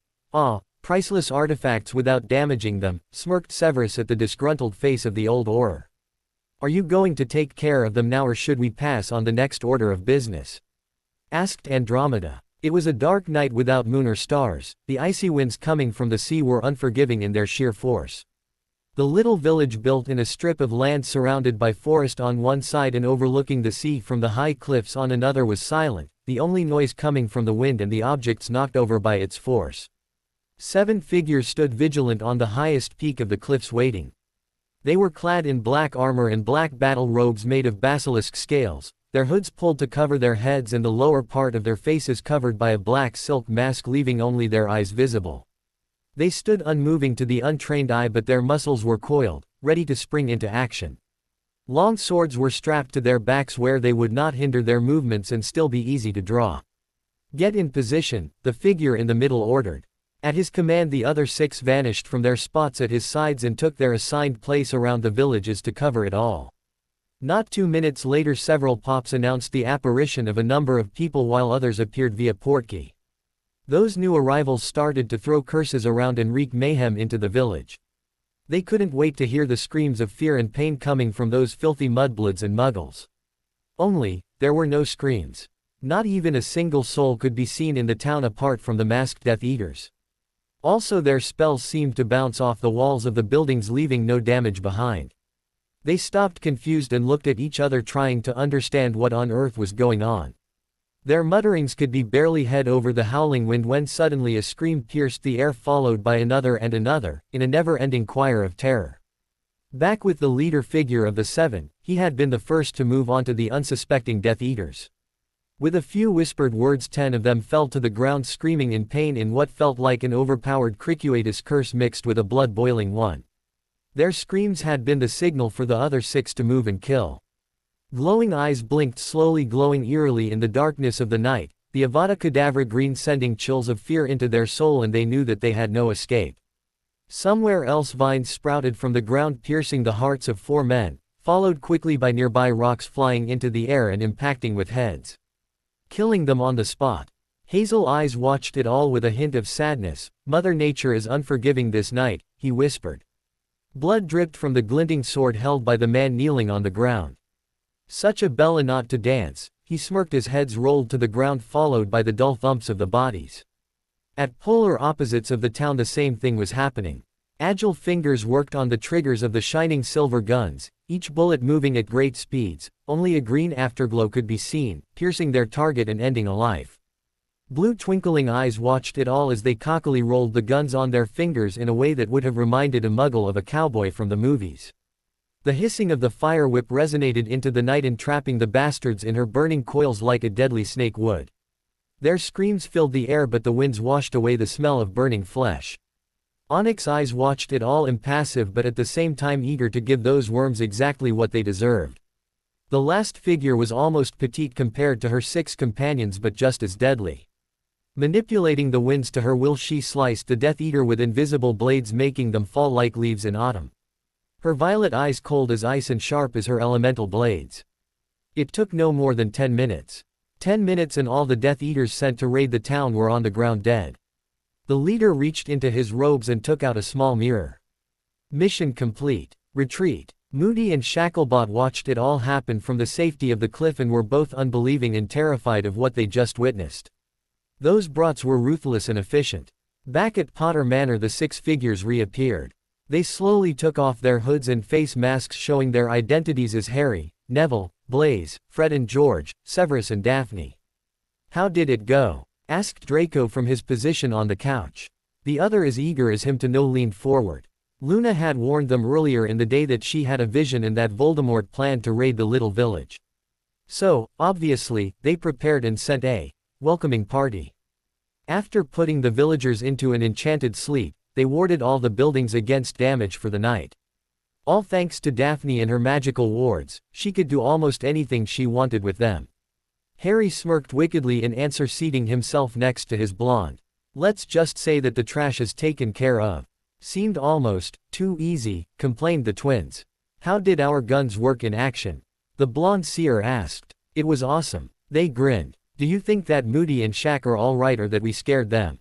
priceless artifacts without damaging them," smirked Severus at the disgruntled face of the old Auror. "Are you going to take care of them now, or should we pass on the next order of business?" asked Andromeda. It was a dark night without moon or stars. The icy winds coming from the sea were unforgiving in their sheer force. The little village, built in a strip of land surrounded by forest on one side and overlooking the sea from the high cliffs on another, was silent, the only noise coming from the wind and the objects knocked over by its force. 7 figures stood vigilant on the highest peak of the cliffs, waiting. They were clad in black armor and black battle robes made of basilisk scales, their hoods pulled to cover their heads and the lower part of their faces covered by a black silk mask, leaving only their eyes visible. They stood unmoving to the untrained eye, but their muscles were coiled, ready to spring into action. Long swords were strapped to their backs where they would not hinder their movements and still be easy to draw. "Get in position," the figure in the middle ordered. At his command the other 6 vanished from their spots at his sides and took their assigned place around the villages to cover it all. Not 2 minutes later several pops announced the apparition of a number of people, while others appeared via portkey. Those new arrivals started to throw curses around and wreak mayhem into the village. They couldn't wait to hear the screams of fear and pain coming from those filthy mudbloods and muggles. Only, there were no screams. Not even a single soul could be seen in the town apart from the masked Death Eaters. Also, their spells seemed to bounce off the walls of the buildings, leaving no damage behind. They stopped, confused, and looked at each other, trying to understand what on earth was going on. Their mutterings could be barely heard over the howling wind when suddenly a scream pierced the air, followed by another and another, in a never-ending choir of terror. Back with the leader figure of the 7, he had been the first to move onto the unsuspecting Death Eaters. With a few whispered words 10 of them fell to the ground, screaming in pain in what felt like an overpowered cricuitous curse mixed with a blood-boiling one. Their screams had been the signal for the other 6 to move and kill. Glowing eyes blinked slowly, glowing eerily in the darkness of the night, the Avada Kedavra green sending chills of fear into their soul, and they knew that they had no escape. Somewhere else vines sprouted from the ground, piercing the hearts of 4 men, followed quickly by nearby rocks flying into the air and impacting with heads, killing them on the spot. Hazel Eyes watched it all with a hint of sadness. "Mother Nature is unforgiving this night," he whispered. Blood dripped from the glinting sword held by the man kneeling on the ground. "Such a bella not to dance," he smirked as heads rolled to the ground, followed by the dull thumps of the bodies. At polar opposites of the town the same thing was happening. Agile fingers worked on the triggers of the shining silver guns, each bullet moving at great speeds. Only a green afterglow could be seen, piercing their target and ending a life. Blue twinkling eyes watched it all as they cockily rolled the guns on their fingers in a way that would have reminded a muggle of a cowboy from the movies. The hissing of the fire whip resonated into the night, entrapping the bastards in her burning coils like a deadly snake would. Their screams filled the air, but the winds washed away the smell of burning flesh. Onyx's eyes watched it all, impassive but at the same time eager to give those worms exactly what they deserved. The last figure was almost petite compared to her 6 companions, but just as deadly. Manipulating the winds to her will, she sliced the Death Eater with invisible blades, making them fall like leaves in autumn. Her violet eyes cold as ice and sharp as her elemental blades. It took no more than 10 minutes. 10 minutes and all the Death Eaters sent to raid the town were on the ground dead. The leader reached into his robes and took out a small mirror. Mission complete. Retreat. Moody and Shacklebot watched it all happen from the safety of the cliff and were both unbelieving and terrified of what they just witnessed. Those brats were ruthless and efficient. Back at Potter Manor, the 6 figures reappeared. They slowly took off their hoods and face masks, showing their identities as Harry, Neville, Blaise, Fred and George, Severus and Daphne. "How did it go?" asked Draco from his position on the couch. The other, as eager as him to know, leaned forward. Luna had warned them earlier in the day that she had a vision and that Voldemort planned to raid the little village. So, obviously, they prepared and sent a welcoming party. After putting the villagers into an enchanted sleep, they warded all the buildings against damage for the night. All thanks to Daphne and her magical wards, she could do almost anything she wanted with them. Harry smirked wickedly in answer, seating himself next to his blonde. "Let's just say that the trash is taken care of." "Seemed almost too easy," complained the twins. "How did our guns work in action?" the blonde seer asked. "It was awesome." They grinned. "Do you think that Moody and Shaq are all right, or that we scared them?"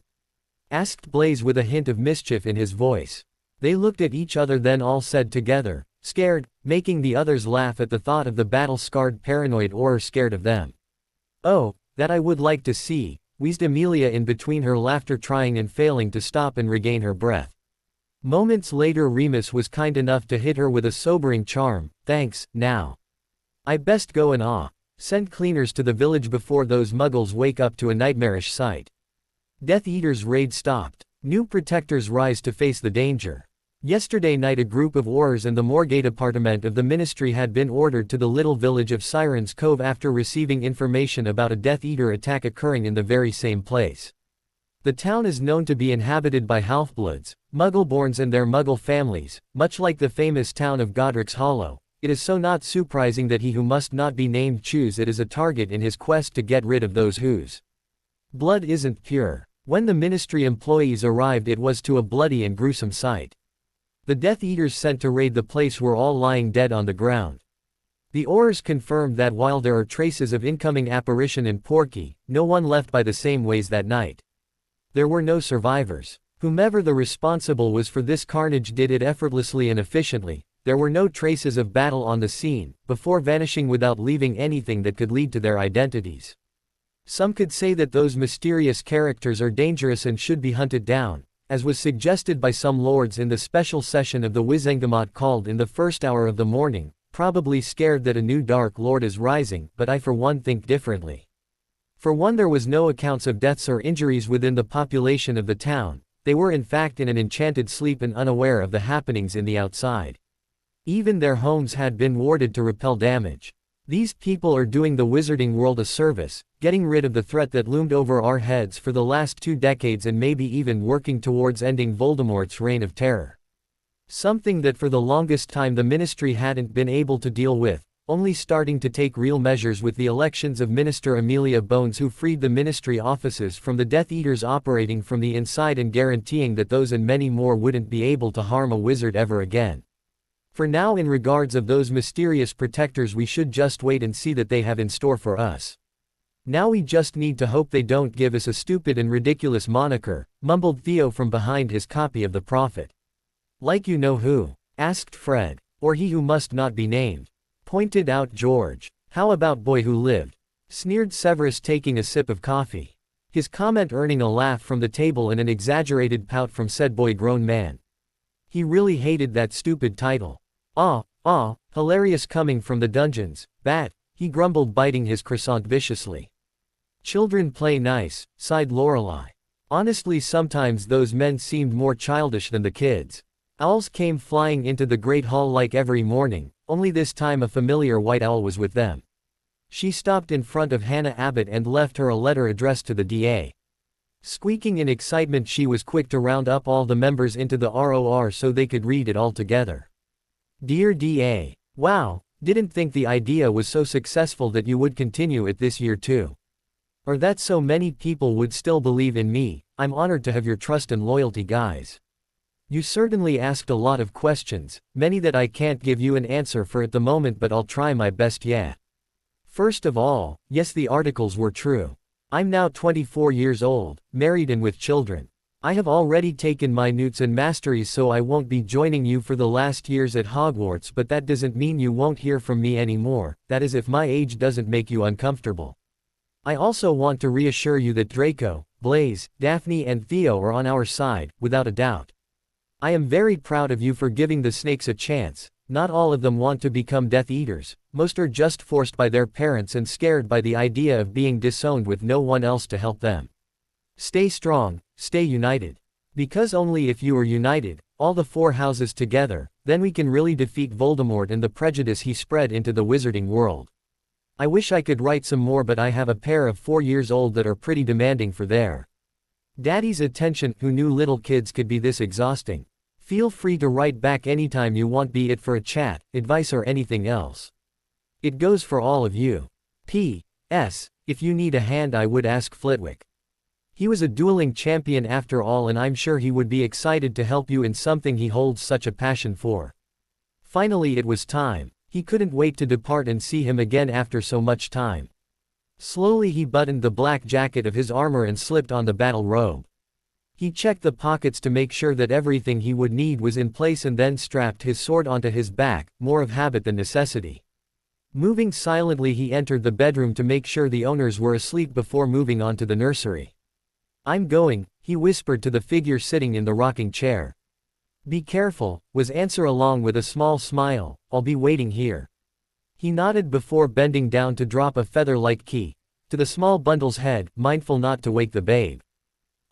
asked Blaise with a hint of mischief in his voice. They looked at each other, then all said together, "Scared," making the others laugh at the thought of the battle-scarred paranoid Auror scared of them. "Oh, that I would like to see," wheezed Amelia in between her laughter, trying and failing to stop and regain her breath. Moments later, Remus was kind enough to hit her with a sobering charm. "Thanks, now I best go and send cleaners to the village before those muggles wake up to a nightmarish sight." Death Eater's raid stopped. New protectors rise to face the danger. Yesterday night, a group of Aurors and the Morgue department of the Ministry had been ordered to the little village of Siren's Cove after receiving information about a Death Eater attack occurring in the very same place. The town is known to be inhabited by half-bloods, Muggleborns and their Muggle families, much like the famous town of Godric's Hollow. It is so not surprising that he who must not be named choose it as a target in his quest to get rid of those whose blood isn't pure. When the Ministry employees arrived, it was to a bloody and gruesome sight. The Death Eaters sent to raid the place were all lying dead on the ground. The Aurors confirmed that while there are traces of incoming apparition in Porky, no one left by the same ways that night. There were no survivors. Whomever the responsible was for this carnage did it effortlessly and efficiently. There were no traces of battle on the scene, before vanishing without leaving anything that could lead to their identities. Some could say that those mysterious characters are dangerous and should be hunted down, as was suggested by some lords in the special session of the Wizengamot called in the first hour of the morning, probably scared that a new Dark Lord is rising, but I for one think differently. For one, there was no accounts of deaths or injuries within the population of the town. They were in fact in an enchanted sleep and unaware of the happenings in the outside. Even their homes had been warded to repel damage. These people are doing the wizarding world a service, getting rid of the threat that loomed over our heads for the last 2 decades and maybe even working towards ending Voldemort's reign of terror. Something that for the longest time the Ministry hadn't been able to deal with, only starting to take real measures with the elections of Minister Amelia Bones, who freed the Ministry offices from the Death Eaters operating from the inside and guaranteeing that those and many more wouldn't be able to harm a wizard ever again. For now, in regards of those mysterious protectors, we should just wait and see that they have in store for us. Now we just need to hope they don't give us a stupid and ridiculous moniker, mumbled Theo from behind his copy of the Prophet. Like you know who? Asked Fred. Or he who must not be named. Pointed out George. How about Boy Who Lived? Sneered Severus, taking a sip of coffee. His comment earning a laugh from the table and an exaggerated pout from said boy-grown man. He really hated that stupid title. Hilarious coming from the dungeons, Bat, he grumbled, biting his croissant viciously. Children play nice, sighed Lorelei. Honestly, sometimes those men seemed more childish than the kids. Owls came flying into the great hall like every morning, only this time a familiar white owl was with them. She stopped in front of Hannah Abbott and left her a letter addressed to the DA. Squeaking in excitement, she was quick to round up all the members into the ROR so they could read it all together. Dear DA. Wow, didn't think the idea was so successful that you would continue it this year too. Or that so many people would still believe in me. I'm honored to have your trust and loyalty, guys. You certainly asked a lot of questions, many that I can't give you an answer for at the moment, but I'll try my best. Yeah. First of all, yes, the articles were true. I'm now 24 years old, married and with children. I have already taken my newts and masteries, so I won't be joining you for the last years at Hogwarts, but that doesn't mean you won't hear from me anymore, that is if my age doesn't make you uncomfortable. I also want to reassure you that Draco, Blaise, Daphne and Theo are on our side, without a doubt. I am very proud of you for giving the snakes a chance. Not all of them want to become Death Eaters, most are just forced by their parents and scared by the idea of being disowned with no one else to help them. Stay strong, stay united. Because only if you are united, all the four houses together, then we can really defeat Voldemort and the prejudice he spread into the wizarding world. I wish I could write some more, but I have a pair of 4 years old that are pretty demanding for their daddy's attention. Who knew little kids could be this exhausting? Feel free to write back anytime you want, be it for a chat, advice or anything else. It goes for all of you. P.S. If you need a hand, I would ask Flitwick. He was a dueling champion after all, and I'm sure he would be excited to help you in something he holds such a passion for. Finally it was time. He couldn't wait to depart and see him again after so much time. Slowly he buttoned the black jacket of his armor and slipped on the battle robe. He checked the pockets to make sure that everything he would need was in place and then strapped his sword onto his back, more of habit than necessity. Moving silently, he entered the bedroom to make sure the owners were asleep before moving on to the nursery. I'm going, he whispered to the figure sitting in the rocking chair. Be careful, was answer along with a small smile. I'll be waiting here. He nodded before bending down to drop a feather-like key to the small bundle's head, mindful not to wake the babe.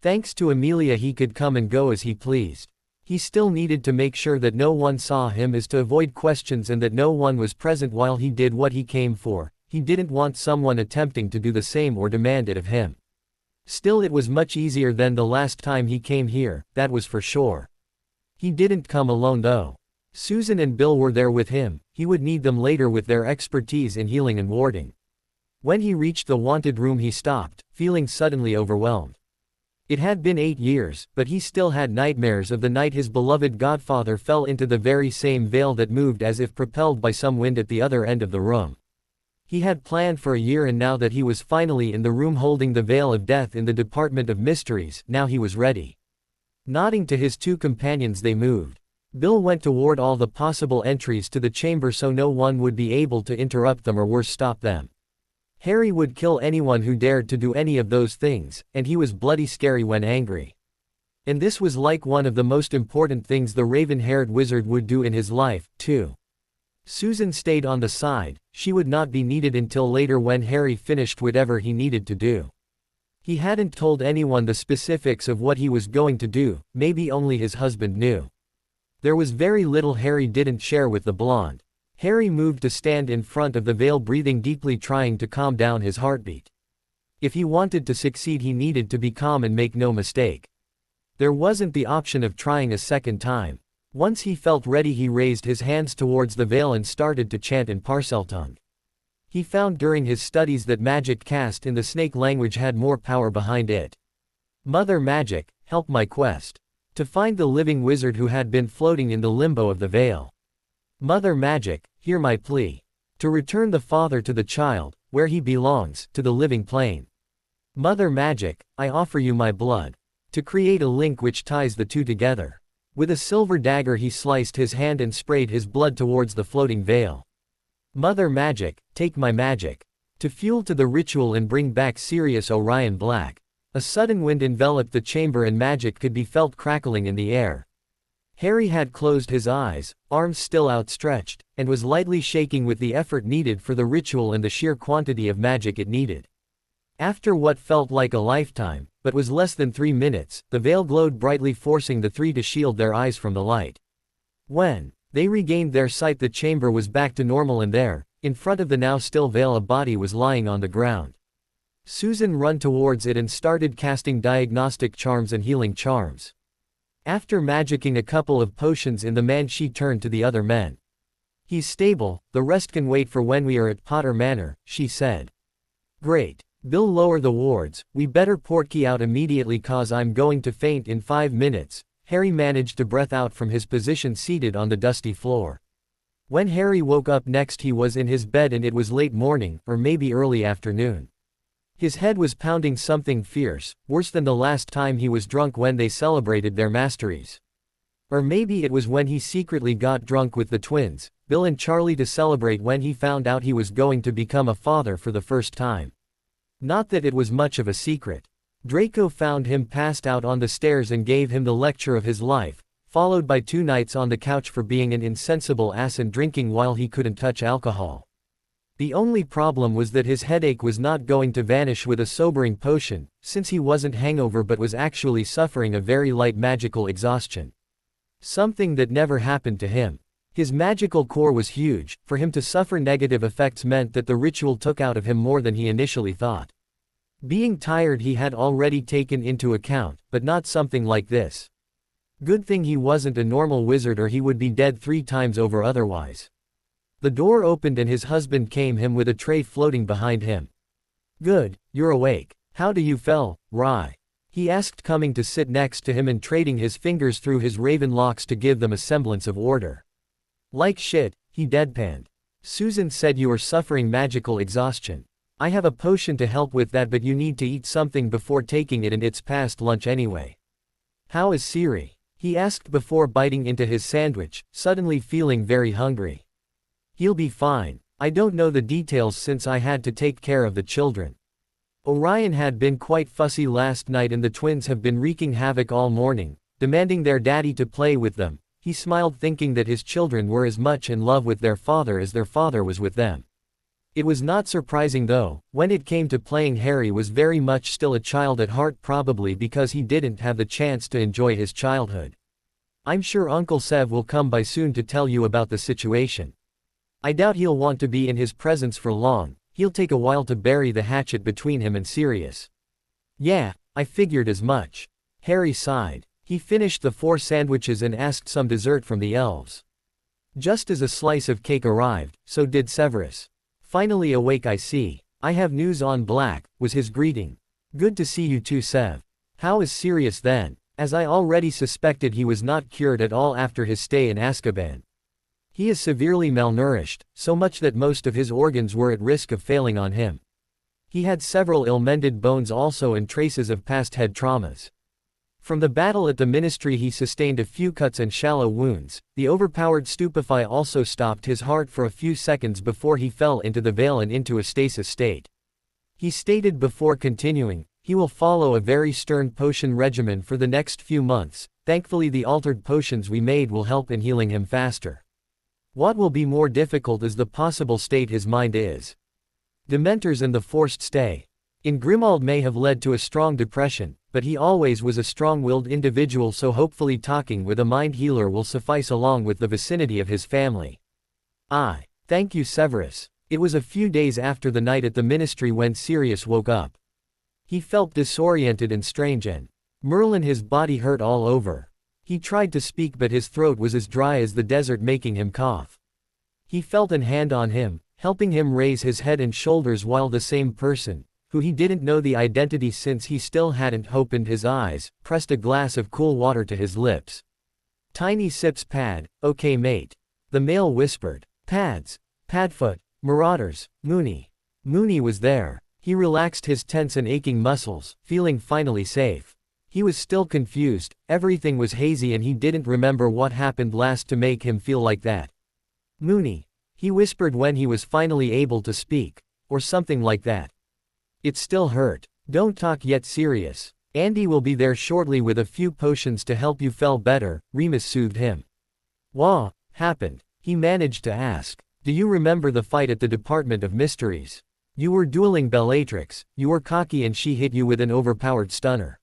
Thanks to Amelia, he could come and go as he pleased. He still needed to make sure that no one saw him as to avoid questions and that no one was present while he did what he came for. He didn't want someone attempting to do the same or demand it of him. Still, it was much easier than the last time he came here, that was for sure. He didn't come alone though. Susan and Bill were there with him. He would need them later with their expertise in healing and warding. When he reached the wanted room, he stopped, feeling suddenly overwhelmed. It had been 8 years, but he still had nightmares of the night his beloved godfather fell into the very same veil that moved as if propelled by some wind at the other end of the room. He had planned for a year, and now that he was finally in the room holding the veil of death in the Department of Mysteries, now he was ready. Nodding to his two companions, they moved. Bill went toward all the possible entries to the chamber so no one would be able to interrupt them or worse, stop them. Harry would kill anyone who dared to do any of those things, and he was bloody scary when angry. And this was like one of the most important things the raven-haired wizard would do in his life, too. Susan stayed on the side. She would not be needed until later when Harry finished whatever he needed to do. He hadn't told anyone the specifics of what he was going to do, maybe only his husband knew. There was very little Harry didn't share with the blonde. Harry moved to stand in front of the veil, breathing deeply, trying to calm down his heartbeat. If he wanted to succeed, he needed to be calm and make no mistake. There wasn't the option of trying a second time. Once he felt ready, he raised his hands towards the veil and started to chant in Parseltongue. He found during his studies that magic cast in the snake language had more power behind it. Mother Magic, help my quest to find the living wizard who had been floating in the limbo of the veil. Mother Magic, hear my plea to return the father to the child, where he belongs, to the living plane. Mother Magic, I offer you my blood to create a link which ties the two together. With a silver dagger he sliced his hand and sprayed his blood towards the floating veil. Mother Magic, take my magic to fuel to the ritual and bring back Sirius Orion Black. A sudden wind enveloped the chamber and magic could be felt crackling in the air. Harry had closed his eyes, arms still outstretched, and was lightly shaking with the effort needed for the ritual and the sheer quantity of magic it needed. After what felt like a lifetime, but was less than 3 minutes, the veil glowed brightly, forcing the three to shield their eyes from the light. When they regained their sight, the chamber was back to normal, and there, In front of the now still veil a body was lying on the ground. Susan ran towards it and started casting diagnostic charms and healing charms. After magicking a couple of potions in the man, she turned to the other men. "He's stable, the rest can wait for when we are at Potter Manor," she said. "Great. Bill, lower the wards, we better portkey out immediately cause I'm going to faint in 5 minutes. Harry managed to breath out from his position seated on the dusty floor. When Harry woke up next he was in his bed and it was late morning, or maybe early afternoon. His head was pounding something fierce, worse than the last time he was drunk when they celebrated their masteries. Or maybe it was when he secretly got drunk with the twins, Bill and Charlie, to celebrate when he found out he was going to become a father for the first time. Not that it was much of a secret. Draco found him passed out on the stairs and gave him the lecture of his life, followed by 2 nights on the couch for being an insensible ass and drinking while he couldn't touch alcohol. The only problem was that his headache was not going to vanish with a sobering potion, since he wasn't hangover but was actually suffering a very light magical exhaustion. Something that never happened to him. His magical core was huge. For him to suffer negative effects meant that the ritual took out of him more than he initially thought. Being tired he had already taken into account, but not something like this. Good thing he wasn't a normal wizard or he would be dead 3 times over otherwise. The door opened and his husband came him with a tray floating behind him. "Good, you're awake. How do you feel, Rye?" he asked, coming to sit next to him and trading his fingers through his raven locks to give them a semblance of order. "Like shit," he deadpanned. "Susan said you are suffering magical exhaustion. I have a potion to help with that, but you need to eat something before taking it and it's past lunch anyway." "How is Siri?" he asked before biting into his sandwich, suddenly feeling very hungry. "He'll be fine. I don't know the details since I had to take care of the children. Orion had been quite fussy last night and the twins have been wreaking havoc all morning, demanding their daddy to play with them." He smiled, thinking that his children were as much in love with their father as their father was with them. It was not surprising though, when it came to playing. Harry was very much still a child at heart, probably because he didn't have the chance to enjoy his childhood. "I'm sure Uncle Sev will come by soon to tell you about the situation. I doubt he'll want to be in his presence for long, he'll take a while to bury the hatchet between him and Sirius." "Yeah, I figured as much." Harry sighed. He finished the 4 sandwiches and asked some dessert from the elves. Just as a slice of cake arrived, so did Severus. "Finally awake, I see. I have news on Black," was his greeting. "Good to see you too, Sev. How is Sirius then?" "As I already suspected, he was not cured at all after his stay in Azkaban. He is severely malnourished, so much that most of his organs were at risk of failing on him. He had several ill-mended bones also and traces of past head traumas. From the battle at the Ministry he sustained a few cuts and shallow wounds. The overpowered stupefy also stopped his heart for a few seconds before he fell into the veil and into a stasis state. He stated before continuing, he will follow a very stern potion regimen for the next few months. Thankfully the altered potions we made will help in healing him faster. What will be more difficult is the possible state his mind is. Dementors and the forced stay in Grimmauld may have led to a strong depression, but he always was a strong-willed individual, so hopefully talking with a mind healer will suffice along with the vicinity of his family. Thank you, Severus." It was a few days after the night at the Ministry when Sirius woke up. He felt disoriented and strange, and Merlin, his body hurt all over. He tried to speak but his throat was as dry as the desert, making him cough. He felt an hand on him, helping him raise his head and shoulders, while the same person, who he didn't know the identity since he still hadn't opened his eyes, pressed a glass of cool water to his lips. "Tiny sips, Pad, okay mate," the male whispered. "Pads, Padfoot, Marauders, Moony." Moony was there. He relaxed his tense and aching muscles, feeling finally safe. He was still confused, everything was hazy and he didn't remember what happened last to make him feel like that. "Moony," he whispered when he was finally able to speak, or something like that. "It still hurt. Don't talk yet, Sirius. Andy will be there shortly with a few potions to help you feel better," Remus soothed him. "What happened?" he managed to ask. "Do you remember the fight at the Department of Mysteries? You were dueling Bellatrix, you were cocky and she hit you with an overpowered stunner.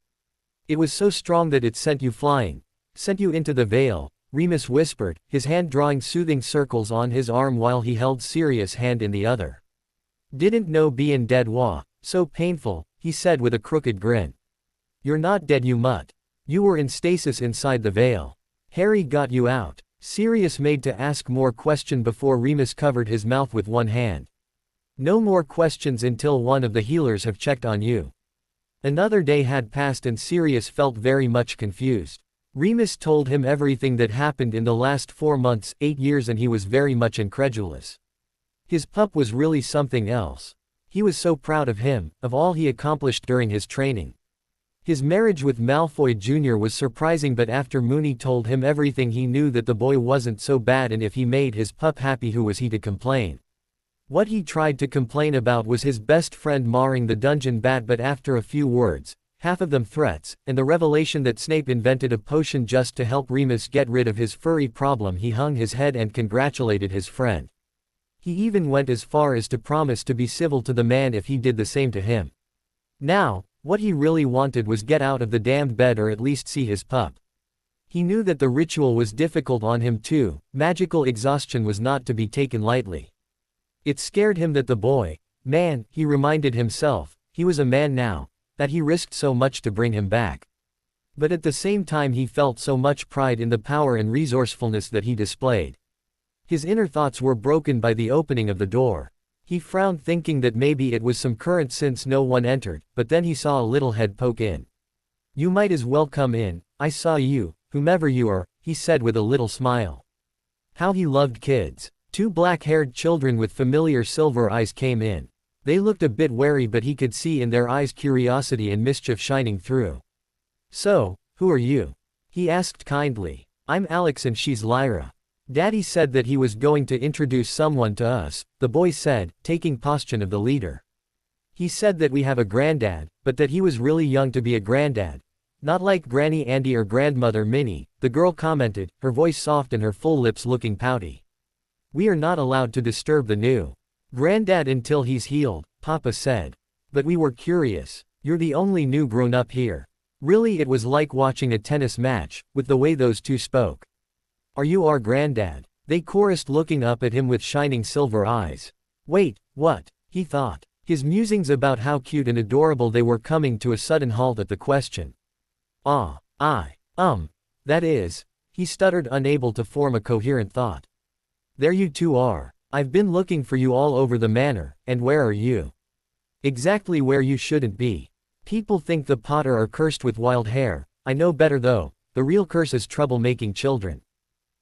It was so strong that it sent you flying, sent you into the veil, Remus whispered, his hand drawing soothing circles on his arm while he held Sirius' hand in the other. Didn't know bein' dead wa so painful, he said with a crooked grin. You're not dead you mutt. You were in stasis inside the veil. Harry got you out. Sirius made to ask more question before Remus covered his mouth with one hand. No more questions until one of the healers have checked on you. Another day had passed and Sirius felt very much confused. Remus told him everything that happened in the last 4 months, 8 years, and he was very much incredulous. His pup was really something else. He was so proud of him, of all he accomplished during his training. His marriage with Malfoy Jr. was surprising, but after Moony told him everything he knew that the boy wasn't so bad, and if he made his pup happy, who was he to complain? What he tried to complain about was his best friend marring the dungeon bat, but after a few words, half of them threats, and the revelation that Snape invented a potion just to help Remus get rid of his furry problem, he hung his head and congratulated his friend. He even went as far as to promise to be civil to the man if he did the same to him. Now, what he really wanted was get out of the damned bed, or at least see his pup. He knew that the ritual was difficult on him too. Magical exhaustion was not to be taken lightly. It scared him that the boy, man, he reminded himself, he was a man now, that he risked so much to bring him back. But at the same time he felt so much pride in the power and resourcefulness that he displayed. His inner thoughts were broken by the opening of the door. He frowned, thinking that maybe it was some current since no one entered, but then he saw a little head poke in. You might as well come in, I saw you, whomever you are, he said with a little smile. How he loved kids. 2 black-haired children with familiar silver eyes came in. They looked a bit wary, but he could see in their eyes curiosity and mischief shining through. So, who are you? He asked kindly. I'm Alex and she's Lyra. Daddy said that he was going to introduce someone to us, the boy said, taking possession of the leader. He said that we have a granddad, but that he was really young to be a granddad. Not like Granny Andy or Grandmother Minnie, the girl commented, her voice soft and her full lips looking pouty. We are not allowed to disturb the new granddad until he's healed, Papa said. But we were curious. You're the only new grown-up here. Really, it was like watching a tennis match, with the way those two spoke. Are you our granddad? They chorused, looking up at him with shining silver eyes. Wait, what? He thought. His musings about how cute and adorable they were coming to a sudden halt at the question. That is, he stuttered, unable to form a coherent thought. There you two are. I've been looking for you all over the manor, and where are you? Exactly where you shouldn't be. People think the Potter are cursed with wild hair. I know better though, the real curse is trouble-making children.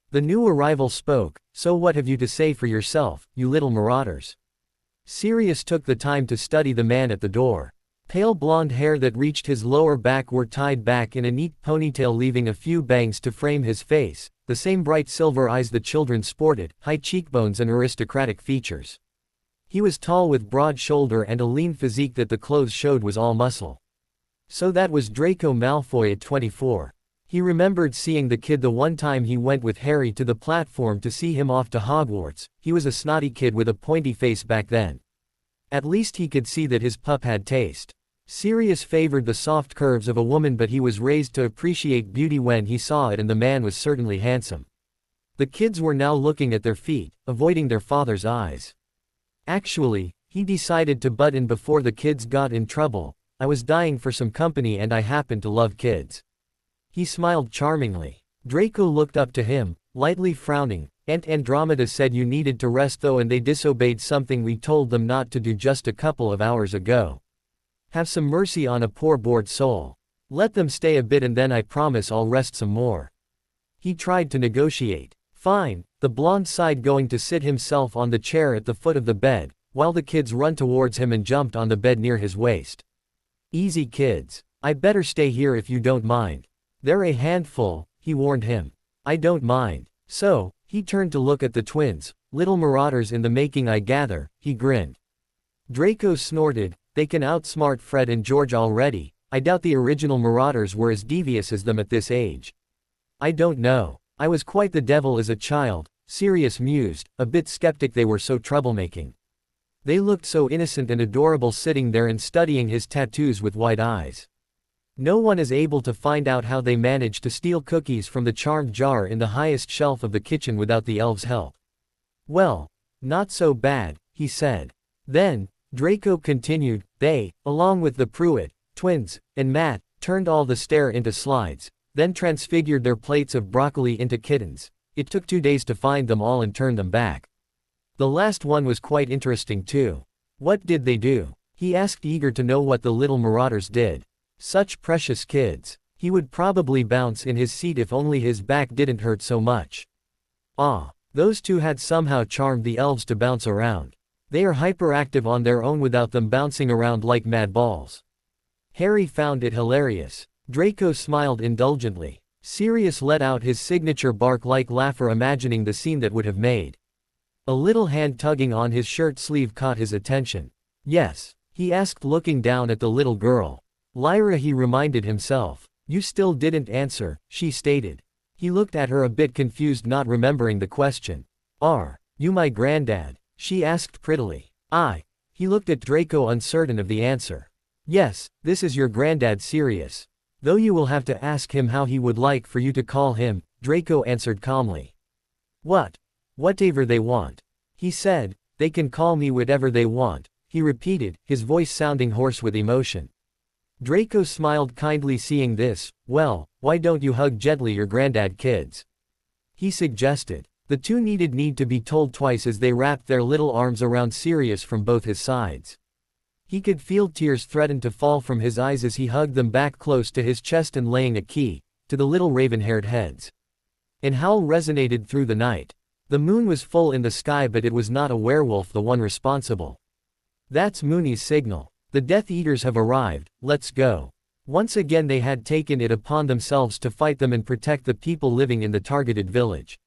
The new arrival spoke. So what have you to say for yourself, you little marauders? Sirius took the time to study the man at the door. Pale blonde hair that reached his lower back were tied back in a neat ponytail, leaving a few bangs to frame his face, the same bright silver eyes the children sported, high cheekbones and aristocratic features. He was tall with broad shoulder and a lean physique that the clothes showed was all muscle. So that was Draco Malfoy at 24. He remembered seeing the kid the one time he went with Harry to the platform to see him off to Hogwarts. He was a snotty kid with a pointy face back then. At least he could see that his pup had taste. Sirius favored the soft curves of a woman, but he was raised to appreciate beauty when he saw it, and the man was certainly handsome. The kids were now looking at their feet, avoiding their father's eyes. Actually, he decided to butt in before the kids got in trouble. I was dying for some company and I happen to love kids. He smiled charmingly. Draco looked up to him, lightly frowning. Aunt Andromeda said you needed to rest though, and they disobeyed something we told them not to do just a couple of hours ago. Have some mercy on a poor bored soul. Let them stay a bit and then I promise I'll rest some more. He tried to negotiate. Fine, the blonde sighed, going to sit himself on the chair at the foot of the bed, while the kids run towards him and jumped on the bed near his waist. Easy kids. I better stay here if you don't mind. They're a handful, he warned him. I don't mind. So, he turned to look at the twins. Little marauders in the making, I gather, he grinned. Draco snorted. They can outsmart Fred and George already. I doubt the original marauders were as devious as them at this age. I don't know. I was quite the devil as a child, Sirius mused, a bit skeptic they were so troublemaking. They looked so innocent and adorable sitting there and studying his tattoos with wide eyes. No one is able to find out how they managed to steal cookies from the charmed jar in the highest shelf of the kitchen without the elves' help. Well, not so bad, he said. Then, Draco continued, they, along with the Pruitt twins, and Matt, turned all the stair into slides, then transfigured their plates of broccoli into kittens. It took 2 days to find them all and turn them back. The last one was quite interesting too. What did they do? He asked, eager to know what the little marauders did. Such precious kids. He would probably bounce in his seat if only his back didn't hurt so much. Ah, those two had somehow charmed the elves to bounce around. They are hyperactive on their own without them bouncing around like mad balls. Harry found it hilarious. Draco smiled indulgently. Sirius let out his signature bark-like laugher, imagining the scene that would have made. A little hand tugging on his shirt sleeve caught his attention. Yes? He asked, looking down at the little girl. Lyra, he reminded himself. You still didn't answer, she stated. He looked at her a bit confused, not remembering the question. Are you my granddad? She asked prettily. He looked at Draco, uncertain of the answer. Yes, this is your granddad, Sirius. Though you will have to ask him how he would like for you to call him, Draco answered calmly. Whatever they want. He said, they can call me whatever they want, he repeated, his voice sounding hoarse with emotion. Draco smiled kindly, seeing this. Well, why don't you hug gently your granddad, kids? He suggested. The two need to be told twice as they wrapped their little arms around Sirius from both his sides. He could feel tears threaten to fall from his eyes as he hugged them back close to his chest and laying a key to the little raven-haired heads. An howl resonated through the night. The moon was full in the sky, but it was not a werewolf the one responsible. That's Moony's signal. The Death Eaters have arrived, let's go. Once again they had taken it upon themselves to fight them and protect the people living in the targeted village.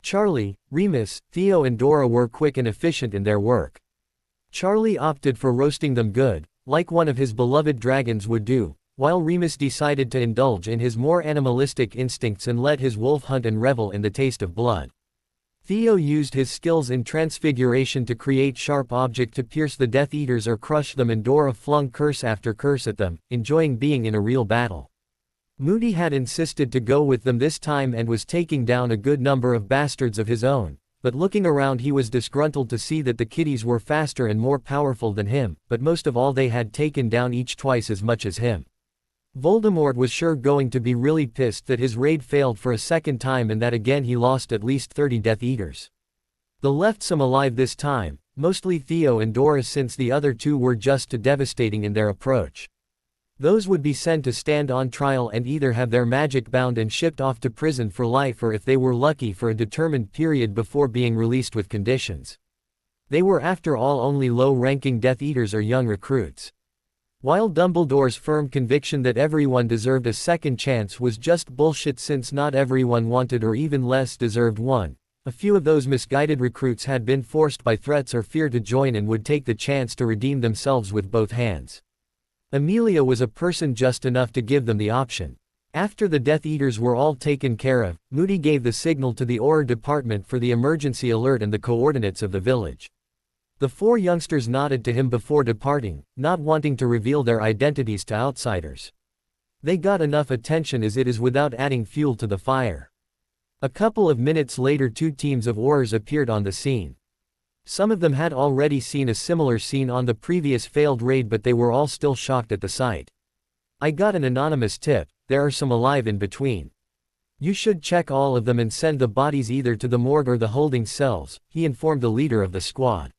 Charlie, Remus, Theo and Dora were quick and efficient in their work. Charlie opted for roasting them good, like one of his beloved dragons would do, while Remus decided to indulge in his more animalistic instincts and let his wolf hunt and revel in the taste of blood. Theo used his skills in transfiguration to create sharp objects to pierce the Death Eaters or crush them, and Dora flung curse after curse at them, enjoying being in a real battle. Moody had insisted to go with them this time and was taking down a good number of bastards of his own, but looking around he was disgruntled to see that the kiddies were faster and more powerful than him, but most of all they had taken down each twice as much as him. Voldemort was sure going to be really pissed that his raid failed for a second time and that again he lost at least 30 Death Eaters. They left some alive this time, mostly Theo and Dora, since the other two were just too devastating in their approach. Those would be sent to stand on trial and either have their magic bound and shipped off to prison for life, or if they were lucky for a determined period before being released with conditions. They were after all only low-ranking Death Eaters or young recruits. While Dumbledore's firm conviction that everyone deserved a second chance was just bullshit, since not everyone wanted or even less deserved one, a few of those misguided recruits had been forced by threats or fear to join and would take the chance to redeem themselves with both hands. Amelia was a person just enough to give them the option. After the Death Eaters were all taken care of, Moody gave the signal to the Auror department for the emergency alert and the coordinates of the village. The four youngsters nodded to him before departing, not wanting to reveal their identities to outsiders. They got enough attention as it is without adding fuel to the fire. A couple of minutes later 2 teams of Aurors appeared on the scene. Some of them had already seen a similar scene on the previous failed raid, but they were all still shocked at the sight. I got an anonymous tip, there are some alive in between. You should check all of them and send the bodies either to the morgue or the holding cells, he informed the leader of the squad.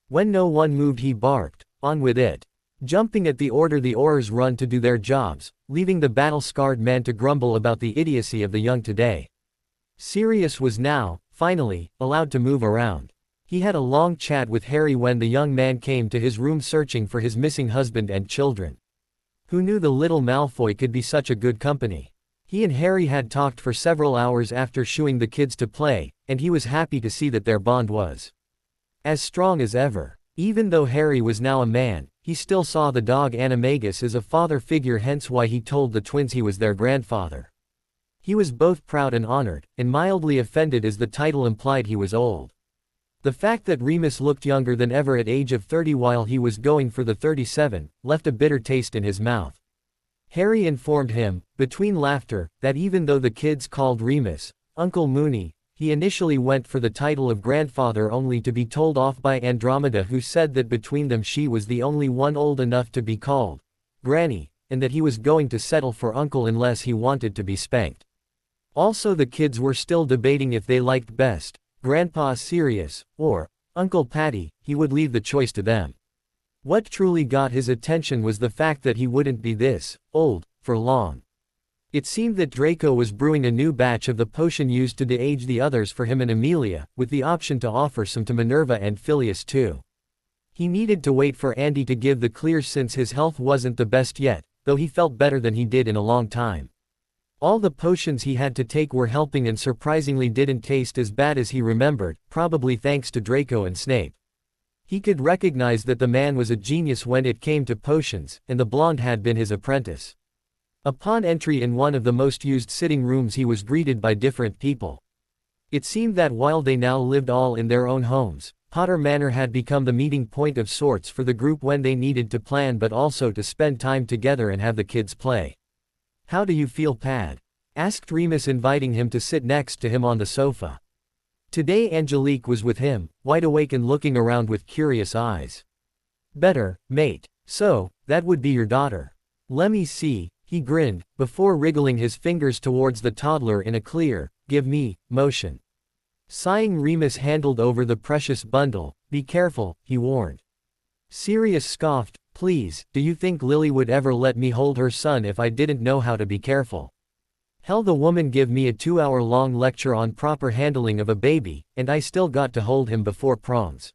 When no one moved he barked, on with it. Jumping at the order, the Aurors run to do their jobs, leaving the battle-scarred man to grumble about the idiocy of the young today. Sirius was now, finally, allowed to move around. He had a long chat with Harry when the young man came to his room searching for his missing husband and children. Who knew the little Malfoy could be such a good company? He and Harry had talked for several hours after shooing the kids to play, and he was happy to see that their bond was as strong as ever. Even though Harry was now a man, he still saw the dog Animagus as a father figure, hence why he told the twins he was their grandfather. He was both proud and honored, and mildly offended as the title implied he was old. The fact that Remus looked younger than ever at age of 30 while he was going for the 37, left a bitter taste in his mouth. Harry informed him, between laughter, that even though the kids called Remus Uncle Mooney, he initially went for the title of grandfather only to be told off by Andromeda, who said that between them she was the only one old enough to be called Granny, and that he was going to settle for Uncle unless he wanted to be spanked. Also, the kids were still debating if they liked best Grandpa Sirius or Uncle Patty. He would leave the choice to them. What truly got his attention was the fact that he wouldn't be this old for long. It seemed that Draco was brewing a new batch of the potion used to de-age the others for him and Amelia, with the option to offer some to Minerva and Phileas too. He needed to wait for Andy to give the clear since his health wasn't the best yet, though he felt better than he did in a long time. All the potions he had to take were helping and surprisingly didn't taste as bad as he remembered, probably thanks to Draco and Snape. He could recognize that the man was a genius when it came to potions, and the blonde had been his apprentice. Upon entry in one of the most used sitting rooms, he was greeted by different people. It seemed that while they now lived all in their own homes, Potter Manor had become the meeting point of sorts for the group when they needed to plan but also to spend time together and have the kids play. "How do you feel, Pad?" asked Remus, inviting him to sit next to him on the sofa. Today Angelique was with him, wide awake and looking around with curious eyes. "Better, mate. So, that would be your daughter. Lemme see," he grinned, before wriggling his fingers towards the toddler in a clear, "give me" motion. Sighing, Remus handled over the precious bundle. "Be careful," he warned. Sirius scoffed, "Please, do you think Lily would ever let me hold her son if I didn't know how to be careful? Hell, the woman give me a 2-hour-long lecture on proper handling of a baby, and I still got to hold him before proms."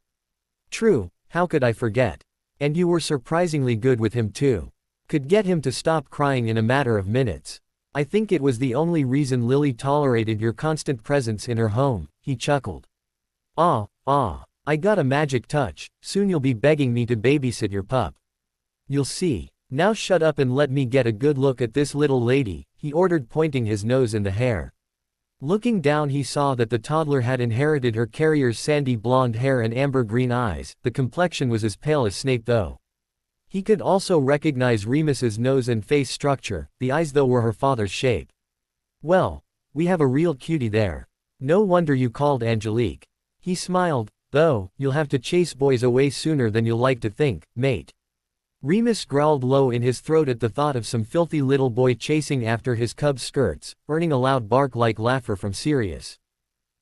"True, how could I forget? And you were surprisingly good with him too. Could get him to stop crying in a matter of minutes. I think it was the only reason Lily tolerated your constant presence in her home," he chuckled. I got a magic touch. Soon you'll be begging me to babysit your pup." "You'll see. Now shut up and let me get a good look at this little lady," he ordered, pointing his nose in the hair. Looking down, he saw that the toddler had inherited her carrier's sandy blonde hair and amber-green eyes. The complexion was as pale as Snape though. He could also recognize Remus's nose and face structure. The eyes though were her father's shape. "Well, we have a real cutie there. No wonder you called Angelique." He smiled, "Though, you'll have to chase boys away sooner than you'll like to think, mate." Remus growled low in his throat at the thought of some filthy little boy chasing after his cub's skirts, earning a loud bark-like laughter from Sirius.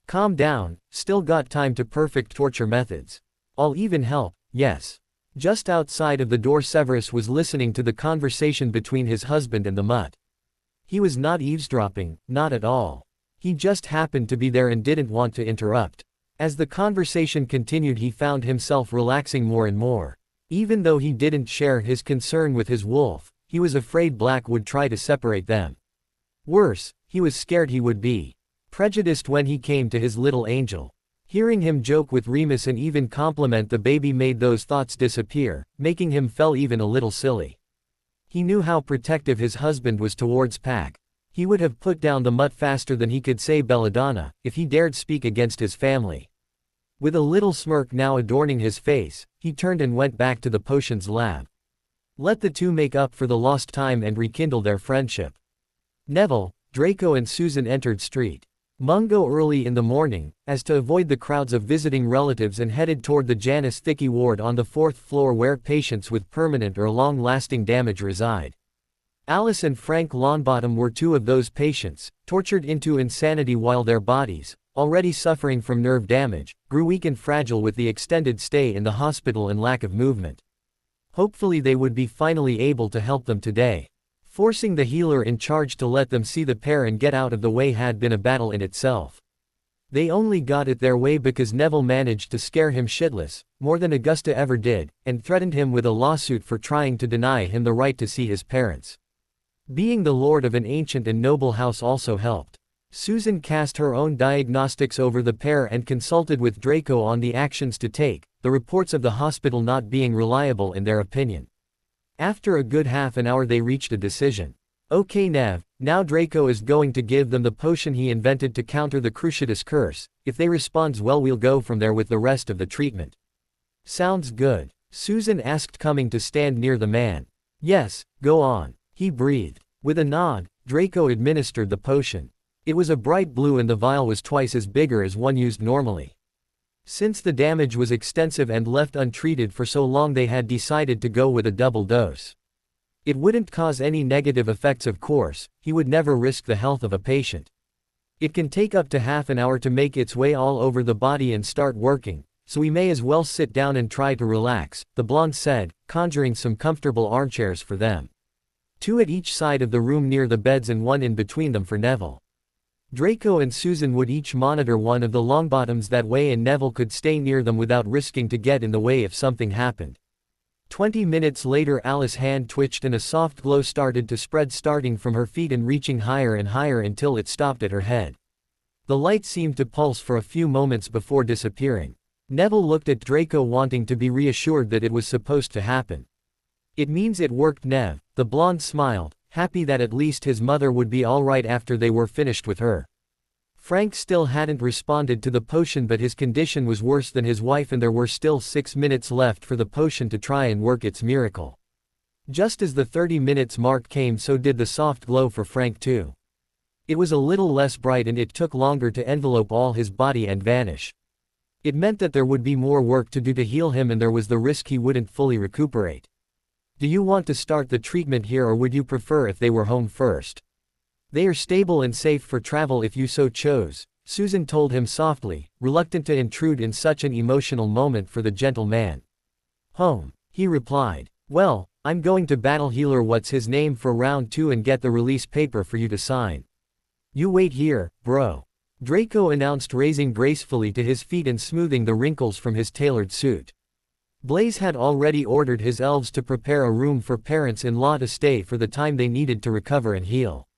"Calm down, still got time to perfect torture methods. I'll even help, yes." Just outside of the door, Severus was listening to the conversation between his husband and the mutt. He was not eavesdropping, not at all. He just happened to be there and didn't want to interrupt. As the conversation continued, he found himself relaxing more and more. Even though he didn't share his concern with his wolf, he was afraid Black would try to separate them. Worse, he was scared he would be prejudiced when he came to his little angel. Hearing him joke with Remus and even compliment the baby made those thoughts disappear, making him feel even a little silly. He knew how protective his husband was towards Pac. He would have put down the mutt faster than he could say belladonna, if he dared speak against his family. With a little smirk now adorning his face, he turned and went back to the potions lab. Let the two make up for the lost time and rekindle their friendship. Neville, Draco and Susan entered Street Mungo early in the morning, as to avoid the crowds of visiting relatives, and headed toward the Janus Thicky ward on the 4th floor where patients with permanent or long-lasting damage reside. Alice and Frank Longbottom were two of those patients, tortured into insanity while their bodies, already suffering from nerve damage, grew weak and fragile with the extended stay in the hospital and lack of movement. Hopefully they would be finally able to help them today. Forcing the healer in charge to let them see the pair and get out of the way had been a battle in itself. They only got it their way because Neville managed to scare him shitless, more than Augusta ever did, and threatened him with a lawsuit for trying to deny him the right to see his parents. Being the lord of an ancient and noble house also helped. Susan cast her own diagnostics over the pair and consulted with Draco on the actions to take, the reports of the hospital not being reliable in their opinion. After a good half an hour they reached a decision. "Okay Nev, now Draco is going to give them the potion he invented to counter the Cruciatus curse. If they responds well we'll go from there with the rest of the treatment." "Sounds good," Susan asked, coming to stand near the man. "Yes, go on. He breathed. With a nod, Draco administered the potion. It was a bright blue and the vial was twice as bigger as one used normally. Since the damage was extensive and left untreated for so long, they had decided to go with a double dose. It wouldn't cause any negative effects, of course. He would never risk the health of a patient. It can take up to half an hour to make its way all over the body and start working, so we may as well sit down and try to relax, the blonde said, conjuring some comfortable armchairs for them. 2 at each side of the room near the beds and 1 in between them for Neville. Draco and Susan would each monitor one of the Longbottoms, that way and Neville could stay near them without risking to get in the way if something happened. 20 minutes later, Alice's hand twitched and a soft glow started to spread, starting from her feet and reaching higher and higher until it stopped at her head. The light seemed to pulse for a few moments before disappearing. Neville looked at Draco, wanting to be reassured that it was supposed to happen. "It means it worked, Nev," the blonde smiled, happy that at least his mother would be alright after they were finished with her. Frank still hadn't responded to the potion, but his condition was worse than his wife and there were still 6 minutes left for the potion to try and work its miracle. Just as the 30 minutes mark came, so did the soft glow for Frank too. It was a little less bright and it took longer to envelope all his body and vanish. It meant that there would be more work to do to heal him and there was the risk he wouldn't fully recuperate. "Do you want to start the treatment here or would you prefer if they were home first? They are stable and safe for travel if you so chose," Susan told him softly, reluctant to intrude in such an emotional moment for the gentle man. "Home," he replied. "Well, I'm going to battle healer what's his name for round 2 and get the release paper for you to sign. You wait here, bro," Draco announced, raising gracefully to his feet and smoothing the wrinkles from his tailored suit. Blaze had already ordered his elves to prepare a room for parents-in-law to stay for the time they needed to recover and heal.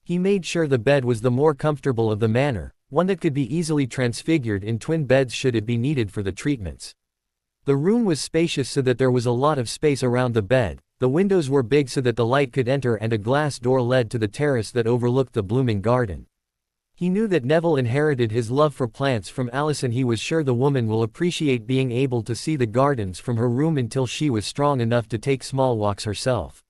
He made sure the bed was the more comfortable of the manor, one that could be easily transfigured in twin beds should it be needed for the treatments. The room was spacious so that there was a lot of space around the bed, the windows were big so that the light could enter and a glass door led to the terrace that overlooked the blooming garden. He knew that Neville inherited his love for plants from Alice and he was sure the woman will appreciate being able to see the gardens from her room until she was strong enough to take small walks herself.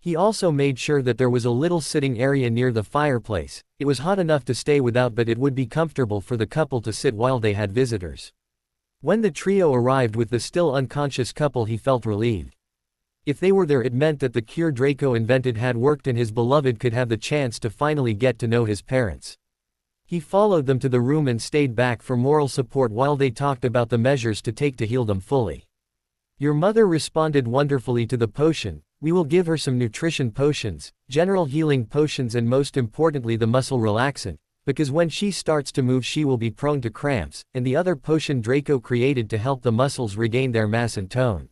He also made sure that there was a little sitting area near the fireplace. It was hot enough to stay without, but it would be comfortable for the couple to sit while they had visitors. When the trio arrived with the still unconscious couple, he felt relieved. If they were there, it meant that the cure Draco invented had worked and his beloved could have the chance to finally get to know his parents. He followed them to the room and stayed back for moral support while they talked about the measures to take to heal them fully. "Your mother responded wonderfully to the potion. We will give her some nutrition potions, general healing potions and most importantly the muscle relaxant, because when she starts to move she will be prone to cramps, and the other potion Draco created to help the muscles regain their mass and tone.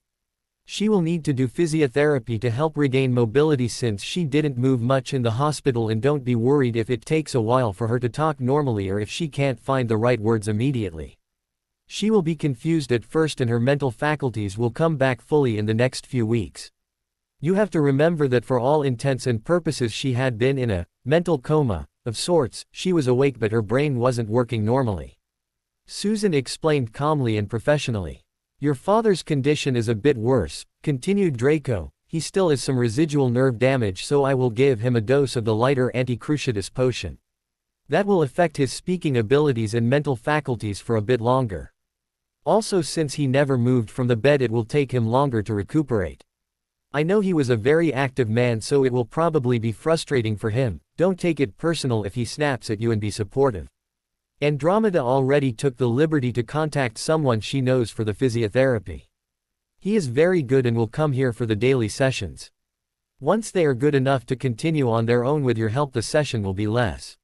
She will need to do physiotherapy to help regain mobility since she didn't move much in the hospital, and don't be worried if it takes a while for her to talk normally or if she can't find the right words immediately. She will be confused at first and her mental faculties will come back fully in the next few weeks. You have to remember that for all intents and purposes she had been in a mental coma, of sorts. She was awake but her brain wasn't working normally," Susan explained calmly and professionally. "Your father's condition is a bit worse," continued Draco. "He still has some residual nerve damage, so I will give him a dose of the lighter anti-cruciatus potion. That will affect his speaking abilities and mental faculties for a bit longer. Also, since he never moved from the bed, it will take him longer to recuperate. I know he was a very active man, so it will probably be frustrating for him. Don't take it personal if he snaps at you and be supportive. Andromeda already took the liberty to contact someone she knows for the physiotherapy. He is very good and will come here for the daily sessions. Once they are good enough to continue on their own with your help, the session will be less."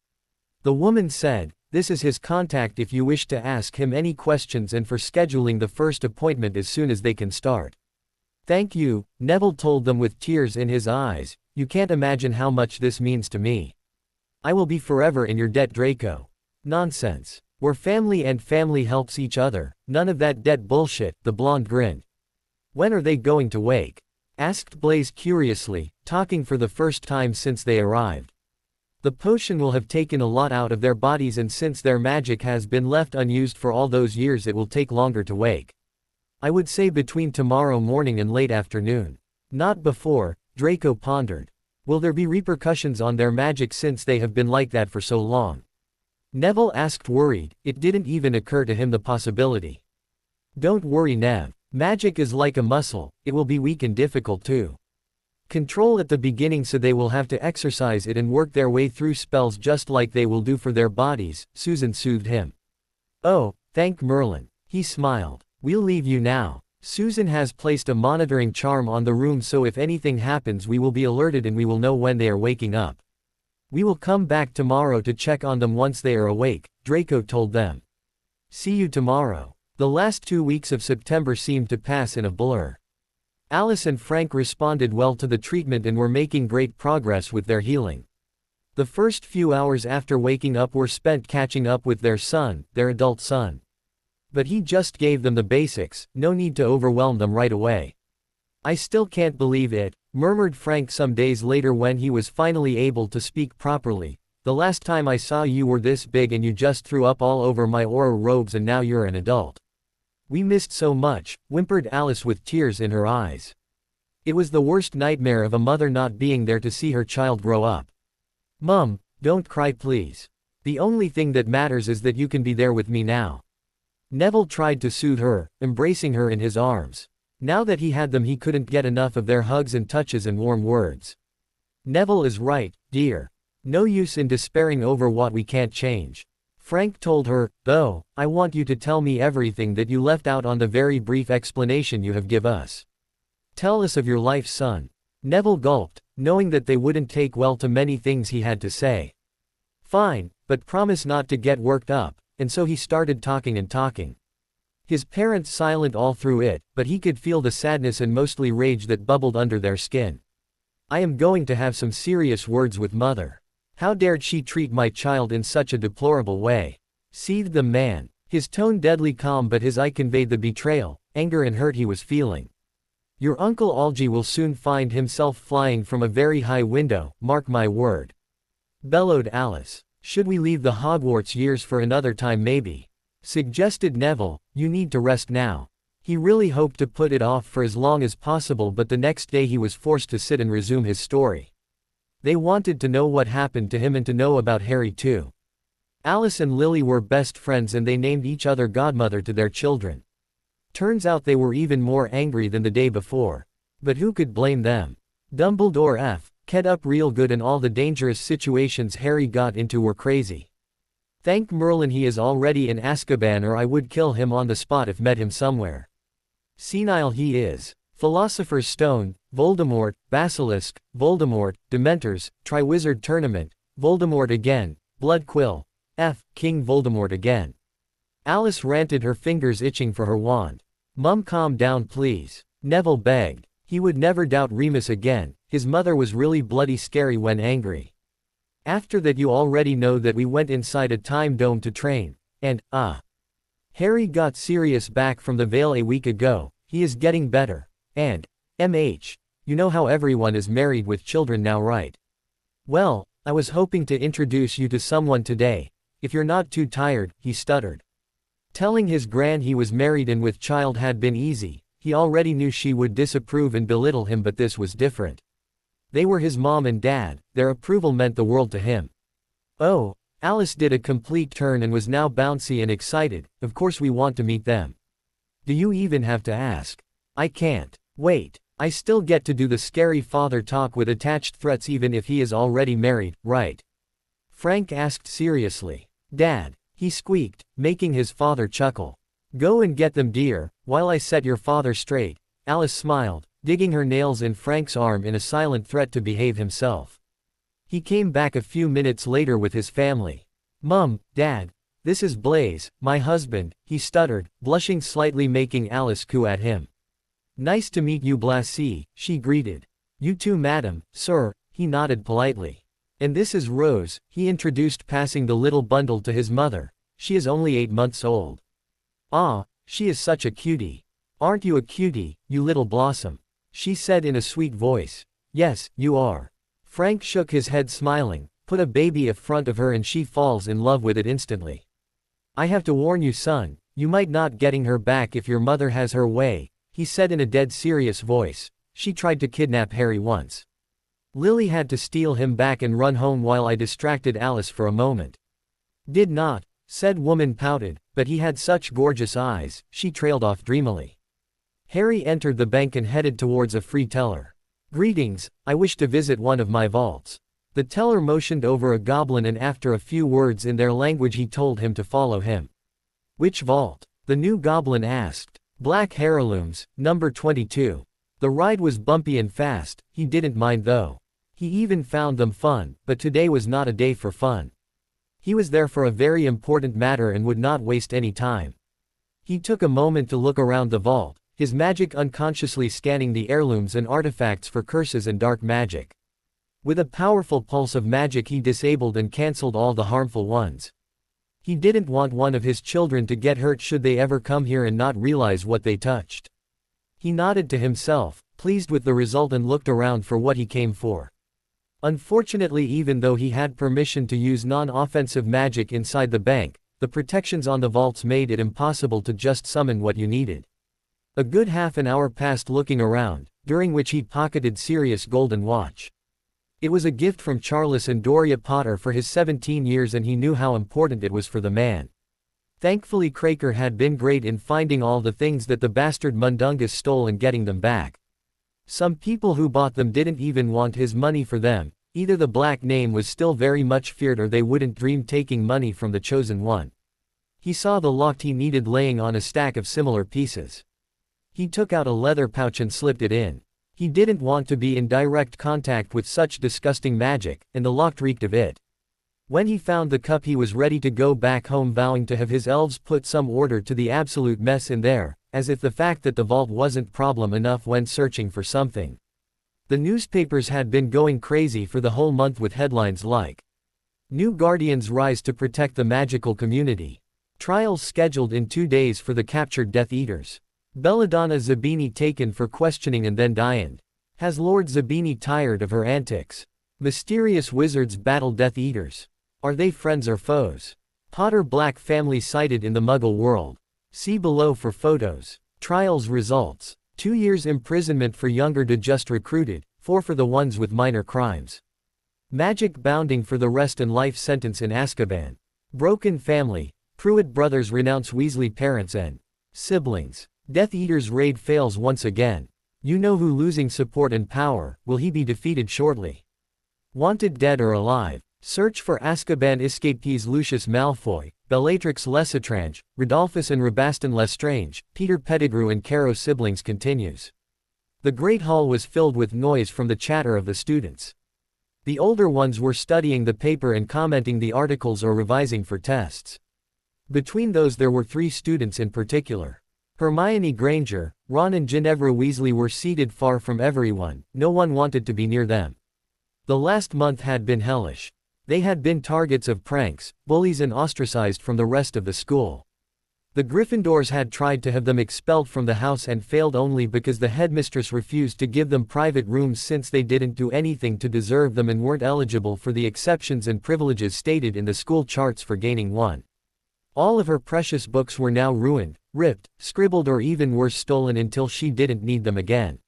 The woman said, "This is his contact if you wish to ask him any questions and for scheduling the first appointment as soon as they can start." "Thank you," Neville told them with tears in his eyes. "You can't imagine how much this means to me. I will be forever in your debt, Draco." "Nonsense. We're family and family helps each other. None of that debt bullshit," the blonde grinned. "When are they going to wake?" asked Blaze curiously, talking for the first time since they arrived. "The potion will have taken a lot out of their bodies, and since their magic has been left unused for all those years, it will take longer to wake. I would say between tomorrow morning and late afternoon. Not before," Draco pondered. Will there be repercussions on their magic since they have been like that for so long? Neville asked worried, it didn't even occur to him the possibility. Don't worry Nev. Magic is like a muscle, it will be weak and difficult to control at the beginning, so they will have to exercise it and work their way through spells just like they will do for their bodies, Susan soothed him. Oh, thank Merlin. He smiled. We'll leave you now. Susan has placed a monitoring charm on the room, so if anything happens we will be alerted and we will know when they are waking up. We will come back tomorrow to check on them once they are awake, Draco told them. See you tomorrow. The last 2 weeks of September seemed to pass in a blur. Alice and Frank responded well to the treatment and were making great progress with their healing. The first few hours after waking up were spent catching up with their son, their adult son. But he just gave them the basics, no need to overwhelm them right away. I still can't believe it, murmured Frank some days later when he was finally able to speak properly. The last time I saw you were this big and you just threw up all over my aura robes and now you're an adult. We missed so much, whimpered Alice with tears in her eyes. It was the worst nightmare of a mother not being there to see her child grow up. Mum, don't cry please. The only thing that matters is that you can be there with me now. Neville tried to soothe her, embracing her in his arms. Now that he had them he couldn't get enough of their hugs and touches and warm words. Neville is right, dear. No use in despairing over what we can't change. Frank told her, though, I want you to tell me everything that you left out on the very brief explanation you have give us. Tell us of your life, son. Neville gulped, knowing that they wouldn't take well to many things he had to say. Fine, but promise not to get worked up, and so he started talking and talking. His parents silent all through it, but he could feel the sadness and mostly rage that bubbled under their skin. I am going to have some serious words with Mother. How dared she treat my child in such a deplorable way? Seethed the man. His tone deadly calm, but his eye conveyed the betrayal, anger and hurt he was feeling. Your Uncle Algy will soon find himself flying from a very high window, mark my word. Bellowed Alice. Should we leave the Hogwarts years for another time maybe? Suggested Neville, you need to rest now. He really hoped to put it off for as long as possible, but the next day he was forced to sit and resume his story. They wanted to know what happened to him and to know about Harry too. Alice and Lily were best friends and they named each other godmother to their children. Turns out they were even more angry than the day before. But who could blame them? Dumbledore kept up real good and all the dangerous situations Harry got into were crazy. Thank Merlin he is already in Azkaban, or I would kill him on the spot if met him somewhere. Senile he is. Philosopher's Stone, Voldemort, Basilisk, Voldemort, Dementors, Triwizard Tournament, Voldemort again, Blood Quill, King Voldemort again. Alice ranted, her fingers itching for her wand. Mum, calm down please. Neville begged. He would never doubt Remus again. His mother was really bloody scary when angry. After that you already know that we went inside a time dome to train, and, Harry got Sirius back from the Vale a week ago, he is getting better, and, you know how everyone is married with children now, right? Well, I was hoping to introduce you to someone today, if you're not too tired, he stuttered. Telling his gran he was married and with child had been easy, he already knew she would disapprove and belittle him, but this was different. They were his mom and dad, their approval meant the world to him. Oh, Alice did a complete turn and was now bouncy and excited, of course we want to meet them. Do you even have to ask? I can't. Wait, I still get to do the scary father talk with attached threats even if he is already married, right? Frank asked seriously. Dad, he squeaked, making his father chuckle. Go and get them, dear, while I set your father straight. Alice smiled, digging her nails in Frank's arm in a silent threat to behave himself. He came back a few minutes later with his family. Mum, Dad, this is Blaise, my husband, he stuttered, blushing slightly, making Alice coo at him. Nice to meet you, Blaise, she greeted. You too, madam, sir, he nodded politely. And this is Rose, he introduced, passing the little bundle to his mother. She is only 8 months old. Ah, she is such a cutie. Aren't you a cutie, you little blossom? She said in a sweet voice. Yes, you are. Frank shook his head smiling, put a baby in front of her and she falls in love with it instantly. I have to warn you, son, you might not getting her back if your mother has her way, he said in a dead serious voice. She tried to kidnap Harry once. Lily had to steal him back and run home while I distracted Alice for a moment. Did not, said woman pouted, but he had such gorgeous eyes, she trailed off dreamily. Harry entered the bank and headed towards a free teller. Greetings, I wish to visit one of my vaults. The teller motioned over a goblin and after a few words in their language he told him to follow him. Which vault? The new goblin asked. Black Heirlooms, number 22. The ride was bumpy and fast, he didn't mind though. He even found them fun, but today was not a day for fun. He was there for a very important matter and would not waste any time. He took a moment to look around the vault, his magic unconsciously scanning the heirlooms and artifacts for curses and dark magic. With a powerful pulse of magic he disabled and cancelled all the harmful ones. He didn't want one of his children to get hurt should they ever come here and not realize what they touched. He nodded to himself, pleased with the result and looked around for what he came for. Unfortunately, even though he had permission to use non-offensive magic inside the bank, the protections on the vaults made it impossible to just summon what you needed. A good half an hour passed looking around, during which he pocketed Sirius' golden watch. It was a gift from Charles and Doria Potter for his 17 years and he knew how important it was for the man. Thankfully Craker had been great in finding all the things that the bastard Mundungus stole and getting them back. Some people who bought them didn't even want his money for them, either the black name was still very much feared or they wouldn't dream taking money from the chosen one. He saw the lot he needed laying on a stack of similar pieces. He took out a leather pouch and slipped it in. He didn't want to be in direct contact with such disgusting magic, and the lock reeked of it. When he found the cup he was ready to go back home vowing to have his elves put some order to the absolute mess in there, as if the fact that the vault wasn't problem enough when searching for something. The newspapers had been going crazy for the whole month with headlines like, "New Guardians rise to protect the magical community. Trials scheduled in 2 days for the captured Death Eaters. Belladonna Zabini taken for questioning and then dined. Has Lord Zabini tired of her antics? Mysterious wizards battle Death Eaters. Are they friends or foes? Potter Black family sighted in the Muggle world. See below for photos. Trials results. 2 years imprisonment for younger to just recruited, 4 for the ones with minor crimes. Magic bounding for the rest and life sentence in Azkaban. Broken family. Pruitt brothers renounce Weasley parents and siblings. Death Eater's raid fails once again. You know who losing support and power, will he be defeated shortly? Wanted dead or alive. Search for Azkaban escapees Lucius Malfoy, Bellatrix Lestrange, Rodolphus and Rabaston Lestrange, Peter Pettigrew and Caro siblings continues. The Great Hall was filled with noise from the chatter of the students. The older ones were studying the paper and commenting the articles or revising for tests. Between those there were 3 students in particular. Hermione Granger, Ron and Ginevra Weasley were seated far from everyone, no one wanted to be near them. The last month had been hellish. They had been targets of pranks, bullies and ostracized from the rest of the school. The Gryffindors had tried to have them expelled from the house and failed only because the headmistress refused to give them private rooms since they didn't do anything to deserve them and weren't eligible for the exceptions and privileges stated in the school charts for gaining one. All of her precious books were now ruined, ripped, scribbled or even worse stolen until she didn't need them again.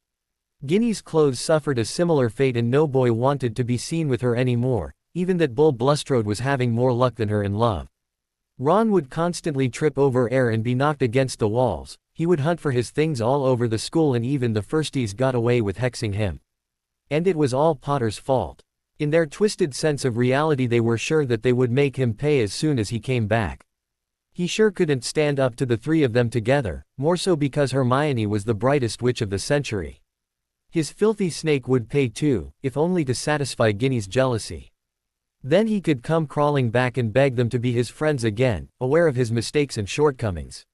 Ginny's clothes suffered a similar fate and no boy wanted to be seen with her anymore, even that Bull Bulstrode was having more luck than her in love. Ron would constantly trip over air and be knocked against the walls, he would hunt for his things all over the school and even the firsties got away with hexing him. And it was all Potter's fault. In their twisted sense of reality they were sure that they would make him pay as soon as he came back. He sure couldn't stand up to the 3 of them together, more so because Hermione was the brightest witch of the century. His filthy snake would pay too, if only to satisfy Ginny's jealousy. Then he could come crawling back and beg them to be his friends again, aware of his mistakes and shortcomings.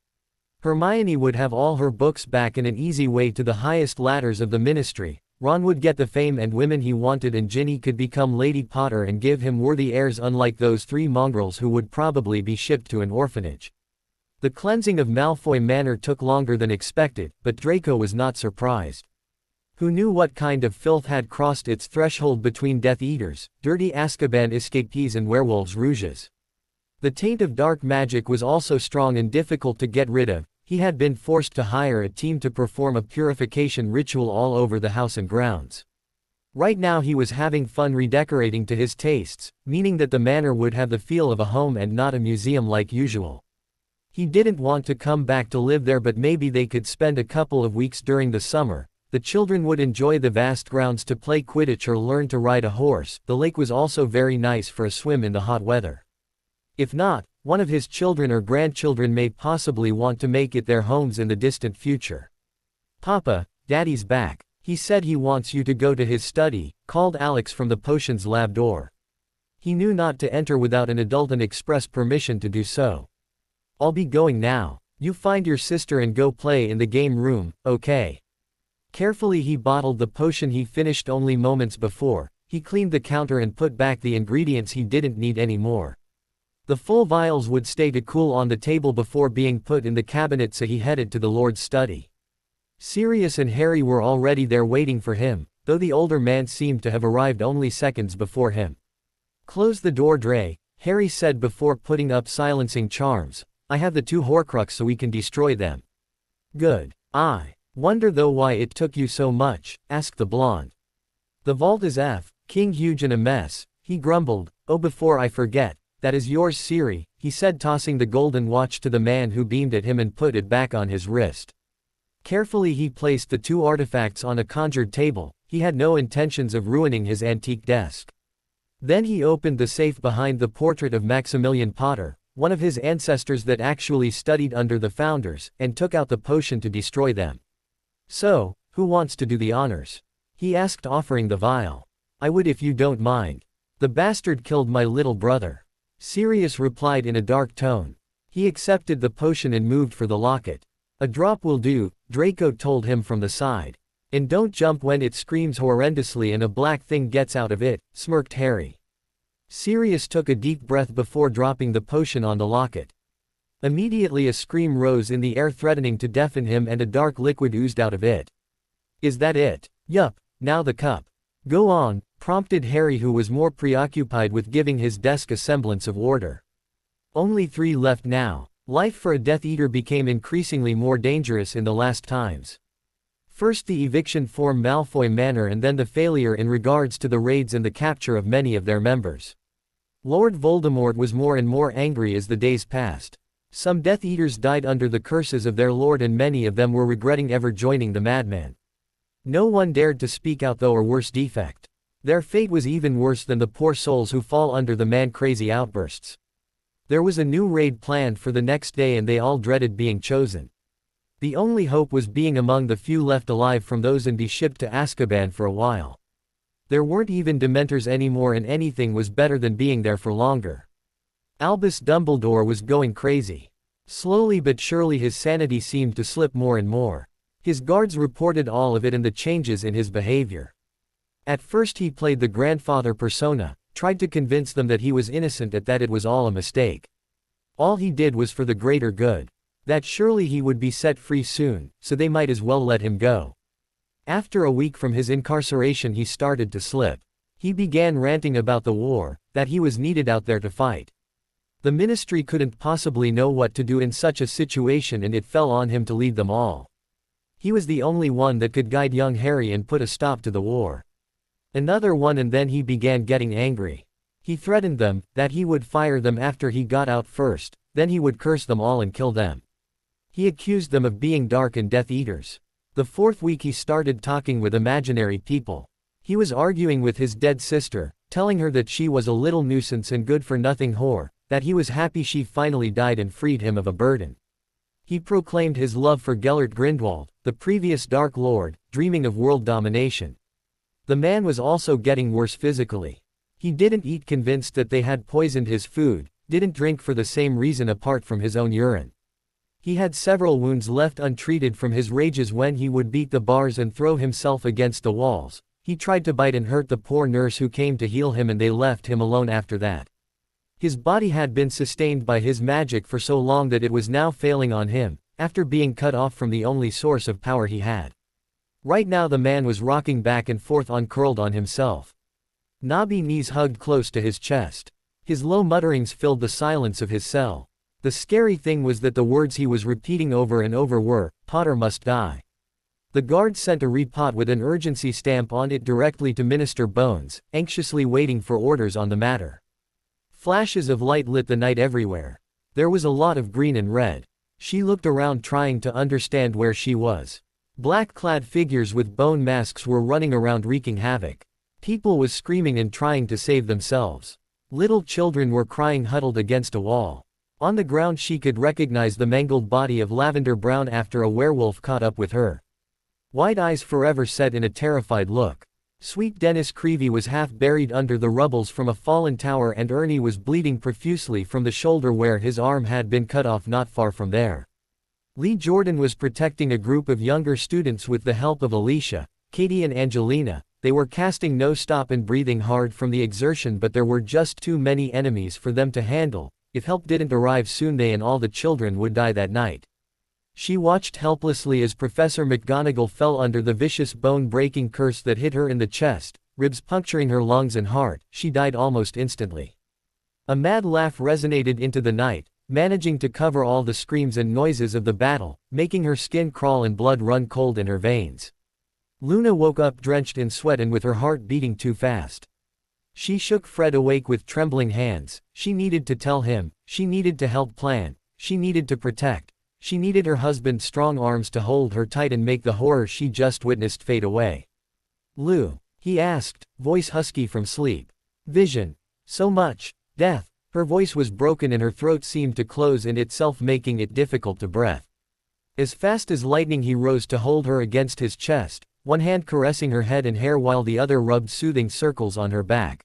Hermione would have all her books back in an easy way to the highest ladders of the ministry, Ron would get the fame and women he wanted and Ginny could become Lady Potter and give him worthy heirs unlike those 3 mongrels who would probably be shipped to an orphanage. The cleansing of Malfoy Manor took longer than expected, but Draco was not surprised. Who knew what kind of filth had crossed its threshold between Death Eaters, dirty Azkaban escapees and werewolves rouges? The taint of dark magic was also strong and difficult to get rid of. He had been forced to hire a team to perform a purification ritual all over the house and grounds. Right now he was having fun redecorating to his tastes, meaning that the manor would have the feel of a home and not a museum like usual. He didn't want to come back to live there, but maybe they could spend a couple of weeks during the summer. The children would enjoy the vast grounds to play Quidditch or learn to ride a horse. The lake was also very nice for a swim in the hot weather. If not, one of his children or grandchildren may possibly want to make it their homes in the distant future. "Papa, Daddy's back. He said he wants you to go to his study," called Alex from the potions lab door. He knew not to enter without an adult and express permission to do so. "I'll be going now. You find your sister and go play in the game room, okay?" Carefully he bottled the potion he finished only moments before. He cleaned the counter and put back the ingredients he didn't need anymore. The full vials would stay to cool on the table before being put in the cabinet, so he headed to the Lord's study. Sirius and Harry were already there waiting for him, though the older man seemed to have arrived only seconds before him. "Close the door, Dre," Harry said before putting up silencing charms. "I have the 2 Horcrux so we can destroy them." "Good. I wonder though why it took you so much," asked the blonde. "The vault is King huge and a mess," he grumbled. "Oh, before I forget, that is yours, Siri," he said, tossing the golden watch to the man who beamed at him and put it back on his wrist. Carefully he placed the 2 artifacts on a conjured table. He had no intentions of ruining his antique desk. Then he opened the safe behind the portrait of Maximilian Potter, one of his ancestors that actually studied under the founders, and took out the potion to destroy them. "So, who wants to do the honors?" he asked, offering the vial. "I would if you don't mind. The bastard killed my little brother," Sirius replied in a dark tone. He accepted the potion and moved for the locket. "A drop will do," Draco told him from the side. "And don't jump when it screams horrendously and a black thing gets out of it," smirked Harry. Sirius took a deep breath before dropping the potion on the locket. Immediately a scream rose in the air, threatening to deafen him, and a dark liquid oozed out of it. "Is that it?" "Yup, now the cup." "Go on," prompted Harry, who was more preoccupied with giving his desk a semblance of order. Only 3 left now. Life for a Death Eater became increasingly more dangerous in the last times. First the eviction from Malfoy Manor, and then the failure in regards to the raids and the capture of many of their members. Lord Voldemort was more and more angry as the days passed. Some Death Eaters died under the curses of their lord, and many of them were regretting ever joining the madman. No one dared to speak out though, or worse defect. Their fate was even worse than the poor souls who fall under the man-crazy outbursts. There was a new raid planned for the next day, and they all dreaded being chosen. The only hope was being among the few left alive from those and be shipped to Azkaban for a while. There weren't even Dementors anymore, and anything was better than being there for longer. Albus Dumbledore was going crazy. Slowly but surely his sanity seemed to slip more and more. His guards reported all of it and the changes in his behavior. At first he played the grandfather persona, tried to convince them that he was innocent and that it was all a mistake. All he did was for the greater good. That surely he would be set free soon, so they might as well let him go. After a week from his incarceration he started to slip. He began ranting about the war, that he was needed out there to fight. The ministry couldn't possibly know what to do in such a situation, and it fell on him to lead them all. He was the only one that could guide young Harry and put a stop to the war. Another one, and then he began getting angry. He threatened them, that he would fire them after he got out first, then he would curse them all and kill them. He accused them of being dark and Death Eaters. The 4th week he started talking with imaginary people. He was arguing with his dead sister, telling her that she was a little nuisance and good-for-nothing whore, that he was happy she finally died and freed him of a burden. He proclaimed his love for Gellert Grindelwald, the previous Dark Lord, dreaming of world domination. The man was also getting worse physically. He didn't eat, convinced that they had poisoned his food, didn't drink for the same reason apart from his own urine. He had several wounds left untreated from his rages when he would beat the bars and throw himself against the walls. He tried to bite and hurt the poor nurse who came to heal him, and they left him alone after that. His body had been sustained by his magic for so long that it was now failing on him, after being cut off from the only source of power he had. Right now the man was rocking back and forth, uncurled on himself. Knobby knees hugged close to his chest. His low mutterings filled the silence of his cell. The scary thing was that the words he was repeating over and over were, "Potter must die. The guard sent a repot with an urgency stamp on it directly to Minister Bones, anxiously waiting for orders on the matter. Flashes of light lit the night everywhere. There was a lot of green and red. She looked around trying to understand where she was. Black-clad figures with bone masks were running around wreaking havoc. People was screaming and trying to save themselves. Little children were crying huddled against a wall. On the ground she could recognize the mangled body of Lavender Brown after a werewolf caught up with her. White eyes forever set in a terrified look. Sweet Dennis Creevy was half buried under the rubbles from a fallen tower, and Ernie was bleeding profusely from the shoulder where his arm had been cut off not far from there. Lee Jordan was protecting a group of younger students with the help of Alicia, Katie and Angelina. They were casting no stop and breathing hard from the exertion, but there were just too many enemies for them to handle. If help didn't arrive soon, they and all the children would die that night. She watched helplessly as Professor McGonagall fell under the vicious bone-breaking curse that hit her in the chest, ribs puncturing her lungs and heart. She died almost instantly. A mad laugh resonated into the night, managing to cover all the screams and noises of the battle, making her skin crawl and blood run cold in her veins. Luna woke up drenched in sweat and with her heart beating too fast. She shook Fred awake with trembling hands. She needed to tell him, she needed to help plan, she needed to protect. She needed her husband's strong arms to hold her tight and make the horror she just witnessed fade away. "Lou?" he asked, voice husky from sleep. "Vision. So much death." Her voice was broken and her throat seemed to close in itself, making it difficult to breathe. As fast as lightning he rose to hold her against his chest, one hand caressing her head and hair while the other rubbed soothing circles on her back.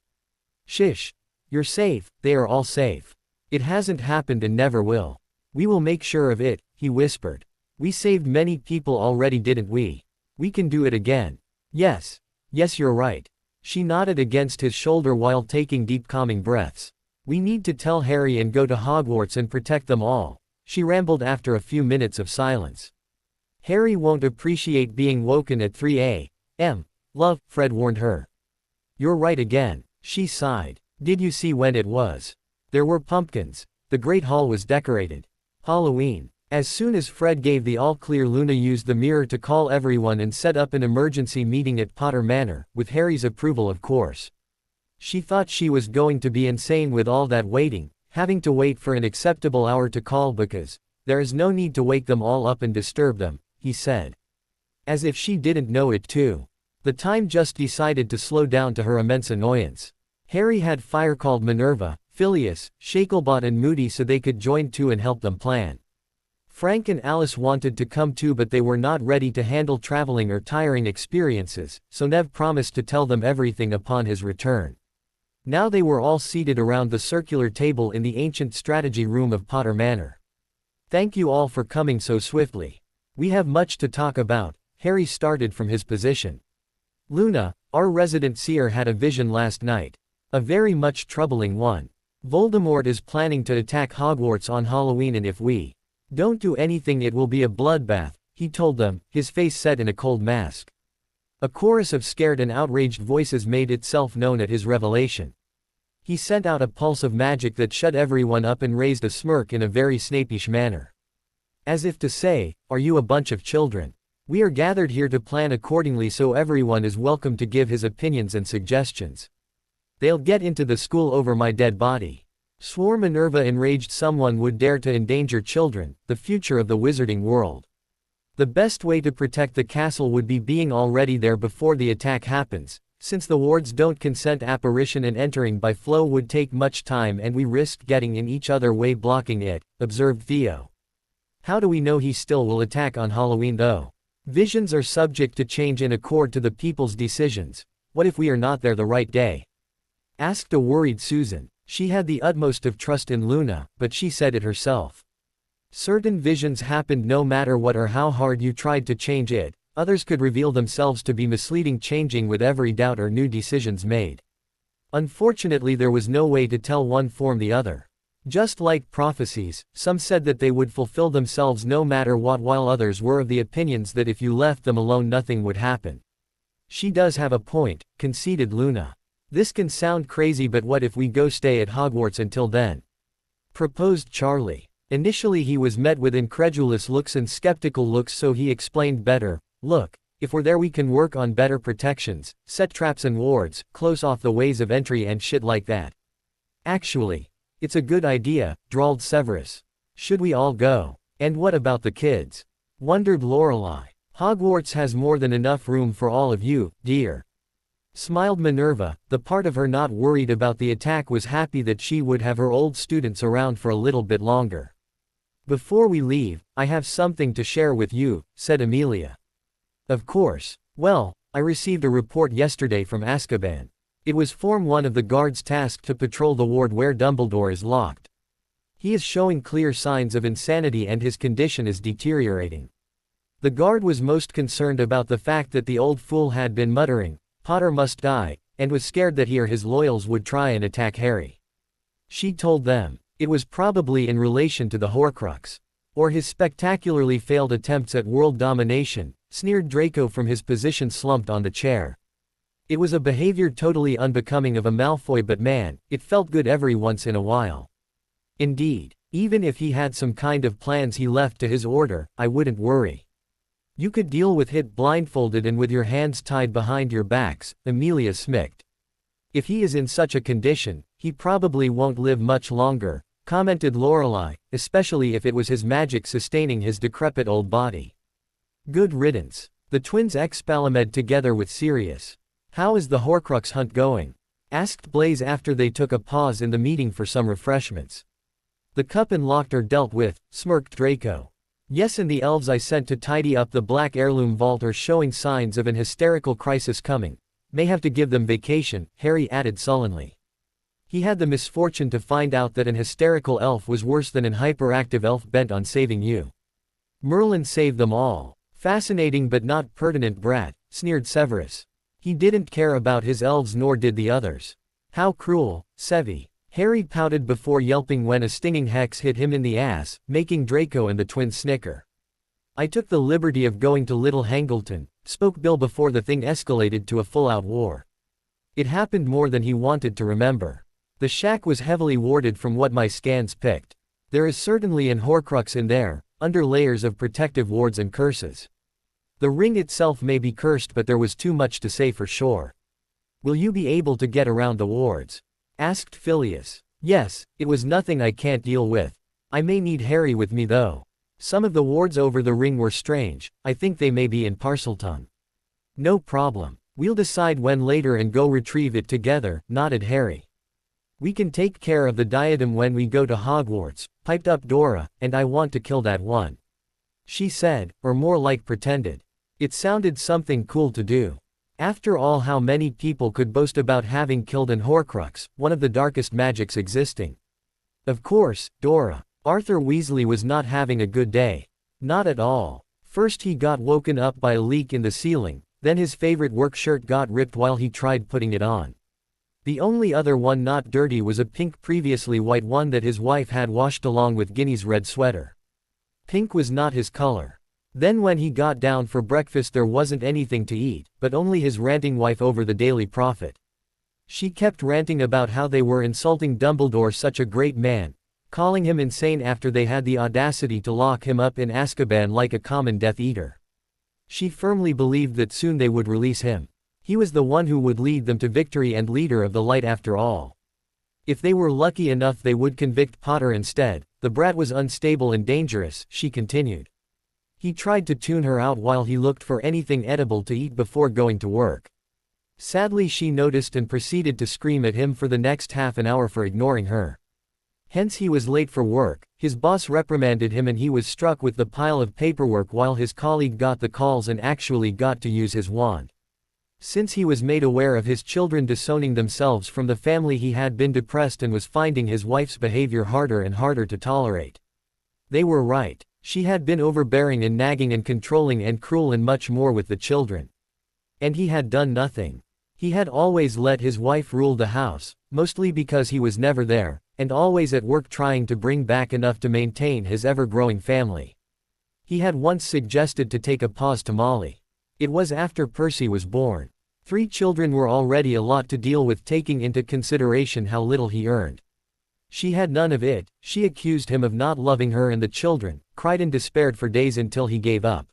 "Shish. You're safe, they are all safe. It hasn't happened and never will. We will make sure of it," he whispered. "We saved many people already, didn't we? We can do it again." Yes, you're right." She nodded against his shoulder while taking deep calming breaths. "We need to tell Harry and go to Hogwarts and protect them all," she rambled after a few minutes of silence. "Harry won't appreciate being woken at 3 a.m. Love," Fred warned her. "You're right again," she sighed. "Did you see when it was? There were pumpkins. The Great Hall was decorated. Halloween." As soon as Fred gave the all-clear, Luna used the mirror to call everyone and set up an emergency meeting at Potter Manor, with Harry's approval of course. She thought she was going to be insane with all that waiting, having to wait for an acceptable hour to call because, "There is no need to wake them all up and disturb them," he said. As if she didn't know it too. The time just decided to slow down to her immense annoyance. Harry had fire-called Minerva, Phileas, Shacklebot and Moody so they could join too and help them plan. Frank and Alice wanted to come too, but they were not ready to handle traveling or tiring experiences, so Nev promised to tell them everything upon his return. Now they were all seated around the circular table in the ancient strategy room of Potter Manor. "Thank you all for coming so swiftly. We have much to talk about." Harry started from his position. "Luna, our resident seer had a vision last night. A very much troubling one. Voldemort is planning to attack Hogwarts on Halloween, and if we don't do anything it will be a bloodbath," he told them, his face set in a cold mask. A chorus of scared and outraged voices made itself known at his revelation. He sent out a pulse of magic that shut everyone up and raised a smirk in a very Snape-ish manner. As if to say, "Are you a bunch of children? We are gathered here to plan accordingly, so everyone is welcome to give his opinions and suggestions. They'll get into the school over my dead body." Swore Minerva, enraged someone would dare to endanger children, the future of the wizarding world. "The best way to protect the castle would be being already there before the attack happens. Since the wards don't consent apparition and entering by flow would take much time and we risked getting in each other way blocking it," observed Theo. "How do we know he still will attack on Halloween though? Visions are subject to change in accord to the people's decisions. What if we are not there the right day?" asked a worried Susan. She had the utmost of trust in Luna, but she said it herself. Certain visions happened no matter what or how hard you tried to change it. Others could reveal themselves to be misleading, changing with every doubt or new decisions made. Unfortunately, there was no way to tell one from the other. Just like prophecies, some said that they would fulfill themselves no matter what, while others were of the opinions that if you left them alone nothing would happen. "She does have a point," conceded Luna. "This can sound crazy, but what if we go stay at Hogwarts until then?" proposed Charlie. Initially he was met with incredulous looks and skeptical looks, so he explained better. "Look, If we're there we can work on better protections, set traps and wards, close off the ways of entry and shit like that. Actually, it's a good idea, drawled Severus. Should we all go? And what about the kids? Wondered Lorelei. Hogwarts has more than enough room for all of you, dear. Smiled Minerva. The part of her not worried about the attack was happy that she would have her old students around for a little bit longer. Before we leave, I have something to share with you, said Amelia. Of course. Well, I received a report yesterday from Azkaban. It was Form 1 of the guards tasked to patrol the ward where Dumbledore is locked. He is showing clear signs of insanity and his condition is deteriorating. The guard was most concerned about the fact that the old fool had been muttering, "Potter must die," and was scared that he or his loyals would try and attack Harry. She told them, it was probably in relation to the Horcrux. Or his spectacularly failed attempts at world domination, sneered Draco from his position slumped on the chair. It was a behavior totally unbecoming of a Malfoy, but man, it felt good every once in a while. Indeed, even if he had some kind of plans he left to his order, I wouldn't worry. You could deal with it blindfolded and with your hands tied behind your backs, Amelia smirked. If he is in such a condition, he probably won't live much longer, commented Lorelei, especially if it was his magic sustaining his decrepit old body. Good riddance. The twins expalimed together with Sirius. How is the Horcrux hunt going? Asked Blaise after they took a pause in the meeting for some refreshments. The cup and locked are dealt with, smirked Draco. Yes, and the elves I sent to tidy up the black heirloom vault are showing signs of an hysterical crisis coming. May have to give them vacation, Harry added sullenly. He had the misfortune to find out that an hysterical elf was worse than an hyperactive elf bent on saving you. Merlin saved them all. Fascinating but not pertinent brat, sneered Severus. He didn't care about his elves nor did the others. How cruel, Sevi. Harry pouted before yelping when a stinging hex hit him in the ass, making Draco and the twins snicker. I took the liberty of going to Little Hangleton, spoke Bill before the thing escalated to a full-out war. It happened more than he wanted to remember. The shack was heavily warded from what my scans picked. There is certainly an Horcrux in there, under layers of protective wards and curses. The ring itself may be cursed, but there was too much to say for sure. Will you be able to get around the wards? Asked Phileas. Yes, it was nothing I can't deal with. I may need Harry with me though. Some of the wards over the ring were strange, I think they may be in Parseltongue. No problem. We'll decide when later and go retrieve it together, nodded Harry. We can take care of the diadem when we go to Hogwarts, piped up Dora, and I want to kill that one. She said, or more like pretended. It sounded something cool to do. After all, how many people could boast about having killed an Horcrux, one of the darkest magics existing? Of course, Dora. Arthur Weasley was not having a good day. Not at all. First he got woken up by a leak in the ceiling, then his favorite work shirt got ripped while he tried putting it on. The only other one not dirty was a pink previously white one that his wife had washed along with Ginny's red sweater. Pink was not his color. Then when he got down for breakfast there wasn't anything to eat, but only his ranting wife over the Daily Prophet. She kept ranting about how they were insulting Dumbledore, such a great man, calling him insane after they had the audacity to lock him up in Azkaban like a common Death Eater. She firmly believed that soon they would release him. He was the one who would lead them to victory and leader of the light after all. If they were lucky enough they would convict Potter instead. The brat was unstable and dangerous, she continued. He tried to tune her out while he looked for anything edible to eat before going to work. Sadly she noticed and proceeded to scream at him for the next half an hour for ignoring her. Hence he was late for work, his boss reprimanded him and he was struck with the pile of paperwork while his colleague got the calls and actually got to use his wand. Since he was made aware of his children disowning themselves from the family he had been depressed and was finding his wife's behavior harder and harder to tolerate. They were right. She had been overbearing and nagging and controlling and cruel and much more with the children. And he had done nothing. He had always let his wife rule the house, mostly because he was never there, and always at work trying to bring back enough to maintain his ever-growing family. He had once suggested to take a pause to Molly. It was after Percy was born. 3 children were already a lot to deal with, taking into consideration how little he earned. She had none of it. She accused him of not loving her and the children, cried and despaired for days until he gave up.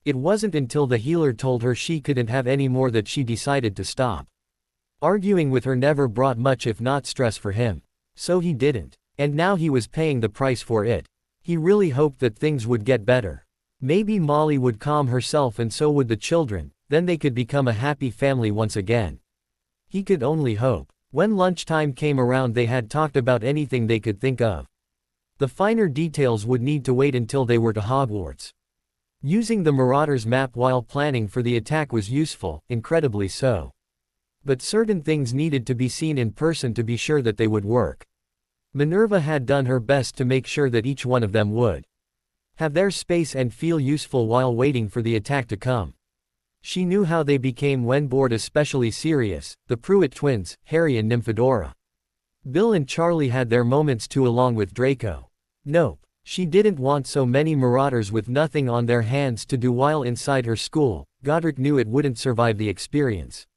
It wasn't until the healer told her she couldn't have any more that she decided to stop. Arguing with her never brought much if not stress for him. So he didn't. And now he was paying the price for it. He really hoped that things would get better. Maybe Molly would calm herself and so would the children, then they could become a happy family once again. He could only hope. When lunchtime came around they had talked about anything they could think of. The finer details would need to wait until they were to Hogwarts. Using the Marauders map while planning for the attack was useful, incredibly so. But certain things needed to be seen in person to be sure that they would work. Minerva had done her best to make sure that each one of them would have their space and feel useful while waiting for the attack to come. She knew how they became when bored, especially Sirius, the Pruitt twins, Harry and Nymphadora. Bill and Charlie had their moments too along with Draco. Nope. She didn't want so many marauders with nothing on their hands to do while inside her school. Godric knew it wouldn't survive the experience.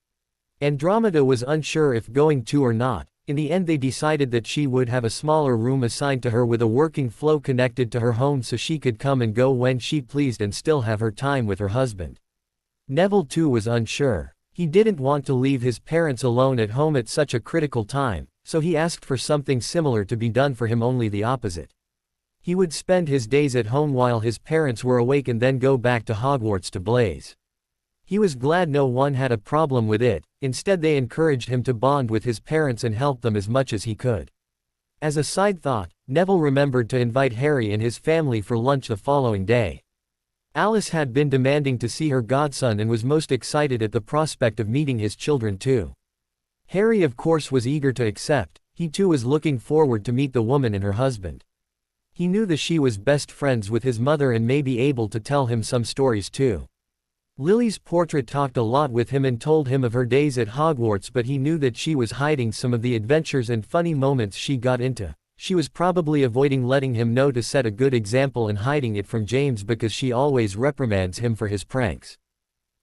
Andromeda was unsure if going to or not. In the end they decided that she would have a smaller room assigned to her with a working flow connected to her home so she could come and go when she pleased and still have her time with her husband. Neville too was unsure. He didn't want to leave his parents alone at home at such a critical time, so he asked for something similar to be done for him, only the opposite. He would spend his days at home while his parents were awake and then go back to Hogwarts to blaze. He was glad no one had a problem with it. Instead they encouraged him to bond with his parents and help them as much as he could. As a side thought, Neville remembered to invite Harry and his family for lunch the following day. Alice had been demanding to see her godson and was most excited at the prospect of meeting his children too. Harry of course was eager to accept. He too was looking forward to meet the woman and her husband. He knew that she was best friends with his mother and may be able to tell him some stories too. Lily's portrait talked a lot with him and told him of her days at Hogwarts, but he knew that she was hiding some of the adventures and funny moments she got into. She was probably avoiding letting him know to set a good example and hiding it from James because she always reprimands him for his pranks.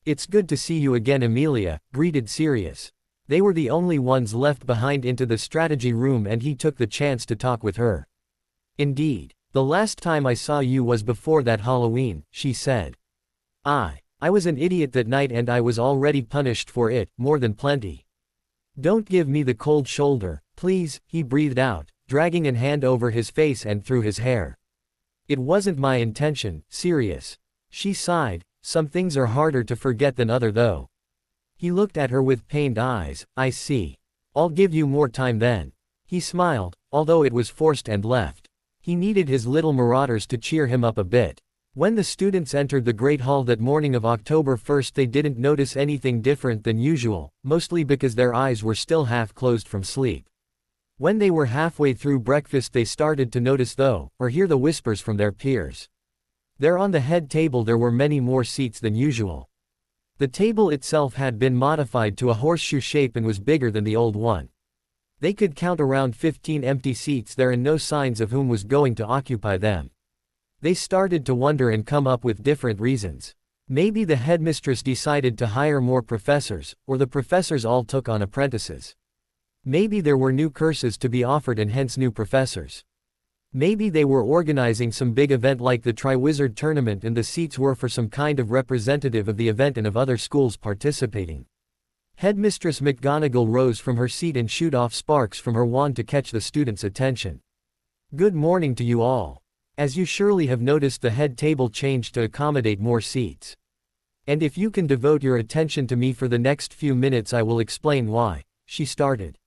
"It's good to see you again, Amelia," greeted Sirius. They were the only ones left behind into the strategy room and he took the chance to talk with her. "Indeed. The last time I saw you was before that Halloween," she said. I was an idiot that night and I was already punished for it, more than plenty. Don't give me the cold shoulder, please," he breathed out, dragging a hand over his face and through his hair. "It wasn't my intention, Sirius." She sighed. "Some things are harder to forget than other though." He looked at her with pained eyes. "I see. I'll give you more time then." He smiled, although it was forced, and left. He needed his little marauders to cheer him up a bit. When the students entered the Great Hall that morning of October 1st they didn't notice anything different than usual, mostly because their eyes were still half closed from sleep. When they were halfway through breakfast they started to notice though, or hear the whispers from their peers. There on the head table there were many more seats than usual. The table itself had been modified to a horseshoe shape and was bigger than the old one. They could count around 15 empty seats there and no signs of whom was going to occupy them. They started to wonder and come up with different reasons. Maybe the headmistress decided to hire more professors, or the professors all took on apprentices. Maybe there were new curses to be offered and hence new professors. Maybe they were organizing some big event like the Triwizard Tournament and the seats were for some kind of representative of the event and of other schools participating. Headmistress McGonagall rose from her seat and shoot off sparks from her wand to catch the students' attention. "Good morning to you all. As you surely have noticed, the head table changed to accommodate more seats. And if you can devote your attention to me for the next few minutes I will explain why," she started.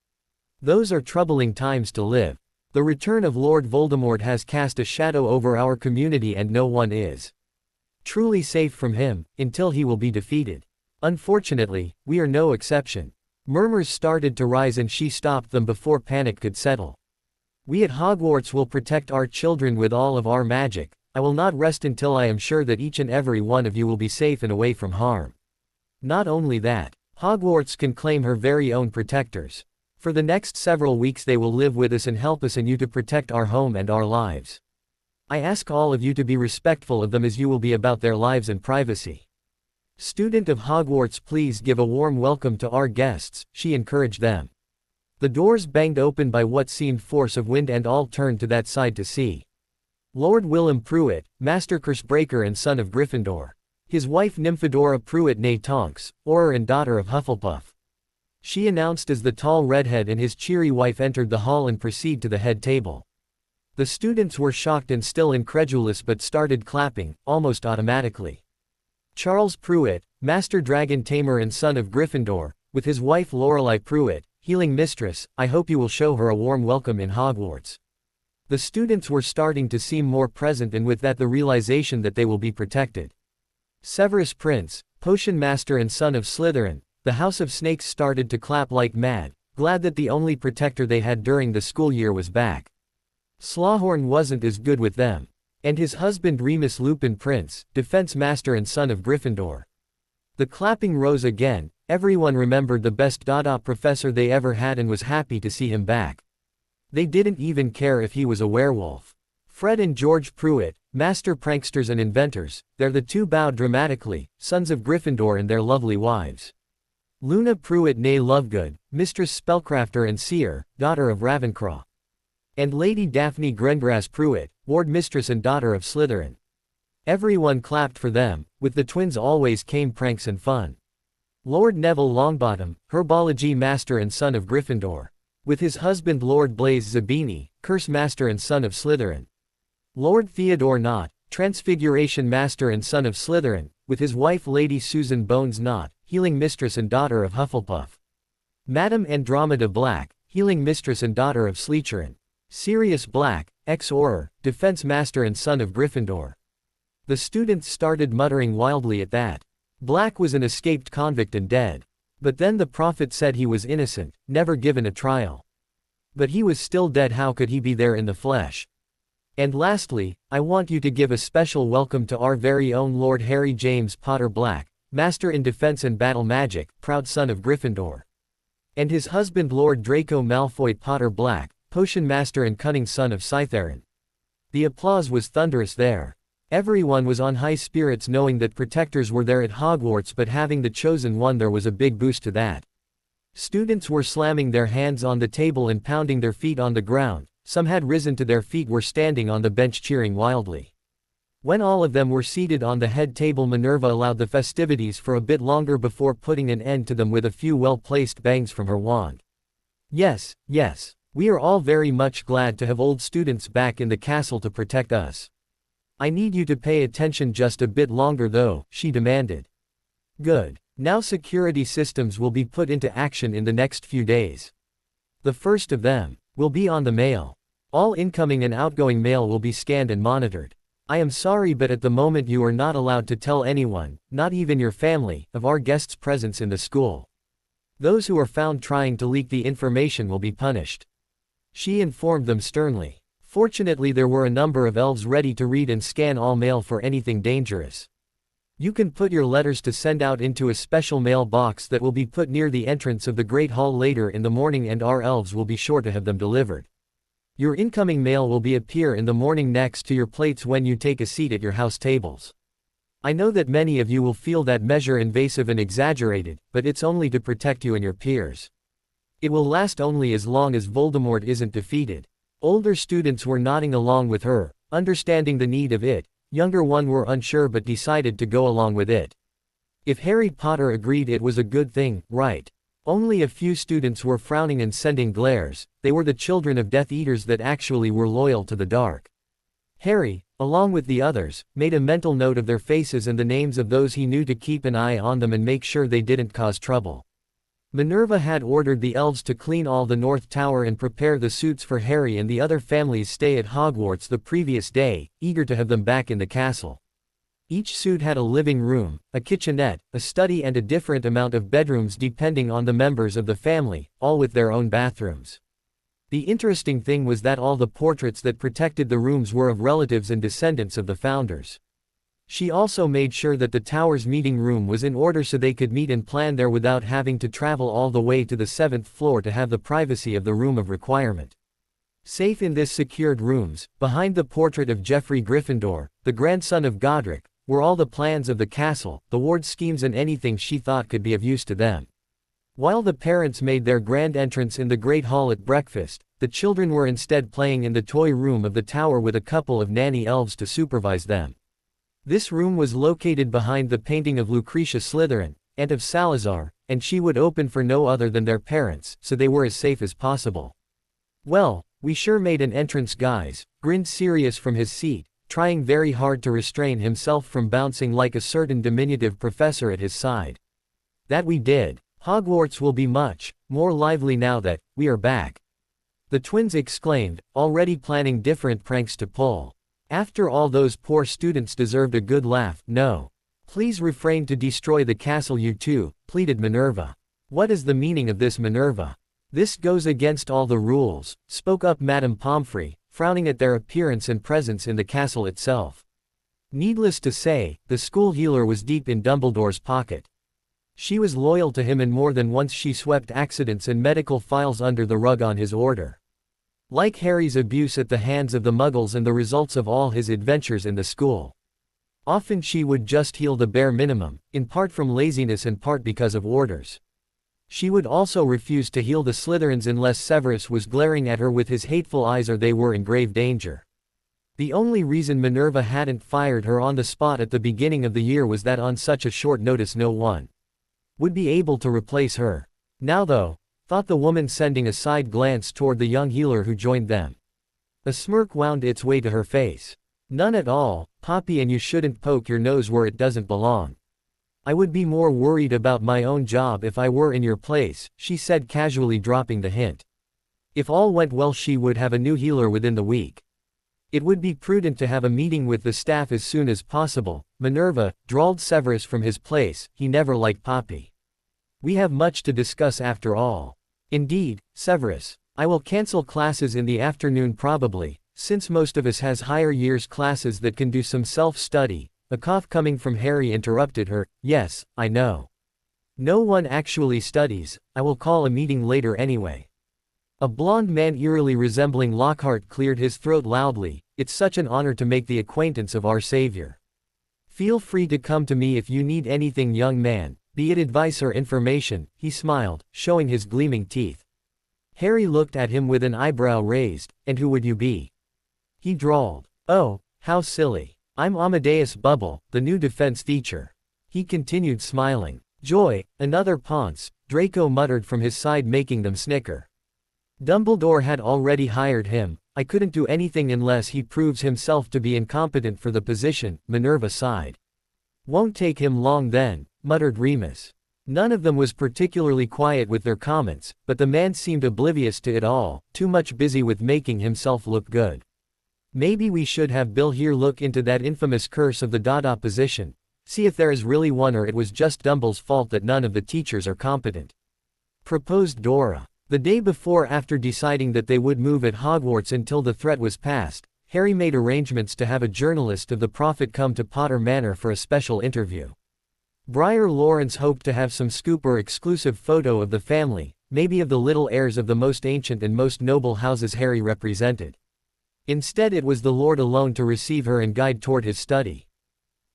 "Those are troubling times to live. The return of Lord Voldemort has cast a shadow over our community and no one is truly safe from him, until he will be defeated. Unfortunately, we are no exception." Murmurs started to rise and she stopped them before panic could settle. "We at Hogwarts will protect our children with all of our magic. I will not rest until I am sure that each and every one of you will be safe and away from harm. Not only that, Hogwarts can claim her very own protectors. For the next several weeks they will live with us and help us and you to protect our home and our lives. I ask all of you to be respectful of them as you will be about their lives and privacy. Student of Hogwarts, please give a warm welcome to our guests," she encouraged them. The doors banged open by what seemed force of wind and all turned to that side to see Lord Willem Pruitt, Master Cursebreaker and son of Gryffindor. His wife Nymphadora Pruitt née Tonks, Auror and daughter of Hufflepuff. She announced as the tall redhead and his cheery wife entered the hall and proceed to the head table. The students were shocked and still incredulous but started clapping, almost automatically. Charles Pruitt, Master Dragon Tamer and son of Gryffindor, with his wife Lorelei Pruitt, Healing Mistress, I hope you will show her a warm welcome in Hogwarts. The students were starting to seem more present and with that the realization that they will be protected. Severus Prince, Potion Master and son of Slytherin, the House of Snakes started to clap like mad, glad that the only protector they had during the school year was back. Slughorn wasn't as good with them. And his husband Remus Lupin Prince, Defense Master and son of Gryffindor. The clapping rose again, everyone remembered the best Dada professor they ever had and was happy to see him back. They didn't even care if he was a werewolf. Fred and George Pruitt, master pranksters and inventors, they're the two bowed dramatically, sons of Gryffindor and their lovely wives. Luna Pruitt née Lovegood, mistress spellcrafter and seer, daughter of Ravenclaw. And Lady Daphne Grengrass Pruitt, ward mistress and daughter of Slytherin. Everyone clapped for them, with the twins always came pranks and fun. Lord Neville Longbottom, herbology master and son of Gryffindor. With his husband Lord Blaise Zabini, curse master and son of Slytherin. Lord Theodore Nott, transfiguration master and son of Slytherin, with his wife Lady Susan Bones Nott, healing mistress and daughter of Hufflepuff. Madame Andromeda Black, healing mistress and daughter of Slytherin. Sirius Black, ex-Auror, defense master and son of Gryffindor. The students started muttering wildly at that. Black was an escaped convict and dead. But then the prophet said he was innocent, never given a trial. But he was still dead, how could he be there in the flesh? And lastly, I want you to give a special welcome to our very own Lord Harry James Potter Black, master in defense and battle magic, proud son of Gryffindor. And his husband Lord Draco Malfoy Potter Black, potion master and cunning son of Slytherin. The applause was thunderous there. Everyone was on high spirits knowing that protectors were there at Hogwarts, but having the chosen one there was a big boost to that. Students were slamming their hands on the table and pounding their feet on the ground, some had risen to their feet, were standing on the bench cheering wildly. When all of them were seated on the head table, Minerva allowed the festivities for a bit longer before putting an end to them with a few well-placed bangs from her wand. Yes, yes. We are all very much glad to have old students back in the castle to protect us. I need you to pay attention just a bit longer though, she demanded. Good. Now security systems will be put into action in the next few days. The first of them will be on the mail. All incoming and outgoing mail will be scanned and monitored. I am sorry, but at the moment you are not allowed to tell anyone, not even your family, of our guests' presence in the school. Those who are found trying to leak the information will be punished. She informed them sternly. Fortunately, there were a number of elves ready to read and scan all mail for anything dangerous. You can put your letters to send out into a special mail box that will be put near the entrance of the Great Hall later in the morning, and our elves will be sure to have them delivered. Your incoming mail will appear in the morning next to your plates when you take a seat at your house tables. I know that many of you will feel that measure invasive and exaggerated, but it's only to protect you and your peers. It will last only as long as Voldemort isn't defeated. Older students were nodding along with her, understanding the need of it. Younger ones were unsure but decided to go along with it. If Harry Potter agreed, it was a good thing, right? Only a few students were frowning and sending glares. They were the children of Death Eaters that actually were loyal to the dark. Harry, along with the others, made a mental note of their faces and the names of those he knew to keep an eye on them and make sure they didn't cause trouble. Minerva had ordered the elves to clean all the North Tower and prepare the suits for Harry and the other families' stay at Hogwarts the previous day, eager to have them back in the castle. Each suite had a living room, a kitchenette, a study and a different amount of bedrooms depending on the members of the family, all with their own bathrooms. The interesting thing was that all the portraits that protected the rooms were of relatives and descendants of the founders. She also made sure that the tower's meeting room was in order so they could meet and plan there without having to travel all the way to the 7th floor to have the privacy of the room of requirement. Safe in this secured rooms, behind the portrait of Geoffrey Gryffindor, the grandson of Godric, were all the plans of the castle, the ward schemes and anything she thought could be of use to them. While the parents made their grand entrance in the Great Hall at breakfast, the children were instead playing in the toy room of the tower with a couple of nanny elves to supervise them. This room was located behind the painting of Lucretia Slytherin, Aunt of Salazar, and she would open for no other than their parents, so they were as safe as possible. "Well, we sure made an entrance, guys," grinned Sirius from his seat, trying very hard to restrain himself from bouncing like a certain diminutive professor at his side. "That we did. Hogwarts will be much more lively now that we are back," the twins exclaimed, already planning different pranks to pull. "After all, those poor students deserved a good laugh." "No. Please refrain to destroy the castle, you two," pleaded Minerva. "What is the meaning of this, Minerva? This goes against all the rules," spoke up Madame Pomfrey, frowning at their appearance and presence in the castle itself. Needless to say, the school healer was deep in Dumbledore's pocket. She was loyal to him, and more than once she swept accidents and medical files under the rug on his order. Like Harry's abuse at the hands of the Muggles and the results of all his adventures in the school. Often she would just heal the bare minimum, in part from laziness and part because of orders. She would also refuse to heal the Slytherins unless Severus was glaring at her with his hateful eyes or they were in grave danger. The only reason Minerva hadn't fired her on the spot at the beginning of the year was that on such a short notice no one would be able to replace her. Now though, thought the woman, sending a side glance toward the young healer who joined them. A smirk wound its way to her face. "None at all, Poppy, and you shouldn't poke your nose where it doesn't belong. I would be more worried about my own job if I were in your place," she said, casually dropping the hint. If all went well, she would have a new healer within the week. "It would be prudent to have a meeting with the staff as soon as possible, Minerva," drawled Severus from his place. He never liked Poppy. "We have much to discuss after all." "Indeed, Severus. I will cancel classes in the afternoon probably, since most of us has higher years classes that can do some self-study." A cough coming from Harry interrupted her. "Yes, I know. No one actually studies. I will call a meeting later anyway." A blond man eerily resembling Lockhart cleared his throat loudly. "It's such an honor to make the acquaintance of our savior. Feel free to come to me if you need anything, young man, be it advice or information," he smiled, showing his gleaming teeth. Harry looked at him with an eyebrow raised. "And who would you be?" he drawled. "Oh, how silly. I'm Amadeus Bubble, the new defense teacher," he continued, smiling. "Joy, another Ponce," Draco muttered from his side, making them snicker. "Dumbledore had already hired him. I couldn't do anything unless he proves himself to be incompetent for the position," Minerva sighed. "Won't take him long then," muttered Remus. None of them was particularly quiet with their comments, but the man seemed oblivious to it all, too much busy with making himself look good. "Maybe we should have Bill here look into that infamous curse of the Dada position, see if there is really one, or it was just Dumble's fault that none of the teachers are competent," proposed Dora. The day before, after deciding that they would move at Hogwarts until the threat was past, Harry made arrangements to have a journalist of the Prophet come to Potter Manor for a special interview. Briar Lawrence hoped to have some scoop or exclusive photo of the family, maybe of the little heirs of the most ancient and most noble houses Harry represented. Instead, it was the Lord alone to receive her and guide toward his study.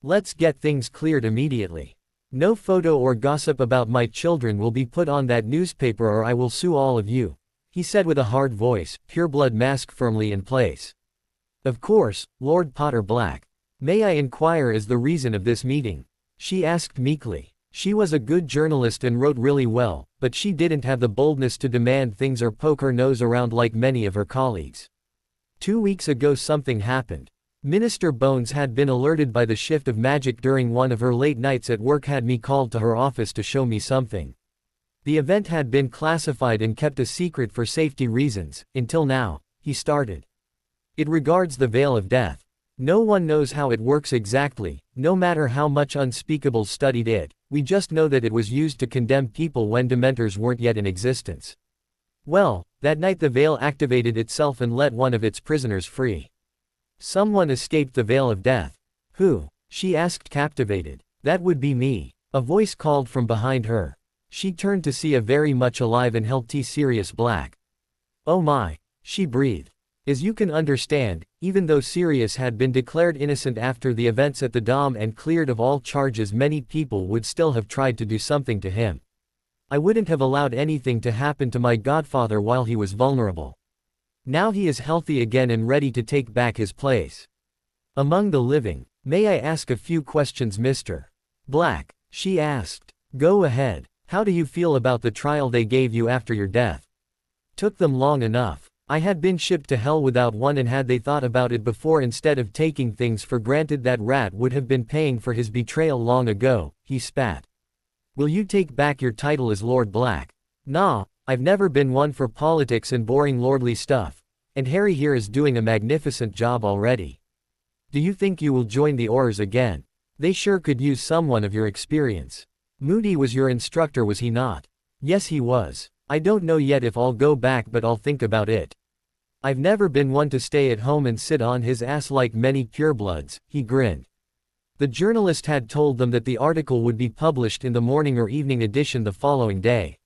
"Let's get things cleared immediately. No photo or gossip about my children will be put on that newspaper or I will sue all of you," he said with a hard voice, pureblood mask firmly in place. "Of course, Lord Potter Black. May I inquire is the reason of this meeting?" she asked meekly. She was a good journalist and wrote really well, but she didn't have the boldness to demand things or poke her nose around like many of her colleagues. 2 weeks ago something happened. Minister Bones had been alerted by the shift of magic during one of her late nights at work, had me called to her office to show me something. The event had been classified and kept a secret for safety reasons, until now," he started. "It regards the Veil of Death. No one knows how it works exactly, no matter how much Unspeakables studied it, we just know that it was used to condemn people when Dementors weren't yet in existence. Well, that night the veil activated itself and let one of its prisoners free. Someone escaped the Veil of Death." "Who?" she asked, captivated. "That would be me," a voice called from behind her. She turned to see a very much alive and healthy Sirius Black. "Oh my," she breathed. As you can understand, even though Sirius had been declared innocent after the events at the Dom and cleared of all charges, many people would still have tried to do something to him. "I wouldn't have allowed anything to happen to my godfather while he was vulnerable. Now he is healthy again and ready to take back his place among the living." May I ask a few questions, Mr. Black? She asked. Go ahead. How do you feel about the trial they gave you after your death? Took them long enough. I had been shipped to hell without one, and had they thought about it before instead of taking things for granted, that rat would have been paying for his betrayal long ago, he spat. Will you take back your title as Lord Black? Nah, I've never been one for politics and boring lordly stuff. And Harry here is doing a magnificent job already. Do you think you will join the Aurors again? They sure could use someone of your experience. Moody was your instructor, was he not? Yes, he was. I don't know yet if I'll go back, but I'll think about it. I've never been one to stay at home and sit on his ass like many purebloods, he grinned. The journalist had told them that the article would be published in the morning or evening edition the following day.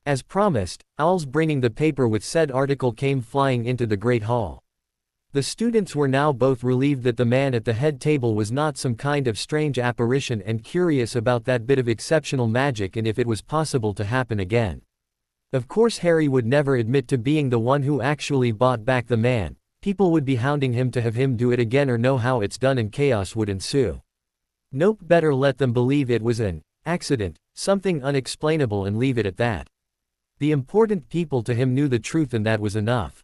As promised, owls bringing the paper with said article came flying into the Great Hall. The students were now both relieved that the man at the head table was not some kind of strange apparition, and curious about that bit of exceptional magic and if it was possible to happen again. Of course Harry would never admit to being the one who actually bought back the man. People would be hounding him to have him do it again or know how it's done, and chaos would ensue. Nope, better let them believe it was an accident, something unexplainable, and leave it at that. The important people to him knew the truth, and that was enough.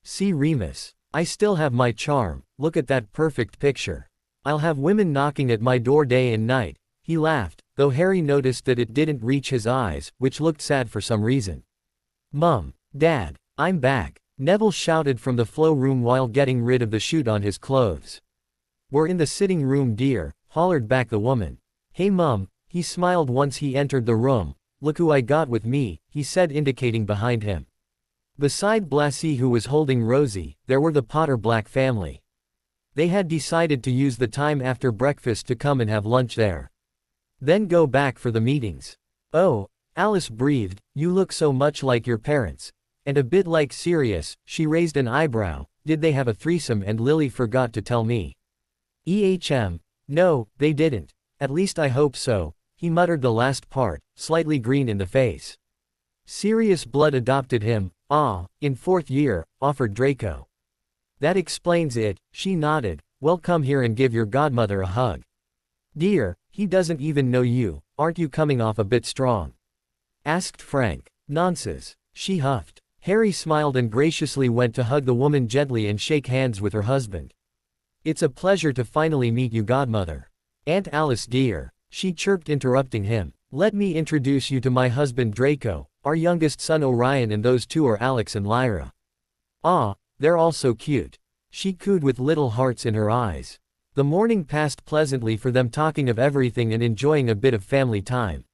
See Remus. I still have my charm. Look at that perfect picture. I'll have women knocking at my door day and night. He laughed, though Harry noticed that it didn't reach his eyes, which looked sad for some reason. Mum, Dad, I'm back, Neville shouted from the flow room while getting rid of the chute on his clothes. We're in the sitting room, dear, hollered back the woman. Hey Mum, he smiled once he entered the room. Look who I got with me, he said, indicating behind him. Beside Blassie, who was holding Rosie, there were the Potter Black family. They had decided to use the time after breakfast to come and have lunch there. Then go back for the meetings. Oh, Alice breathed, you look so much like your parents. And a bit like Sirius. She raised an eyebrow. Did they have a threesome and Lily forgot to tell me? No, they didn't. At least I hope so, he muttered the last part, slightly green in the face. Sirius blood adopted him, in 4th year, offered Draco. That explains it, she nodded. Well, come here and give your godmother a hug. Dear, he doesn't even know you, aren't you coming off a bit strong? Asked Frank. Nonsense, she huffed. Harry smiled and graciously went to hug the woman gently and shake hands with her husband. It's a pleasure to finally meet you, godmother. Aunt Alice dear, she chirped, interrupting him. Let me introduce you to my husband Draco, our youngest son Orion, and those two are Alex and Lyra. They're all so cute. She cooed with little hearts in her eyes. The morning passed pleasantly for them, talking of everything and enjoying a bit of family time.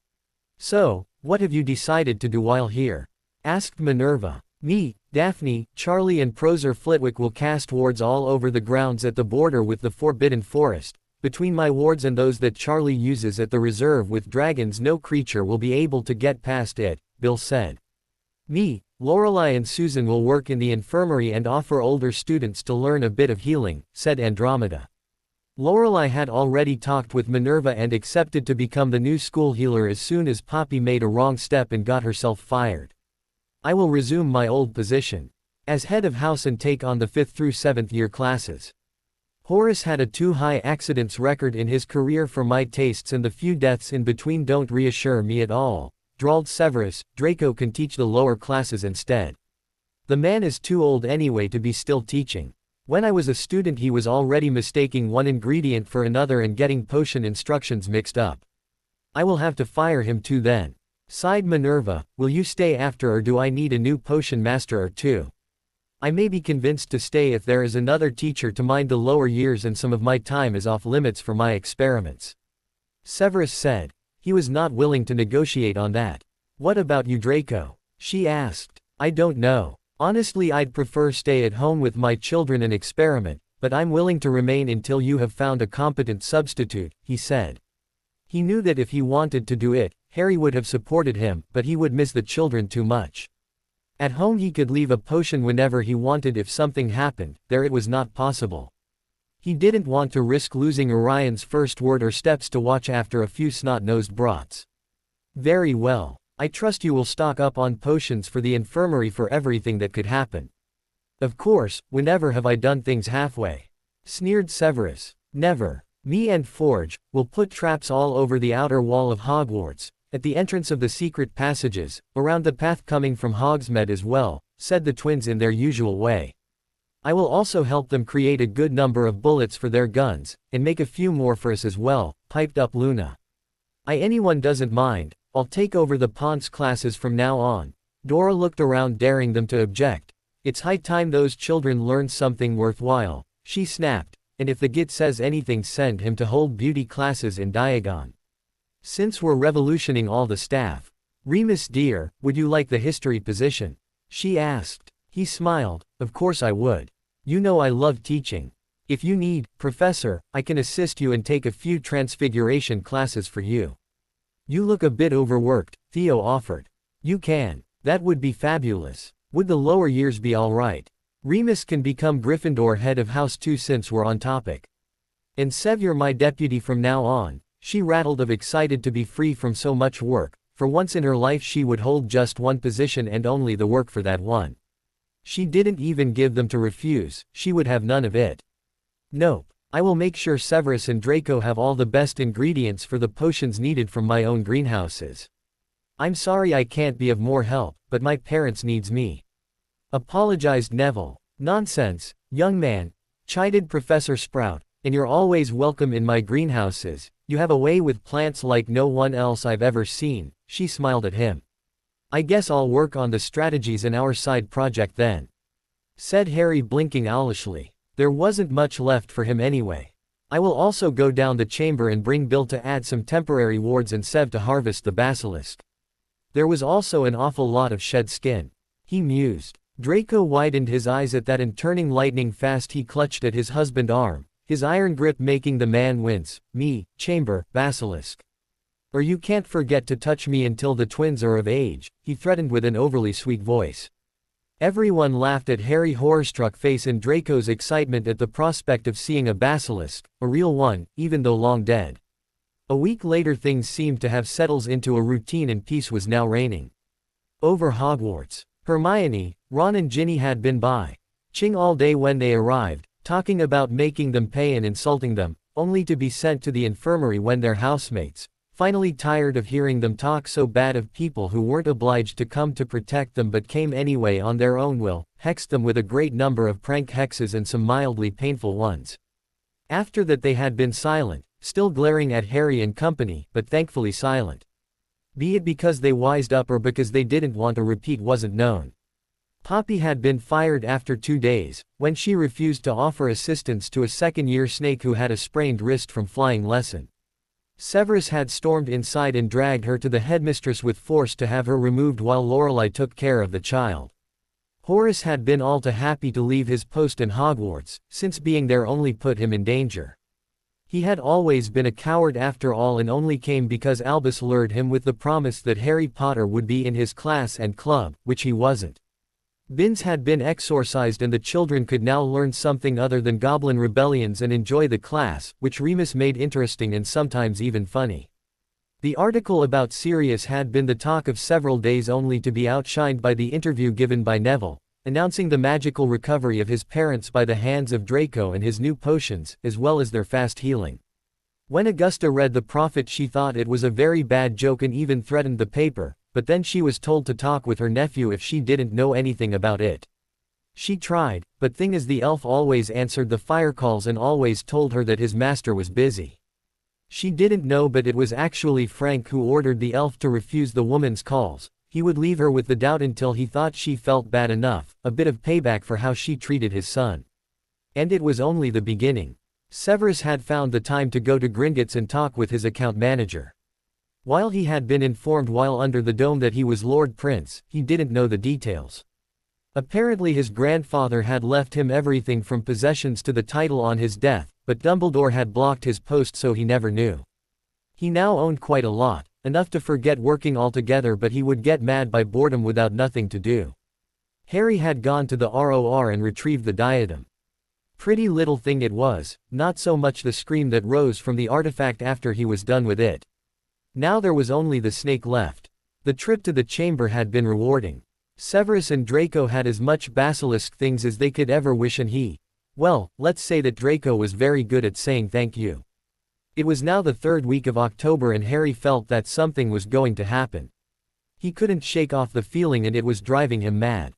So, what have you decided to do while here? Asked Minerva. Me, Daphne, Charlie and Proser Flitwick will cast wards all over the grounds at the border with the Forbidden Forest. Between my wards and those that Charlie uses at the reserve with dragons, no creature will be able to get past it, Bill said. Me, Lorelei and Susan will work in the infirmary and offer older students to learn a bit of healing, said Andromeda. Lorelei had already talked with Minerva and accepted to become the new school healer as soon as Poppy made a wrong step and got herself fired. I will resume my old position as head of house and take on the 5th through 7th year classes. Horace had a too high accidents record in his career for my tastes, and the few deaths in between don't reassure me at all, drawled Severus. Draco can teach the lower classes instead. The man is too old anyway to be still teaching. When I was a student he was already mistaking one ingredient for another and getting potion instructions mixed up. I will have to fire him too then. Sighed Minerva. Will you stay after, or do I need a new potion master or two? I may be convinced to stay if there is another teacher to mind the lower years and some of my time is off limits for my experiments. Severus said. He was not willing to negotiate on that. What about you, Draco? She asked. I don't know. Honestly, I'd prefer stay at home with my children and experiment, but I'm willing to remain until you have found a competent substitute, he said. He knew that if he wanted to do it, Harry would have supported him, but he would miss the children too much. At home he could leave a potion whenever he wanted. If something happened, there it was not possible. He didn't want to risk losing Orion's first word or steps to watch after a few snot-nosed brats. Very well. I trust you will stock up on potions for the infirmary for everything that could happen. Of course, whenever have I done things halfway? Sneered Severus. Never. Me and Forge will put traps all over the outer wall of Hogwarts, at the entrance of the secret passages, around the path coming from Hogsmeade as well, said the twins in their usual way. I will also help them create a good number of bullets for their guns, and make a few more for us as well, piped up Luna. Anyone doesn't mind, I'll take over the Ponce classes from now on. Dora looked around daring them to object. It's high time those children learned something worthwhile, she snapped, and if the Git says anything send him to hold beauty classes in Diagon. Since we're revolutioning all the staff. Remus dear, would you like the history position? She asked. He smiled, of course I would. You know I love teaching. If you need, Professor, I can assist you and take a few transfiguration classes for you. You look a bit overworked, Theo offered. You can. That would be fabulous. Would the lower years be alright? Remus can become Gryffindor head of House 2 since we're on topic. And Sev you're my deputy from now on. She rattled of excited to be free from so much work. For once in her life she would hold just one position and only the work for that one. She didn't even give them to refuse, she would have none of it. Nope. I will make sure Severus and Draco have all the best ingredients for the potions needed from my own greenhouses. I'm sorry I can't be of more help, but my parents needs me. Apologized Neville. Nonsense, young man, chided Professor Sprout, and you're always welcome in my greenhouses. You have a way with plants like no one else I've ever seen, she smiled at him. I guess I'll work on the strategies in our side project then, said Harry blinking owlishly. There wasn't much left for him anyway. I will also go down the chamber and bring Bill to add some temporary wards and Sev to harvest the basilisk. There was also an awful lot of shed skin. He mused. Draco widened his eyes at that and turning lightning fast he clutched at his husband's arm, his iron grip making the man wince. Me, chamber, basilisk. Or you can't forget to touch me until the twins are of age, he threatened with an overly sweet voice. Everyone laughed at Harry's horror-struck face and Draco's excitement at the prospect of seeing a basilisk, a real one, even though long dead. A week later things seemed to have settled into a routine and peace was now reigning over Hogwarts. Hermione, Ron and Ginny had been by Ching all day when they arrived, talking about making them pay and insulting them, only to be sent to the infirmary when their housemates, finally tired of hearing them talk so bad of people who weren't obliged to come to protect them but came anyway on their own will, hexed them with a great number of prank hexes and some mildly painful ones. After that they had been silent, still glaring at Harry and company, but thankfully silent. Be it because they wised up or because they didn't want a repeat wasn't known. Poppy had been fired after 2 days, when she refused to offer assistance to a second-year snake who had a sprained wrist from flying lesson. Severus had stormed inside and dragged her to the headmistress with force to have her removed while Lorelei took care of the child. Horace had been all too happy to leave his post in Hogwarts, since being there only put him in danger. He had always been a coward after all and only came because Albus lured him with the promise that Harry Potter would be in his class and club, which he wasn't. Binns had been exorcised and the children could now learn something other than goblin rebellions and enjoy the class, which Remus made interesting and sometimes even funny. The article about Sirius had been the talk of several days only to be outshined by the interview given by Neville, announcing the magical recovery of his parents by the hands of Draco and his new potions, as well as their fast healing. When Augusta read the prophet she thought it was a very bad joke and even threatened the paper, but then she was told to talk with her nephew if she didn't know anything about it. She tried, but thing is the elf always answered the fire calls and always told her that his master was busy. She didn't know but it was actually Frank who ordered the elf to refuse the woman's calls. He would leave her with the doubt until he thought she felt bad enough, a bit of payback for how she treated his son. And it was only the beginning. Severus had found the time to go to Gringotts and talk with his account manager. While he had been informed while under the dome that he was Lord Prince, he didn't know the details. Apparently his grandfather had left him everything from possessions to the title on his death, but Dumbledore had blocked his post so he never knew. He now owned quite a lot. Enough to forget working altogether but he would get mad by boredom without nothing to do. Harry had gone to the ROR and retrieved the diadem. Pretty little thing it was, not so much the scream that rose from the artifact after he was done with it. Now there was only the snake left. The trip to the chamber had been rewarding. Severus and Draco had as much basilisk things as they could ever wish and he, Well, let's say that Draco was very good at saying thank you. It was now the third week of October and Harry felt that something was going to happen. He couldn't shake off the feeling and it was driving him mad.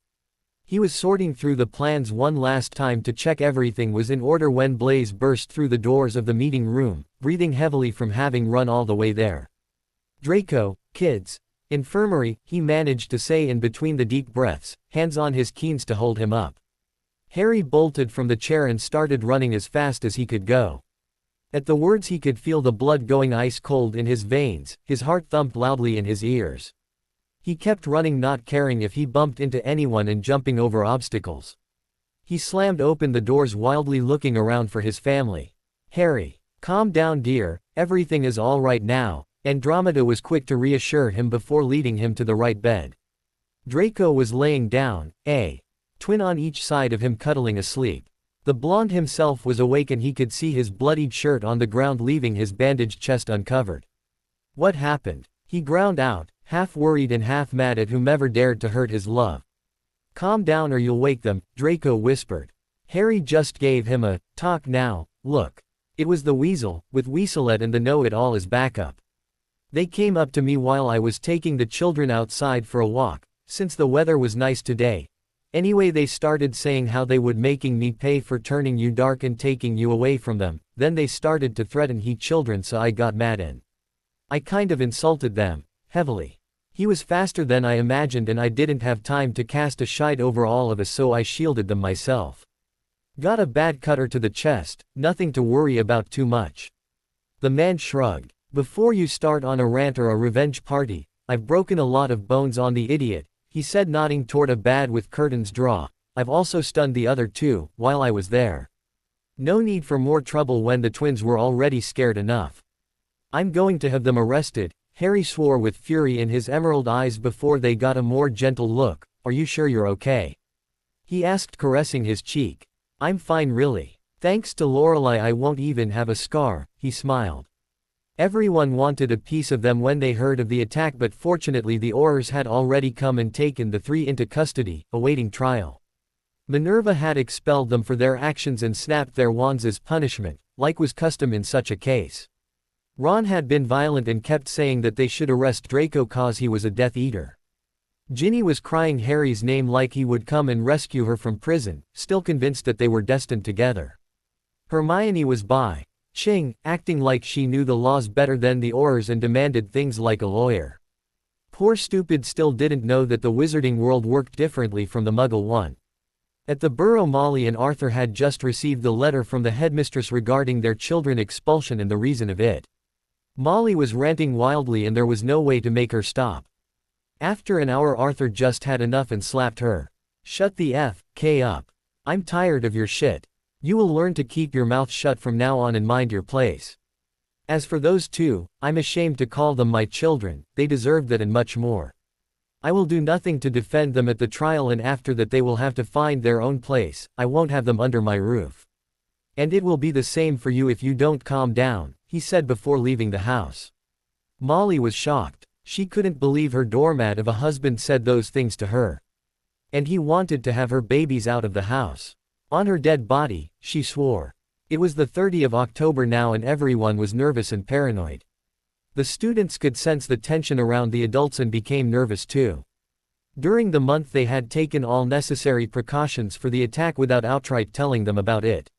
He was sorting through the plans one last time to check everything was in order when Blaze burst through the doors of the meeting room, breathing heavily from having run all the way there. "Draco, kids. Infirmary," he managed to say in between the deep breaths, hands on his keens to hold him up. Harry bolted from the chair and started running as fast as he could go. At the words he could feel the blood going ice cold in his veins, his heart thumped loudly in his ears. He kept running, not caring if he bumped into anyone and jumping over obstacles. He slammed open the doors, wildly looking around for his family. "Harry, calm down dear, everything is all right now," Andromeda was quick to reassure him before leading him to the right bed. Draco was laying down, a twin on each side of him cuddling asleep. The blonde himself was awake and he could see his bloodied shirt on the ground, leaving his bandaged chest uncovered. "What happened?" he ground out, half worried and half mad at whomever dared to hurt his love. "Calm down or you'll wake them," Draco whispered. Harry just gave him a talk now, look. It was the Weasel, with Weaselette and the Know-It-All as backup. "They came up to me while I was taking the children outside for a walk, since the weather was nice today. Anyway, they started saying how they would making me pay for turning you dark and taking you away from them, then they started to threaten he children, so I got mad and I kind of insulted them, heavily. He was faster than I imagined and I didn't have time to cast a shite over all of us, so I shielded them myself. Got a bad cutter to the chest, nothing to worry about too much." The man shrugged. "Before you start on a rant or a revenge party, I've broken a lot of bones on the idiot," he said, nodding toward a bed with curtains drawn. "I've also stunned the other two, while I was there. No need for more trouble when the twins were already scared enough. I'm going to have them arrested," Harry swore with fury in his emerald eyes before they got a more gentle look. "Are you sure you're okay?" he asked, caressing his cheek. "I'm fine really. Thanks to Lorelei I won't even have a scar," he smiled. Everyone wanted a piece of them when they heard of the attack, but fortunately the Aurors had already come and taken the three into custody, awaiting trial. Minerva had expelled them for their actions and snapped their wands as punishment, like was custom in such a case. Ron had been violent and kept saying that they should arrest Draco cause he was a Death Eater. Ginny was crying Harry's name like he would come and rescue her from prison, still convinced that they were destined together. Hermione was by Ching, acting like she knew the laws better than the Aurors and demanded things like a lawyer. Poor stupid still didn't know that the wizarding world worked differently from the Muggle one. At the Burrow, Molly and Arthur had just received the letter from the headmistress regarding their children's expulsion and the reason of it. Molly was ranting wildly and there was no way to make her stop. After an hour Arthur just had enough and slapped her. "Shut the F.K. up. I'm tired of your shit. You will learn to keep your mouth shut from now on and mind your place. As for those two, I'm ashamed to call them my children, they deserve that and much more. I will do nothing to defend them at the trial, and after that they will have to find their own place. I won't have them under my roof. And it will be the same for you if you don't calm down," he said before leaving the house. Molly was shocked. She couldn't believe her doormat of a husband said those things to her. And he wanted to have her babies out of the house. On her dead body, she swore. It was the 30th of October now and everyone was nervous and paranoid. The students could sense the tension around the adults and became nervous too. During the month they had taken all necessary precautions for the attack without outright telling them about it.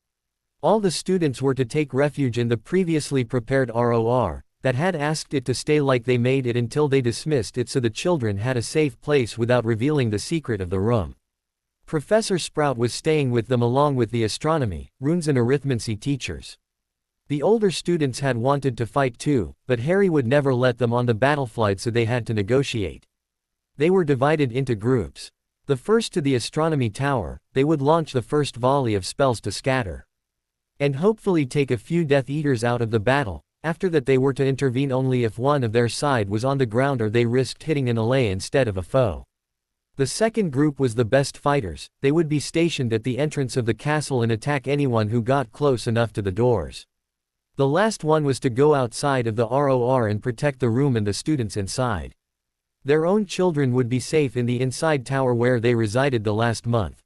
All the students were to take refuge in the previously prepared ROR, that had asked it to stay like they made it until they dismissed it, so the children had a safe place without revealing the secret of the room. Professor Sprout was staying with them along with the astronomy, runes and arithmancy teachers. The older students had wanted to fight too, but Harry would never let them on the battlefield, so they had to negotiate. They were divided into groups. The first to the astronomy tower, they would launch the first volley of spells to scatter and hopefully take a few Death Eaters out of the battle. After that they were to intervene only if one of their side was on the ground or they risked hitting an ally instead of a foe. The second group was the best fighters. They would be stationed at the entrance of the castle and attack anyone who got close enough to the doors. The last one was to go outside of the ROR and protect the room and the students inside. Their own children would be safe in the inside tower where they resided the last month.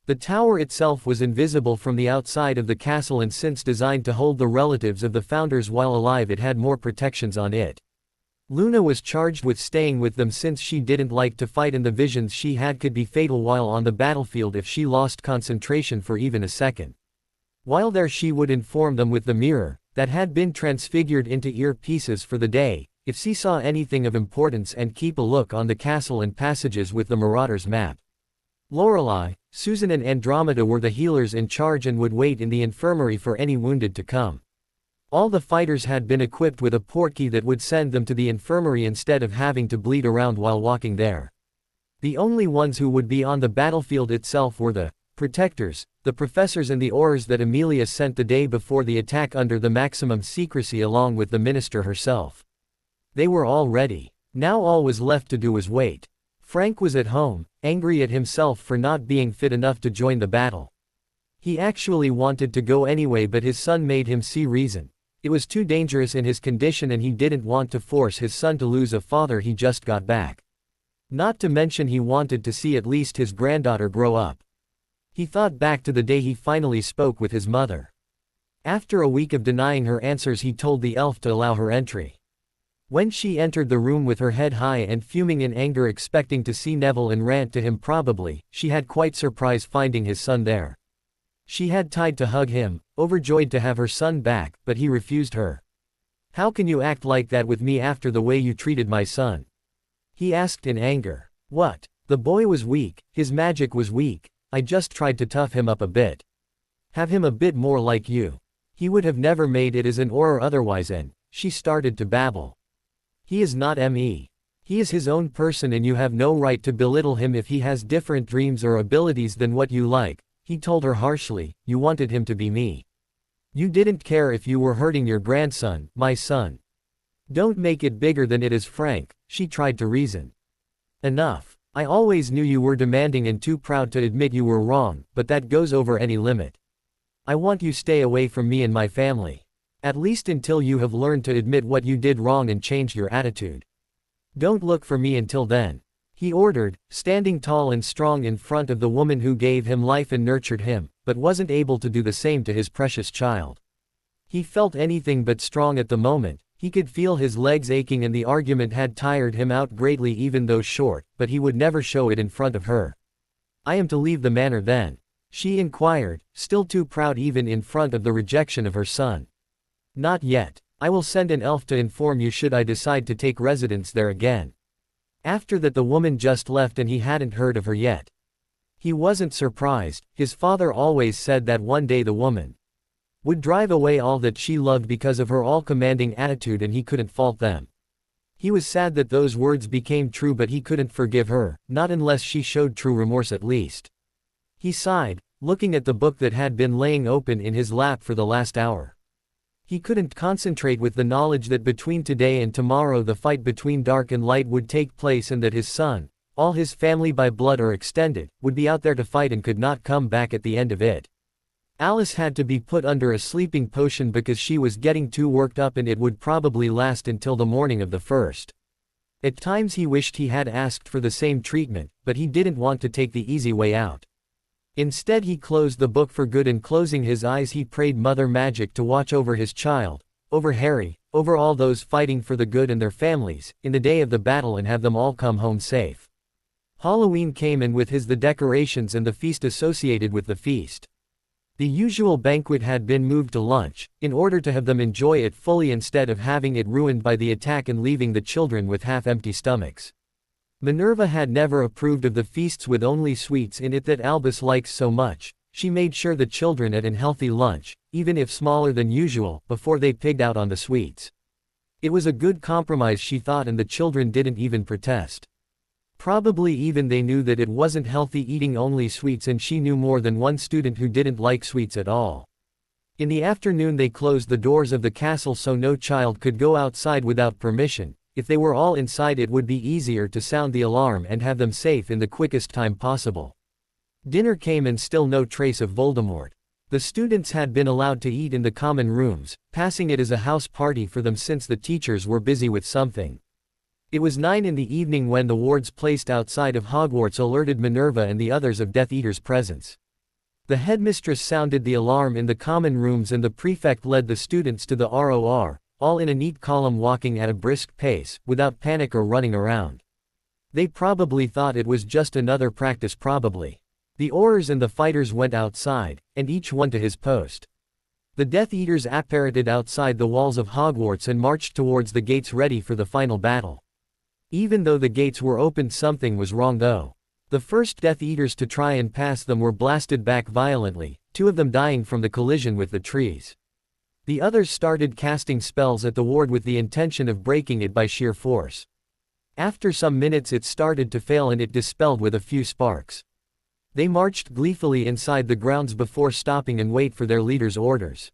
The tower itself was invisible from the outside of the castle, and since designed to hold the relatives of the founders while alive, it had more protections on it. Luna was charged with staying with them since she didn't like to fight, and the visions she had could be fatal while on the battlefield if she lost concentration for even a second. While there, she would inform them with the mirror, that had been transfigured into earpieces for the day, if she saw anything of importance, and keep a look on the castle and passages with the Marauder's map. Lorelei, Susan and Andromeda were the healers in charge and would wait in the infirmary for any wounded to come. All the fighters had been equipped with a portkey that would send them to the infirmary instead of having to bleed around while walking there. The only ones who would be on the battlefield itself were the protectors, the professors and the Aurors that Amelia sent the day before the attack under the maximum secrecy, along with the minister herself. They were all ready. Now all was left to do was wait. Frank was at home, angry at himself for not being fit enough to join the battle. He actually wanted to go anyway, but his son made him see reason. It was too dangerous in his condition, and he didn't want to force his son to lose a father he just got back. Not to mention he wanted to see at least his granddaughter grow up. He thought back to the day he finally spoke with his mother. After a week of denying her answers, he told the elf to allow her entry. When she entered the room with her head high and fuming in anger, expecting to see Neville and rant to him probably, she had quite surprised finding his son there. She had tried to hug him, overjoyed to have her son back, but he refused her. "How can you act like that with me after the way you treated my son?" he asked in anger. "What? The boy was weak, his magic was weak, I just tried to tough him up a bit. Have him a bit more like you. He would have never made it as an Auror otherwise," and she started to babble. "He is not me. He is his own person, and you have no right to belittle him if he has different dreams or abilities than what you like," he told her harshly. "You wanted him to be me. You didn't care if you were hurting your grandson, my son. Don't make it bigger than it is, Frank," she tried to reason. "Enough. I always knew you were demanding and too proud to admit you were wrong, but that goes over any limit. I want you to stay away from me and my family. At least until you have learned to admit what you did wrong and changed your attitude. Don't look for me until then," he ordered, standing tall and strong in front of the woman who gave him life and nurtured him, but wasn't able to do the same to his precious child. He felt anything but strong at the moment. He could feel his legs aching, and the argument had tired him out greatly, even though short, but he would never show it in front of her. "I am to leave the manor then?" she inquired, still too proud even in front of the rejection of her son. "Not yet. I will send an elf to inform you should I decide to take residence there again." After that the woman just left, and he hadn't heard of her yet. He wasn't surprised. His father always said that one day the woman would drive away all that she loved because of her all-commanding attitude, and he couldn't fault them. He was sad that those words became true, but he couldn't forgive her, not unless she showed true remorse at least. He sighed, looking at the book that had been laying open in his lap for the last hour. He couldn't concentrate with the knowledge that between today and tomorrow the fight between dark and light would take place, and that his son, all his family by blood or extended, would be out there to fight and could not come back at the end of it. Alice had to be put under a sleeping potion because she was getting too worked up, and it would probably last until the morning of the first. At times he wished he had asked for the same treatment, but he didn't want to take the easy way out. Instead he closed the book for good, and closing his eyes he prayed Mother Magic to watch over his child, over Harry, over all those fighting for the good and their families, in the day of the battle, and have them all come home safe. Halloween came, and with his the decorations and the feast associated with the feast. The usual banquet had been moved to lunch, in order to have them enjoy it fully instead of having it ruined by the attack and leaving the children with half-empty stomachs. Minerva had never approved of the feasts with only sweets in it that Albus likes so much. She made sure the children ate an healthy lunch, even if smaller than usual, before they pigged out on the sweets. It was a good compromise, she thought, and the children didn't even protest. Probably even they knew that it wasn't healthy eating only sweets, and she knew more than one student who didn't like sweets at all. In the afternoon they closed the doors of the castle so no child could go outside without permission. If they were all inside it would be easier to sound the alarm and have them safe in the quickest time possible. Dinner came, and still no trace of Voldemort. The students had been allowed to eat in the common rooms, passing it as a house party for them since the teachers were busy with something. It was 9 in the evening when the wards placed outside of Hogwarts alerted Minerva and the others of Death Eater's presence. The headmistress sounded the alarm in the common rooms and the prefect led the students to the ROR, all in a neat column walking at a brisk pace, without panic or running around. They probably thought it was just another practice probably. The Aurors and the fighters went outside, and each one to his post. The Death Eaters apparated outside the walls of Hogwarts and marched towards the gates ready for the final battle. Even though the gates were opened, something was wrong though. The first Death Eaters to try and pass them were blasted back violently, 2 of them dying from the collision with the trees. The others started casting spells at the ward with the intention of breaking it by sheer force. After some minutes it started to fail and it dispelled with a few sparks. They marched gleefully inside the grounds before stopping and wait for their leader's orders.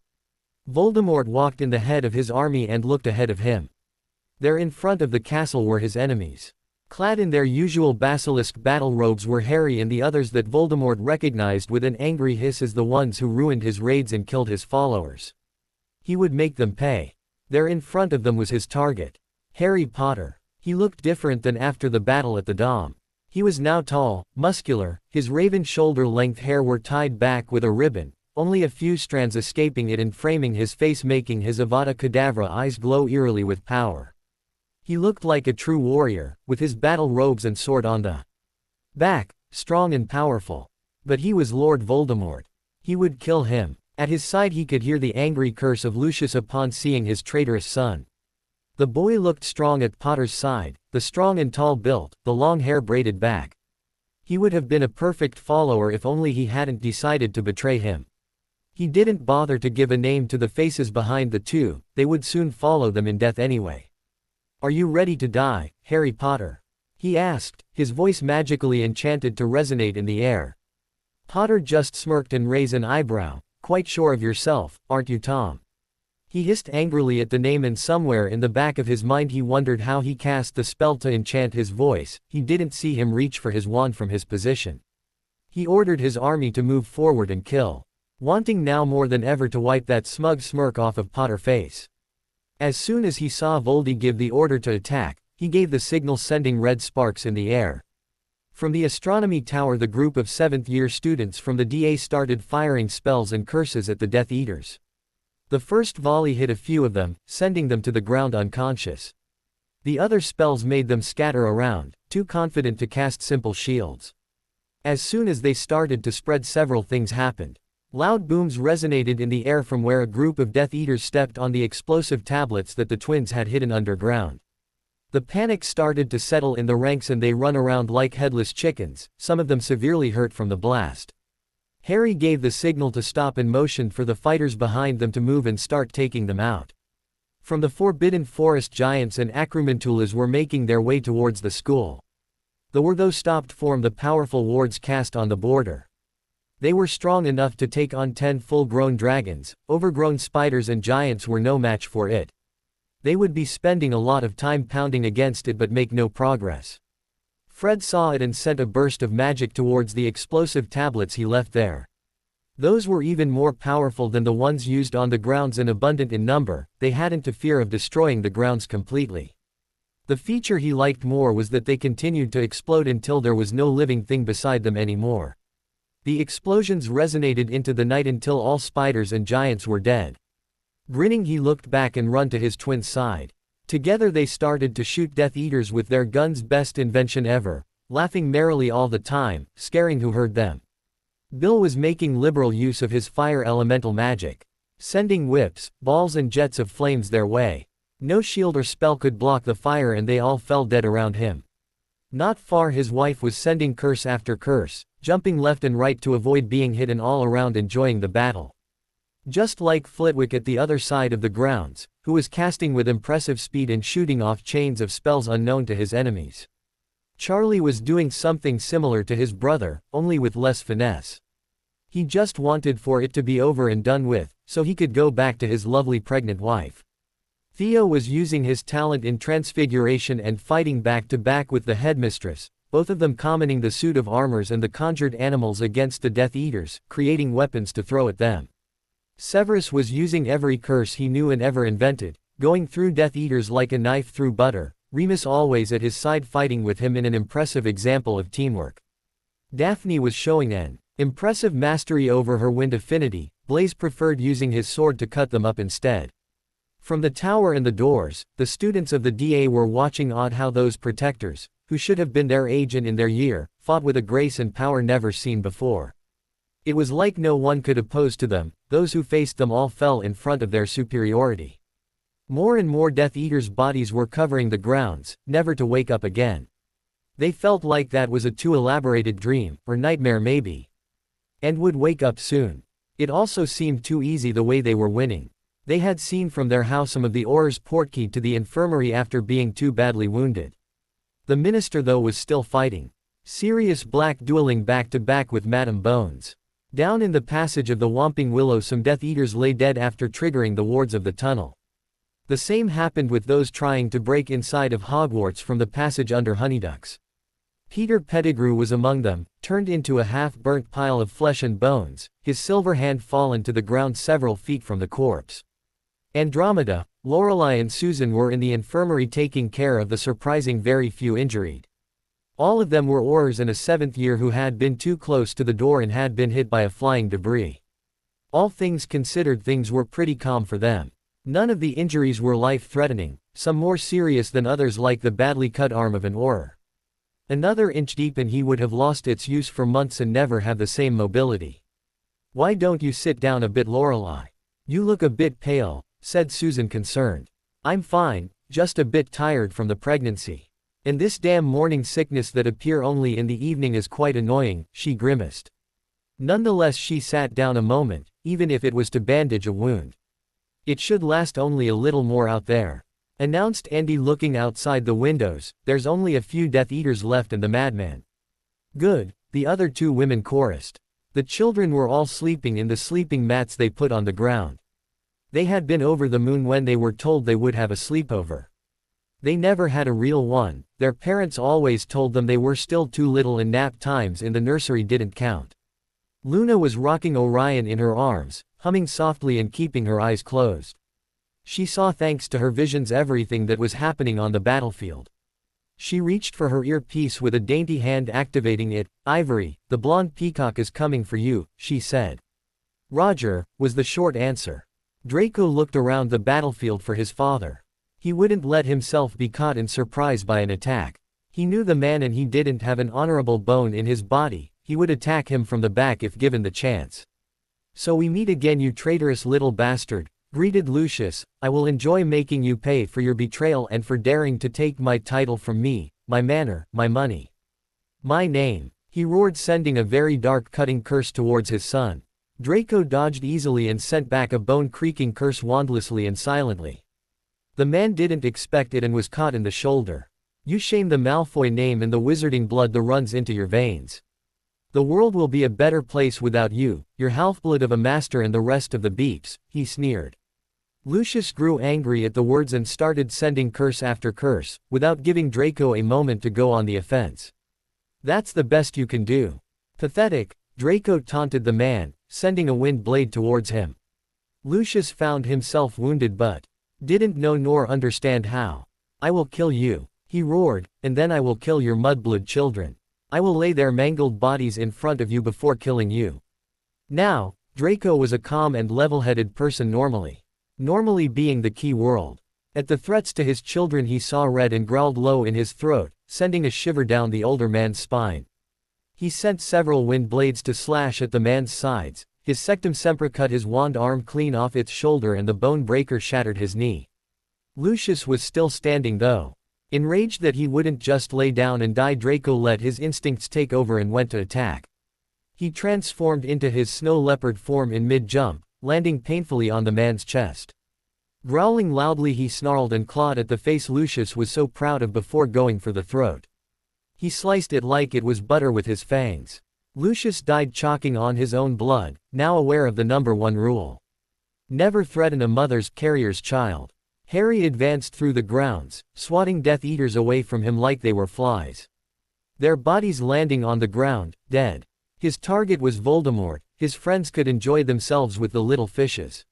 Voldemort walked in the head of his army and looked ahead of him. There in front of the castle were his enemies. Clad in their usual basilisk battle robes were Harry and the others that Voldemort recognized with an angry hiss as the ones who ruined his raids and killed his followers. He would make them pay. There in front of them was his target. Harry Potter. He looked different than after the battle at the Dom. He was now tall, muscular, his raven shoulder-length hair were tied back with a ribbon, only a few strands escaping it and framing his face, making his Avada Kedavra eyes glow eerily with power. He looked like a true warrior, with his battle robes and sword on the back, strong and powerful. But he was Lord Voldemort. He would kill him. At his side he could hear the angry curse of Lucius upon seeing his traitorous son. The boy looked strong at Potter's side, the strong and tall built, the long hair braided back. He would have been a perfect follower if only he hadn't decided to betray him. He didn't bother to give a name to the faces behind the 2, they would soon follow them in death anyway. "Are you ready to die, Harry Potter?" he asked, his voice magically enchanted to resonate in the air. Potter just smirked and raised an eyebrow. "Quite sure of yourself, aren't you, Tom?" He hissed angrily at the name and somewhere in the back of his mind he wondered how he cast the spell to enchant his voice. He didn't see him reach for his wand from his position. He ordered his army to move forward and kill, wanting now more than ever to wipe that smug smirk off of Potter's face. As soon as he saw Voldy give the order to attack, he gave the signal, sending red sparks in the air. From the astronomy tower the group of 7th-year students from the DA started firing spells and curses at the Death Eaters. The first volley hit a few of them, sending them to the ground unconscious. The other spells made them scatter around, too confident to cast simple shields. As soon as they started to spread, several things happened. Loud booms resonated in the air from where a group of Death Eaters stepped on the explosive tablets that the twins had hidden underground. The panic started to settle in the ranks and they run around like headless chickens, some of them severely hurt from the blast. Harry gave the signal to stop and motioned for the fighters behind them to move and start taking them out. From the Forbidden Forest, giants and acromantulas were making their way towards the school. The were those stopped form the powerful wards cast on the border. They were strong enough to take on 10 full-grown dragons. Overgrown spiders and giants were no match for it. They would be spending a lot of time pounding against it but make no progress. Fred saw it and sent a burst of magic towards the explosive tablets he left there. Those were even more powerful than the ones used on the grounds and abundant in number. They hadn't to fear of destroying the grounds completely. The feature he liked more was that they continued to explode until there was no living thing beside them anymore. The explosions resonated into the night until all spiders and giants were dead. Grinning, he looked back and ran to his twin's side. Together they started to shoot Death Eaters with their guns, best invention ever, laughing merrily all the time, scaring who heard them. Bill was making liberal use of his fire elemental magic, sending whips, balls and jets of flames their way. No shield or spell could block the fire and they all fell dead around him. Not far his wife was sending curse after curse, jumping left and right to avoid being hit and all around enjoying the battle. Just like Flitwick at the other side of the grounds, who was casting with impressive speed and shooting off chains of spells unknown to his enemies. Charlie was doing something similar to his brother, only with less finesse. He just wanted for it to be over and done with, so he could go back to his lovely pregnant wife. Theo was using his talent in transfiguration and fighting back to back with the headmistress, both of them combining the suit of armors and the conjured animals against the Death Eaters, creating weapons to throw at them. Severus was using every curse he knew and ever invented, going through Death Eaters like a knife through butter, Remus always at his side fighting with him in an impressive example of teamwork. Daphne was showing an Impressive mastery over her wind affinity, Blaze preferred using his sword to cut them up instead. From the tower and the doors, the students of the DA were watching awed how those protectors, who should have been their age and in their year, fought with a grace and power never seen before. It was like no one could oppose to them, those who faced them all fell in front of their superiority. More and more Death Eaters' bodies were covering the grounds, never to wake up again. They felt like that was a too elaborated dream, or nightmare maybe. And would wake up soon. It also seemed too easy the way they were winning. They had seen from their house some of the Auror's portkey to the infirmary after being too badly wounded. The minister though was still fighting. Sirius Black dueling back to back with Madame Bones. Down in the passage of the Whomping Willow some Death Eaters lay dead after triggering the wards of the tunnel. The same happened with those trying to break inside of Hogwarts from the passage under Honeyducks. Peter Pettigrew was among them, turned into a half-burnt pile of flesh and bones, his silver hand fallen to the ground several feet from the corpse. Andromeda, Lorelei and Susan were in the infirmary taking care of the surprising very few injured. All of them were Aurors in a 7th year who had been too close to the door and had been hit by a flying debris. All things considered, things were pretty calm for them. None of the injuries were life-threatening, some more serious than others like the badly cut arm of an Auror. Another inch deep and he would have lost its use for months and never have the same mobility. "Why don't you sit down a bit, Lorelei? You look a bit pale," said Susan concerned. "I'm fine, just a bit tired from the pregnancy. And this damn morning sickness that appear only in the evening is quite annoying," she grimaced. Nonetheless she sat down a moment, even if it was to bandage a wound. "It should last only a little more out there," announced Andy looking outside the windows. "There's only a few Death Eaters left and the madman." "Good," the other two women chorused. The children were all sleeping in the sleeping mats they put on the ground. They had been over the moon when they were told they would have a sleepover. They never had a real one, their parents always told them they were still too little and nap times in the nursery didn't count. Luna was rocking Orion in her arms, humming softly and keeping her eyes closed. She saw thanks to her visions everything that was happening on the battlefield. She reached for her earpiece with a dainty hand activating it. "Ivory, the blonde peacock is coming for you," she said. "Roger," was the short answer. Draco looked around the battlefield for his father. He wouldn't let himself be caught in surprise by an attack. He knew the man and he didn't have an honorable bone in his body, he would attack him from the back if given the chance. "So we meet again, you traitorous little bastard," greeted Lucius. "I will enjoy making you pay for your betrayal and for daring to take my title from me, my manor, my money. My name," he roared, sending a very dark cutting curse towards his son. Draco dodged easily and sent back a bone-creaking curse wandlessly and silently. The man didn't expect it and was caught in the shoulder. "You shame the Malfoy name and the wizarding blood that runs into your veins. The world will be a better place without you, your half-blood of a master and the rest of the beeps," he sneered. Lucius grew angry at the words and started sending curse after curse, without giving Draco a moment to go on the offense. "That's the best you can do. Pathetic," Draco taunted the man, sending a wind blade towards him. Lucius found himself wounded but didn't know nor understand how. "I will kill you," he roared, "and then I will kill your mudblood children. I will lay their mangled bodies in front of you before killing you." Now, Draco was a calm and level-headed person normally. Normally being the key word. At the threats to his children he saw red and growled low in his throat, sending a shiver down the older man's spine. He sent several wind blades to slash at the man's sides. His Sectum Sempra cut his wand arm clean off its shoulder and the bone breaker shattered his knee. Lucius was still standing though. Enraged that he wouldn't just lay down and die, Draco let his instincts take over and went to attack. He transformed into his snow leopard form in mid-jump, landing painfully on the man's chest. Growling loudly he snarled and clawed at the face Lucius was so proud of before going for the throat. He sliced it like it was butter with his fangs. Lucius died choking on his own blood, now aware of the number one rule. Never threaten a mother's carrier's child. Harry advanced through the grounds, swatting Death Eaters away from him like they were flies. Their bodies landing on the ground, dead. His target was Voldemort, his friends could enjoy themselves with the little fishes.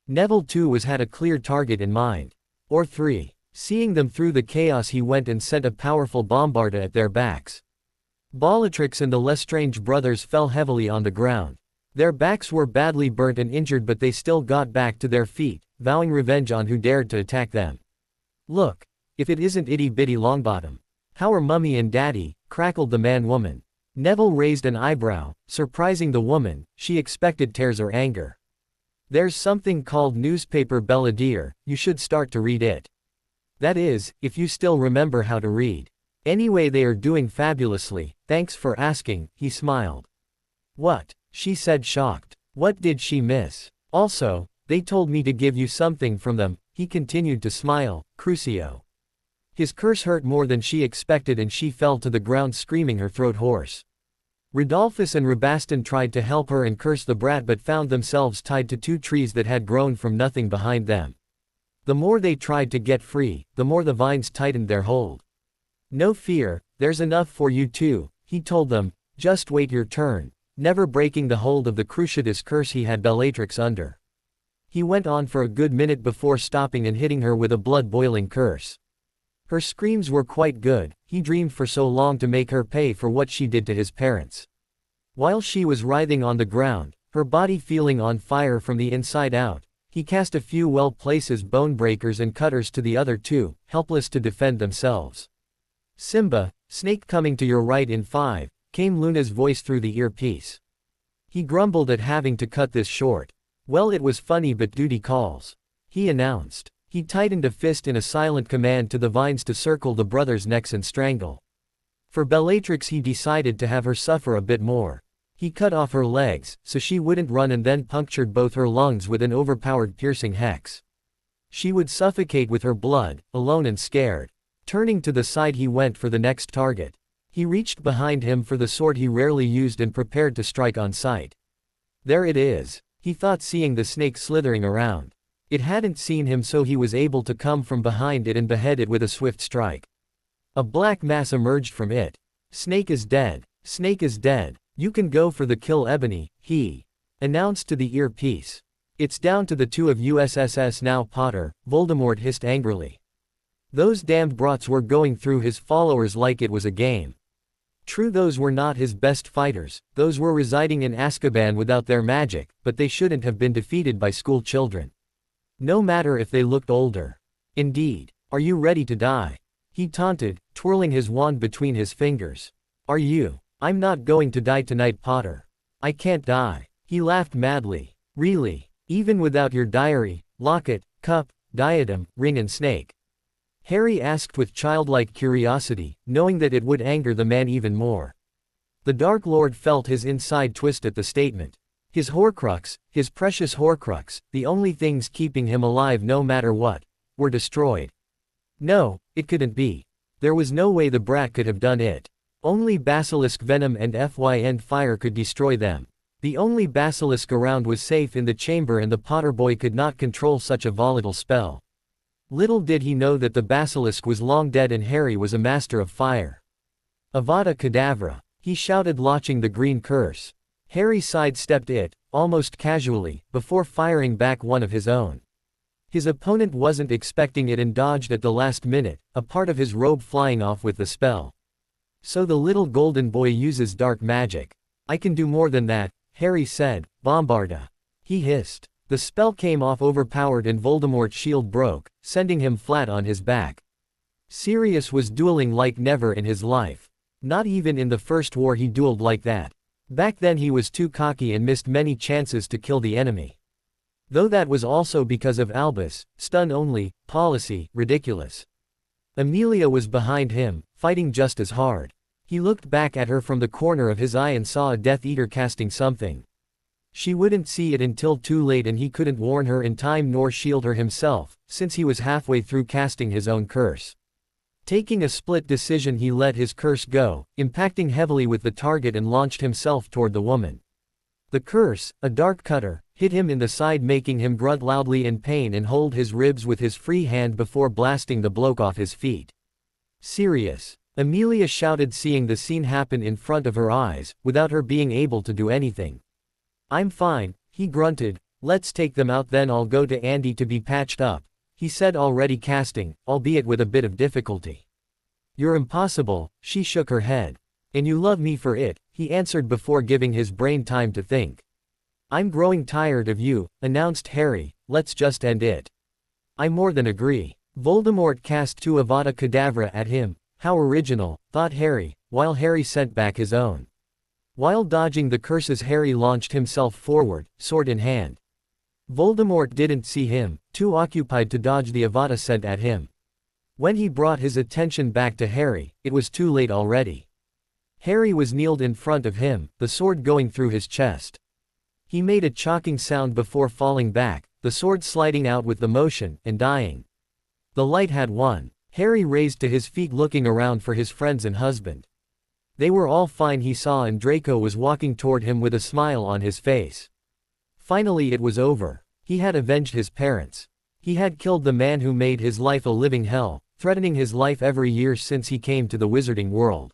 Neville too had a clear target in mind. Or three. Seeing them through the chaos he went and sent a powerful bombarda at their backs. Bellatrix and the Lestrange brothers fell heavily on the ground. Their backs were badly burnt and injured, but they still got back to their feet, vowing revenge on who dared to attack them. "Look, if it isn't Itty Bitty Longbottom. How are Mummy and Daddy?" crackled the man-woman. Neville raised an eyebrow, surprising the woman. She expected tears or anger. "There's something called newspaper, Bella dear, you should start to read it. That is, if you still remember how to read. Anyway, they are doing fabulously, thanks for asking," he smiled. "What?" she said, shocked. "What did she miss? Also, they told me to give you something from them," he continued to smile. "Crucio." His curse hurt more than she expected and she fell to the ground screaming, her throat hoarse. Rodolphus and Rabastan tried to help her and curse the brat, but found themselves tied to two trees that had grown from nothing behind them. The more they tried to get free, the more the vines tightened their hold. "No fear, there's enough for you too," he told them, "just wait your turn," never breaking the hold of the Cruciatus curse he had Bellatrix under. He went on for a good minute before stopping and hitting her with a blood-boiling curse. Her screams were quite good. He dreamed for so long to make her pay for what she did to his parents. While she was writhing on the ground, her body feeling on fire from the inside out, he cast a few well-placed bone breakers and cutters to the other two, helpless to defend themselves. "Simba, snake coming to your right in 5, came Luna's voice through the earpiece. He grumbled at having to cut this short. "Well, it was funny, but duty calls," he announced. He tightened a fist in a silent command to the vines to circle the brothers' necks and strangle. For Bellatrix, he decided to have her suffer a bit more. He cut off her legs, so she wouldn't run, and then punctured both her lungs with an overpowered piercing hex. She would suffocate with her blood, alone and scared. Turning to the side, he went for the next target. He reached behind him for the sword he rarely used and prepared to strike on sight. "There it is," he thought, seeing the snake slithering around. It hadn't seen him, so he was able to come from behind it and behead it with a swift strike. A black mass emerged from it. "Snake is dead. Snake is dead. You can go for the kill, Ebony," he announced to the earpiece. "It's down to the two of USSS now, Potter," Voldemort hissed angrily. Those damned brats were going through his followers like it was a game. True, those were not his best fighters, those were residing in Azkaban without their magic, but they shouldn't have been defeated by school children. No matter if they looked older. Indeed. "Are you ready to die?" he taunted, twirling his wand between his fingers. "Are you?" "I'm not going to die tonight, Potter. I can't die." He laughed madly. "Really? Even without your diary, locket, cup, diadem, ring and snake?" Harry asked with childlike curiosity, knowing that it would anger the man even more. The Dark Lord felt his inside twist at the statement. His Horcrux, his precious Horcrux, the only things keeping him alive no matter what, were destroyed. No, it couldn't be. There was no way the brat could have done it. Only basilisk venom and FYN fire could destroy them. The only basilisk around was safe in the chamber, and the Potter boy could not control such a volatile spell. Little did he know that the basilisk was long dead and Harry was a master of fire. "Avada Kedavra," he shouted, launching the green curse. Harry sidestepped it, almost casually, before firing back one of his own. His opponent wasn't expecting it and dodged at the last minute, a part of his robe flying off with the spell. "So the little golden boy uses dark magic. I can do more than that," Harry said. "Bombarda," he hissed. The spell came off overpowered and Voldemort's shield broke, sending him flat on his back. Sirius was dueling like never in his life. Not even in the First War he dueled like that. Back then he was too cocky and missed many chances to kill the enemy. Though that was also because of Albus, stun-only, policy, ridiculous. Amelia was behind him, fighting just as hard. He looked back at her from the corner of his eye and saw a Death Eater casting something. She wouldn't see it until too late, and he couldn't warn her in time nor shield her himself, since he was halfway through casting his own curse. Taking a split decision, he let his curse go, impacting heavily with the target, and launched himself toward the woman. The curse, a dark cutter, hit him in the side, making him grunt loudly in pain and hold his ribs with his free hand before blasting the bloke off his feet. "Sirius!" Amelia shouted, seeing the scene happen in front of her eyes, without her being able to do anything. "I'm fine," he grunted. "Let's take them out, then I'll go to Andy to be patched up," he said, already casting, albeit with a bit of difficulty. "You're impossible," she shook her head. And you love me for it, he answered before giving his brain time to think. I'm growing tired of you, announced Harry, let's just end it. I more than agree. Voldemort cast two Avada Kedavra at him. How original, thought Harry, while Harry sent back his own. While dodging the curses, Harry launched himself forward, sword in hand. Voldemort didn't see him, too occupied to dodge the Avada sent at him. When he brought his attention back to Harry, it was too late already. Harry was kneeled in front of him, the sword going through his chest. He made a choking sound before falling back, the sword sliding out with the motion, and dying. The light had won. Harry raised to his feet looking around for his friends and husband. They were all fine he saw, and Draco was walking toward him with a smile on his face. Finally it was over. He had avenged his parents. He had killed the man who made his life a living hell, threatening his life every year since he came to the wizarding world.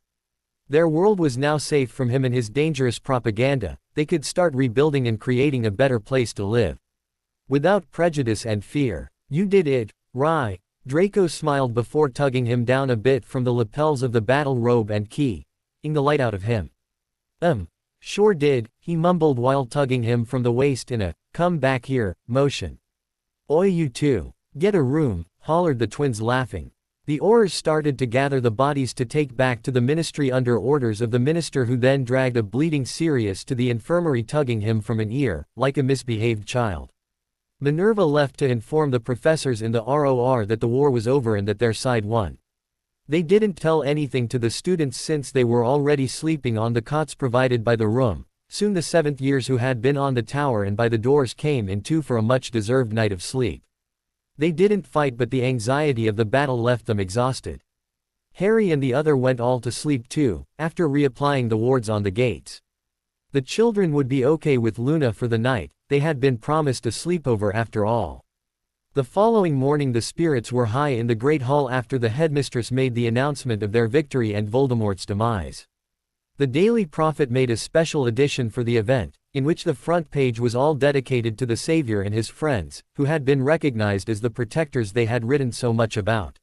Their world was now safe from him and his dangerous propaganda. They could start rebuilding and creating a better place to live. Without prejudice and fear. You did it, right? Draco smiled before tugging him down a bit from the lapels of the battle robe and keying the light out of him. Sure did, he mumbled while tugging him from the waist in a, come back here, motion. Oi, you two. Get a room, hollered the twins laughing. The Aurors started to gather the bodies to take back to the ministry under orders of the minister, who then dragged a bleeding Sirius to the infirmary, tugging him from an ear, like a misbehaved child. Minerva left to inform the professors in the ROR that the war was over and that their side won. They didn't tell anything to the students since they were already sleeping on the cots provided by the room. Soon the 7th years who had been on the tower and by the doors came in too for a much-deserved night of sleep. They didn't fight, but the anxiety of the battle left them exhausted. Harry and the other went all to sleep too, after reapplying the wards on the gates. The children would be okay with Luna for the night, they had been promised a sleepover after all. The following morning the spirits were high in the Great Hall after the headmistress made the announcement of their victory and Voldemort's demise. The Daily Prophet made a special edition for the event, in which the front page was all dedicated to the Savior and his friends, who had been recognized as the protectors they had written so much about.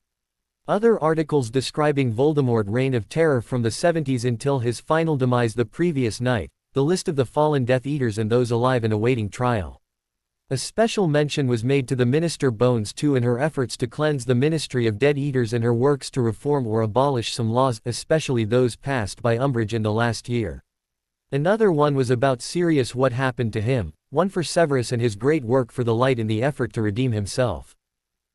Other articles describing Voldemort's reign of terror from the 70s until his final demise the previous night, the list of the fallen Death Eaters and those alive and awaiting trial. A special mention was made to the Minister Bones too in her efforts to cleanse the ministry of Dead Eaters and her works to reform or abolish some laws, especially those passed by Umbridge in the last year. Another one was about Sirius, what happened to him, one for Severus and his great work for the light in the effort to redeem himself.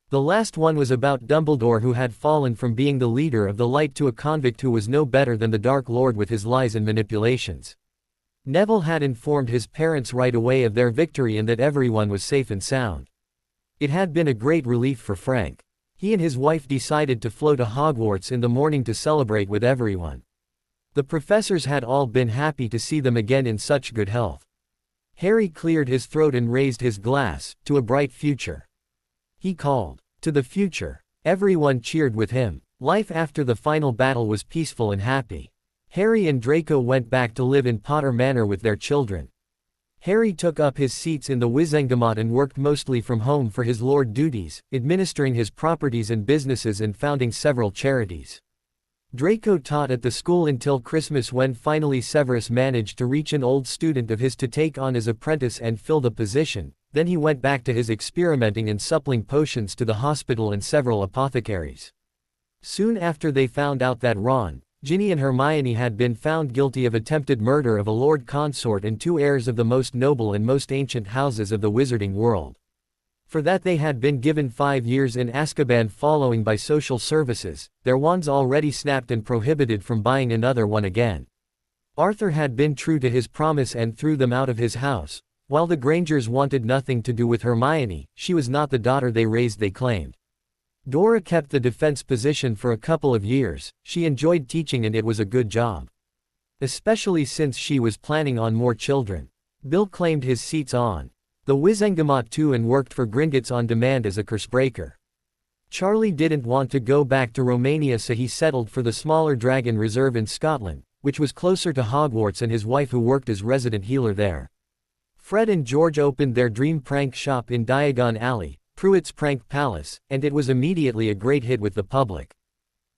The last one was about Dumbledore, who had fallen from being the leader of the light to a convict who was no better than the Dark Lord with his lies and manipulations. Neville had informed his parents right away of their victory and that everyone was safe and sound. It had been a great relief for Frank. He and his wife decided to flow to Hogwarts in the morning to celebrate with everyone. The professors had all been happy to see them again in such good health. Harry cleared his throat and raised his glass, to a bright future. He called, to the future. Everyone cheered with him. Life after the final battle was peaceful and happy. Harry and Draco went back to live in Potter Manor with their children. Harry took up his seats in the Wizengamot and worked mostly from home for his lord duties, administering his properties and businesses and founding several charities. Draco taught at the school until Christmas, when finally Severus managed to reach an old student of his to take on as apprentice and fill the position. Then he went back to his experimenting and supplying potions to the hospital and several apothecaries. Soon after they found out that Ron, Ginny and Hermione had been found guilty of attempted murder of a lord consort and two heirs of the most noble and most ancient houses of the wizarding world. For that they had been given 5 years in Azkaban, following by social services, their wands already snapped and prohibited from buying another one again. Arthur had been true to his promise and threw them out of his house, while the Grangers wanted nothing to do with Hermione. She was not the daughter they raised, they claimed. Dora kept the defense position for a couple of years. She enjoyed teaching and it was a good job. Especially since she was planning on more children. Bill claimed his seats on the Wizengamot too and worked for Gringotts on demand as a cursebreaker. Charlie didn't want to go back to Romania, so he settled for the smaller Dragon Reserve in Scotland, which was closer to Hogwarts, and his wife who worked as resident healer there. Fred and George opened their dream prank shop in Diagon Alley, Pruitt's Prank Palace, and it was immediately a great hit with the public.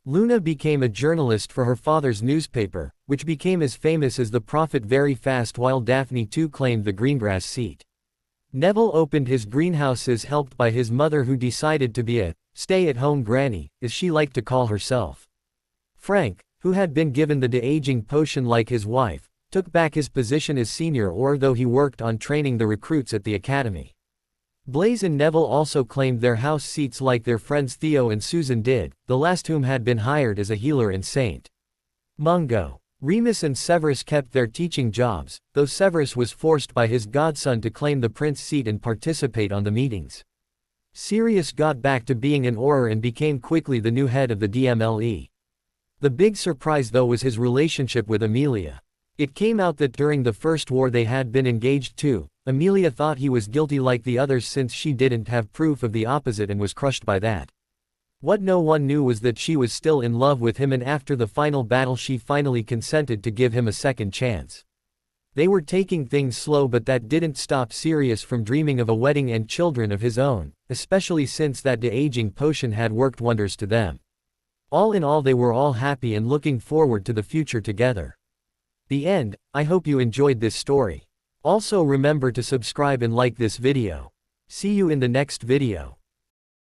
Luna became a journalist for her father's newspaper, which became as famous as the Prophet very fast, while Daphne too claimed the Greengrass seat. Neville opened his greenhouses helped by his mother, who decided to be a stay-at-home granny, as she liked to call herself. Frank, who had been given the de-aging potion like his wife, took back his position as senior, though he worked on training the recruits at the academy. Blaise and Neville also claimed their house seats like their friends Theo and Susan did, the last whom had been hired as a healer in St. Mungo. Remus and Severus kept their teaching jobs, though Severus was forced by his godson to claim the prince seat and participate on the meetings. Sirius got back to being an Auror and became quickly the new head of the DMLE. The big surprise though was his relationship with Amelia. It came out that during the First War they had been engaged too. Amelia thought he was guilty like the others since she didn't have proof of the opposite and was crushed by that. What no one knew was that she was still in love with him, and after the final battle she finally consented to give him a second chance. They were taking things slow, but that didn't stop Sirius from dreaming of a wedding and children of his own, especially since that de-aging potion had worked wonders to them. All in all, they were all happy and looking forward to the future together. The end. I hope you enjoyed this story. Also remember to subscribe and like this video. See you in the next video.